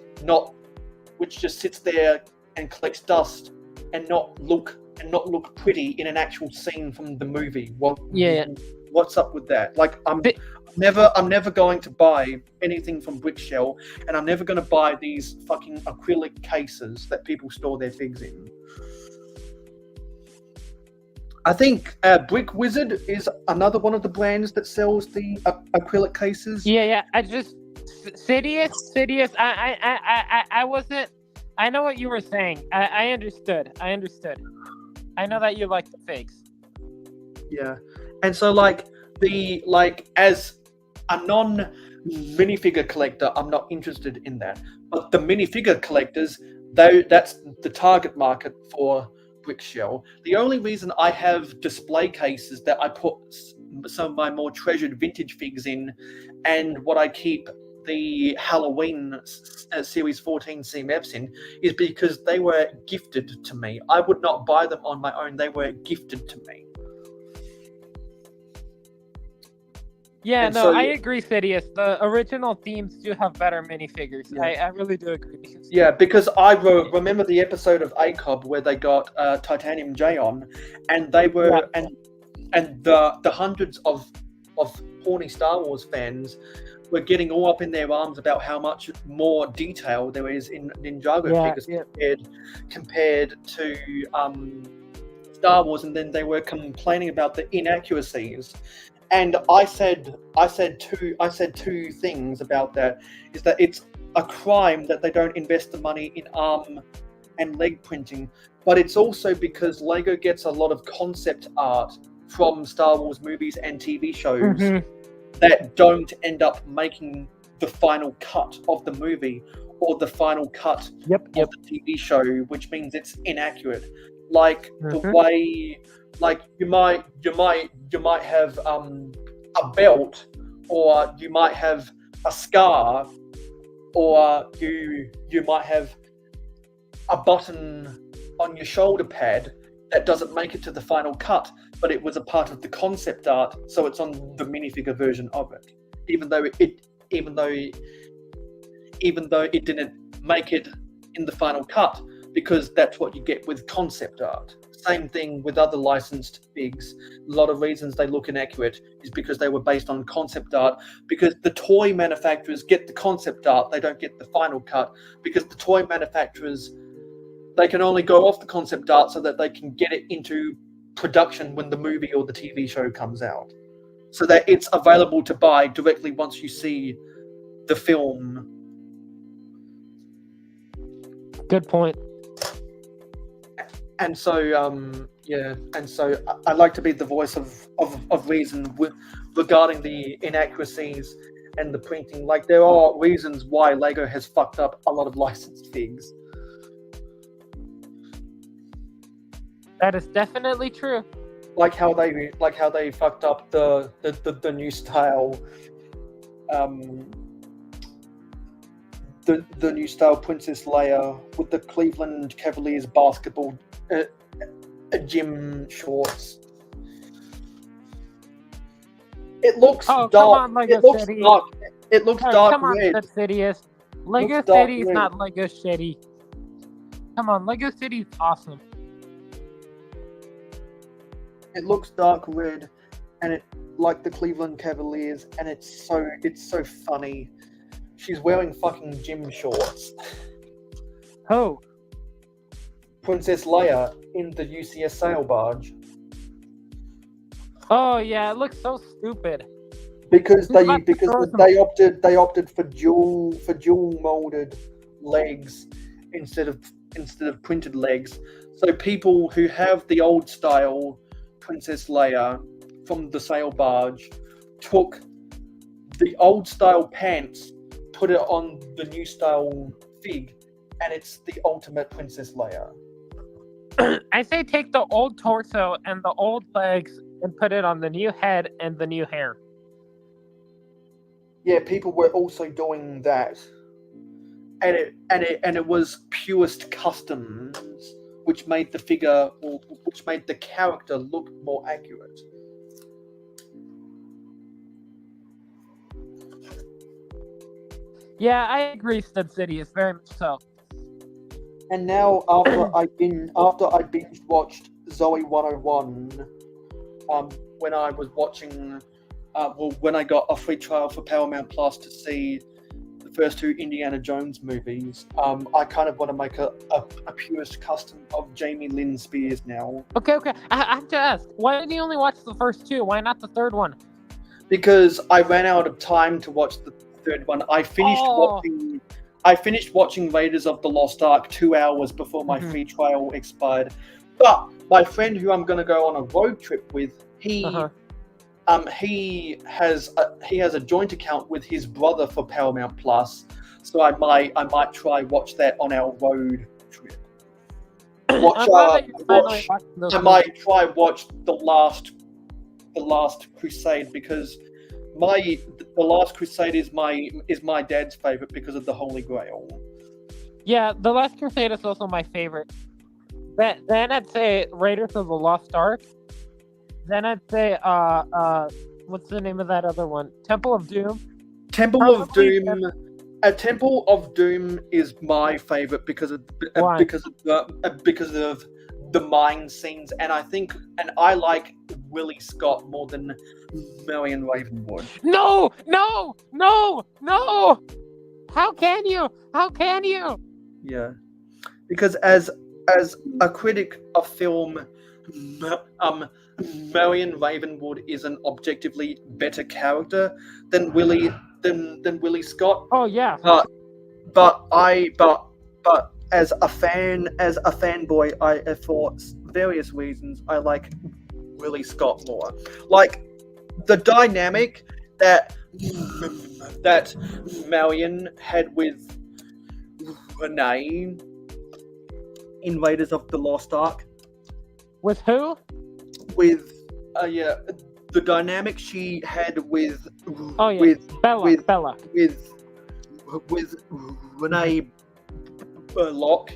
which just sits there and collects dust and not look pretty in an actual scene from the movie. What's up with that? Like, I'm never going to buy anything from Brickshell, and I'm never going to buy these fucking acrylic cases that people store their figs in. I think Brick Wizard is another one of the brands that sells the acrylic cases. Yeah. I just Sidious. I wasn't. I know what you were saying. I understood. I know that you like the figs. Yeah, and so as a non-minifigure collector, I'm not interested in that. But the minifigure collectors, that's the target market for Brickshell. The only reason I have display cases that I put some of my more treasured vintage figs in, and what I keep the Halloween Series 14 CMFs in, is because they were gifted to me. I would not buy them on my own. They were gifted to me. Yeah, And no, so, I agree, Sidious. The original themes do have better minifigures. Yeah. I really do agree. Because I remember the episode of ACOB where they got Titanium J on, and they were and the hundreds of horny Star Wars fans were getting all up in their arms about how much more detail there is in Ninjago figures compared to Star Wars, and then they were complaining about the inaccuracies. And I said two things about that. Is that it's a crime that they don't invest the money in arm and leg printing, but it's also because Lego gets a lot of concept art from Star Wars movies and TV shows that don't end up making the final cut of the movie or the final cut of the TV show, which means it's inaccurate. Like the way, like you might have a belt, or you might have a scar, or you might have a button on your shoulder pad that doesn't make it to the final cut, but it was a part of the concept art, so it's on the minifigure version of it, even though it didn't make it in the final cut, because that's what you get with concept art. Same thing with other licensed figs. A lot of reasons they look inaccurate is because they were based on concept art, because the toy manufacturers get the concept art, they don't get the final cut, because the toy manufacturers, they can only go off the concept art so that they can get it into production when the movie or the TV show comes out, so that it's available to buy directly once you see the film. Good point. And so, I like to be the voice of reason regarding the inaccuracies and the printing. Like, there are reasons why Lego has fucked up a lot of licensed figs. That is definitely true. Like how they fucked up the new style, the new style Princess Leia with the Cleveland Cavaliers basketball gym shorts. It looks dark. Come on, Lego it looks City. dark. It looks dark Come on, red. Sidious. Lego Looks dark City is red. not Lego City. Come on, Lego City is awesome. It looks dark red, and it like the Cleveland Cavaliers, and it's so funny. She's wearing fucking gym shorts. Who? Princess Leia in the UCS sail barge. Oh yeah, it looks so stupid. Because they opted for dual molded legs instead of printed legs. So people who have the old style Princess Leia from the sail barge took the old style pants, put it on the new style fig, and it's the ultimate Princess Leia. I say take the old torso and the old legs and put it on the new head and the new hair. Yeah, people were also doing that, and it was purest customs, which made the figure, or which made the character look more accurate. Yeah, I agree. Stud City is very much so. And now, after I binge watched Zoe 101, when I was watching, when I got a free trial for Paramount Plus to see the first two Indiana Jones movies, I kind of want to make a purist custom of Jamie Lynn Spears now. Okay. I have to ask, why did you only watch the first two? Why not the third one? Because I ran out of time to watch the third one. I finished watching Raiders of the Lost Ark 2 hours before my free trial expired. But my friend who I'm going to go on a road trip with, he has a joint account with his brother for Paramount Plus, so I might watch that on our road trip. I might try watch the Last Crusade, because the Last Crusade is my dad's favorite because of the Holy Grail. Yeah, the Last Crusade is also my favorite. Then I'd say Raiders of the Lost Ark. Then I'd say what's the name of that other one? Temple of Doom. Temple of Doom is my favorite because of the mine scenes, and I like Willie Scott more than Marion Ravenwood. No! How can you? Yeah, because as a critic of film, Marion Ravenwood is an objectively better character than Willie Scott. Oh yeah. But as a fanboy, for various reasons, I like Willie Scott more. Like the dynamic that Marion had with Renee in Raiders of the Lost Ark. With who? With the dynamic she had with Bella. With Renee Burlock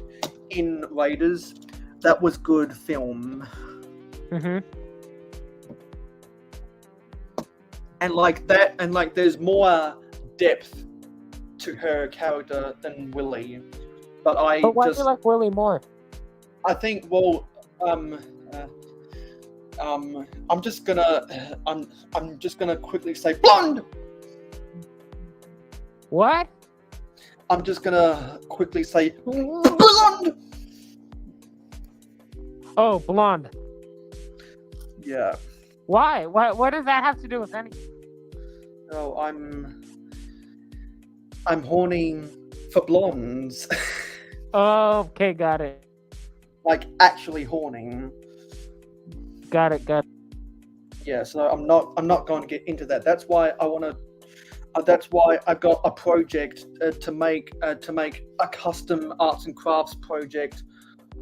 in Raiders, that was good film. And there's more depth to her character than Willie. But why do you like Willie more? I think I'm just gonna quickly say blonde. What? I'm just gonna quickly say blonde. Oh, blonde. Yeah. Why? What does that have to do with anything? Oh, I'm horny for blondes. Oh, okay, got it. Like actually horny. Got it. Yeah, so I'm not going to get into that. That's why I want to. That's why I've got a project to make a custom arts and crafts project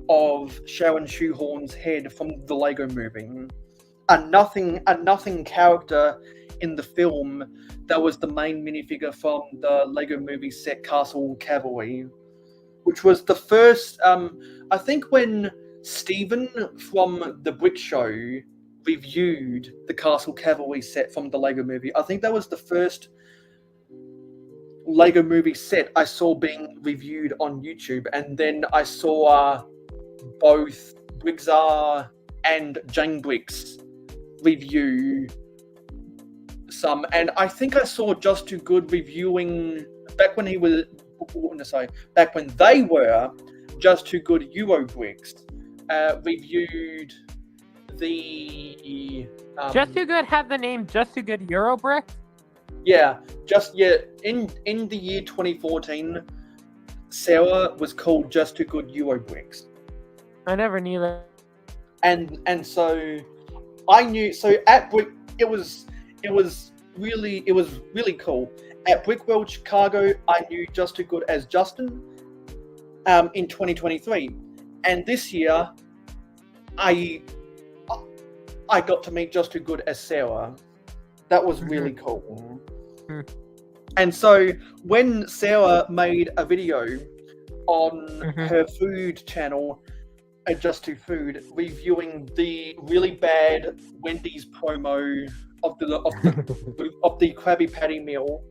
of Sharon Shoehorn's head from the Lego Movie. A nothing character in the film that was the main minifigure from the Lego Movie set Castle Cavalry, which was the first. I think when Stephen from the Brick Show reviewed the Castle Cavalry set from the Lego Movie, I think that was the first Lego Movie set I saw being reviewed on YouTube, and then I saw both Briggsar and Jane Briggs review some, and I think I saw Just Too Good reviewing back when they were Just Too Good Euro Bricks reviewed the Just Too Good had the name Just Too Good Euro Brick? Yeah, in the year 2014, Sarah was called Just Too Good Euro Bricks. I never knew that. And so I knew. So at Brick, it was really cool. At Brickworld Chicago, I knew Just Too Good as Justin in 2023, and this year I got to meet Just Too Good as Sarah. That was really cool. And so when Sarah made a video on her food channel, Just Too Food, reviewing the really bad Wendy's promo of the Krabby Patty meal,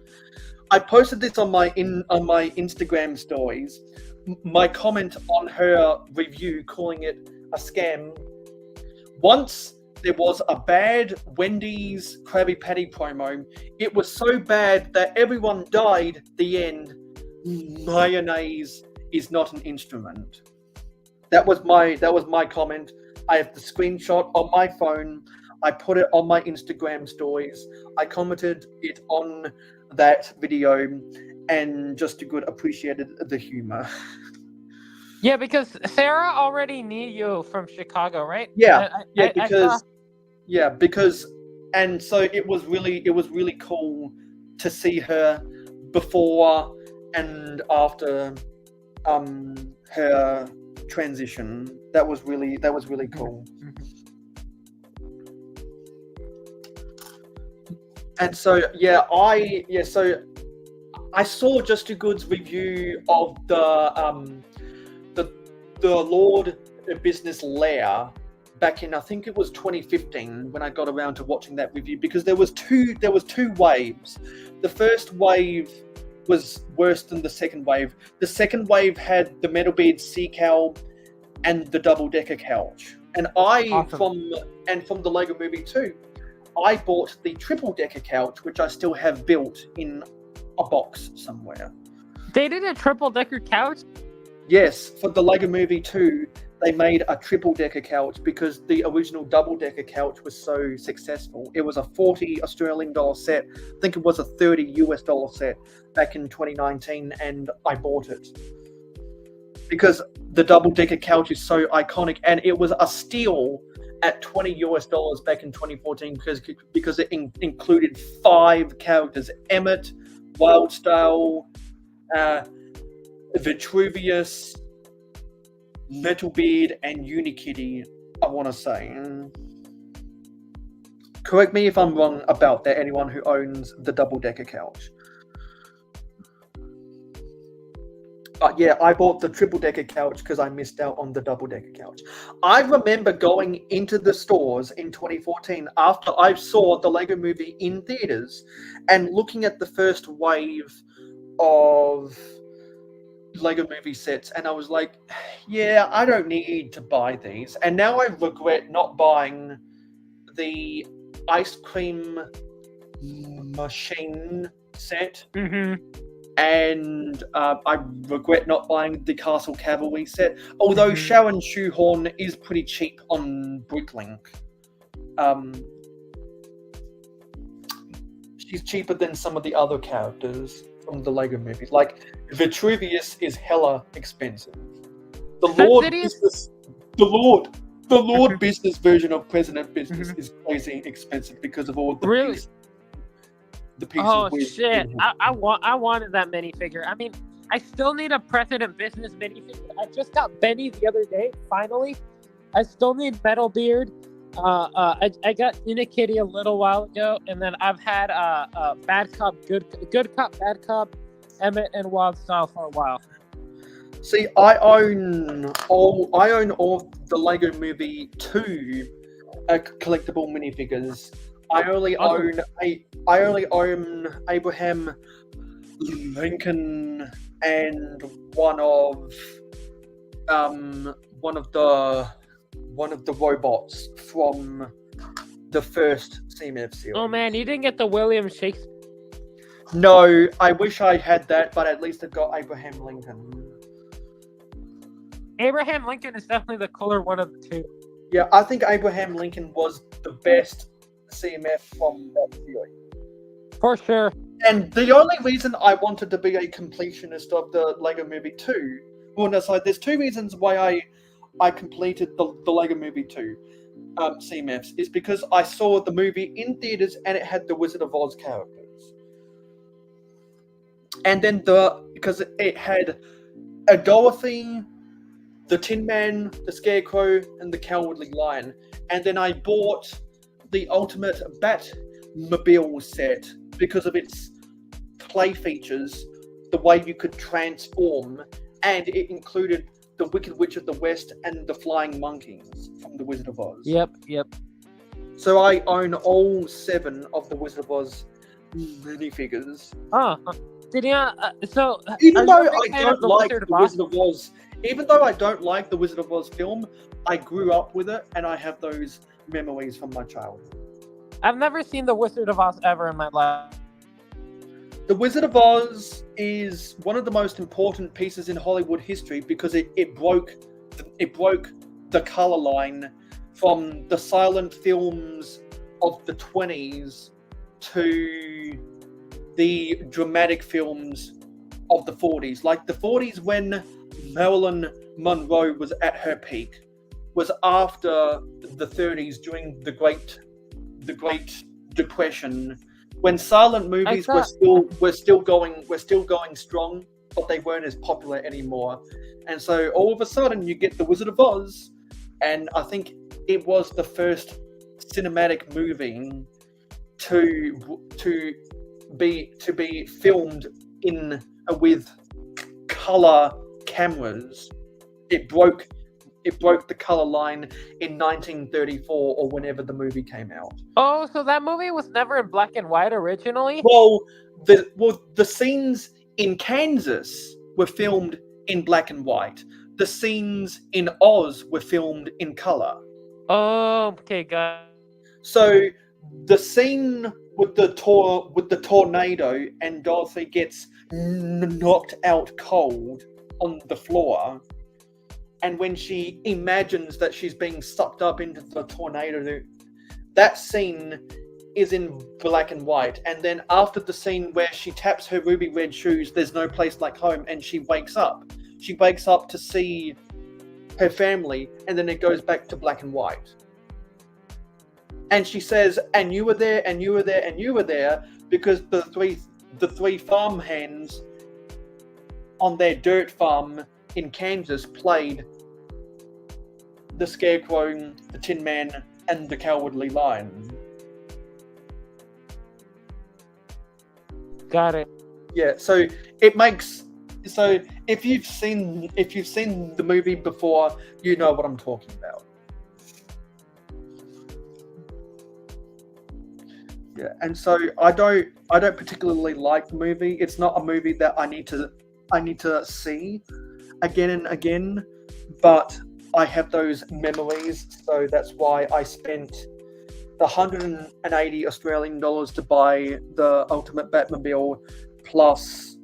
I posted this on my Instagram stories. My comment on her review, calling it a scam. Once there was a bad Wendy's Krabby Patty promo. It was so bad that everyone died at the end. Mayonnaise is not an instrument. That was my comment. I have the screenshot on my phone. I put it on my Instagram stories. I commented it on that video, and Just Too Good appreciated the humor. Yeah, because Sarah already knew you from Chicago, right? Because, and so it was really cool to see her before and after her transition. That was really cool. And so I saw Just Too Good's review of the Lord Business Lair back in, I think it was 2015, when I got around to watching that review, because there was two waves. The first wave was worse than the second wave. The second wave had the metal bead sea cow and the double-decker couch. And from the Lego Movie 2, I bought the triple-decker couch, which I still have built in a box somewhere. They did a triple-decker couch? Yes, for the Lego Movie 2, they made a triple-decker couch because the original double-decker couch was so successful. It was a $40 Australian set. I think it was a $30 US set back in 2019, and I bought it. Because the double-decker couch is so iconic, and it was a steal at $20 US back in 2014 because it included 5 characters: Emmett, Wildstyle, Vitruvius, Metalbeard, and Unikitty, I want to say. Correct me if I'm wrong about that, anyone who owns the double-decker couch. But yeah, I bought the triple-decker couch because I missed out on the double-decker couch. I remember going into the stores in 2014 after I saw the Lego Movie in theaters and looking at the first wave of Lego Movie sets, and I was like, yeah, I don't need to buy these. And now I regret not buying the ice cream machine set. And I regret not buying the Castle Cavalry set, although Sharon Shoehorn is pretty cheap on Bricklink. She's cheaper than some of the other characters from the Lego movies. Like, Vitruvius is hella expensive. The Lord Business version of President Business is crazy expensive because of all the pieces. Oh shit! I wanted that minifigure. I mean, I still need a President Business minifigure. I just got Benny the other day. Finally, I still need Metalbeard. I got Unikitty a little while ago, and then I've had Bad Cop, Good Cop, Bad Cop, Emmett, and Wildstyle for a while. See, I own all the Lego Movie 2 collectible minifigures. I only own Abraham Lincoln and one of the robots from the first CMF series. Oh man, you didn't get the William Shakespeare. No, I wish I had that, but at least I got Abraham Lincoln. Abraham Lincoln is definitely the cooler one of the two. Yeah, I think Abraham Lincoln was the best CMF from that series. For sure. And the only reason I wanted to be a completionist of the Lego Movie 2, there's 2 reasons why I completed the Lego Movie 2 CMFs, is because I saw the movie in theaters and it had the Wizard of Oz characters. And then because it had a Dorothy, the Tin Man, the Scarecrow, and the Cowardly Lion. And then I bought the Ultimate Batmobile set because of its play features, the way you could transform, and it included the Wicked Witch of the West and the Flying Monkeys from the Wizard of Oz. Yep. So I own all 7 of the Wizard of Oz minifigures. Did you? So even though I don't like the Wizard of Oz, even though I don't like the Wizard of Oz film, I grew up with it, and I have those memories from my childhood. I've never seen the Wizard of Oz ever in my life. The Wizard of Oz is one of the most important pieces in Hollywood history because it broke the color line from the silent films of the 20s to the dramatic films of the 40s. Like the 40s, when Marilyn Monroe was at her peak, was after the 30s during the Great Depression, when silent movies were still going strong, but they weren't as popular anymore. And so all of a sudden you get the Wizard of Oz, and I think it was the first cinematic movie to be filmed with color cameras. It broke the color line in 1934 or whenever the movie came out. Oh, so that movie was never in black and white originally? Well, the scenes in Kansas were filmed in black and white. The scenes in Oz were filmed in color. Oh, okay, got it. So the scene with the tornado and Dorothy gets knocked out cold on the floor, and when she imagines that she's being sucked up into the tornado, that scene is in black and white. And then after the scene where she taps her ruby red shoes, there's no place like home, and she wakes up. She wakes up to see her family, and then it goes back to black and white. And she says, and you were there, and you were there, and you were there, because the three farm hands on their dirt farm in Kansas played the Scarecrow, the Tin Man, and the Cowardly Lion. Got it. Yeah, so it makes if you've seen the movie before, you know what I'm talking about. Yeah, and so I don't particularly like the movie. It's not a movie that I need to see again and again, but I have those memories, so that's why I spent the 180 Australian dollars to buy the Ultimate Batmobile, plus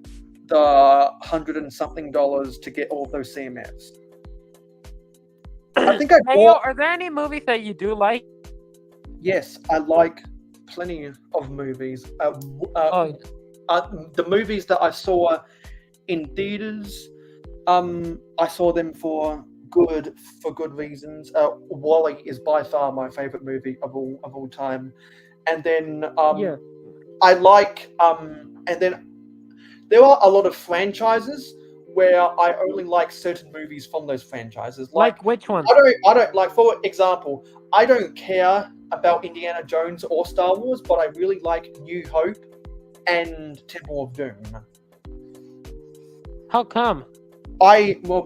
the $100 and something to get all of those CMFs. I think I bought... Are there any movies that you do like? Yes, I like plenty of movies. The movies that I saw in theaters, I saw them for good reasons. WALL-E is by far my favorite movie of all time, and then I like and then there are a lot of franchises where I only like certain movies from those franchises. Like which one? I don't like, for example, I don't care about Indiana Jones or Star Wars, but I really like New Hope and Temple of Doom. How come?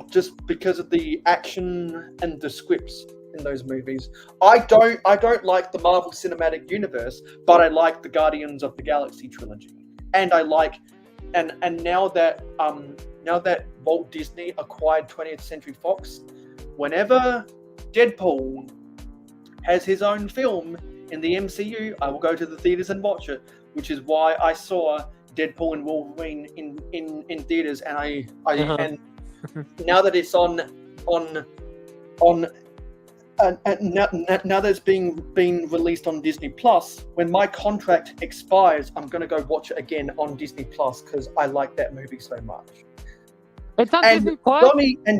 Just because of the action and the scripts in those movies. I don't like the Marvel Cinematic Universe, but I like the Guardians of the Galaxy trilogy, and I like and now that Walt Disney acquired 20th Century Fox, whenever Deadpool has his own film in the MCU, I will go to the theaters and watch it, which is why I saw Deadpool and Wolverine in theaters, and and now that it's now that it's being released on Disney Plus, when my contract expires, I'm going to go watch it again on Disney Plus because I like that movie so much. It's on Disney Plus.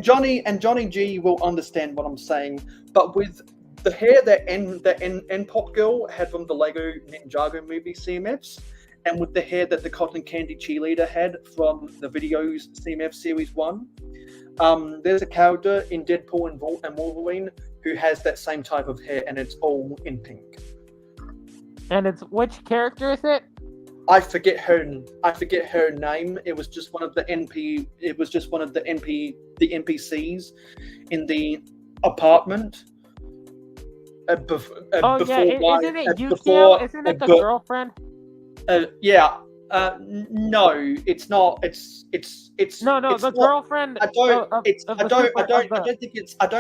Johnny G will understand what I'm saying, but with the hair that N-Pop Girl had from the Lego Ninjago movie CMFs, and with the hair that the Cotton Candy Cheerleader had from the Videos CMF Series 1, There's a character in Deadpool and Wolverine who has that same type of hair, and it's all in pink. And it's which character is it? I forget her name. It was just one of the NPCs in the apartment. Isn't it Yukio? Isn't it the girlfriend? Yeah. No, it's not. It's no. It's the not, girlfriend. I don't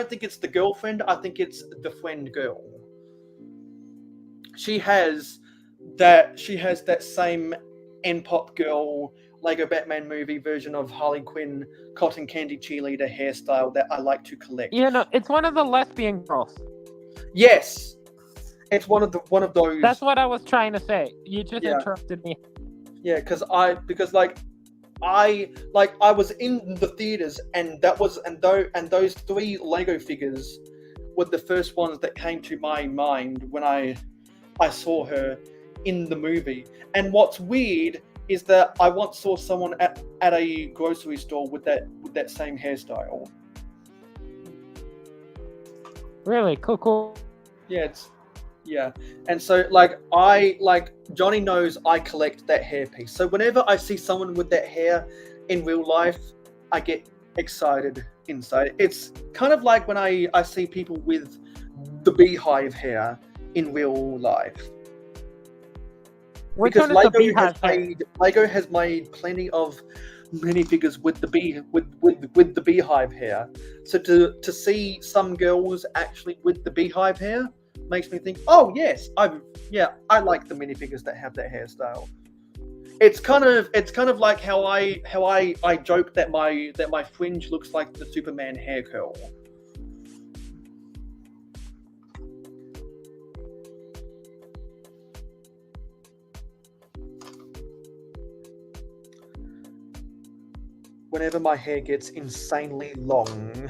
think it's the girlfriend. I think it's the friend girl. She has that same N-pop girl Lego Batman movie version of Harley Quinn cotton candy cheerleader hairstyle that I like to collect. Yeah, no, it's one of the lesbian girls. Yes, it's one of those. That's what I was trying to say. You just interrupted me. Yeah, because I was in the theaters, and those 3 Lego figures were the first ones that came to my mind when I saw her in the movie. And what's weird is that I once saw someone at a grocery store with that same hairstyle. Really? Cool. Yeah. And so Johnny knows I collect that hair piece. So whenever I see someone with that hair in real life, I get excited inside. It's kind of like when I see people with the beehive hair in real life. Which because one is the beehive Lego has made plenty of minifigures with the beehive hair. So to see some girls actually with the beehive hair makes me think, oh yes, I like the minifigures that have that hairstyle. It's kind of like how I joke that my fringe looks like the Superman hair curl. Whenever my hair gets insanely long,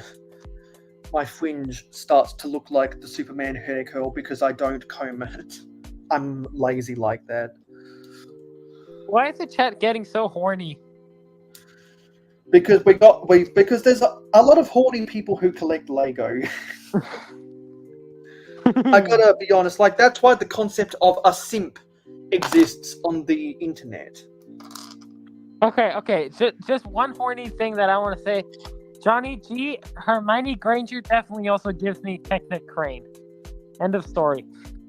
my fringe starts to look like the Superman hair curl because I don't comb it. I'm lazy like that. Why is the chat getting so horny? Because because there's a lot of horny people who collect Lego. I gotta be honest, that's why the concept of a simp exists on the internet. Okay. Just one horny thing that I want to say. Johnny G, Hermione Granger definitely also gives me Technic Crane. End of story.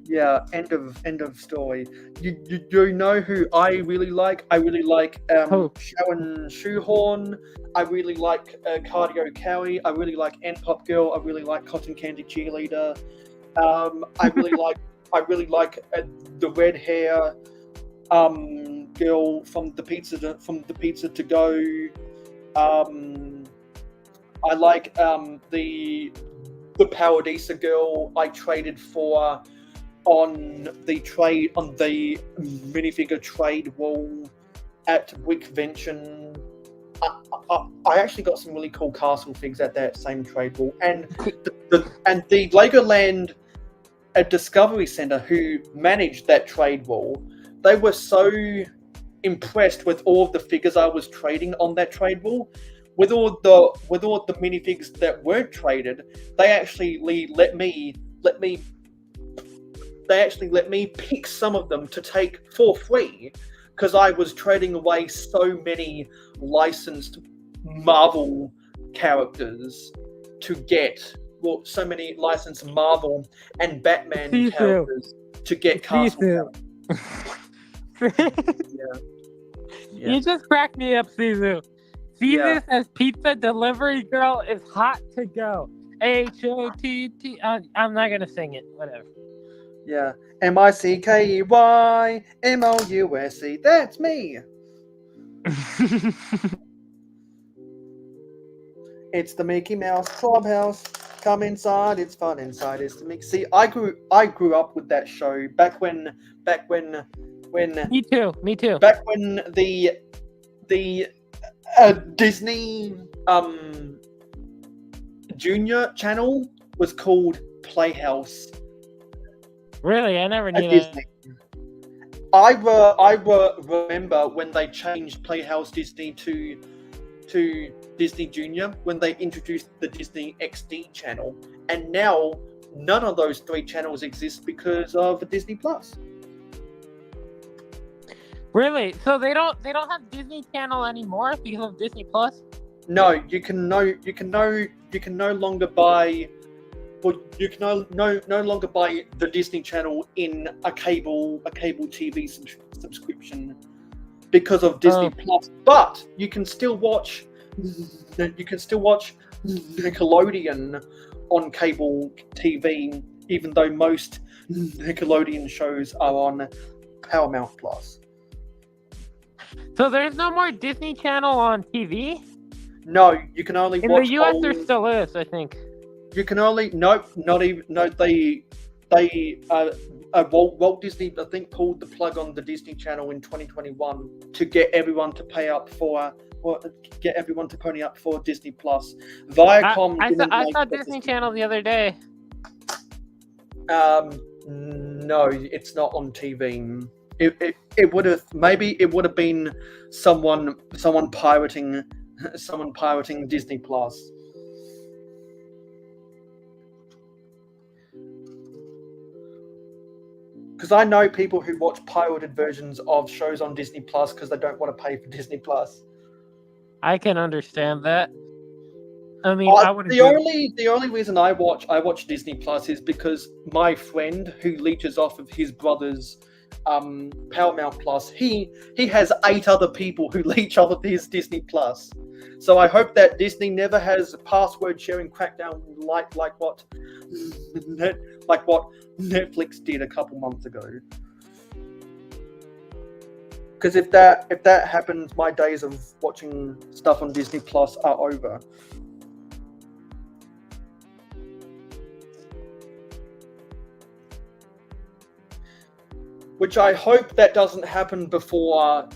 Yeah, end of story. You know who I really like? I really like Sharon Shoehorn. I really like Cardio Cowie. I really like N-Pop Girl. I really like Cotton Candy Cheerleader. I really like the red hair girl from the pizza to go. I like the Paradisa girl I traded for on the minifigure trade wall at Wickvention. I actually got some really cool castle figs at that same trade wall, and the Legoland Discovery Center who managed that trade wall, they were so impressed with all of the figures I was trading on that trade wall. With all the minifigs that weren't traded, they actually let me pick some of them to take for free because I was trading away so many licensed Marvel characters to get so many licensed Marvel and Batman characters to get castle. You just cracked me up, Sisu. Sisu says pizza delivery girl is hot to go. H-O-T-T. I'm not gonna sing it. Whatever. Yeah. MICKEYMOUSE. That's me. It's the Mickey Mouse Clubhouse. Come inside. It's fun inside. It's the Mickey. See, I grew up with that show back when. Me too. Back when the Disney Junior channel was called Playhouse. Really? I never knew that. I remember when they changed Playhouse Disney to to Disney Junior when they introduced the Disney XD channel, and now none of those 3 channels exist because of Disney Plus. Really? So they don't have Disney Channel anymore because of Disney Plus? No, you can no longer buy. Well, you can no longer buy the Disney Channel in a cable TV subscription because of Disney Plus. But you can still watch Nickelodeon on cable TV, even though most Nickelodeon shows are on Paramount Plus. So there's no more Disney Channel on TV? No, you can only watch. In the US, there still is, I think. You can only Walt Disney, I think, pulled the plug on the Disney Channel in 2021 to get everyone to pay up for, get everyone to pony up for Disney Plus. Viacom. I saw Disney Channel the other day. No, it's not on TV. It would have been someone pirating Disney Plus. Because I know people who watch pirated versions of shows on Disney Plus because they don't want to pay for Disney Plus. I can understand that. I mean, the only reason I watch Disney Plus is because my friend who leeches off of his brother's Paramount Plus, he has 8 other people who leech off of his Disney Plus. So I hope that Disney never has a password sharing crackdown like what Netflix did a couple months ago. Because if that happens, my days of watching stuff on Disney Plus are over. Which I hope that doesn't happen before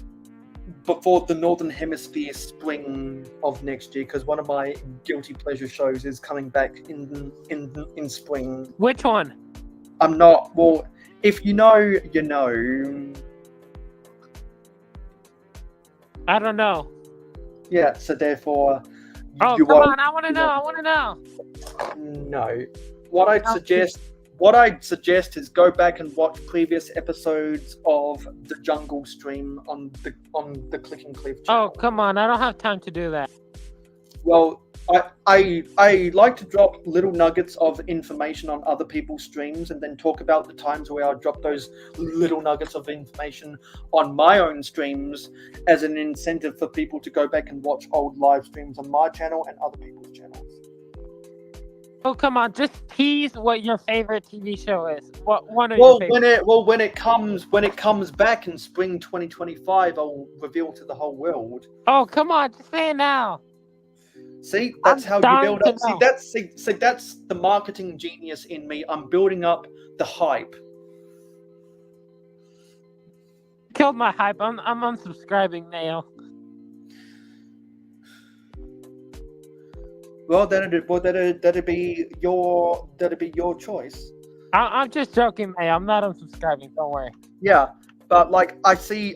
the Northern Hemisphere spring of next year, because one of my guilty pleasure shows is coming back in spring. Which one? I'm not. Well, if you know, you know. I don't know. Yeah, so therefore. Oh, come on! I want to know. I want to know. No, what I'd suggest is go back and watch previous episodes of the Jungle stream on the Click and Cliff channel. Oh, come on! I don't have time to do that. Well, I like to drop little nuggets of information on other people's streams and then talk about the times where I drop those little nuggets of information on my own streams as an incentive for people to go back and watch old live streams on my channel and other people's channels. Oh, come on, just tease what your favorite TV show is. What one of your favorites? When it comes back in spring 2025, I'll reveal to the whole world. Oh, come on, just say it now. See, that's how you build up. See, that's the marketing genius in me. I'm building up the hype. Killed my hype. I'm unsubscribing now. Well, that'd be your choice. I'm just joking, May. I'm not unsubscribing. Don't worry. Yeah, but like I see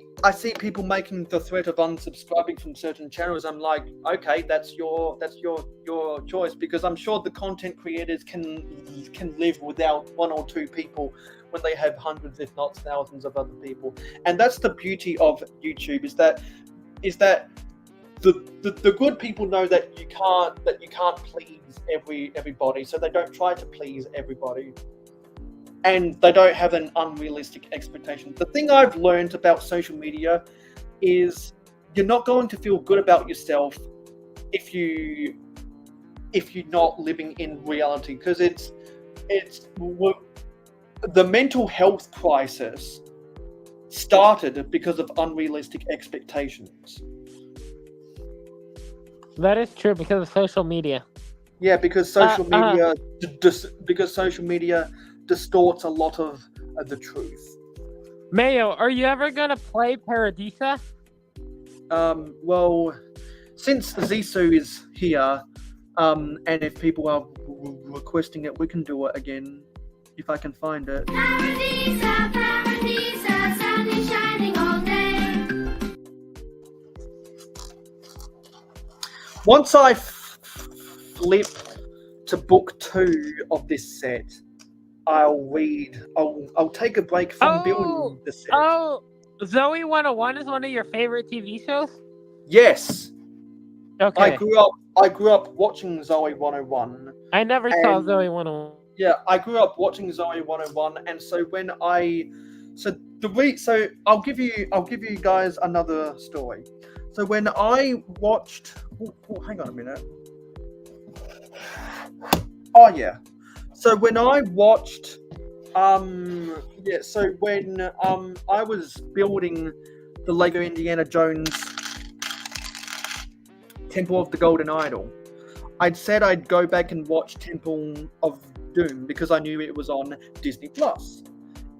people making the threat of unsubscribing from certain channels. I'm like, okay, that's your choice, because I'm sure the content creators can live without 1 or 2 people when they have hundreds, if not thousands, of other people. And that's the beauty of YouTube is that the good people know that you can't please everybody, so they don't try to please everybody, and they don't have an unrealistic expectation. The thing I've learned about social media is you're not going to feel good about yourself if you're not living in reality, because it's the mental health crisis started because of unrealistic expectations. That is true because of social media. Yeah, because social media distorts a lot of the truth. Mayo, are you ever gonna play Paradisa? Well, since Zissou is here, and if people are requesting it, we can do it again if I can find it. Paradisa, Paradisa, sun is shining all day. once I flip to book 2 of this set, I'll take a break from building the set. Oh, Zoe 101 is one of your favorite TV shows? Yes. Okay. I grew up watching Zoe 101. I never saw Zoe 101. Yeah, I grew up watching Zoe 101, and so when I'll give you guys another story. So when I watched, hang on a minute. Oh yeah. So when I watched, so when I was building the Lego Indiana Jones Temple of the Golden Idol, I'd said I'd go back and watch Temple of Doom because I knew it was on Disney Plus.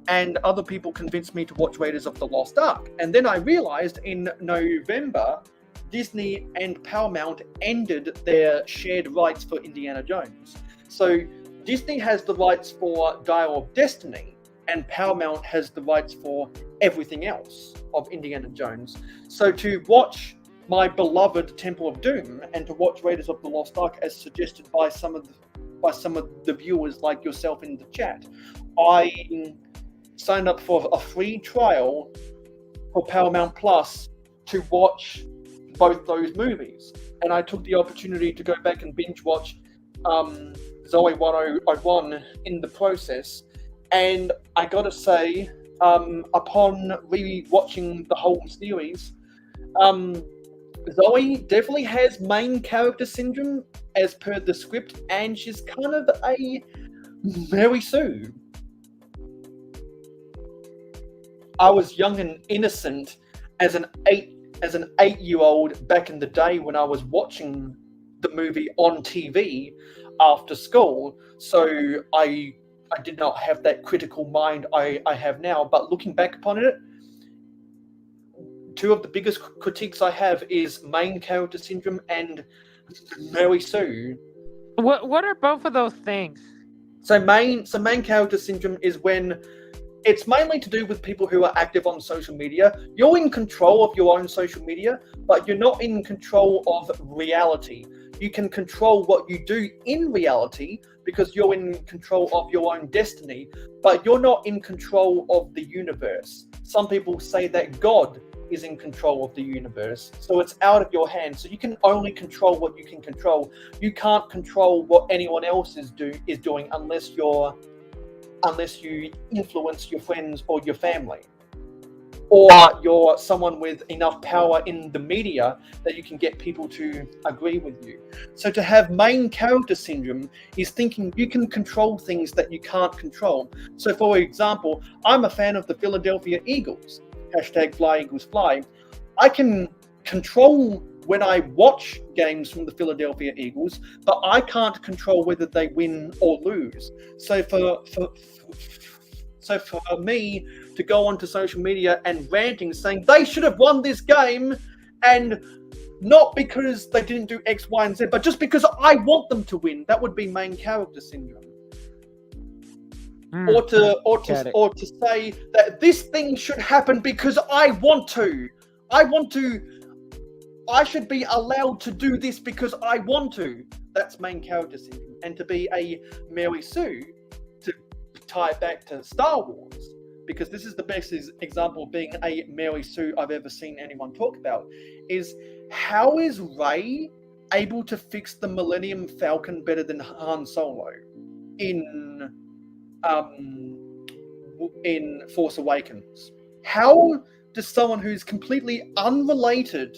And other people convinced me to watch Raiders of the Lost Ark. And then I realized in November, Disney and Paramount ended their shared rights for Indiana Jones. So Disney has the rights for Dial of Destiny, and Paramount has the rights for everything else of Indiana Jones. So to watch my beloved Temple of Doom and to watch Raiders of the Lost Ark, as suggested by some of the viewers like yourself in the chat, I signed up for a free trial for Paramount Plus to watch both those movies, and I took the opportunity to go back and binge watch Zoe 101 in the process. And I gotta say, upon re-watching the whole series, Zoe definitely has main character syndrome as per the script, and she's kind of a Mary Sue. I was young and innocent as an 8-year-old back in the day when I was watching the movie on TV after school, so I did not have that critical mind I have now. But looking back upon it, 2 of the biggest critiques I have is main character syndrome and Mary Sue. What are both of those things? So main character syndrome is when it's mainly to do with people who are active on social media. You're in control of your own social media, but you're not in control of reality. You can control what you do in reality because you're in control of your own destiny, but you're not in control of the universe. Some people say that God is in control of the universe, so it's out of your hands. So you can only control what you can control. You can't control what anyone else is doing unless you influence your friends or your family, or you're someone with enough power in the media that you can get people to agree with you. So to have main character syndrome is thinking you can control things that you can't control. So for example, I'm a fan of the Philadelphia Eagles, #FlyEaglesFly. I can control when I watch games from the Philadelphia Eagles, but I can't control whether they win or lose. So for me to go onto social media and ranting saying they should have won this game, and not because they didn't do X, Y, and Z, but just because I want them to win, that would be main character syndrome. Or to say that this thing should happen because I want to. I should be allowed to do this because I want to. That's main character syndrome. And to be a Mary Sue, to tie it back to Star Wars, because this is the best example of being a Mary Sue I've ever seen anyone talk about, is how is Rey able to fix the Millennium Falcon better than Han Solo in Force Awakens? How does someone who's completely unrelated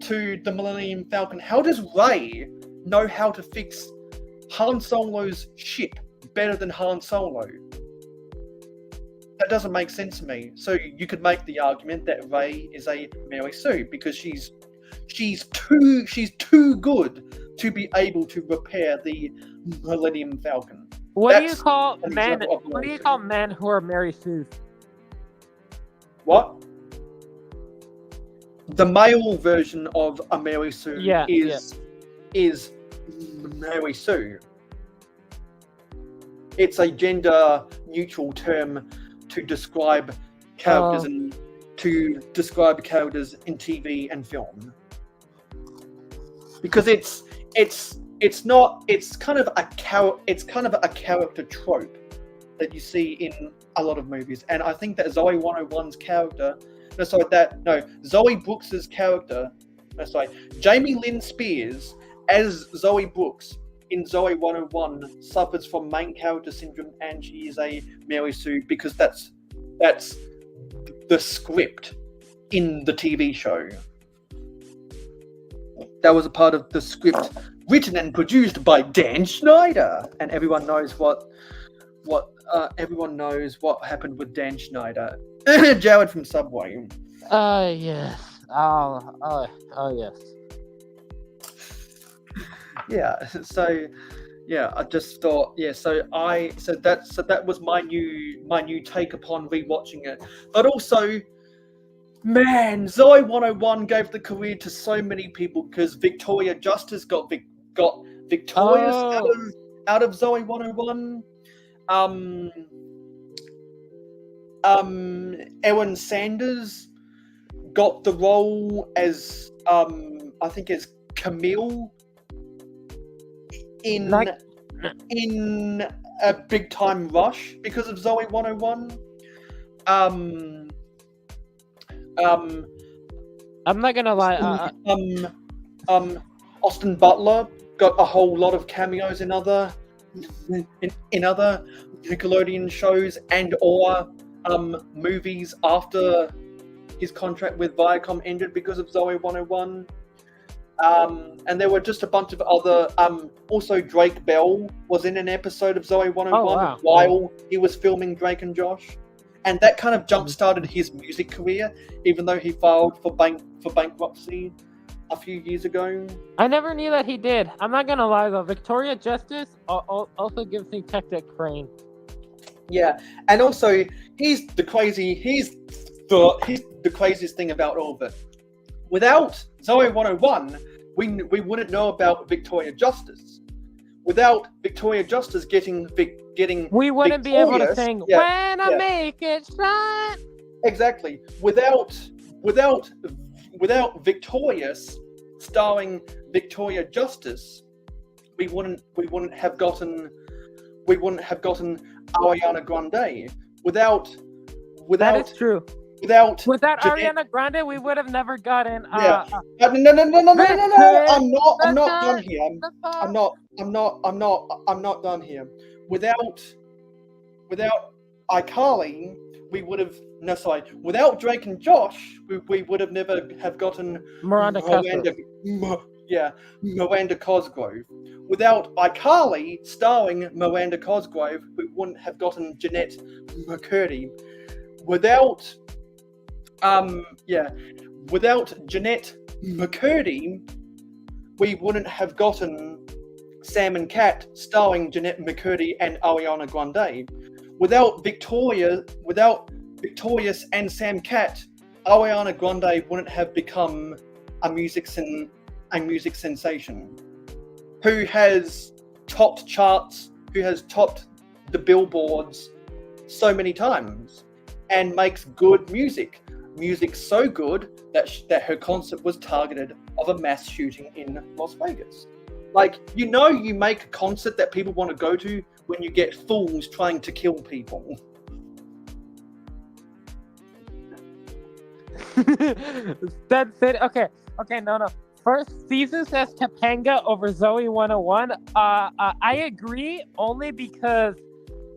to the Millennium Falcon, how does Rey know how to fix Han Solo's ship better than Han Solo? That doesn't make sense to me. So you could make the argument that Rey is a Mary Sue because she's too good to be able to repair the Millennium Falcon. What do you call men who are Mary Sue? What? The male version of a Mary Sue is Mary Sue. It's a gender neutral term to describe characters in TV and film. because it's kind of a character trope that you see in a lot of movies, and I think that Zoe 101's character, Zoe Brooks's character, Jamie Lynn Spears as Zoe Brooks in Zoe 101 suffers from main character syndrome, and she is a Mary Sue because that's the script in the TV show. That was a part of the script written and produced by Dan Schneider, and everyone knows what happened with Dan Schneider. Jared from Subway. Yes. Oh, yes. Yeah. So, yeah, I just thought, yeah. So that was my new take upon rewatching it, but also, man, Zoe 101 gave the career to so many people because Victoria Justice got victorious out of Zoe 101. Erin Sanders got the role as I think as Camille in a Big Time Rush because of Zoe 101. I'm not gonna lie. Austin Butler got a whole lot of cameos in other Nickelodeon shows and or movies after his contract with Viacom ended because of Zoe 101. And there were just a bunch of other. Also, Drake Bell was in an episode of Zoe 101 while he was filming Drake and Josh, and that kind of jump-started his music career, even though he filed for bankruptcy a few years ago. I never knew that he did. I'm not gonna lie though. Victoria Justice also gives me Tectic Crane. Yeah, and also he's the craziest thing about all of it. Without Zoe 101, we wouldn't know about Victoria Justice. Without Victoria Justice getting we wouldn't be able to sing When I Make It Shine. Exactly. Without Victorious starring Victoria Justice, we wouldn't have gotten Ariana Grande. Without that is true. Without Ariana Grande, we would have never gotten. No. I'm not done here. I'm not done here. Without iCarly, we would have. No, sorry. Without Drake and Josh, we would have never have gotten Miranda Cosgrove. Miranda Cosgrove. Without iCarly starring Miranda Cosgrove, we wouldn't have gotten Jeanette McCurdy. Without Jeanette McCurdy, we wouldn't have gotten Sam and Cat starring Jeanette McCurdy and Ariana Grande. Without Victorious and Sam Cat, Ariana Grande wouldn't have become a music sensation, who has topped charts, who has topped the billboards so many times, and makes good music so good that her concert was targeted of a mass shooting in Las Vegas. Like, you make a concert that people want to go to when you get fools trying to kill people. That's it. Okay, no. First, Caesar says Topanga over Zoe 101. I agree only because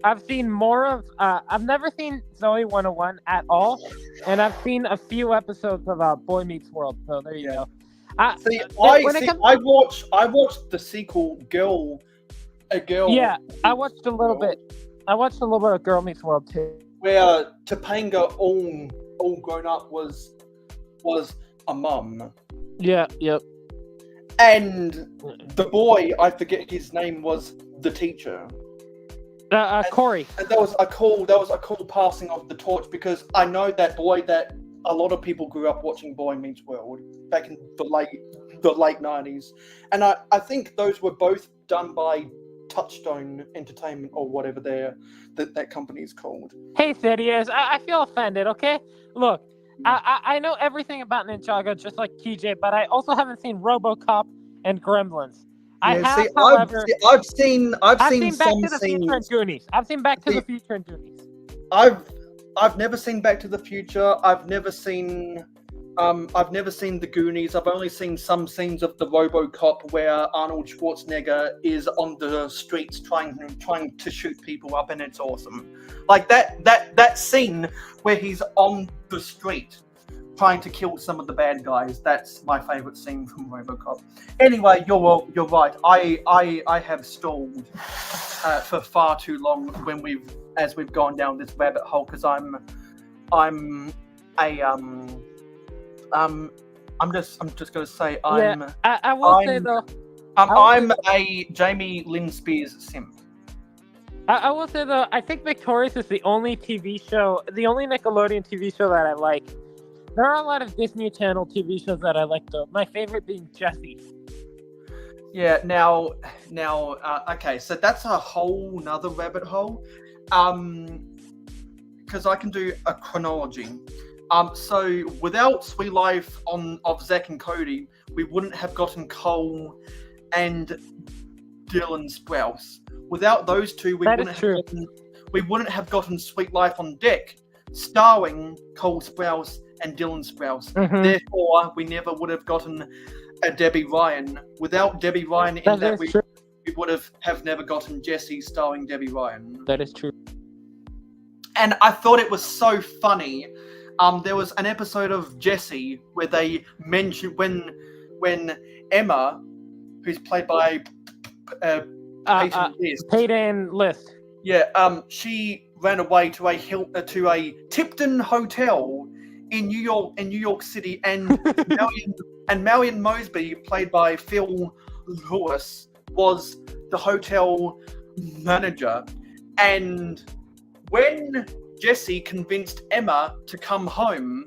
I've seen more of. I've never seen Zoe 101 at all, and I've seen a few episodes of Boy Meets World. So there you go. I watched the sequel, Girl. Yeah, I watched a little bit. I watched a little bit of Girl Meets World too, where Topanga, all grown up, was a mum. Yeah. Yep. And the boy, I forget his name, was the teacher. Corey. And that was a cool passing of the torch, because I know that boy that a lot of people grew up watching Boy Meets World back in the late 90s. And I think those were both done by Touchstone Entertainment, or whatever that company is called. Hey, Thaddeus, I feel offended, okay? Look, I know everything about Ninjago, just like TJ, but I also haven't seen RoboCop and Gremlins. Yeah, However, I've seen Back some to the Future and scenes. Goonies. I've seen Back to the Future and Goonies. I've never seen Back to the Future. I've never seen the Goonies. I've only seen some scenes of the RoboCop where Arnold Schwarzenegger is on the streets trying to shoot people up, and it's awesome. Like that scene where he's on the street trying to kill some of the bad guys. That's my favorite scene from RoboCop. Anyway, you're right. I have stalled for far too long as we've gone down this rabbit hole, because I'm just gonna say I will say though. I'm a Jamie Lynn Spears simp. I will say though, I think Victorious is the only Nickelodeon TV show that I like. There are a lot of Disney Channel TV shows that I like though. My favorite being Jessie. Yeah. Now, okay. So that's a whole nother rabbit hole. Because I can do a chronology. So without Sweet Life of Zack and Cody, we wouldn't have gotten Cole and Dylan Sprouse. Without those two, we wouldn't have gotten Sweet Life on Deck, starring Cole Sprouse and Dylan Sprouse. Mm-hmm. Therefore, we never would have gotten a Debbie Ryan. Without Debbie Ryan in that, we would have never gotten Jessie starring Debbie Ryan. That is true. And I thought it was so funny. There was an episode of Jessie where they mentioned when Emma, who's played by Peyton List. Yeah, she ran away to a Tipton hotel in New York City, and Marion Mosby, played by Phil Lewis, was the hotel manager. And when Jessie convinced Emma to come home,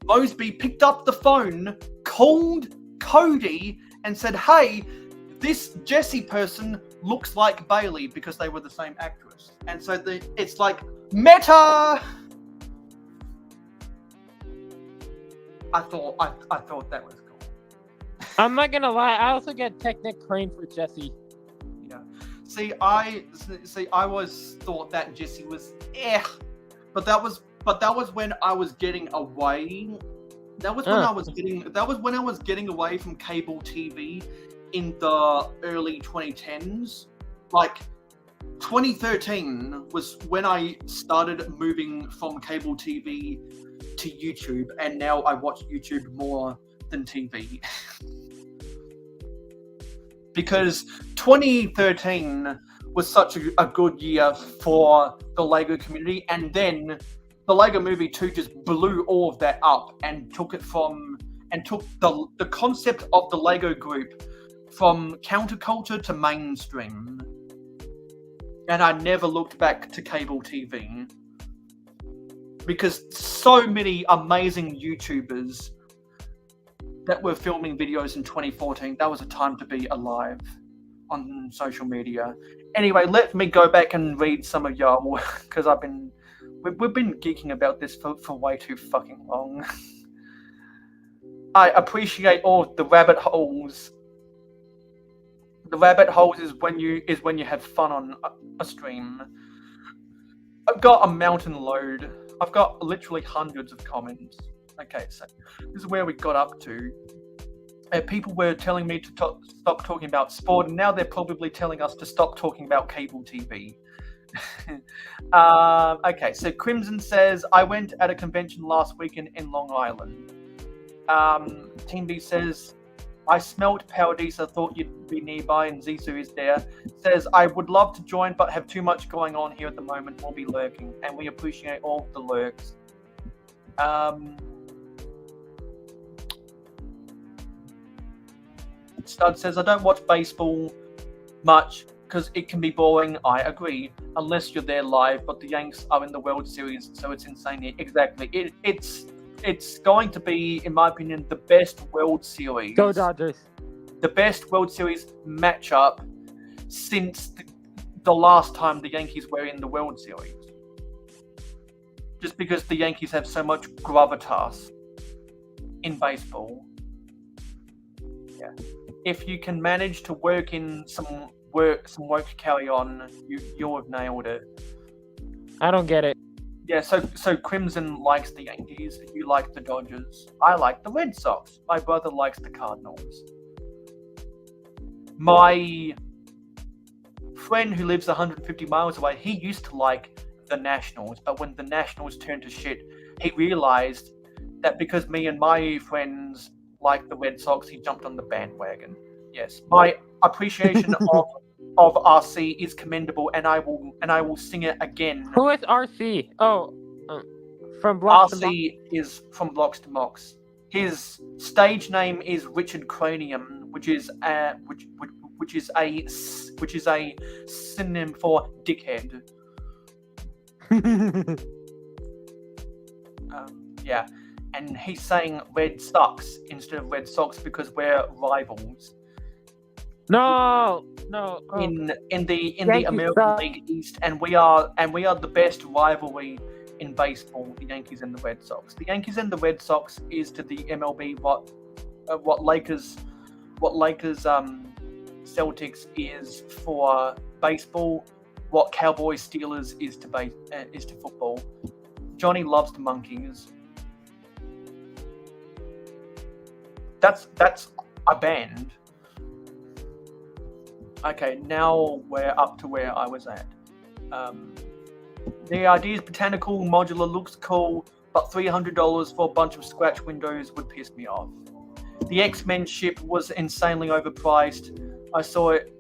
Mosby picked up the phone, called Cody, and said, "Hey, this Jessie person looks like Bailey," because they were the same actress. And so it's like meta. I thought that was cool. I'm not gonna lie. I also get Technic Crane for Jessie. Yeah. See, I always thought that Jessie was but that was when I was getting away. That was when I was getting away from cable TV in the early 2010s. Like 2013 was when I started moving from cable TV to YouTube, and now I watch YouTube more than TV. Because 2013 was such a good year for the LEGO community, and then the LEGO Movie 2 just blew all of that up and took the concept of the LEGO group from counterculture to mainstream. And I never looked back to cable TV. Because so many amazing YouTubers that were filming videos in 2014, that was a time to be alive on social media. Anyway, let me go back and read some of y'all, because we've been geeking about this for way too fucking long. I appreciate all the rabbit holes. The rabbit holes is when you have fun on a stream. I've got a mountain load. I've got literally hundreds of comments. Okay, so this is where we got up to. People were telling me to stop talking about sport, and now they're probably telling us to stop talking about cable TV. Okay, so Crimson says, I went at a convention last weekend in Long Island. Team B says, I smelt Paradisa, thought you'd be nearby, and Zisu is there. Says, I would love to join, but have too much going on here at the moment. We'll be lurking, and we appreciate all the lurks. Stud says, I don't watch baseball much because it can be boring. I agree, unless you're there live, but the Yanks are in the World Series, so it's insane. Exactly. It's going to be, in my opinion, the best World Series. Go Dodgers. The best World Series matchup since the last time the Yankees were in the World Series. Just because the Yankees have so much gravitas in baseball. Yeah. if you can manage to work in some work to carry on, you'll have nailed it. I don't get it. Yeah, so Crimson likes the Yankees, you like the Dodgers. I like the Red Sox. My brother likes the Cardinals. My friend who lives 150 miles away, he used to like the Nationals, but when the Nationals turned to shit, he realized that because me and my friends like the Red Sox, he jumped on the bandwagon. Yes, my appreciation of RC is commendable, and I will sing it again. Who is RC? Oh, from Blocks to Blocks. RC is from Blocks to Blocks. His stage name is Richard Cranium, which is a synonym for dickhead. Yeah, and he's saying Red Sox instead of Red Sox because we're rivals. No. In the Yankees American suck. League East, and we are the best rivalry in baseball. The Yankees and the Red Sox. The Yankees and the Red Sox is to the MLB what Lakers Celtics is for baseball. What Cowboys Steelers is to football. Johnny loves the Monkeys. That's a band. Okay, now we're up to where I was at. The idea is botanical, modular, looks cool, but $300 for a bunch of scratch windows would piss me off. The X-Men ship was insanely overpriced. I saw it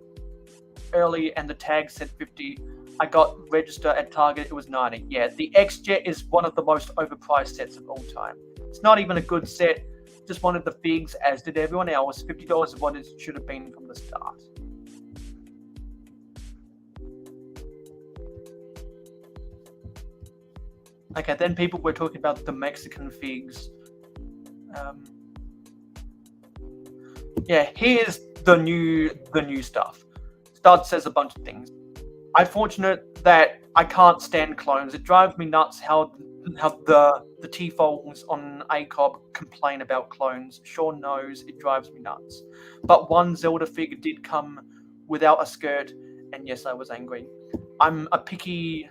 early and the tag said 50. I got register at Target, it was 90. Yeah, the X-Jet is one of the most overpriced sets of all time. It's not even a good set, just wanted the figs, as did everyone else. $50 is what it should have been from the start. Okay, then people were talking about the Mexican figs. Yeah, here's the new stuff. Stud says a bunch of things. I'm fortunate that I can't stand clones. It drives me nuts how the T-Folds on ACOB complain about clones. Sean knows it drives me nuts. But one Zelda figure did come without a skirt, and yes, I was angry. I'm a picky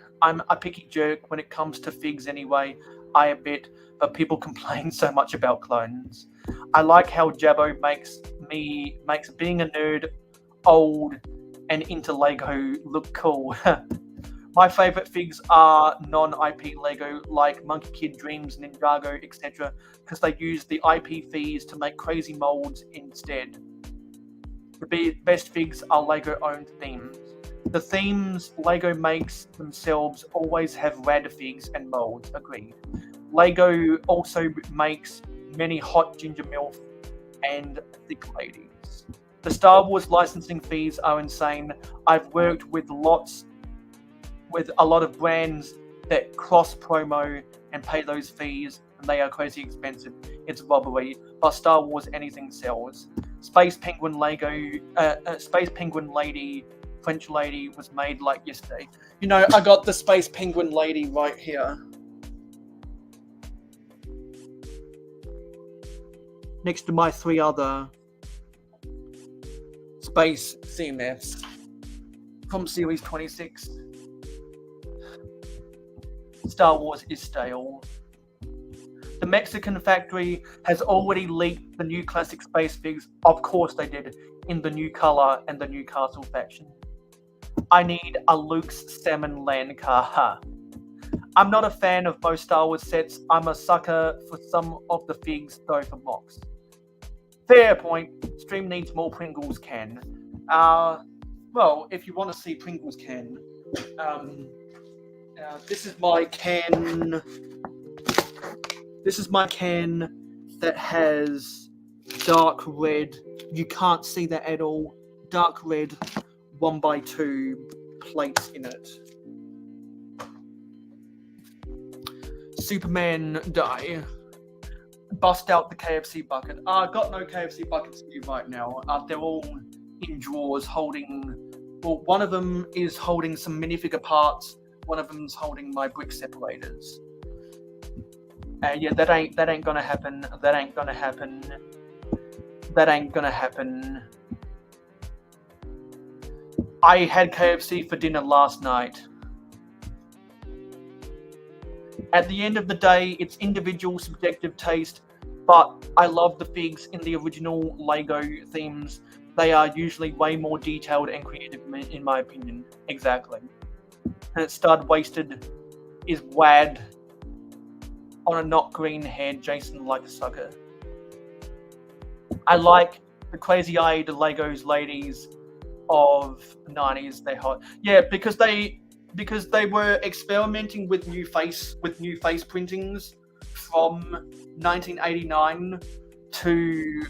jerk when it comes to figs anyway. I admit, but people complain so much about clones. I like how Jabbo makes being a nerd, old, and into Lego look cool. My favourite figs are non-IP Lego, like Monkey Kid Dreams, Ninjago, etc., because they use the IP fees to make crazy molds instead. The best figs are Lego-owned themes. The themes Lego makes themselves always have rad figs and molds, agreed. Lego also makes many hot ginger milk and thick ladies. The Star Wars licensing fees are insane. I've worked with a lot of brands that cross-promo and pay those fees, and they are crazy expensive. It's robbery, but Star Wars anything sells. Space Penguin Lady, French lady was made like yesterday. You know, I got the Space Penguin Lady right here. Next to my 3 other Space CMFs from Series 26. Star Wars is stale. The Mexican factory has already leaked the new classic space figs. Of course they did, in the new color and the new castle faction. I need a Luke's salmon land car. I'm not a fan of most Star Wars sets. I'm a sucker for some of the figs, though, for mocks. Fair point. Stream needs more Pringles can. Well, if you want to see Pringles can, this is my can. This is my can that has dark red. You can't see that at all. Dark red 1x2 plates in it. Superman die. Bust out the KFC bucket. I've got no KFC buckets for you right now. They're all in drawers holding... Well, one of them is holding some minifigure parts. One of them's holding my brick separators. Yeah, that ain't gonna happen. That ain't gonna happen. That ain't gonna happen. I had KFC for dinner last night. At the end of the day, it's individual subjective taste, but I love the figs in the original LEGO themes. They are usually way more detailed and creative, in my opinion. Exactly. And stud wasted is wad on a not green head, Jason like a sucker. I like the crazy-eyed Legos ladies of the 90s. They're hot. Yeah, because they were experimenting with new face printings from 1989 to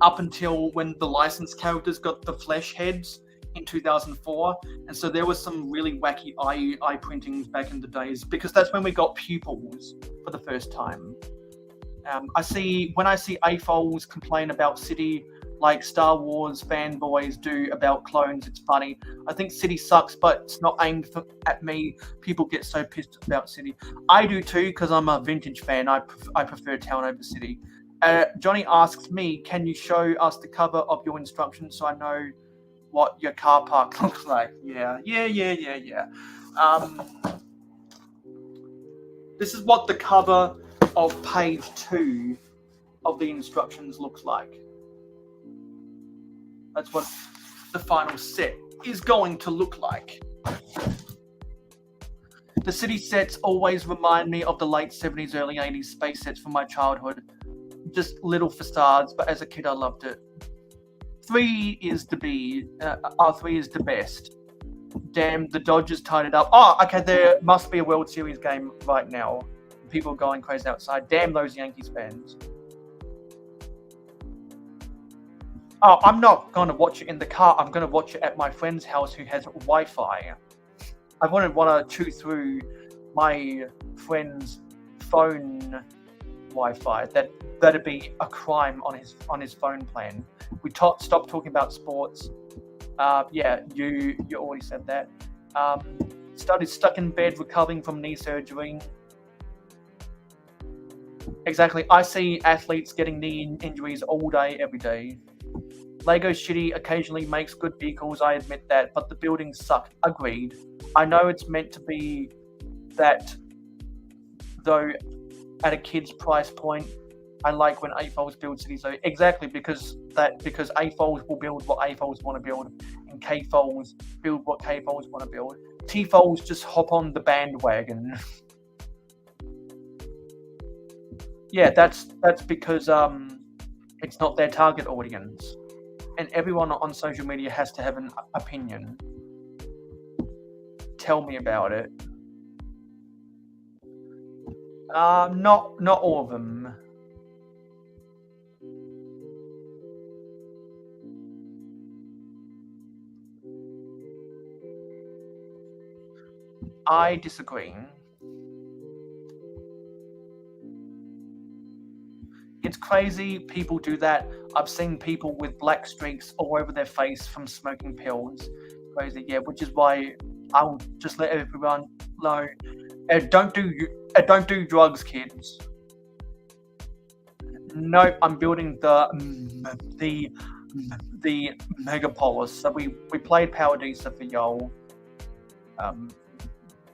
up until when the licensed characters got the flesh heads in 2004, and so there was some really wacky eye printings back in the days, because that's when we got pupils for the first time. When I see AFOLs complain about City like Star Wars fanboys do about clones, it's funny. I think City sucks, but it's not aimed at me. People get so pissed about City. I do too, because I'm a vintage fan. I prefer Town over City. Johnny asks me, can you show us the cover of your instructions so I know what your car park looks like? Yeah. This is what the cover of page 2 of the instructions looks like. That's what the final set is going to look like. The City sets always remind me of the late 70s, early 80s space sets from my childhood. Just little facades, but as a kid I loved it. 3 is the best. Damn, the Dodgers tied it up. Oh, okay, there must be a World Series game right now. People are going crazy outside. Damn those Yankees fans. Oh, I'm not going to watch it in the car. I'm going to watch it at my friend's house who has Wi-Fi. I wouldn't want to chew through my friend's phone Wi-Fi. That'd be a crime on his phone plan. We stopped talking about sports. Yeah, you already said that. Started stuck in bed recovering from knee surgery. Exactly. I see athletes getting knee injuries all day, every day. LEGO Shitty occasionally makes good vehicles, I admit that, but the buildings suck. Agreed. I know it's meant to be that, though, at a kid's price point. I like when AFOLs build cities, though. Exactly, because AFOLs will build what AFOLs want to build, and KFOLs build what KFOLs want to build. TFOLs just hop on the bandwagon. Yeah, that's because it's not their target audience. And everyone on social media has to have an opinion. Tell me about it. Not all of them. I disagree. It's crazy people do that. I've seen people with black streaks all over their face from smoking pills. Crazy, yeah, which is why I'll just let everyone know. Don't do drugs, kids. No, I'm building the megapolis. So we played Paradisa for y'all.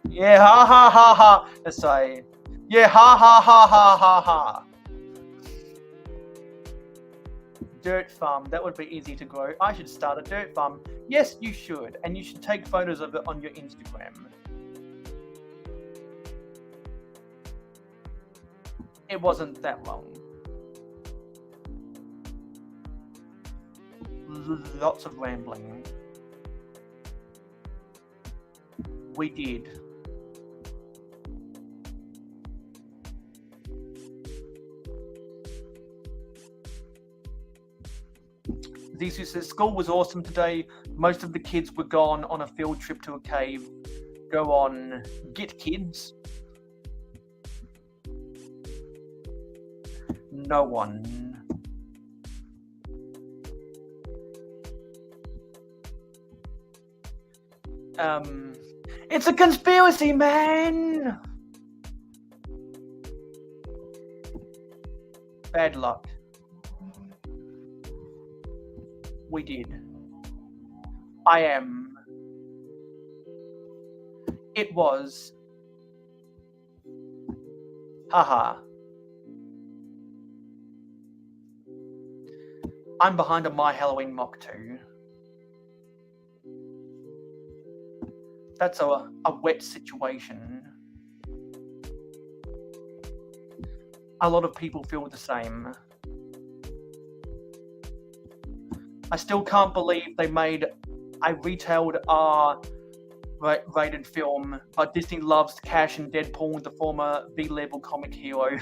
Yeah, ha ha ha ha. Let's say, yeah, ha ha ha ha ha ha. Dirt farm, that would be easy to grow. I should start a dirt farm. Yes, you should. And you should take photos of it on your Instagram. It wasn't that long. Lots of rambling. We did. Zisu says, school was awesome today. Most of the kids were gone on a field trip to a cave. Go on, get kids. No one. It's a conspiracy, man! Bad luck. We did. I am. It was. Haha. I'm behind a My Halloween mock too. That's a wet situation. A lot of people feel the same. I still can't believe they made a retailed R-rated film, but Disney loves cash, and Deadpool, the former B-level comic hero,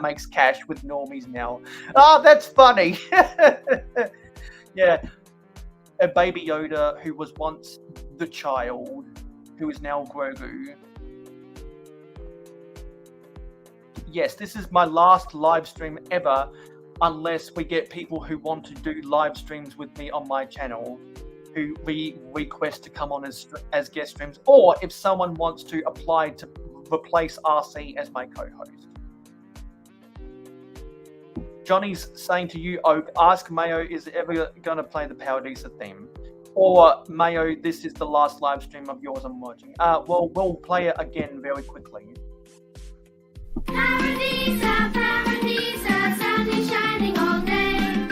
makes cash with normies now. Oh, that's funny! Yeah. A Baby Yoda who was once the child, who is now Grogu. Yes, this is my last live stream ever, unless we get people who want to do live streams with me on my channel, who request to come on as guest streams, or if someone wants to apply to replace RC as my co-host. Johnny's saying to you, Oak, ask Mayo, is it ever going to play the Paradisa theme? Or, Mayo, this is the last live stream of yours I'm watching. Well, we'll play it again very quickly. Paradisa, Paradisa, sun is shining all day.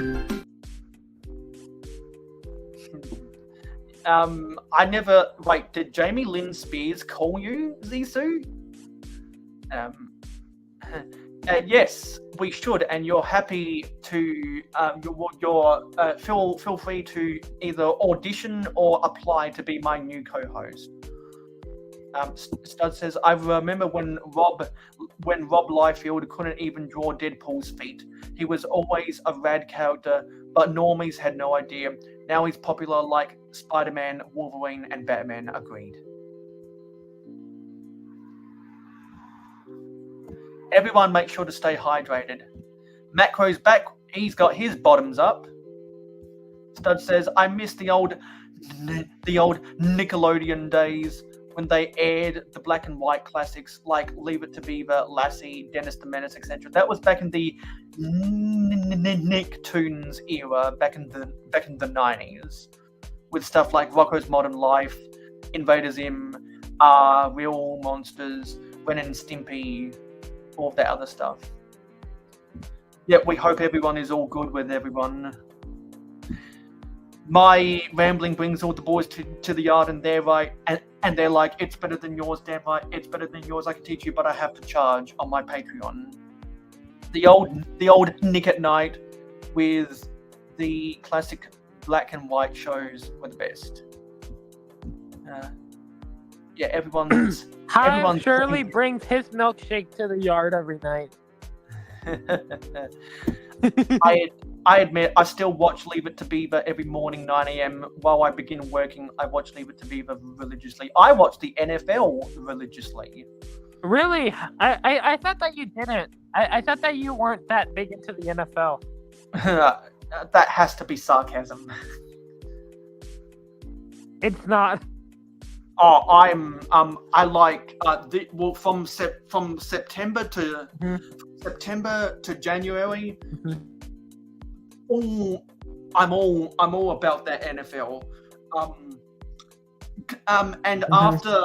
I never... Wait, did Jamie Lynn Spears call you, Zissou? Yes, we should, and you're happy to... feel free to either audition or apply to be my new co-host. Stud says, I remember when Rob Liefeld couldn't even draw Deadpool's feet. He was always a rad character, but normies had no idea. Now he's popular like Spider-Man, Wolverine, and Batman. Agreed. Everyone make sure to stay hydrated. Macro's back. He's got his bottoms up. Stud says, I miss the old Nickelodeon days when they aired the black and white classics like Leave It to Beaver, Lassie, Dennis the Menace, etc. That was back in the Nicktoons era, back in the 90s, with stuff like Rocko's Modern Life, Invader Zim, Real Monsters, Ren and Stimpy, all of that other stuff. Yep, we hope everyone is all good with everyone. My rambling brings all the boys to the yard, and they're right, and they're like, it's better than yours, damn right, it's better than yours, I can teach you, but I have to charge on my Patreon. The old Nick at Night with the classic black and white shows were the best. Yeah, everyone's Shirley brings his milkshake to the yard every night. I admit, I still watch Leave It to Beaver every morning, 9 a.m. While I begin working, I watch Leave It to Beaver religiously. I watch the NFL religiously. Really? I thought that you didn't. I thought that you weren't that big into the NFL. That has to be sarcasm. It's not. Oh, I like from September to September to January. I'm all about that NFL. And after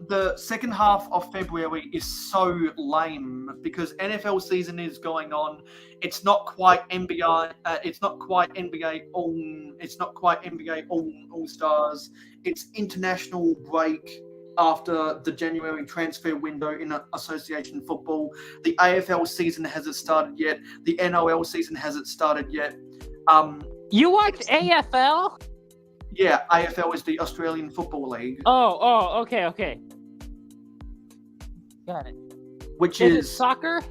the second half of February is so lame because NFL season is going on. It's not quite NBA. It's not quite NBA All Stars. It's international break after the January transfer window in association football. The AFL season hasn't started yet. The NOL season hasn't started yet. You watch AFL? Yeah, AFL is the Australian Football League. Oh, okay. Got it. Which is is it soccer?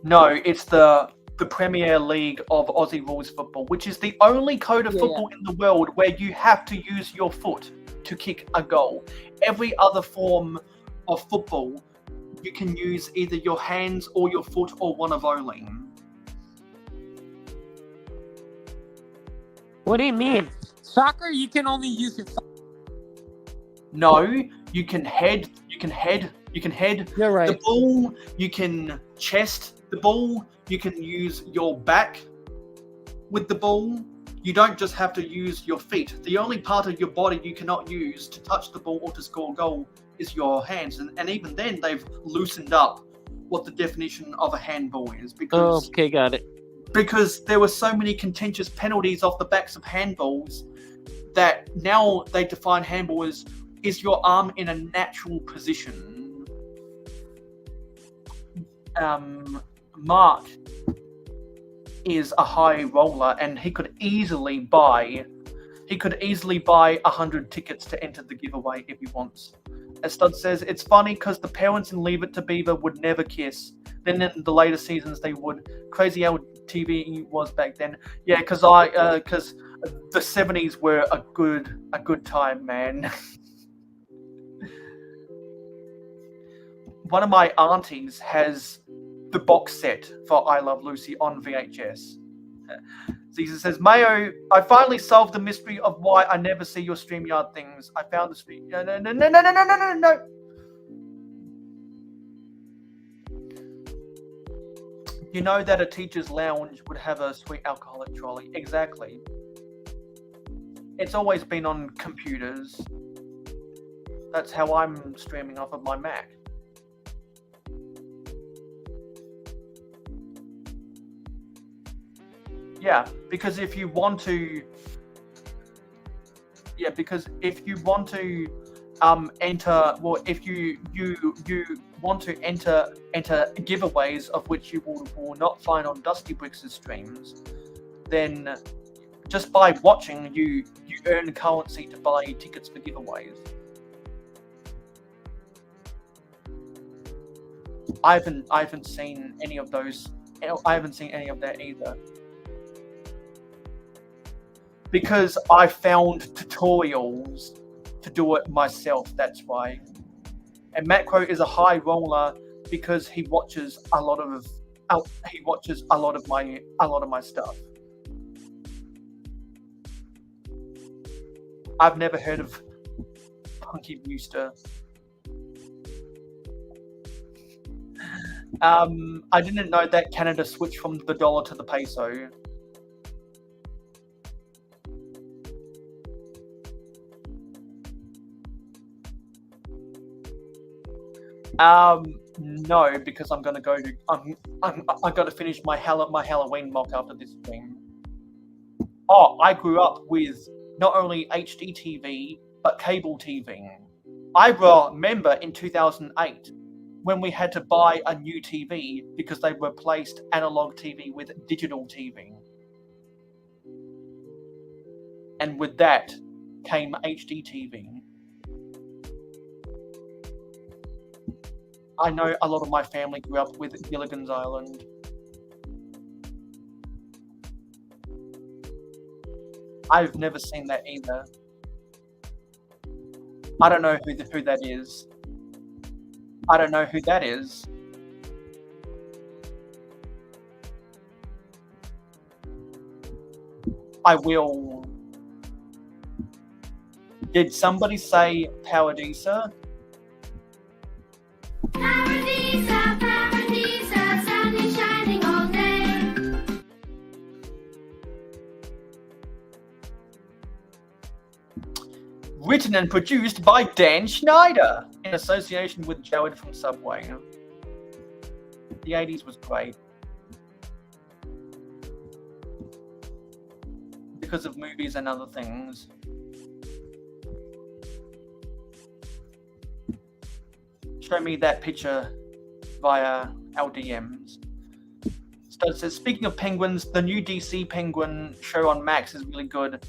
No, it's the Premier League of Aussie rules football, which is the only code of football in the world where you have to use your foot to kick a goal. Every other form of football, you can use either your hands or your foot or one of only. What do you mean? Soccer, you can only use your foot. No, you can head You're right. the ball, you can chest the ball, you can use your back with the ball, you don't just have to use your feet. The only part of your body you cannot use to touch the ball or to score a goal is your hands. And even then, they've loosened up what the definition of a handball is. Because, okay, got it. Because there were so many contentious penalties off the backs of handballs that now they define handball as is your arm in a natural position. Mark is a high roller, and he could easily buy 100 tickets to enter the giveaway if he wants. As Stud says, it's funny because the parents in Leave It to Beaver would never kiss. Then in the later seasons they would. Crazy how TV was back then. Yeah, because the 70s were a good time, man. One of my aunties has the box set for I Love Lucy on VHS. Caesar says, Mayo, I finally solved the mystery of why I never see your StreamYard things. I found the stream. No. You know that a teacher's lounge would have a sweet alcoholic trolley. Exactly. It's always been on computers. That's how I'm streaming off of my Mac. Yeah, because if you want to enter, well, if you want to enter giveaways of which you will not find on Dusty Bricks' streams, then just by watching you earn currency to buy tickets for giveaways. I haven't seen any of those. I haven't seen any of that either. Because I found tutorials to do it myself, that's why. And Macro is a high roller because he watches a lot of my stuff. I've never heard of Punky Brewster. I didn't know that Canada switched from the dollar to the peso. No, because I'm gonna go to I gotta finish my Halloween mock after this stream. Oh, I grew up with not only HD TV but cable TV. I remember in 2008 when we had to buy a new TV because they replaced analog TV with digital TV, and with that came HD TV. I know a lot of my family grew up with Gilligan's Island. I've never seen that either. I don't know who that is. I don't know who that is. I will. Did somebody say Paradisa? Paradisa, Paradisa, sun is shining all day. Written and produced by Dan Schneider in association with Jared from Subway. The 80s was great. Because of movies and other things. Show me that picture via our DMs. Stud says, speaking of penguins, the new DC Penguin show on Max is really good,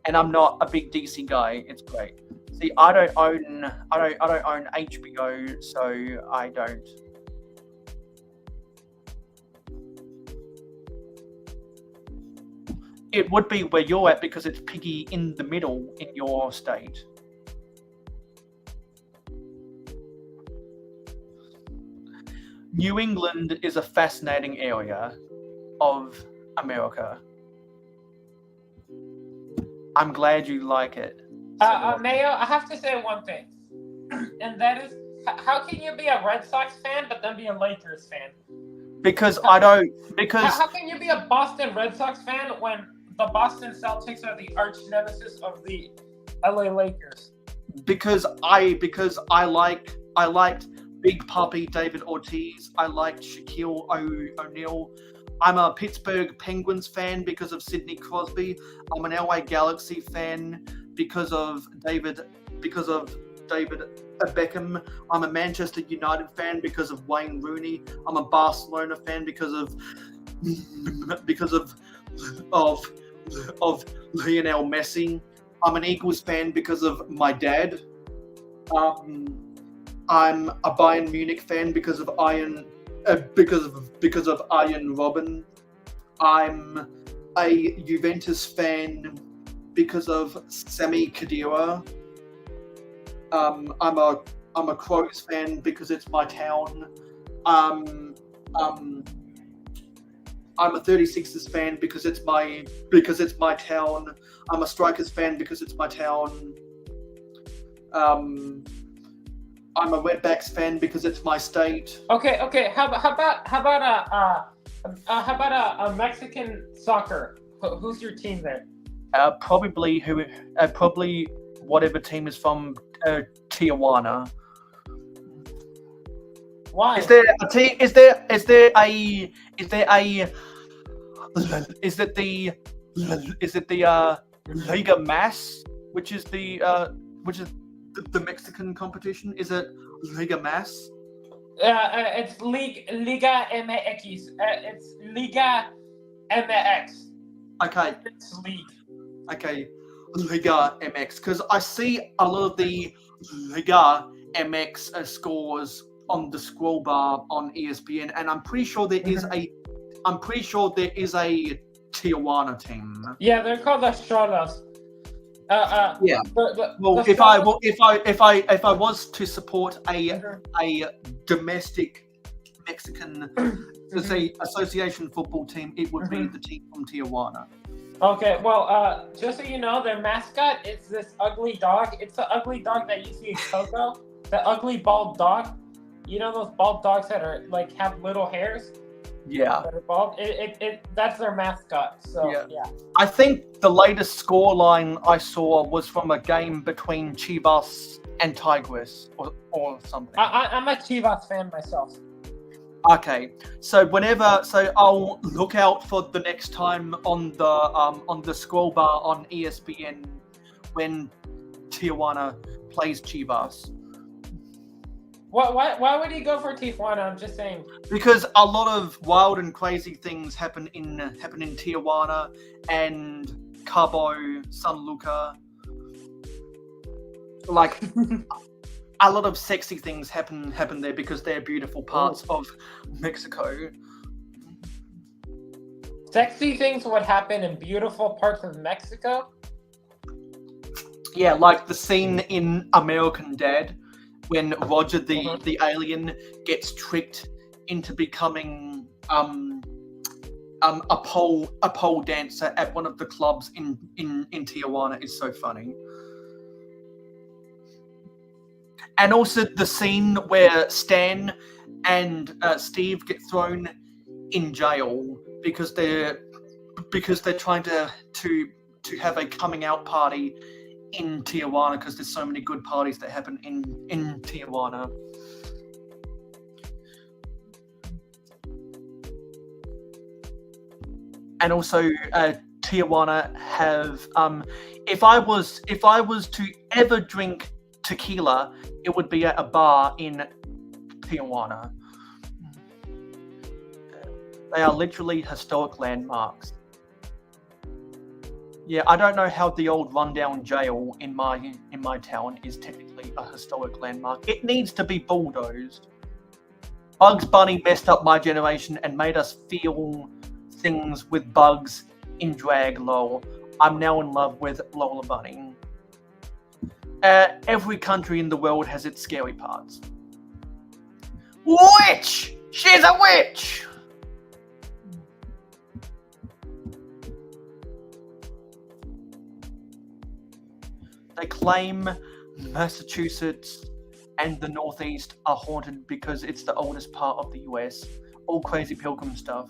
and I'm not a big DC guy. It's great. See, I don't own HBO, so I don't. It would be where you're at because it's piggy in the middle in your state. New England is a fascinating area of America. I'm glad you like it. Mayo, I have to say one thing, and that is, how can you be a Red Sox fan but then be a Lakers fan? Because I don't. Because how can you be a Boston Red Sox fan when the Boston Celtics are the arch nemesis of the LA Lakers? Because I liked Big Puppy David Ortiz. I liked Shaquille O'Neal. I'm a Pittsburgh Penguins fan because of Sidney Crosby. I'm an LA Galaxy fan because of David Beckham. I'm a Manchester United fan because of Wayne Rooney. I'm a Barcelona fan because of Lionel Messi. I'm an Eagles fan because of my dad. I'm a Bayern Munich fan because of Arjen Robben. I'm a Juventus fan because of Sami Khedira. I'm a Crows fan because it's my town. I'm a 36ers fan because it's my town. I'm a Strikers fan because it's my town. I'm a Redbacks fan because it's my state. Okay. How about a Mexican soccer? Who's your team there? Probably whatever team is from Tijuana. Why? Is it the Liga Mas, which is the Mexican competition? Is it Liga Mas? It's Liga MX. It's Liga MX. Okay. It's league. Okay, Liga MX. Because I see a lot of the Liga MX scores on the scroll bar on ESPN, and I'm pretty sure there is a Tijuana team. Yeah, they're called the Cholos. Yeah. Well, if I was to support a domestic Mexican, let's say, association football team, it would be the team from Tijuana. Okay, well, just so you know, their mascot is this ugly dog. It's the ugly dog that you see in Coco. The ugly bald dog. You know those bald dogs that are like have little hairs? Yeah. That are bald? That's their mascot. So yeah. I think the latest scoreline I saw was from a game between Chivas and Tigres or something. I'm a Chivas fan myself. Okay, so I'll look out for the next time on the scroll bar on ESPN when Tijuana plays Chivas. Why would he go for Tijuana? I'm just saying. Because a lot of wild and crazy things happen in Tijuana and Cabo San Luca. Like a lot of sexy things happen there because they're beautiful parts of Mexico. Sexy things would happen in beautiful parts of Mexico? Yeah, like the scene in American Dad when Roger the alien gets tricked into becoming a pole dancer at one of the clubs in Tijuana is so funny. And also the scene where Stan and Steve get thrown in jail because they're trying to have a coming out party in Tijuana because there's so many good parties that happen in Tijuana. And also Tijuana have if I was to ever drink tequila, it would be at a bar in Tijuana. They are literally historic landmarks. Yeah, I don't know how the old rundown jail in my town is technically a historic landmark. It needs to be bulldozed. Bugs Bunny messed up my generation and made us feel things with bugs in drag, lol. I'm now in love with Lola Bunny. Every country in the world has its scary parts. Witch! She's a witch! They claim Massachusetts and the Northeast are haunted because it's the oldest part of the US. All crazy pilgrim stuff.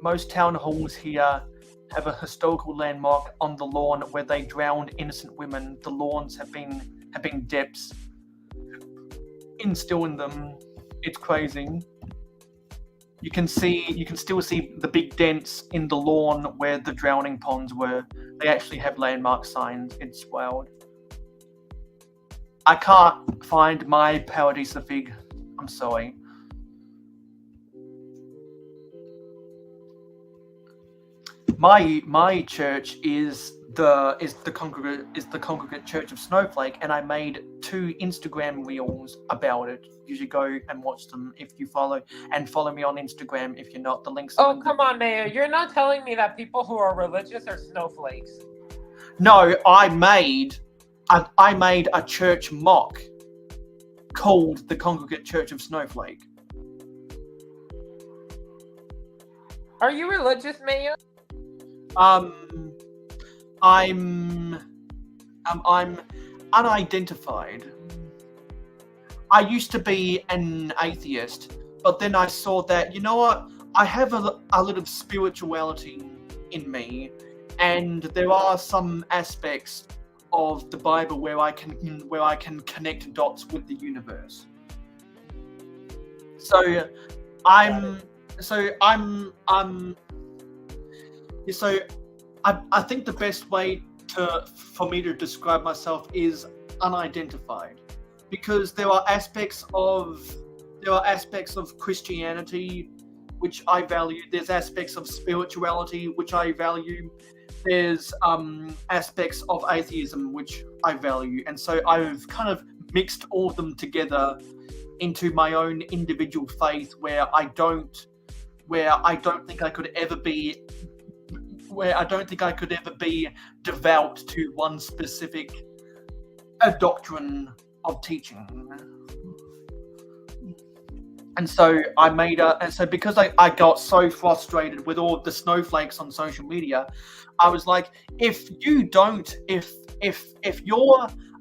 most town halls here have a historical landmark on the lawn where they drowned innocent women. The lawns have been depths instilled in them. It's crazy. You can still see the big dents in the lawn where the drowning ponds were. They actually have landmark signs. It's wild. I can't find my paradisafig. I'm sorry. My church is the Congregate Church of Snowflake, and I made 2 Instagram reels about it. You should go and watch them if you follow me on Instagram if you're not. The links. Oh, come on, Mayo. You're not telling me that people who are religious are snowflakes. No, I made a church mock called the Congregate Church of Snowflake. Are you religious, Mayo? I'm unidentified. I used to be an atheist, but then I saw that, you know what, I have a little spirituality in me, and there are some aspects of the Bible where I can connect dots with the universe. So I think the best way for me to describe myself is unidentified, because there are aspects of Christianity which I value. There's aspects of spirituality which I value. There's aspects of atheism which I value, and so I've kind of mixed all of them together into my own individual faith, where I don't think I could ever be devout to one specific doctrine of teaching. And so because I got so frustrated with all of the snowflakes on social media, I was like, if you're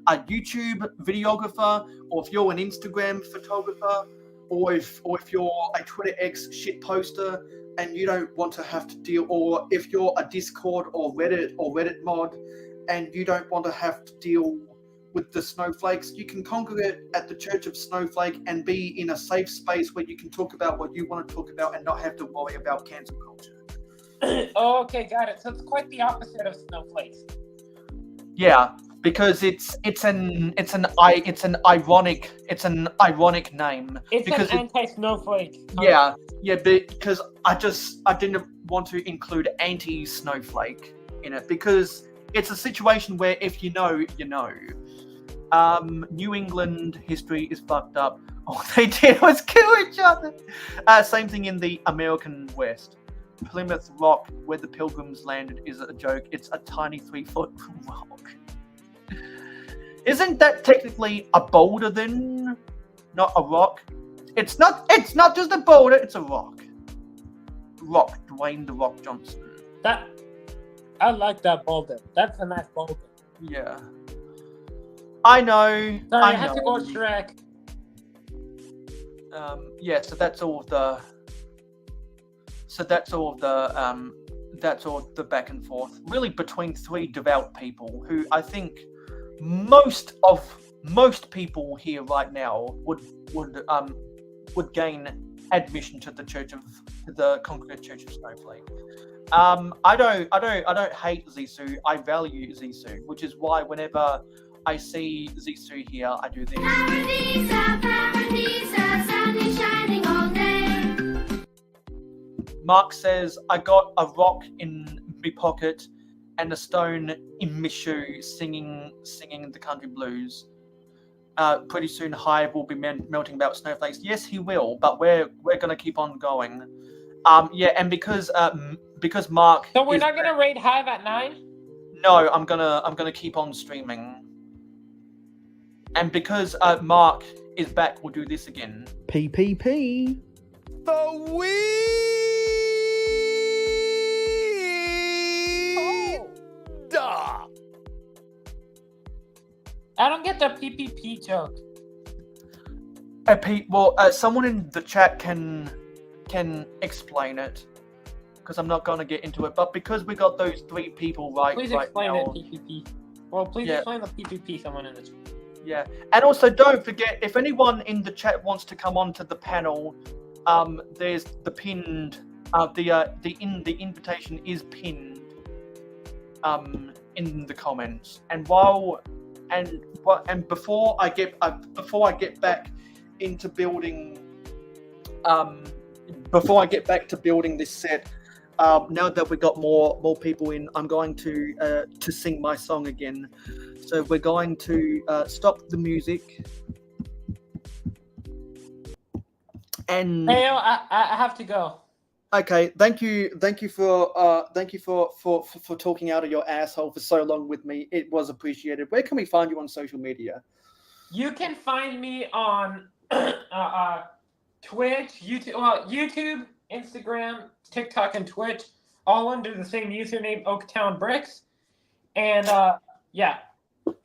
a YouTube videographer, or if you're an Instagram photographer, or if you're a Twitter X shit poster, and you don't want to have to deal, or if you're a Discord or Reddit mod, and you don't want to have to deal with the snowflakes, you can congregate at the Church of Snowflake and be in a safe space where you can talk about what you want to talk about and not have to worry about cancel culture. Oh, okay, got it. So it's quite the opposite of snowflakes. Yeah, because it's an ironic name. It's because an anti-snowflake. Yeah, because I didn't want to include anti-snowflake in it, because it's a situation where if you know, you know. New England history is fucked up. All they did was kill each other. Same thing in the American West. Plymouth Rock, where the Pilgrims landed, is a joke. It's a tiny 3-foot rock. Isn't that technically a boulder then? Not a rock? It's not just a boulder, it's a rock. Rock, Dwayne the Rock Johnson. I like that boulder. That's a nice boulder. Yeah. I know. Sorry, I know. have to go Shrek. Yeah, so that's all the back and forth, really, between 3 devout people who I think most people here right now would gain admission to the Congregate Church of Snowflake. I don't hate Zisu. I value Zisu, which is why whenever I see Zisu here, I do this. Paradisa, sun is shining all day. Mark says, I got a rock in my pocket and a stone in my shoe, singing the country blues. Pretty soon Hive will be melting about snowflakes. Yes, he will, but we're gonna keep on going. Yeah, and because Mark. So we're not gonna raid Hive at 9? No, I'm gonna keep on streaming. And because Mark is back, we'll do this again. PPP. The I don't get the PPP joke. Well, someone in the chat can explain it. because I'm not going to get into it. But because we got those 3 people right explain now, it, PPP. Well, please Yeah. explain the PPP. Someone in the chat. Yeah, and also don't forget, if anyone in the chat wants to come onto the panel, there's the pinned, the invitation is pinned, in the comments. And before I get back into building, before I get back to building this set, now that we got more people in, I'm going to sing my song again. So we're going to stop the music. And Mayo, I have to go. Okay, thank you for talking out of your asshole for so long with me. It was appreciated. Where can we find you on social media? You can find me on Twitch, YouTube, Instagram, TikTok, and Twitch, all under the same username, Oaktown Bricks. And yeah,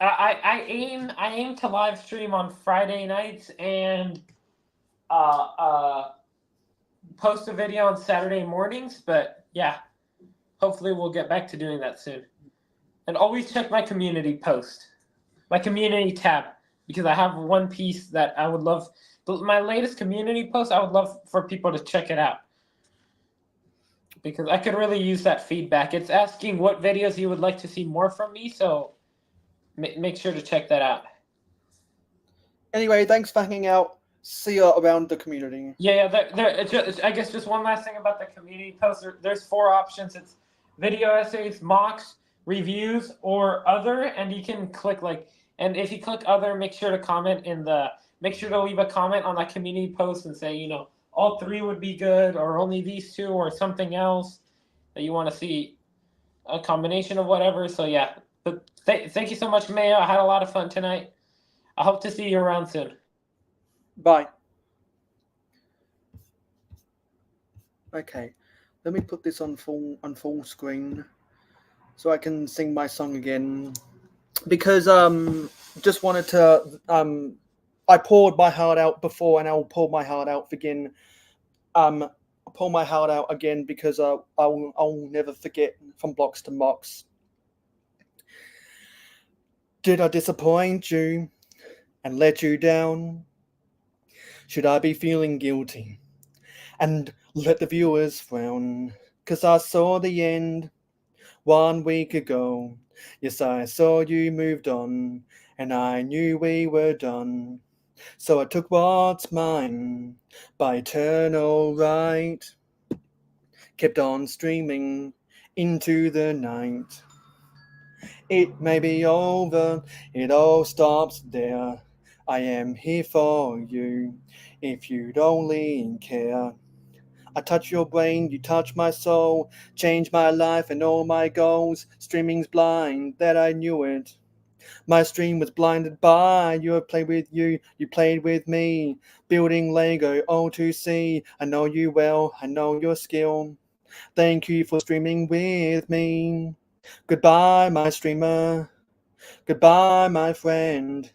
I aim to live stream on Friday nights and post a video on Saturday mornings. But yeah, hopefully we'll get back to doing that soon. And always check my community post, my community tab, because I have one piece that I would love. My latest community post, I would love for people to check it out, because I could really use that feedback. It's asking what videos you would like to see more from me, so make sure to check that out. Anyway, thanks for hanging out. See you around the community. I guess just one last thing about the community post. There's 4 options. It's video essays, mocks, reviews, or other, and you can click and if you click other, make sure to leave a comment on that community post and say, all 3 would be good, or only these 2, or something else that you want to see, a combination of whatever. So yeah, but thank you so much, Mayo. I had a lot of fun tonight. I hope to see you around soon. Bye. Okay, let me put this on full screen so I can sing my song again, because just wanted to I poured my heart out before, and I'll pour my heart out again. Pour my heart out again because I'll never forget from blocks to mocks. Did I disappoint you and let you down? Should I be feeling guilty and let the viewers frown? 'Cause I saw the end 1 week ago. Yes, I saw you moved on, and I knew we were done. So I took what's mine by eternal right, kept on streaming into the night. It may be over, it all stops there. I am here for you, if you'd only care. I touch your brain, you touch my soul, change my life and all my goals. Streaming's blind, that I knew it. My stream was blinded by you. Played with you, you played with me. Building Lego, all to see. I know you well, I know your skill. Thank you for streaming with me. Goodbye, my streamer. Goodbye, my friend.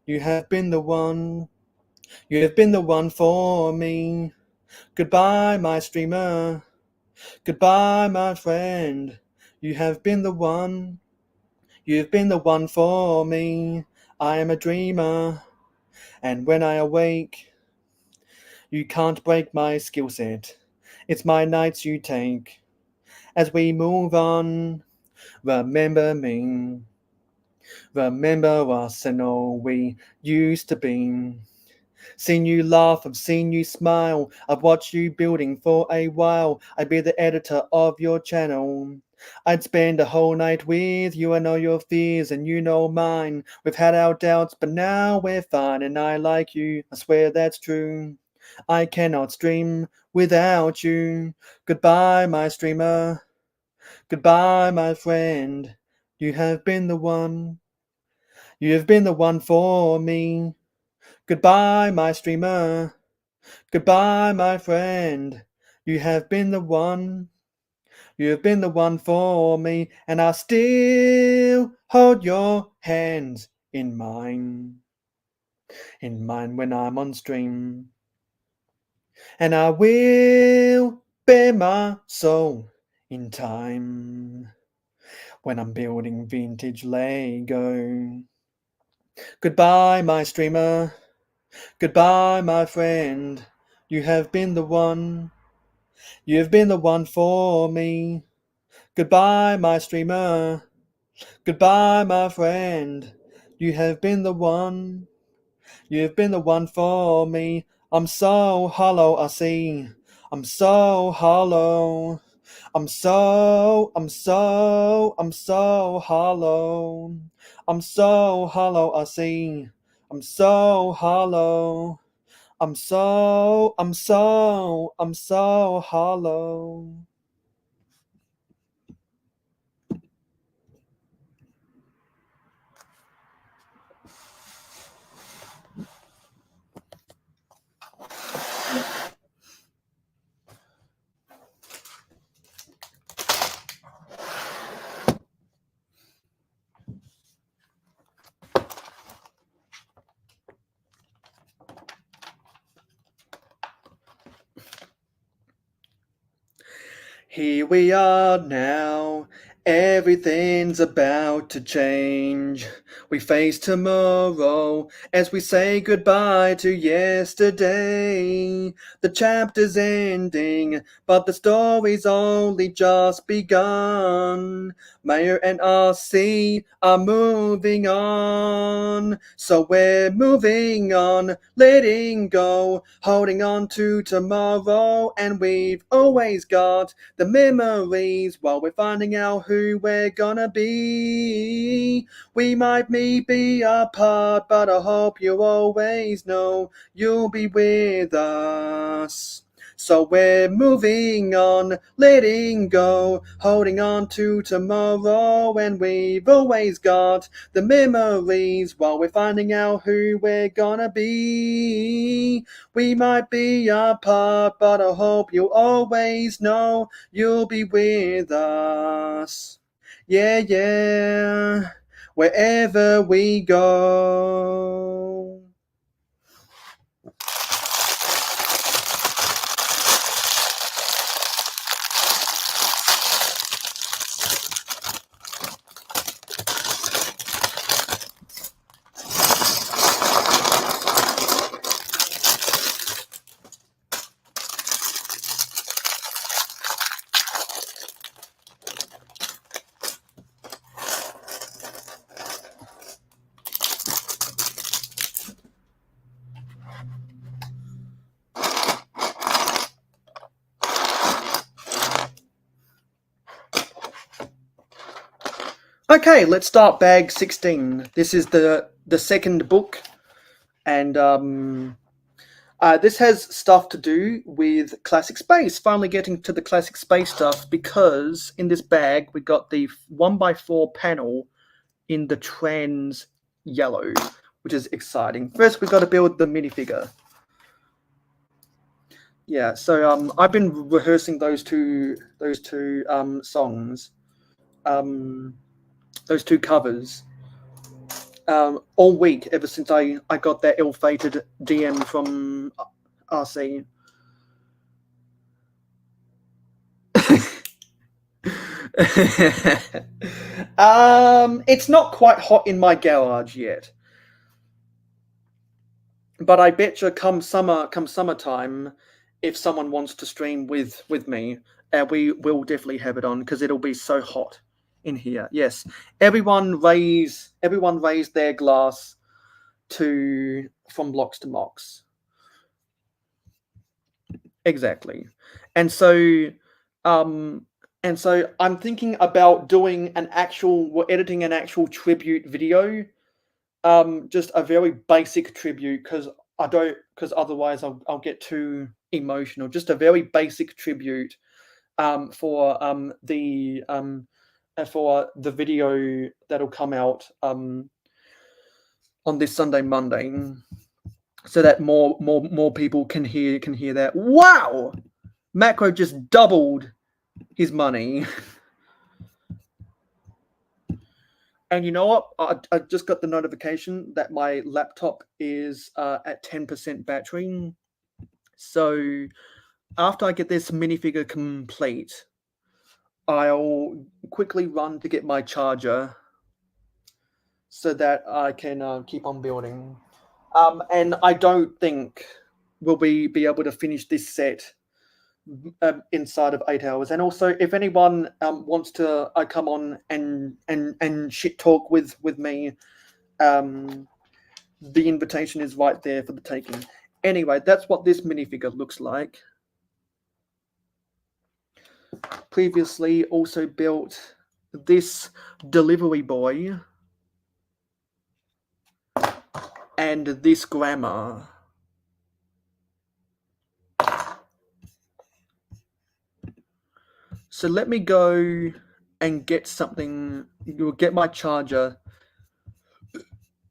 You have been the one. You have been the one for me. Goodbye, my streamer. Goodbye, my friend. You have been the one. You've been the one for me. I am a dreamer, and when I awake, you can't break my skill set. It's my nights you take. As we move on, remember me. Remember us and all we used to be. Seen you laugh, I've seen you smile. I've watched you building for a while. I'd be the editor of your channel. I'd spend a whole night with you. I know your fears and you know mine. We've had our doubts, but now we're fine. And I like you, I swear that's true. I cannot stream without you. Goodbye, my streamer. Goodbye, my friend. You have been the one. You have been the one for me. Goodbye, my streamer. Goodbye, my friend. You have been the one. You have been the one for me, and I'll still hold your hands in mine when I'm on stream. And I will bare my soul in time when I'm building vintage Lego. Goodbye, my streamer. Goodbye, my friend. You have been the one. You have been the one for me. Goodbye, my streamer. Goodbye, my friend. You have been the one. You have been the one for me. I'm so hollow, I see. I'm so hollow. I'm so hollow. I'm so hollow, I see. I'm so hollow. I'm so hollow. Here we are now, everything's about to change. We face tomorrow as we say goodbye to yesterday. The chapter's ending, but the story's only just begun. Mayo and RC are moving on, so we're moving on, letting go, holding on to tomorrow, and we've always got the memories while we're finding out who we're gonna be. We might be apart, but I hope you always know you'll be with us. So we're moving on, letting go, holding on to tomorrow, and we've always got the memories while we're finding out who we're gonna be. We might be apart, but I hope you always know you'll be with us. Yeah, yeah, wherever we go. Okay, let's start bag 16. This is the second book, and this has stuff to do with classic space. Finally getting to the classic space stuff, because in this bag we got the 1x4 panel in the trans yellow, which is exciting. First, we've got to build the minifigure. Yeah, so I've been rehearsing those two songs. Those two covers all week, ever since I got that ill-fated DM from RC. It's not quite hot in my garage yet, but I betcha come summertime, if someone wants to stream with me, we will definitely have it on, because it'll be so hot in here. Yes, everyone raise their glass from blocks to mocks. Exactly. And so I'm thinking about doing editing an actual tribute video, just a very basic tribute, because otherwise I'll get too emotional. Just a very basic tribute for the video that'll come out on this Sunday, Monday, so that more people can hear that. Wow, Macro just doubled his money. And you know what? I just got the notification that my laptop is at 10% battery. So after I get this minifigure complete, I'll quickly run to get my charger so that I can keep on building. And I don't think we'll be able to finish this set inside of 8 hours. And also, if anyone wants to come on and shit talk with me, the invitation is right there for the taking. Anyway, that's what this minifigure looks like. Previously also built this delivery boy and this grandma. So let me go and get something. You'll get my charger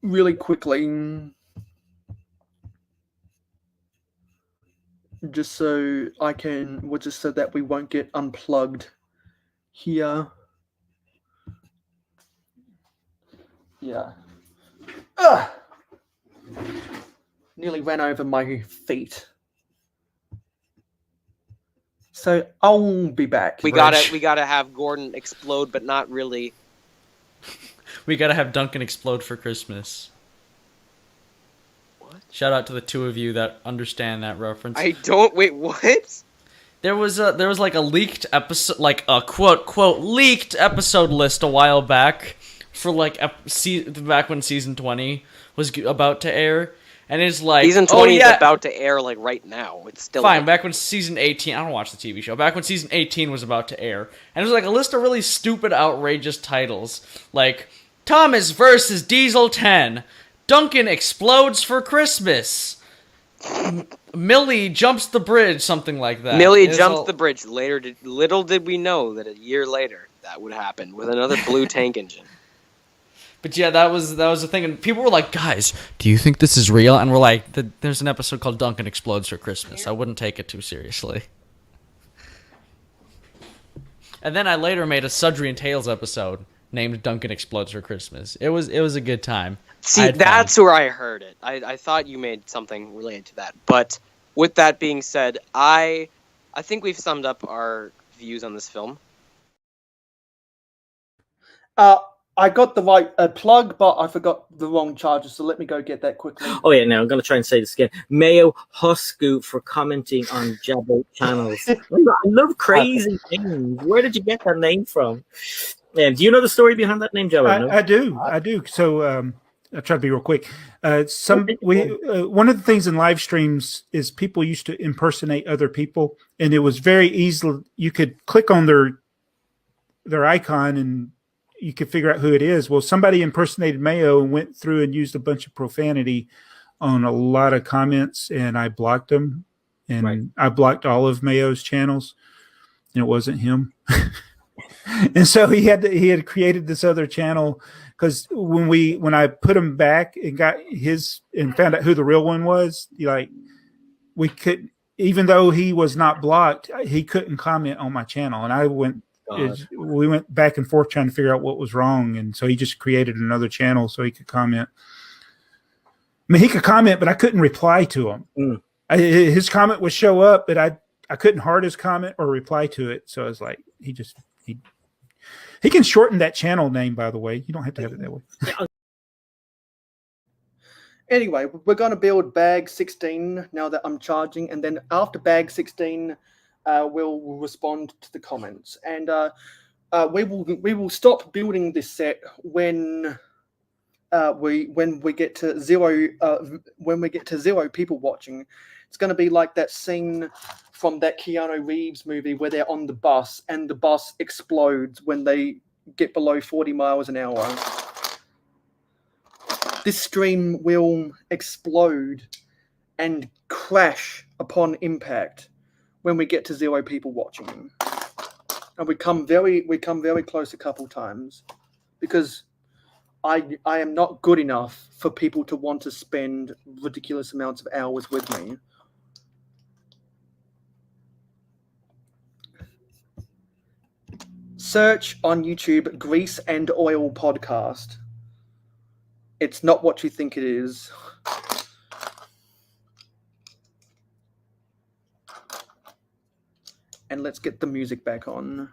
really quickly, just so I can, well, just so that we won't get unplugged here. Yeah. Ugh. Nearly ran over my feet. So I'll be back. We gotta have Gordon explode, but not really. We gotta have Duncan explode for Christmas. What? Shout out to the two of you that understand that reference. I don't. Wait, what? There was like a leaked episode, like a quote leaked episode list a while back for like back when season 20 was about to air. And it's like season 20 is about to air like right now. It's still fine. Back when season 18, I don't watch the TV show. Back when season 18 was about to air, and it was like a list of really stupid, outrageous titles, like Thomas versus Diesel 10, Duncan explodes for Christmas, Millie jumps the bridge, something like that. Millie jumps the bridge. Little did we know that a year later that would happen with another blue tank engine. But yeah, that was the thing, and people were like, "Guys, do you think this is real?" And we're like, "There's an episode called Duncan Explodes for Christmas. I wouldn't take it too seriously." And then I later made a Sudrey and Tales episode named Duncan Explodes for Christmas. It was a good time. See, that's where I heard it. I thought you made something related to that. But with that being said, I think we've summed up our views on this film. I got the right plug, but I forgot the wrong charger, so let me go get that quickly. Oh yeah, now I'm going to try and say this again. Mayo Hosko for commenting on Jabbo channels. I love crazy things. Where did you get that name from? And do you know the story behind that name, Jabbo? I do. So I'll try to be real quick. One of the things in live streams is people used to impersonate other people, and it was very easy. You could click on their icon and you could figure out who it is. Well, somebody impersonated Mayo and went through and used a bunch of profanity on a lot of comments, and I blocked them. And I blocked all of Mayo's channels, and it wasn't him. And so he had created this other channel, because when I put him back and got his and found out who the real one was, like, we could, even though he was not blocked, he couldn't comment on my channel, and I went. We went back and forth trying to figure out what was wrong, and so he just created another channel so he could comment. I mean, he could comment, but I couldn't reply to him. His comment would show up, but I couldn't heart his comment or reply to it. So I was like, he can shorten that channel name, by the way. You don't have to have it that way. Anyway, we're going to build bag 16 now that I'm charging, and then after bag 16. We'll respond to the comments, and we will stop building this set when we get to zero people watching. It's going to be like that scene from that Keanu Reeves movie where they're on the bus and the bus explodes when they get below 40 miles an hour. This stream will explode and crash upon impact when we get to 0 people watching. And we come very close a couple times, because I am not good enough for people to want to spend ridiculous amounts of hours with me. Search on YouTube Grease and Oil Podcast. It's not what you think it is. And let's get the music back on.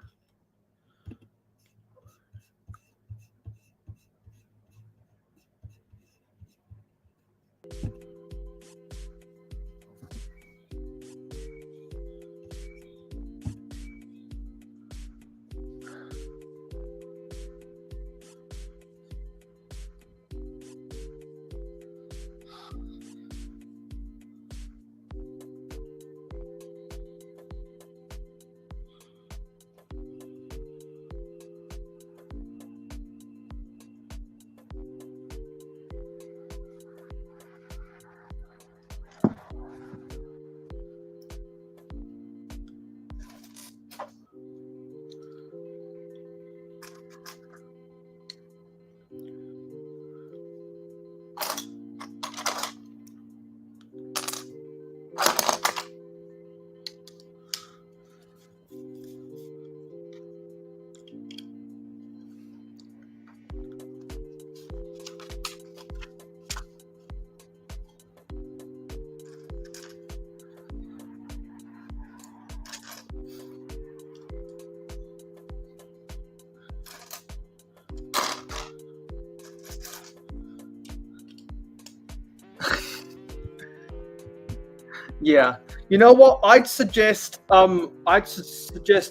Yeah, you know what? I'd suggest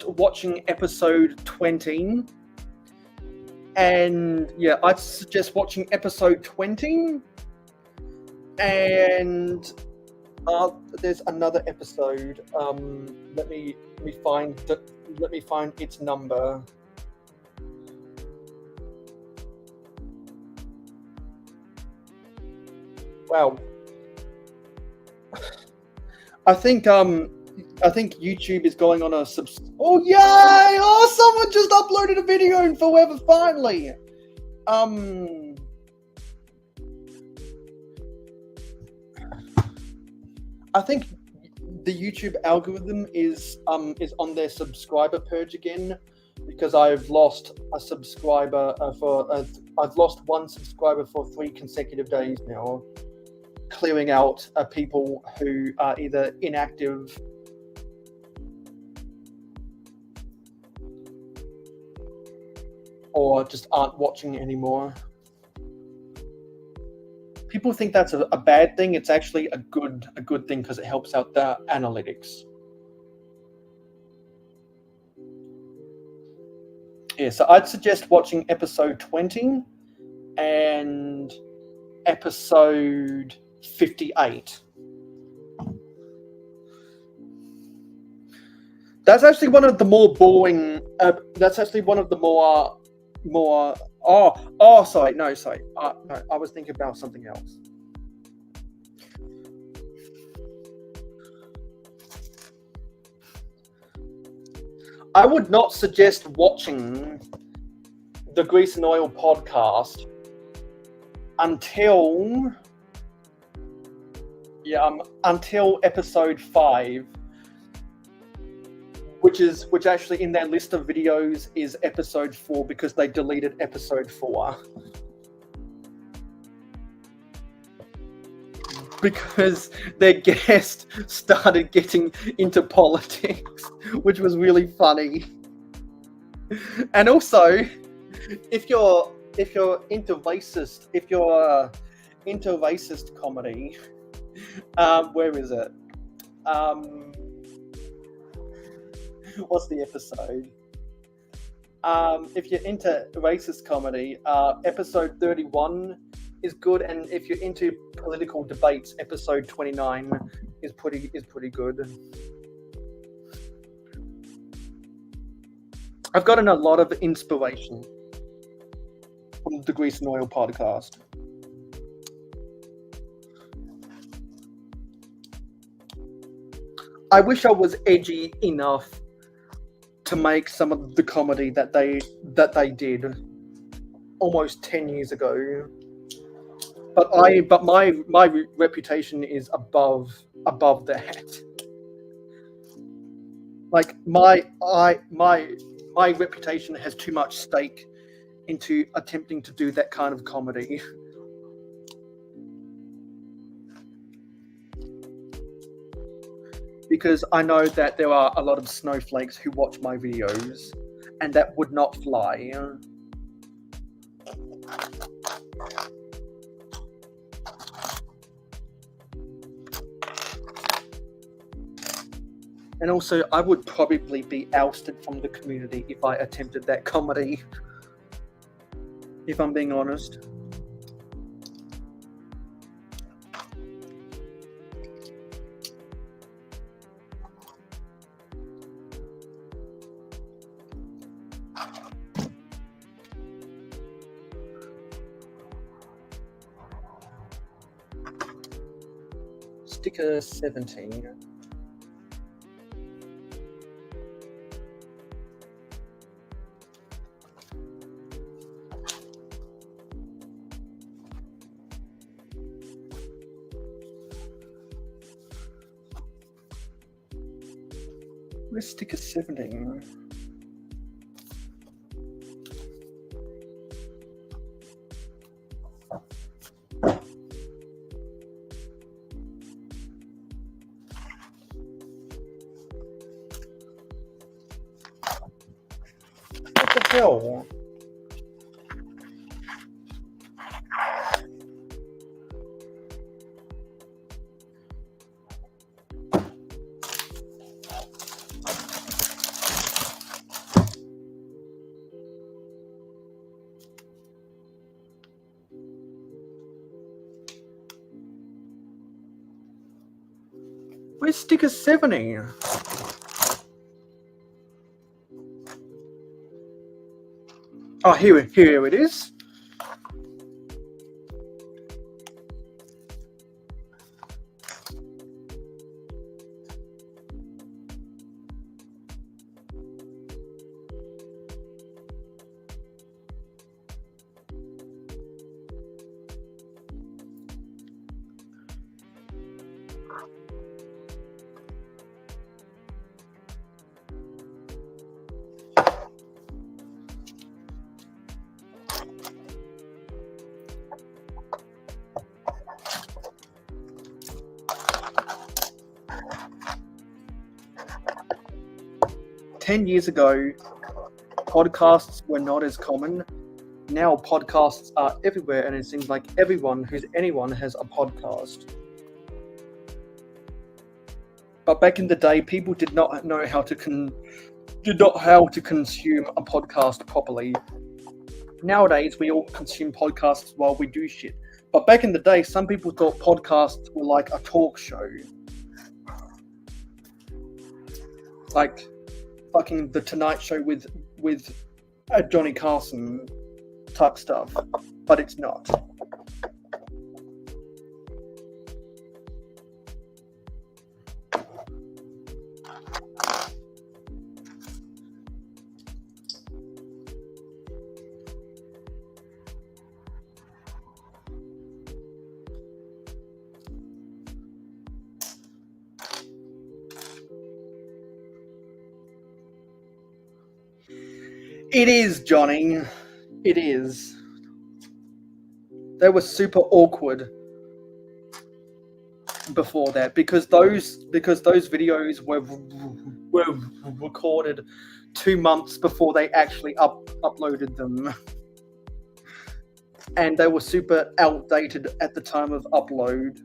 watching episode 20, and yeah, I'd suggest watching episode 20, and there's another episode. Let me find its number. Wow. I think YouTube is going on a Oh yay! Oh, someone just uploaded a video in Forever finally. I think the YouTube algorithm is on their subscriber purge again, because I've lost a subscriber I've lost one subscriber for 3 consecutive days now, clearing out people who are either inactive or just aren't watching anymore. People think that's a bad thing. It's actually a good thing because it helps out the analytics. Yeah, so I'd suggest watching episode 20 and episode 58. That's actually one of the more boring. That's actually one of the more. Sorry. No, I was thinking about something else. I would not suggest watching the Grease and Oil podcast until episode 5, which actually in their list of videos is episode 4, because they deleted episode 4. Because their guest started getting into politics, which was really funny. And also, if you're into racist comedy, where is it? What's the episode? If you're into racist comedy, episode 31 is good, and if you're into political debates, episode 29 is pretty good. I've gotten a lot of inspiration from the Grease and Oil podcast. I wish I was edgy enough to make some of the comedy that they did almost 10 years ago. But my reputation is above that. Like my reputation has too much stake into attempting to do that kind of comedy. Because I know that there are a lot of snowflakes who watch my videos, and that would not fly. And also, I would probably be ousted from the community if I attempted that comedy. If I'm being honest. Sticker 17. Where's sticker 17? What the hell? Where's sticker 70? Oh, here it is. Ten years ago, podcasts were not as common. Now podcasts are everywhere, and it seems like everyone who's anyone has a podcast. But back in the day, people did not know how to consume a podcast properly. Nowadays, we all consume podcasts while we do shit. But back in the day, some people thought podcasts were like a talk show. Like fucking The Tonight Show with Johnny Carson type stuff. But it's not. It is, Johnny. It is. They were super awkward before that because those videos were recorded 2 months before they actually uploaded them. And they were super outdated at the time of upload.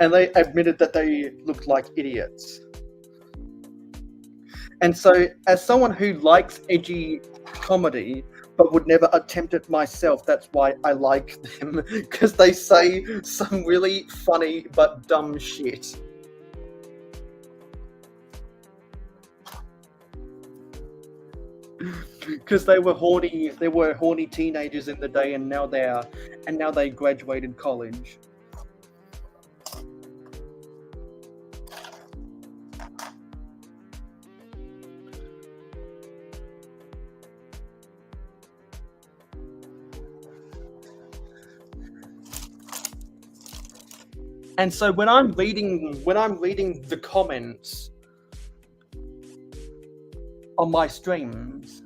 And they admitted that they looked like idiots. And so, as someone who likes edgy comedy, but would never attempt it myself, that's why I like them, because they say some really funny but dumb shit. Because they were horny teenagers in the day, and now they graduated college. And so when I'm reading the comments on my streams,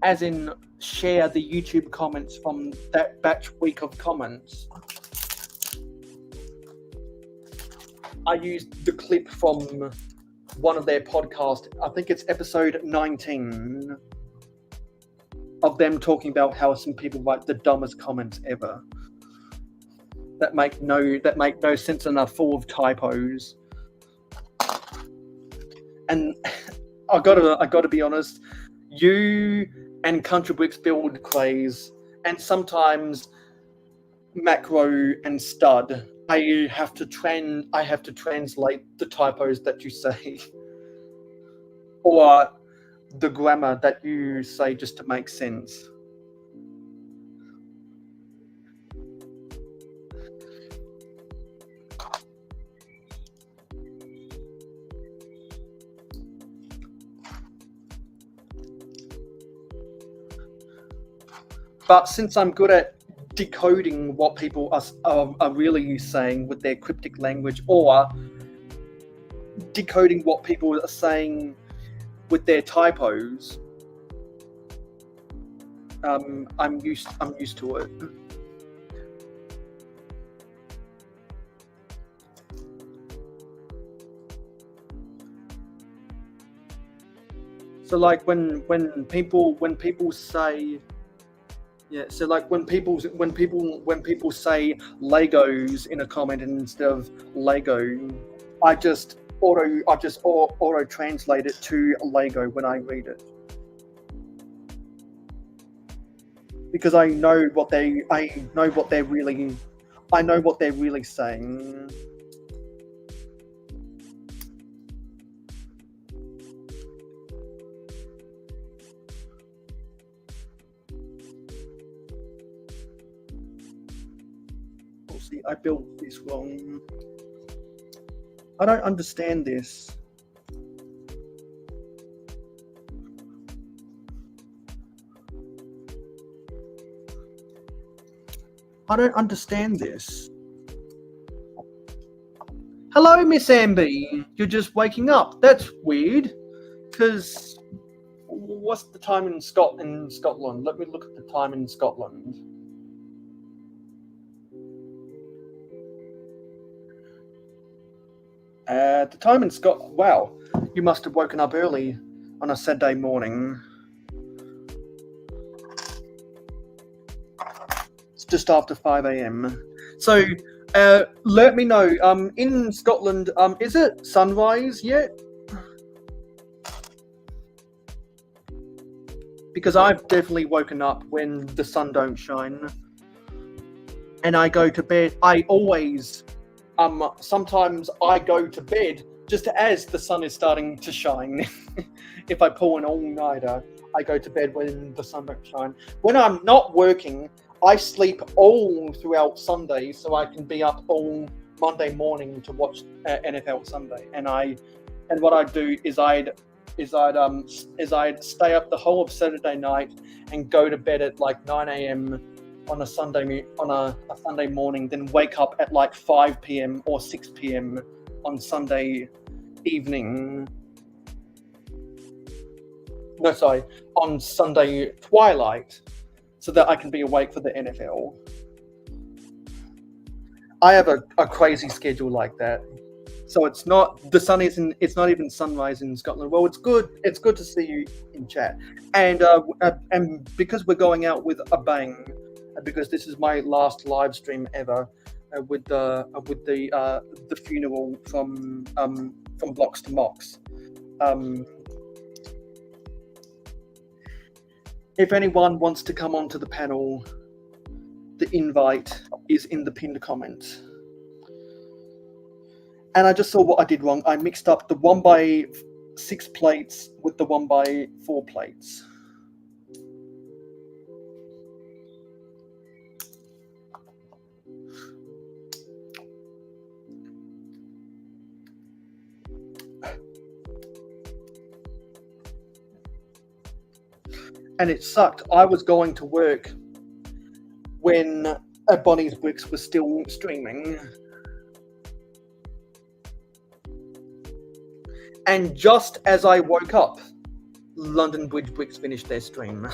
as in share the YouTube comments from that batch week of comments, I used the clip from one of their podcasts, I think it's episode 19, of them talking about how some people write the dumbest comments ever. that make no sense and are full of typos. And I gotta be honest, you and Country Bricks Build Craze, and sometimes Macro and Stud, I have to translate the typos that you say, or the grammar that you say just to make sense. But since I'm good at decoding what people are really saying with their cryptic language, or decoding what people are saying with their typos, I'm used to it. So like when people say, yeah, so like when people say Legos in a comment instead of Lego, I just auto translate it to Lego when I read it, because I know what they're really saying. See, I built this wrong. I don't understand this. I don't understand this. Hello, Miss Amby. You're just waking up. That's weird. Because what's the time in Scotland? Let me look at the time in Scotland. The time in Scotland. Wow, you must have woken up early on a Saturday morning. It's just after 5 a.m. So, let me know. In Scotland, is it sunrise yet? Because I've definitely woken up when the sun don't shine, and I go to bed. I always. Sometimes I go to bed just as the sun is starting to shine. If I pull an all-nighter, I go to bed when the sun don't shine. When I'm not working, I sleep all throughout Sunday so I can be up all Monday morning to watch NFL Sunday. And what I'd do is I'd stay up the whole of Saturday night and go to bed at like 9 a.m. on a Sunday morning, then wake up at like 5 p.m. or 6 p.m. on Sunday evening. No, sorry, on Sunday twilight, so that I can be awake for the NFL. I have a crazy schedule like that. So it's not even sunrise in Scotland. Well, it's good to see you in chat. And because we're going out with a bang, because this is my last live stream ever, with the funeral from Blocks to Mox. If anyone wants to come onto the panel, the invite is in the pinned comment. And I just saw what I did wrong. I mixed up the 1x6 plates with the 1x4 plates. And it sucked. I was going to work when Bonnie's Bricks was still streaming. And just as I woke up, London Bridge Bricks finished their stream.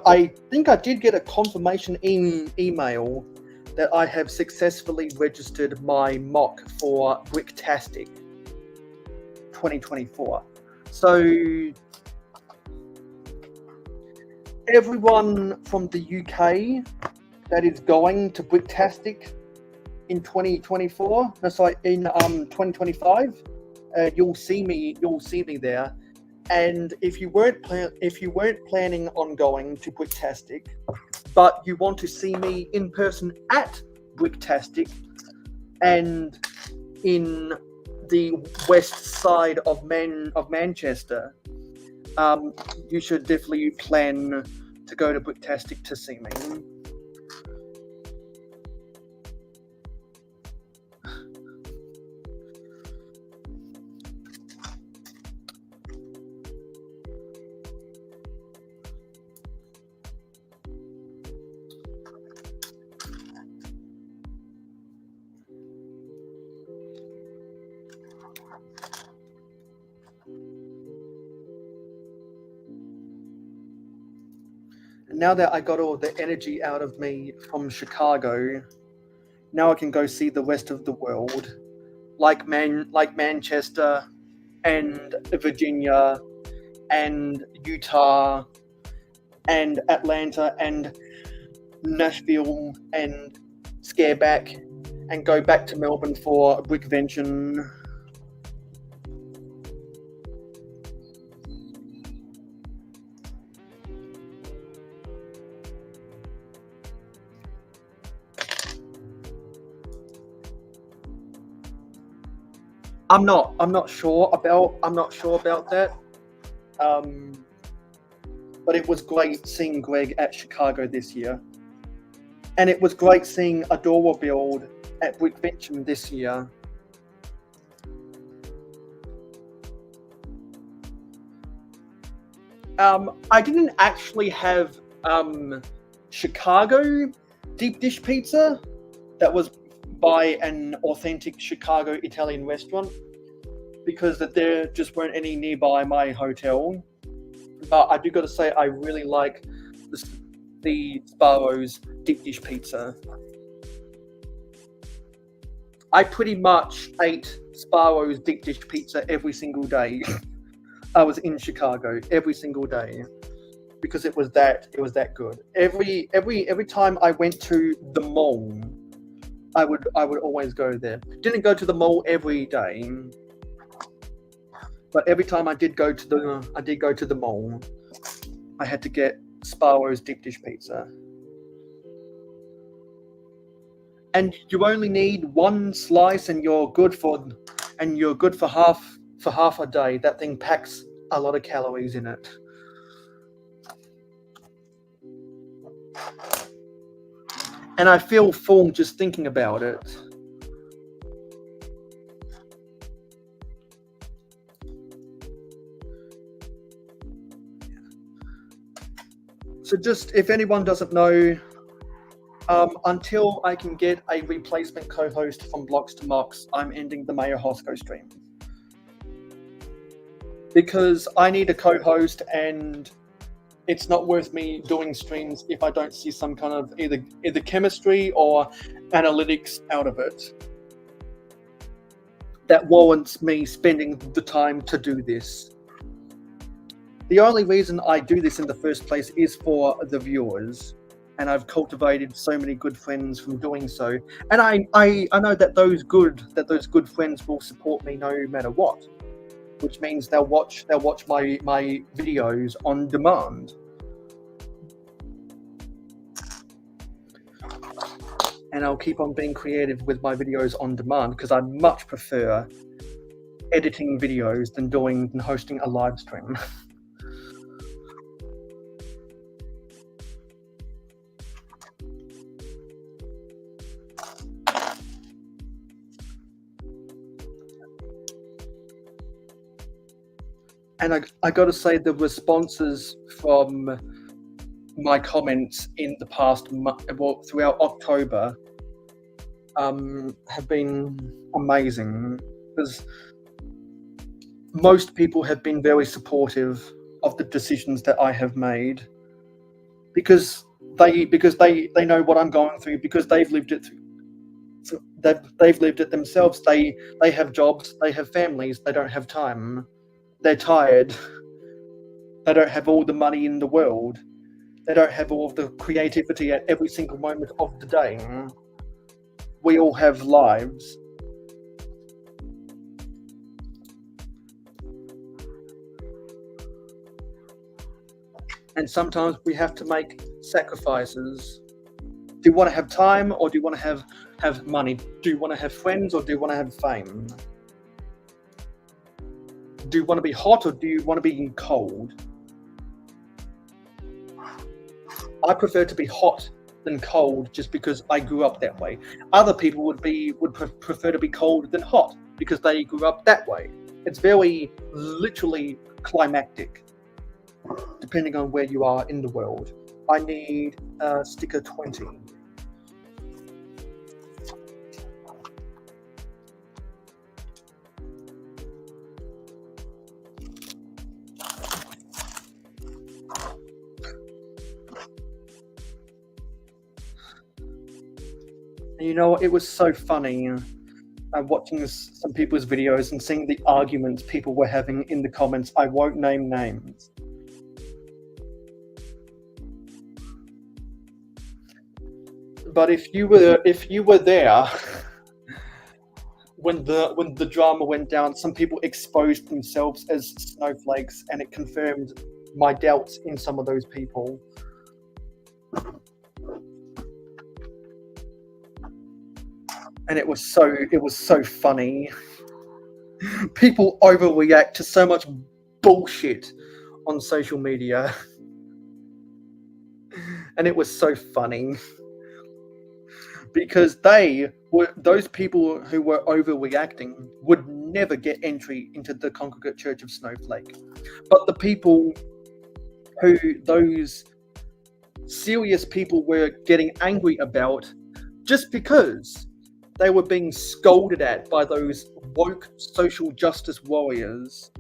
I think I did get a confirmation email that I have successfully registered my mock for Bricktastic 2024. So everyone from the UK that is going to Bricktastic in 2024, no, sorry, in 2025, you'll see me there. And if you weren't planning on going to Bricktastic, but you want to see me in person at Bricktastic and in the west side of Manchester, you should definitely plan to go to Bricktastic to see me. Now that I got all the energy out of me from Chicago, now I can go see the rest of the world, like Manchester and Virginia and Utah and Atlanta and Nashville and scare back and go back to Melbourne for a Brickvention. I'm not sure about that. But it was great seeing Greg at Chicago this year. And it was great seeing Adora build at Brickvention this year. I didn't actually have Chicago deep dish pizza that was by an authentic Chicago Italian restaurant, because there just weren't any nearby my hotel. But I do got to say, I really like the Sparrow's deep dish pizza. I pretty much ate Sparrow's deep dish pizza every single day. I was in Chicago every single day because it was that good. Every time I went to the mall, I would always go there. Didn't go to the mall every day, but every time I did go to the mall, I had to get Sparrow's deep dish pizza. And you only need one slice, and you're good for half a day. That thing packs a lot of calories in it. And I feel full just thinking about it. So just, if anyone doesn't know, until I can get a replacement co-host from Blocks to Mocks, I'm ending the Mayo Hosko stream. Because I need a co-host, and it's not worth me doing streams if I don't see some kind of either chemistry or analytics out of it that warrants me spending the time to do this. The only reason I do this in the first place is for the viewers, and I've cultivated so many good friends from doing so. And I know that those good friends will support me no matter what, which means they'll watch my videos on demand. And I'll keep on being creative with my videos on demand, because I much prefer editing videos than hosting a live stream. And I got to say, the responses from my comments in the past, throughout October, have been amazing, because most people have been very supportive of the decisions that I have made, because they know what I'm going through, because they've lived it. They've lived it themselves. They have jobs, they have families, they don't have time. they're tired. They don't have all the money in the world. They don't have all of the creativity at every single moment of the day. We all have lives. And sometimes we have to make sacrifices. Do you want to have time, or do you want to have money? Do you want to have friends, or do you want to have fame? Do you want to be hot, or do you want to be cold? I prefer to be hot than cold, just because I grew up that way. Other people would prefer to be cold than hot because they grew up that way. It's very literally climactic, depending on where you are in the world. I need sticker 20. And you know what? It was so funny watching some people's videos and seeing the arguments people were having in the comments. I won't name names. But if you were there when the drama went down, some people exposed themselves as snowflakes, and it confirmed my doubts in some of those people. And it was so funny. People overreact to so much bullshit on social media. And it was so funny. Because those people who were overreacting would never get entry into the Congregate Church of Snowflake. But the people those serious people were getting angry about, just because they were being scolded at by those woke social justice warriors,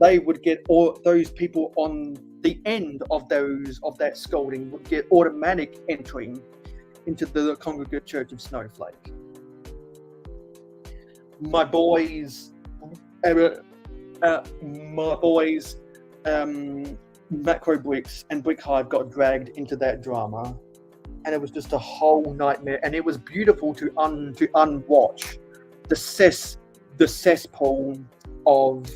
they would get all those people on the end of that scolding would get automatic entry into the Congregate Church of Snowflake. My boys, Macro Bricks and Brick Hive got dragged into that drama, and it was just a whole nightmare. And it was beautiful to unwatch the cesspool of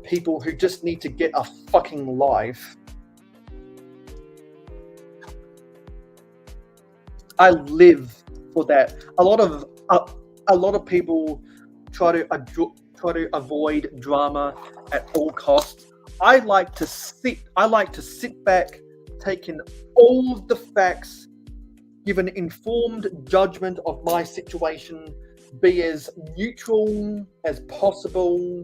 people who just need to get a fucking life. I live for that. A lot of people try to avoid drama at all costs. I like to sit back, take in all of the facts, give an informed judgment of my situation, be as neutral as possible.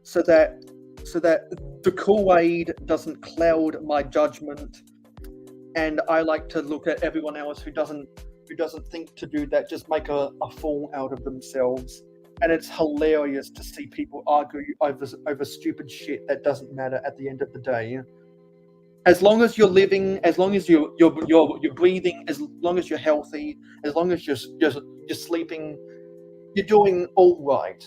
So that the Kool-Aid doesn't cloud my judgment, and I like to look at everyone else who doesn't think to do that, just make a fool out of themselves. And it's hilarious to see people argue over stupid shit that doesn't matter at the end of the day. As long as you're living, as long as you're breathing, as long as you're healthy, as long as you're sleeping, you're doing all right.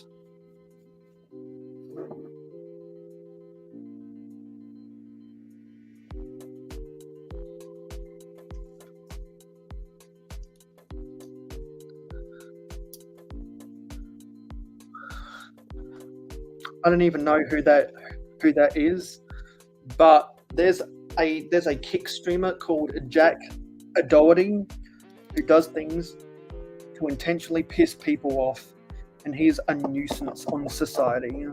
I don't even know who that is, but there's a Kick streamer called Jack Doherty who does things to intentionally piss people off, and he's a nuisance on society.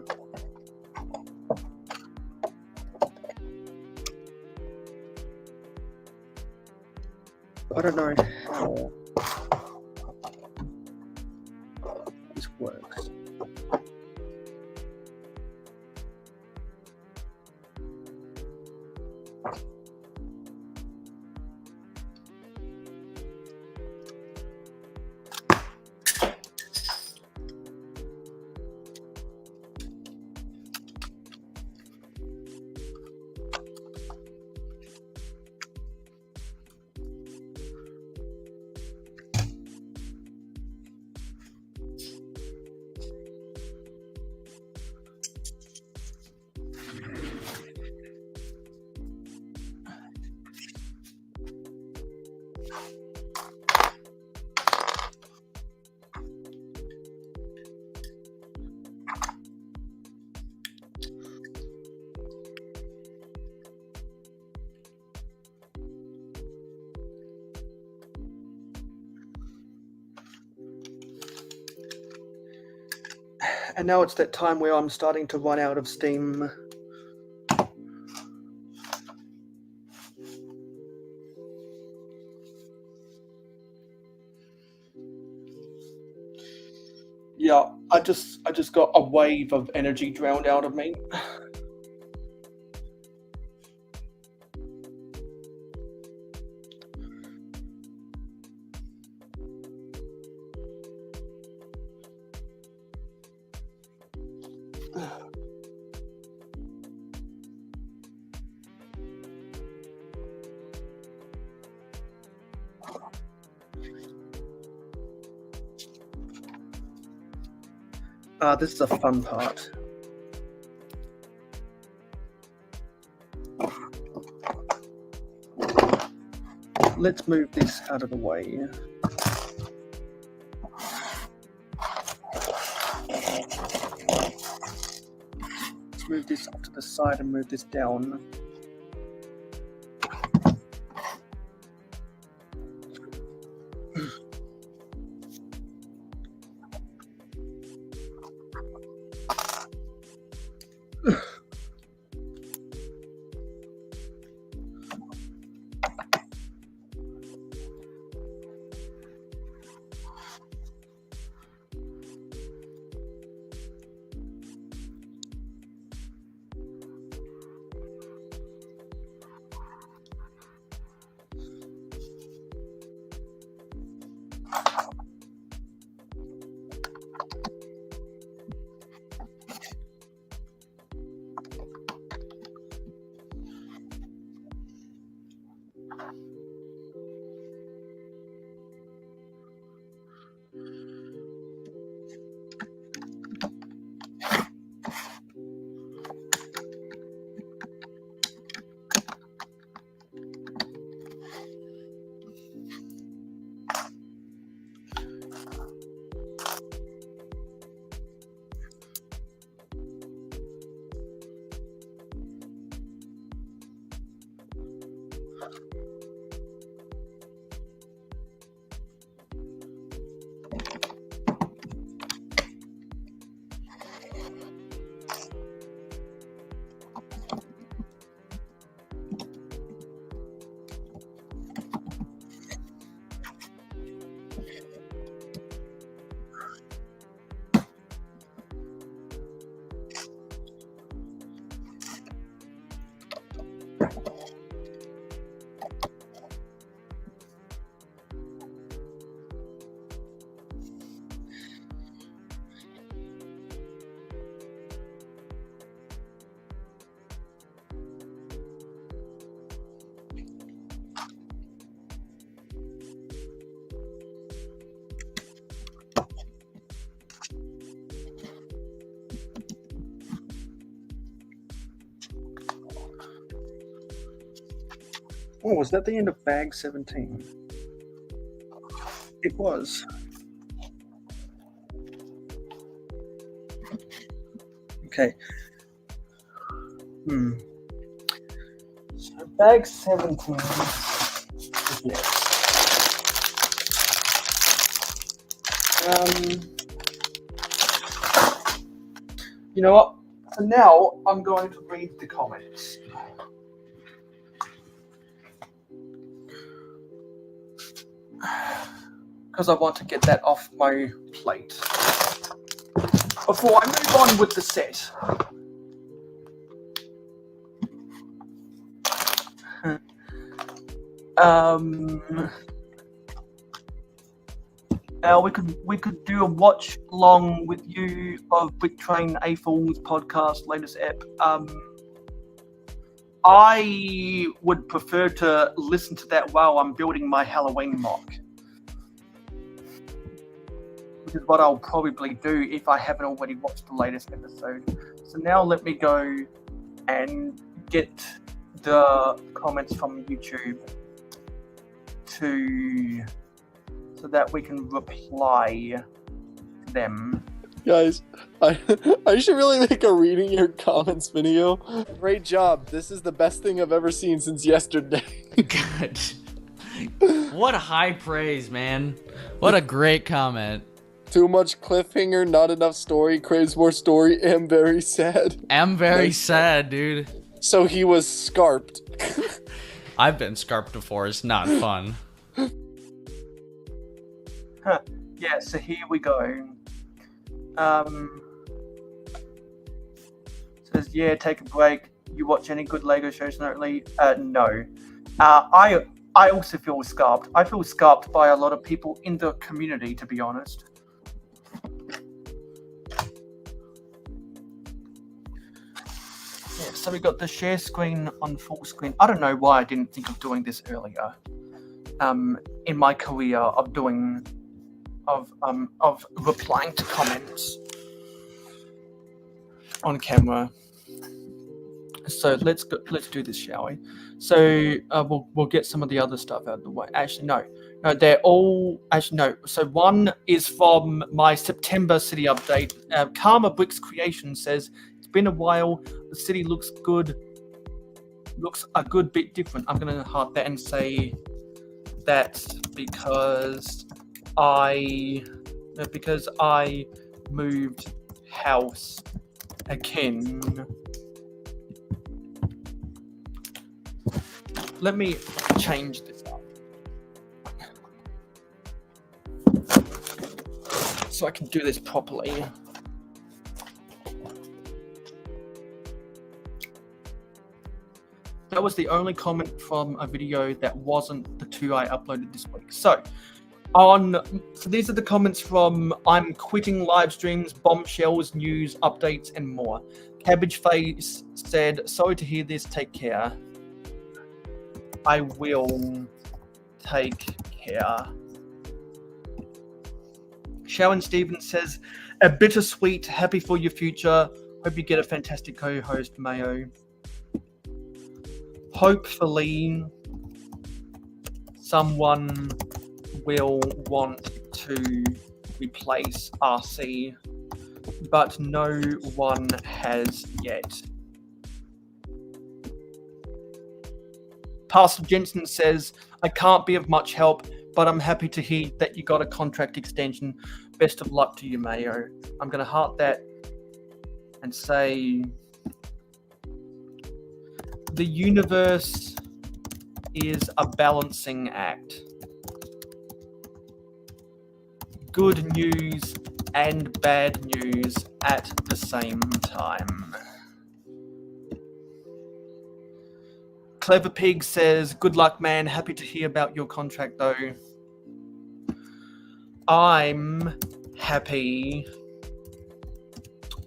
I don't know how this works. And now it's that time where I'm starting to run out of steam. Yeah, I just got a wave of energy drowned out of me. This is a fun part. Let's move this out of the way. Let's move this off to the side and move this down. Oh, was that the end of bag 17? It was. Okay. So bag 17 is next. You know what? So now I'm going to read the comments. Because I want to get that off my plate before I move on with the set. Now we could do a watch along with you of Brick Train A4's podcast latest ep. I would prefer to listen to that while I'm building my Halloween mock. Which is what I'll probably do if I haven't already watched the latest episode. So now let me go and get the comments from YouTube so that we can reply to them. Guys, I should really make a reading your comments video. Great job. This is the best thing I've ever seen since yesterday. God. What high praise, man. What a great comment. Too much cliffhanger, not enough story, craves more story, am very sad. Am very sad, dude. So he was scarped. I've been scarped before, it's not fun. Huh. Yeah, so here we go. Says, yeah, take a break. You watch any good LEGO shows lately? No. I also feel scarped. I feel scarped by a lot of people in the community, to be honest. Yeah, so we got the share screen on full screen. I don't know why I didn't think of doing this earlier. In my career of doing, of replying to comments on camera. So let's do this, shall we? So we'll get some of the other stuff out of the way. Actually, no, they're all no. So one is from my September city update. Karma Bricks Creation says it's been a while. The city looks good. Looks a good bit different. I'm gonna heart that and say that's because I moved house again. Let me change this up so I can do this properly. That was the only comment from a video that wasn't the two I uploaded this week. So these are the comments from I'm quitting live streams, bombshells, news, updates, and more. Cabbage Face said, sorry to hear this, take care. I will take care. Sharon Stevens says, a bittersweet, happy for your future. Hope you get a fantastic co-host, Mayo. Hopefully, someone will want to replace RC, but no one has yet. Pastor Jensen says, I can't be of much help, but I'm happy to hear that you got a contract extension. Best of luck to you, Mayo. I'm going to heart that and say, the universe is a balancing act. Good news and bad news at the same time. Clever Pig says, good luck, man. Happy to hear about your contract, though. I'm happy.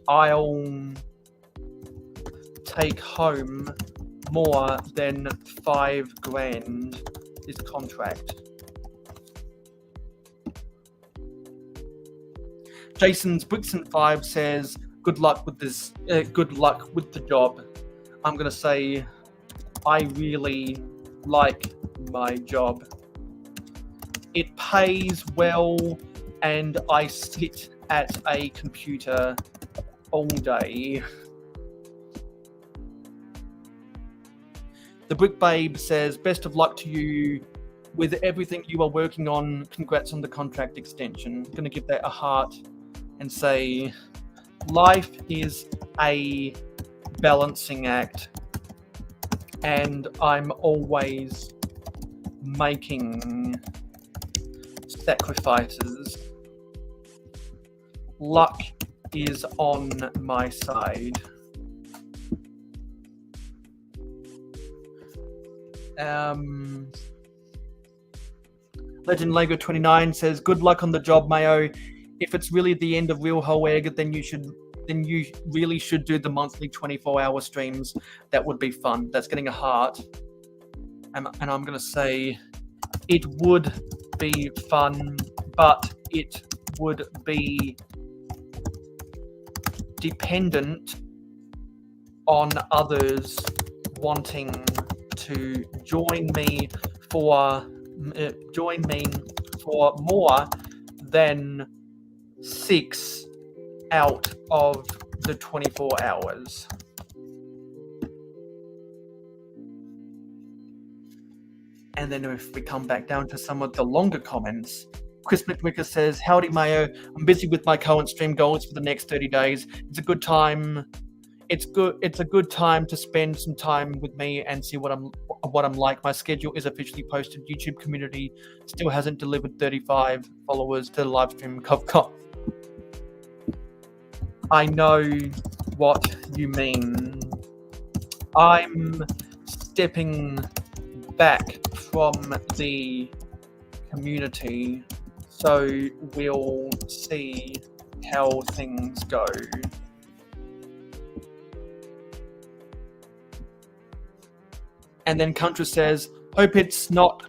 I'll take home more than $5,000 this contract. Jason's Bricks and 5 says, good luck with this. Good luck with the job. I'm gonna say, I really like my job. It pays well, and I sit at a computer all day. The Brick Babe says, best of luck to you with everything you are working on. Congrats on the contract extension. I'm gonna give that a heart and say, life is a balancing act, and I'm always making sacrifices. Luck is on my side. Legend Lego 29 says, good luck on the job, Mayo. If it's really the end of Real Whole Egg, then you really should do the monthly 24-hour streams. That would be fun. That's getting a heart. And I'm going to say it would be fun, but it would be dependent on others wanting to join me for more than 6 out of the 24 hours. And then if we come back down to some of the longer comments, Chris McWicker says, "Howdy, Mayo. I'm busy with my current stream goals for the next 30 days. It's a good time. It's a good time to spend some time with me and see what I'm like. My schedule is officially posted. YouTube community still hasn't delivered 35 followers to the live stream. Cough. I know what you mean. I'm stepping back from the community, so we'll see how things go." And then Contra says, hope it's not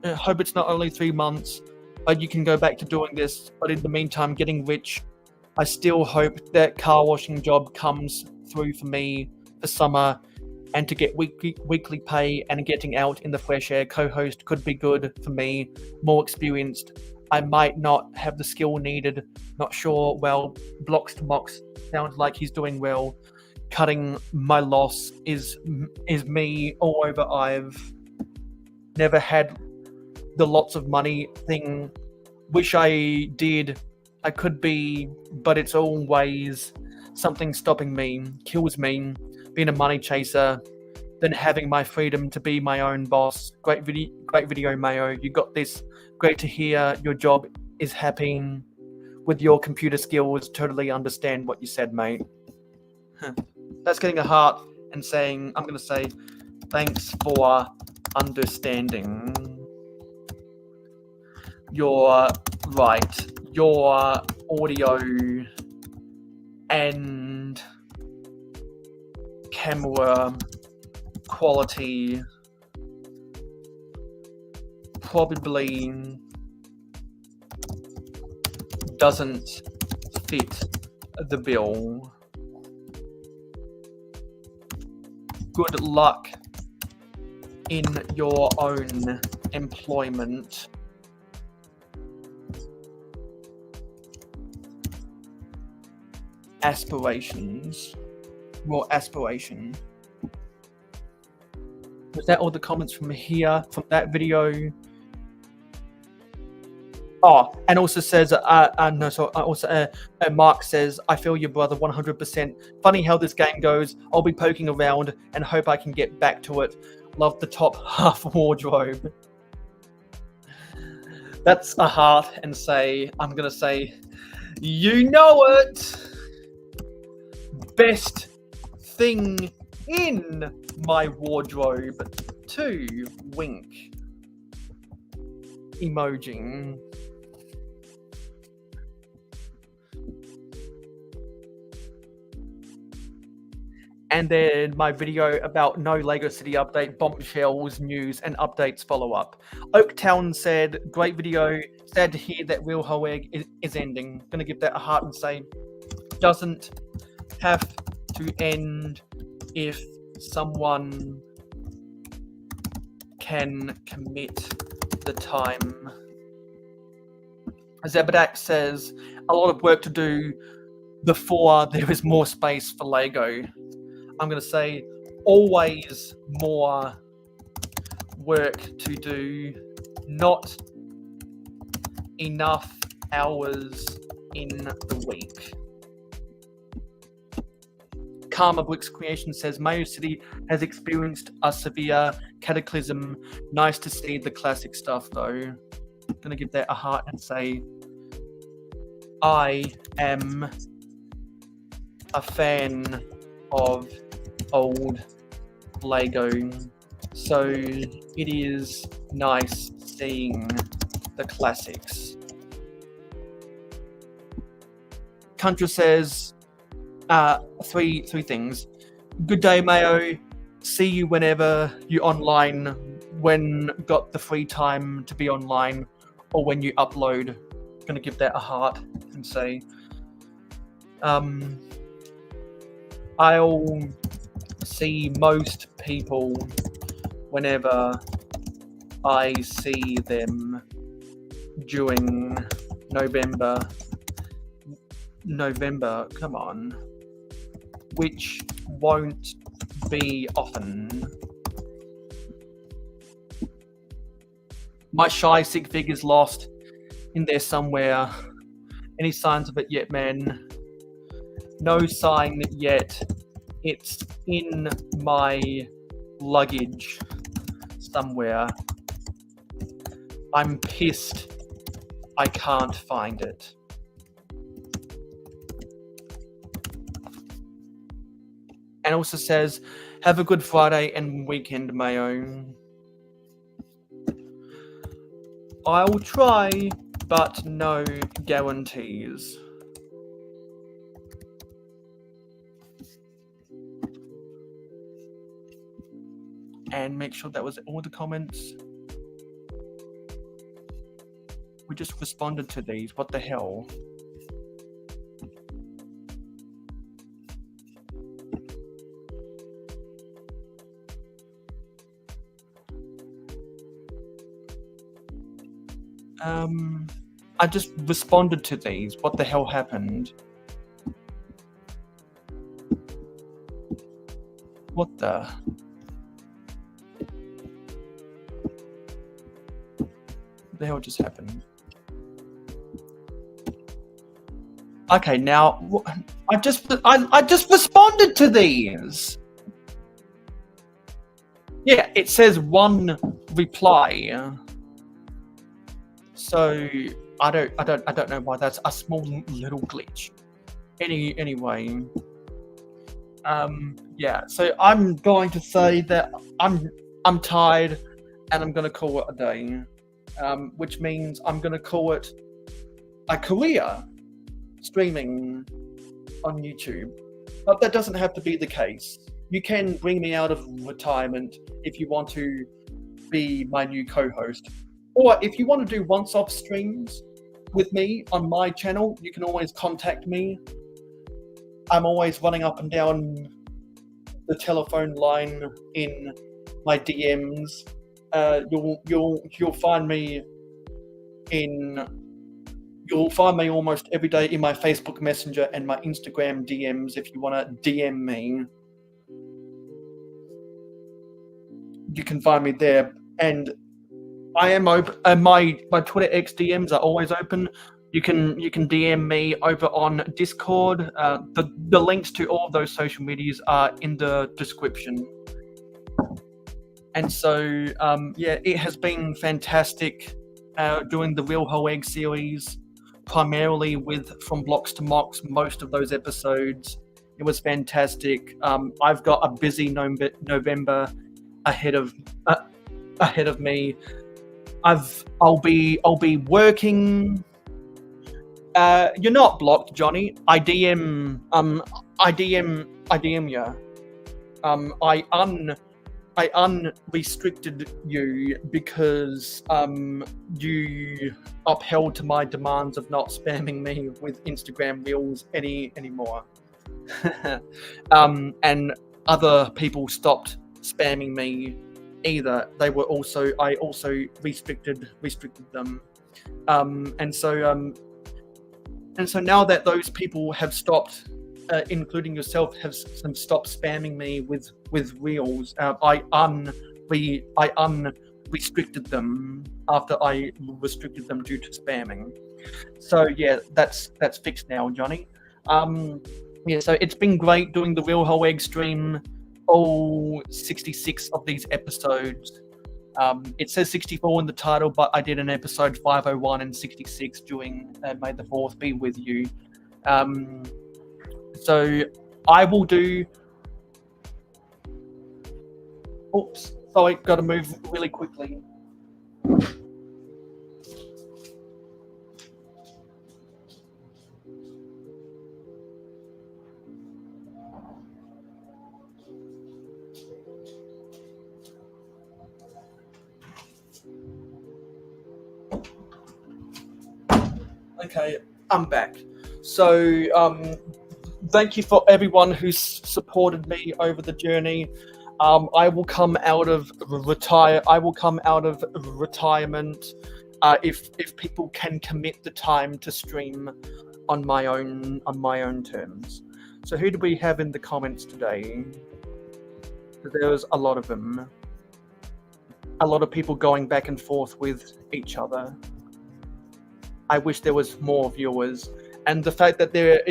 only 3 months, but you can go back to doing this. But in the meantime, getting rich. I still hope that car washing job comes through for me for summer, and to get weekly pay and getting out in the fresh air. Co-host could be good for me, more experienced. I might not have the skill needed, not sure. Well, Blocks to Mox sounds like he's doing well. Cutting my loss is me all over. I've never had the lots of money thing. Wish I did. I could be, but it's always something stopping me. Kills me. Being a money chaser, then having my freedom to be my own boss. Great video, Mayo. You got this. Great to hear your job is happening with your computer skills. Totally understand what you said, mate. That's getting a heart and saying, I'm going to say, thanks for understanding. You're right. Your audio and camera quality probably doesn't fit the bill. Good luck in your own employment. Aspirations. Well, aspiration. Was that all the comments from here, from that video? Oh, and also says, Mark says, I feel your brother 100%. Funny how this game goes. I'll be poking around and hope I can get back to it. Love the top half wardrobe. That's a heart and say, I'm going to say, you know it. Best thing in my wardrobe too. Wink. Emoji. And then my video about no Lego City update, bombshells, news, and updates follow up. Oaktown said, great video. Sad to hear that Real Whole Egg is ending. Gonna give that a heart and say, doesn't have to end if someone can commit the time. Zebadak says, a lot of work to do before there is more space for Lego. I'm going to say always more work to do, not enough hours in the week. Karma Bricks Creation says, Mayo City has experienced a severe cataclysm. Nice to see the classic stuff though. I'm going to give that a heart and say, I am a fan of old Lego, so it is nice seeing the classics. Contra says three things. Good day, Mayo. See you whenever you online, when got the free time to be online, or when you upload. Gonna give that a heart and say I'll see most people whenever I see them during November, come on, which won't be often. My shy sig fig is lost in there somewhere. Any signs of it yet, man? No sign yet. It's in my luggage somewhere. I'm pissed. I can't find it. And also says, have a good Friday and weekend, Mayo. I will try, but no guarantees. And make sure that was all the comments. We just responded to these. What the hell? I just responded to these. What the hell happened? What the? What the hell just happened? Okay, now I just responded to these. Yeah, it says one reply. So I don't know why that's a small little glitch. Anyway, yeah. So I'm going to say that I'm tired, and I'm going to call it a day, which means I'm going to call it a career streaming on YouTube. But that doesn't have to be the case. You can bring me out of retirement if you want to be my new co-host. Or if you want to do once-off streams with me on my channel, you can always contact me. I'm always running up and down the telephone line in my DMs. You'll find me almost every day in my Facebook Messenger and my Instagram DMs if you want to DM me. You can find me there, and I am open. My Twitter X DMs are always open. You can DM me over on Discord. The links to all of those social medias are in the description. And so yeah, it has been fantastic doing the Real Whole Egg series, primarily with From Blocks to Mocks. Most of those episodes, it was fantastic. I've got a busy November ahead of me. I'll be working. You're not blocked, Johnny. I DM you. I unrestricted you because you upheld to my demands of not spamming me with Instagram Reels anymore. And other people stopped spamming me either. I also restricted them. And so now that those people have stopped, including yourself, have stopped spamming me with reels, I unrestricted them after I restricted them due to spamming. So yeah, that's fixed now, Johnny. Yeah, so it's been great doing the Real Whole Egg stream, all 66 of these episodes. It says 64 in the title, but I did an episode 501 and 66 during May the 4th be with you. So I will do... Oops, sorry, got to move really quickly. Okay, I'm back. So, thank you for everyone who's supported me over the journey. I will come out of retirement if people can commit the time to stream on my own terms. So, who do we have in the comments today? There was a lot of them. a lot of people going back and forth with each other. I wish there was more viewers, and the fact that there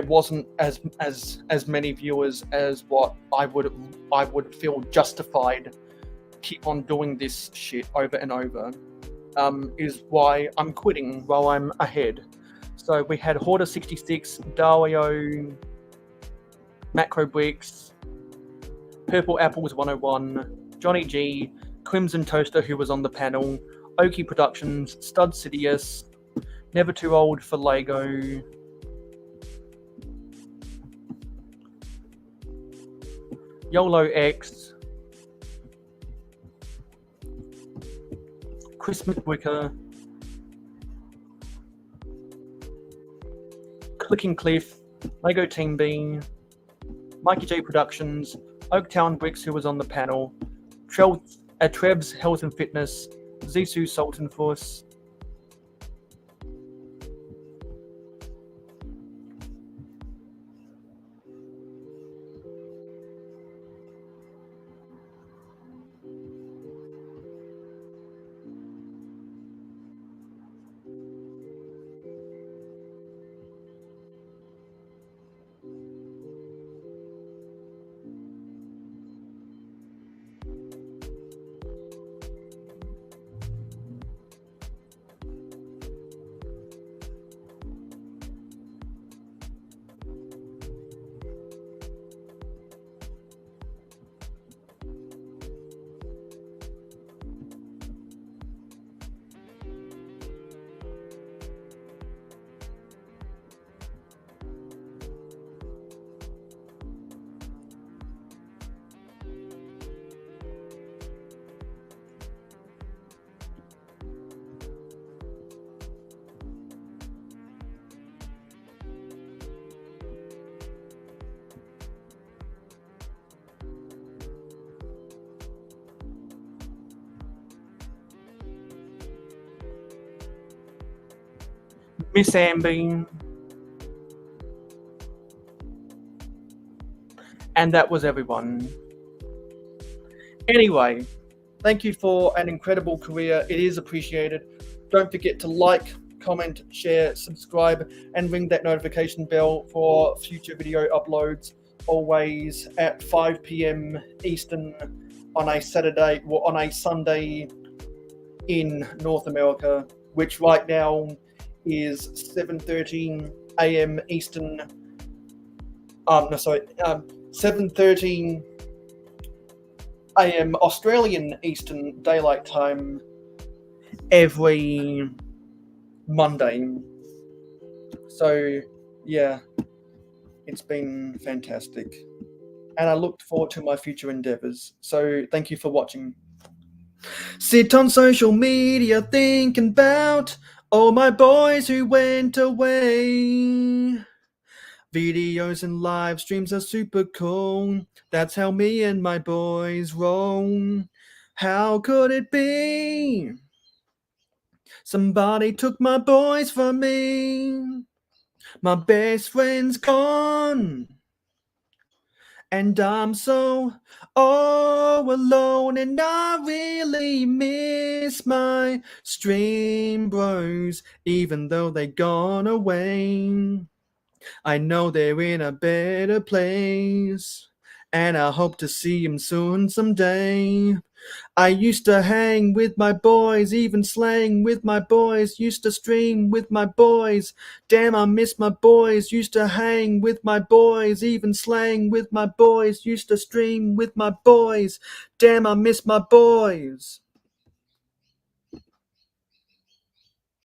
wasn't as many viewers as what I would feel justified keep on doing this shit over and over, is why I'm quitting while I'm ahead. So we had Hoarder66, Dario, Macro Bricks, Purple Apples 101, Johnny G, Crimson Toaster, who was on the panel, Oki Productions, Stud Sidious, Never Too Old for Lego, YOLO X, Chris McWicker, Clicking Cliff, Lego Team B, Mikey J Productions, Oaktown Bricks, who was on the panel, Trebs Health and Fitness, Zissou Sultan Force, Miss Amby, and that was everyone. Anyway, thank you for an incredible career. It is appreciated. Don't forget to like, comment, share, subscribe, and ring that notification bell for future video uploads, always at 5 p.m. Eastern on a Saturday or on a Sunday in North America, which right now is 7:13 a.m. Eastern. 7:13 a.m. Australian Eastern Daylight Time every Monday. So yeah, it's been fantastic, and I look forward to my future endeavors. So thank you for watching. Sit on social media thinking about all my boys who went away. Videos and live streams are super cool. That's how me and my boys roll. How could it be? Somebody took my boys from me. My best friend's gone. And I'm so all alone, and I really miss my stream bros, even though they gone away. I know they're in a better place, and I hope to see them soon someday. I used to hang with my boys, even slang with my boys, used to stream with my boys. Damn, I miss my boys, used to hang with my boys, even slang with my boys, used to stream with my boys. Damn, I miss my boys.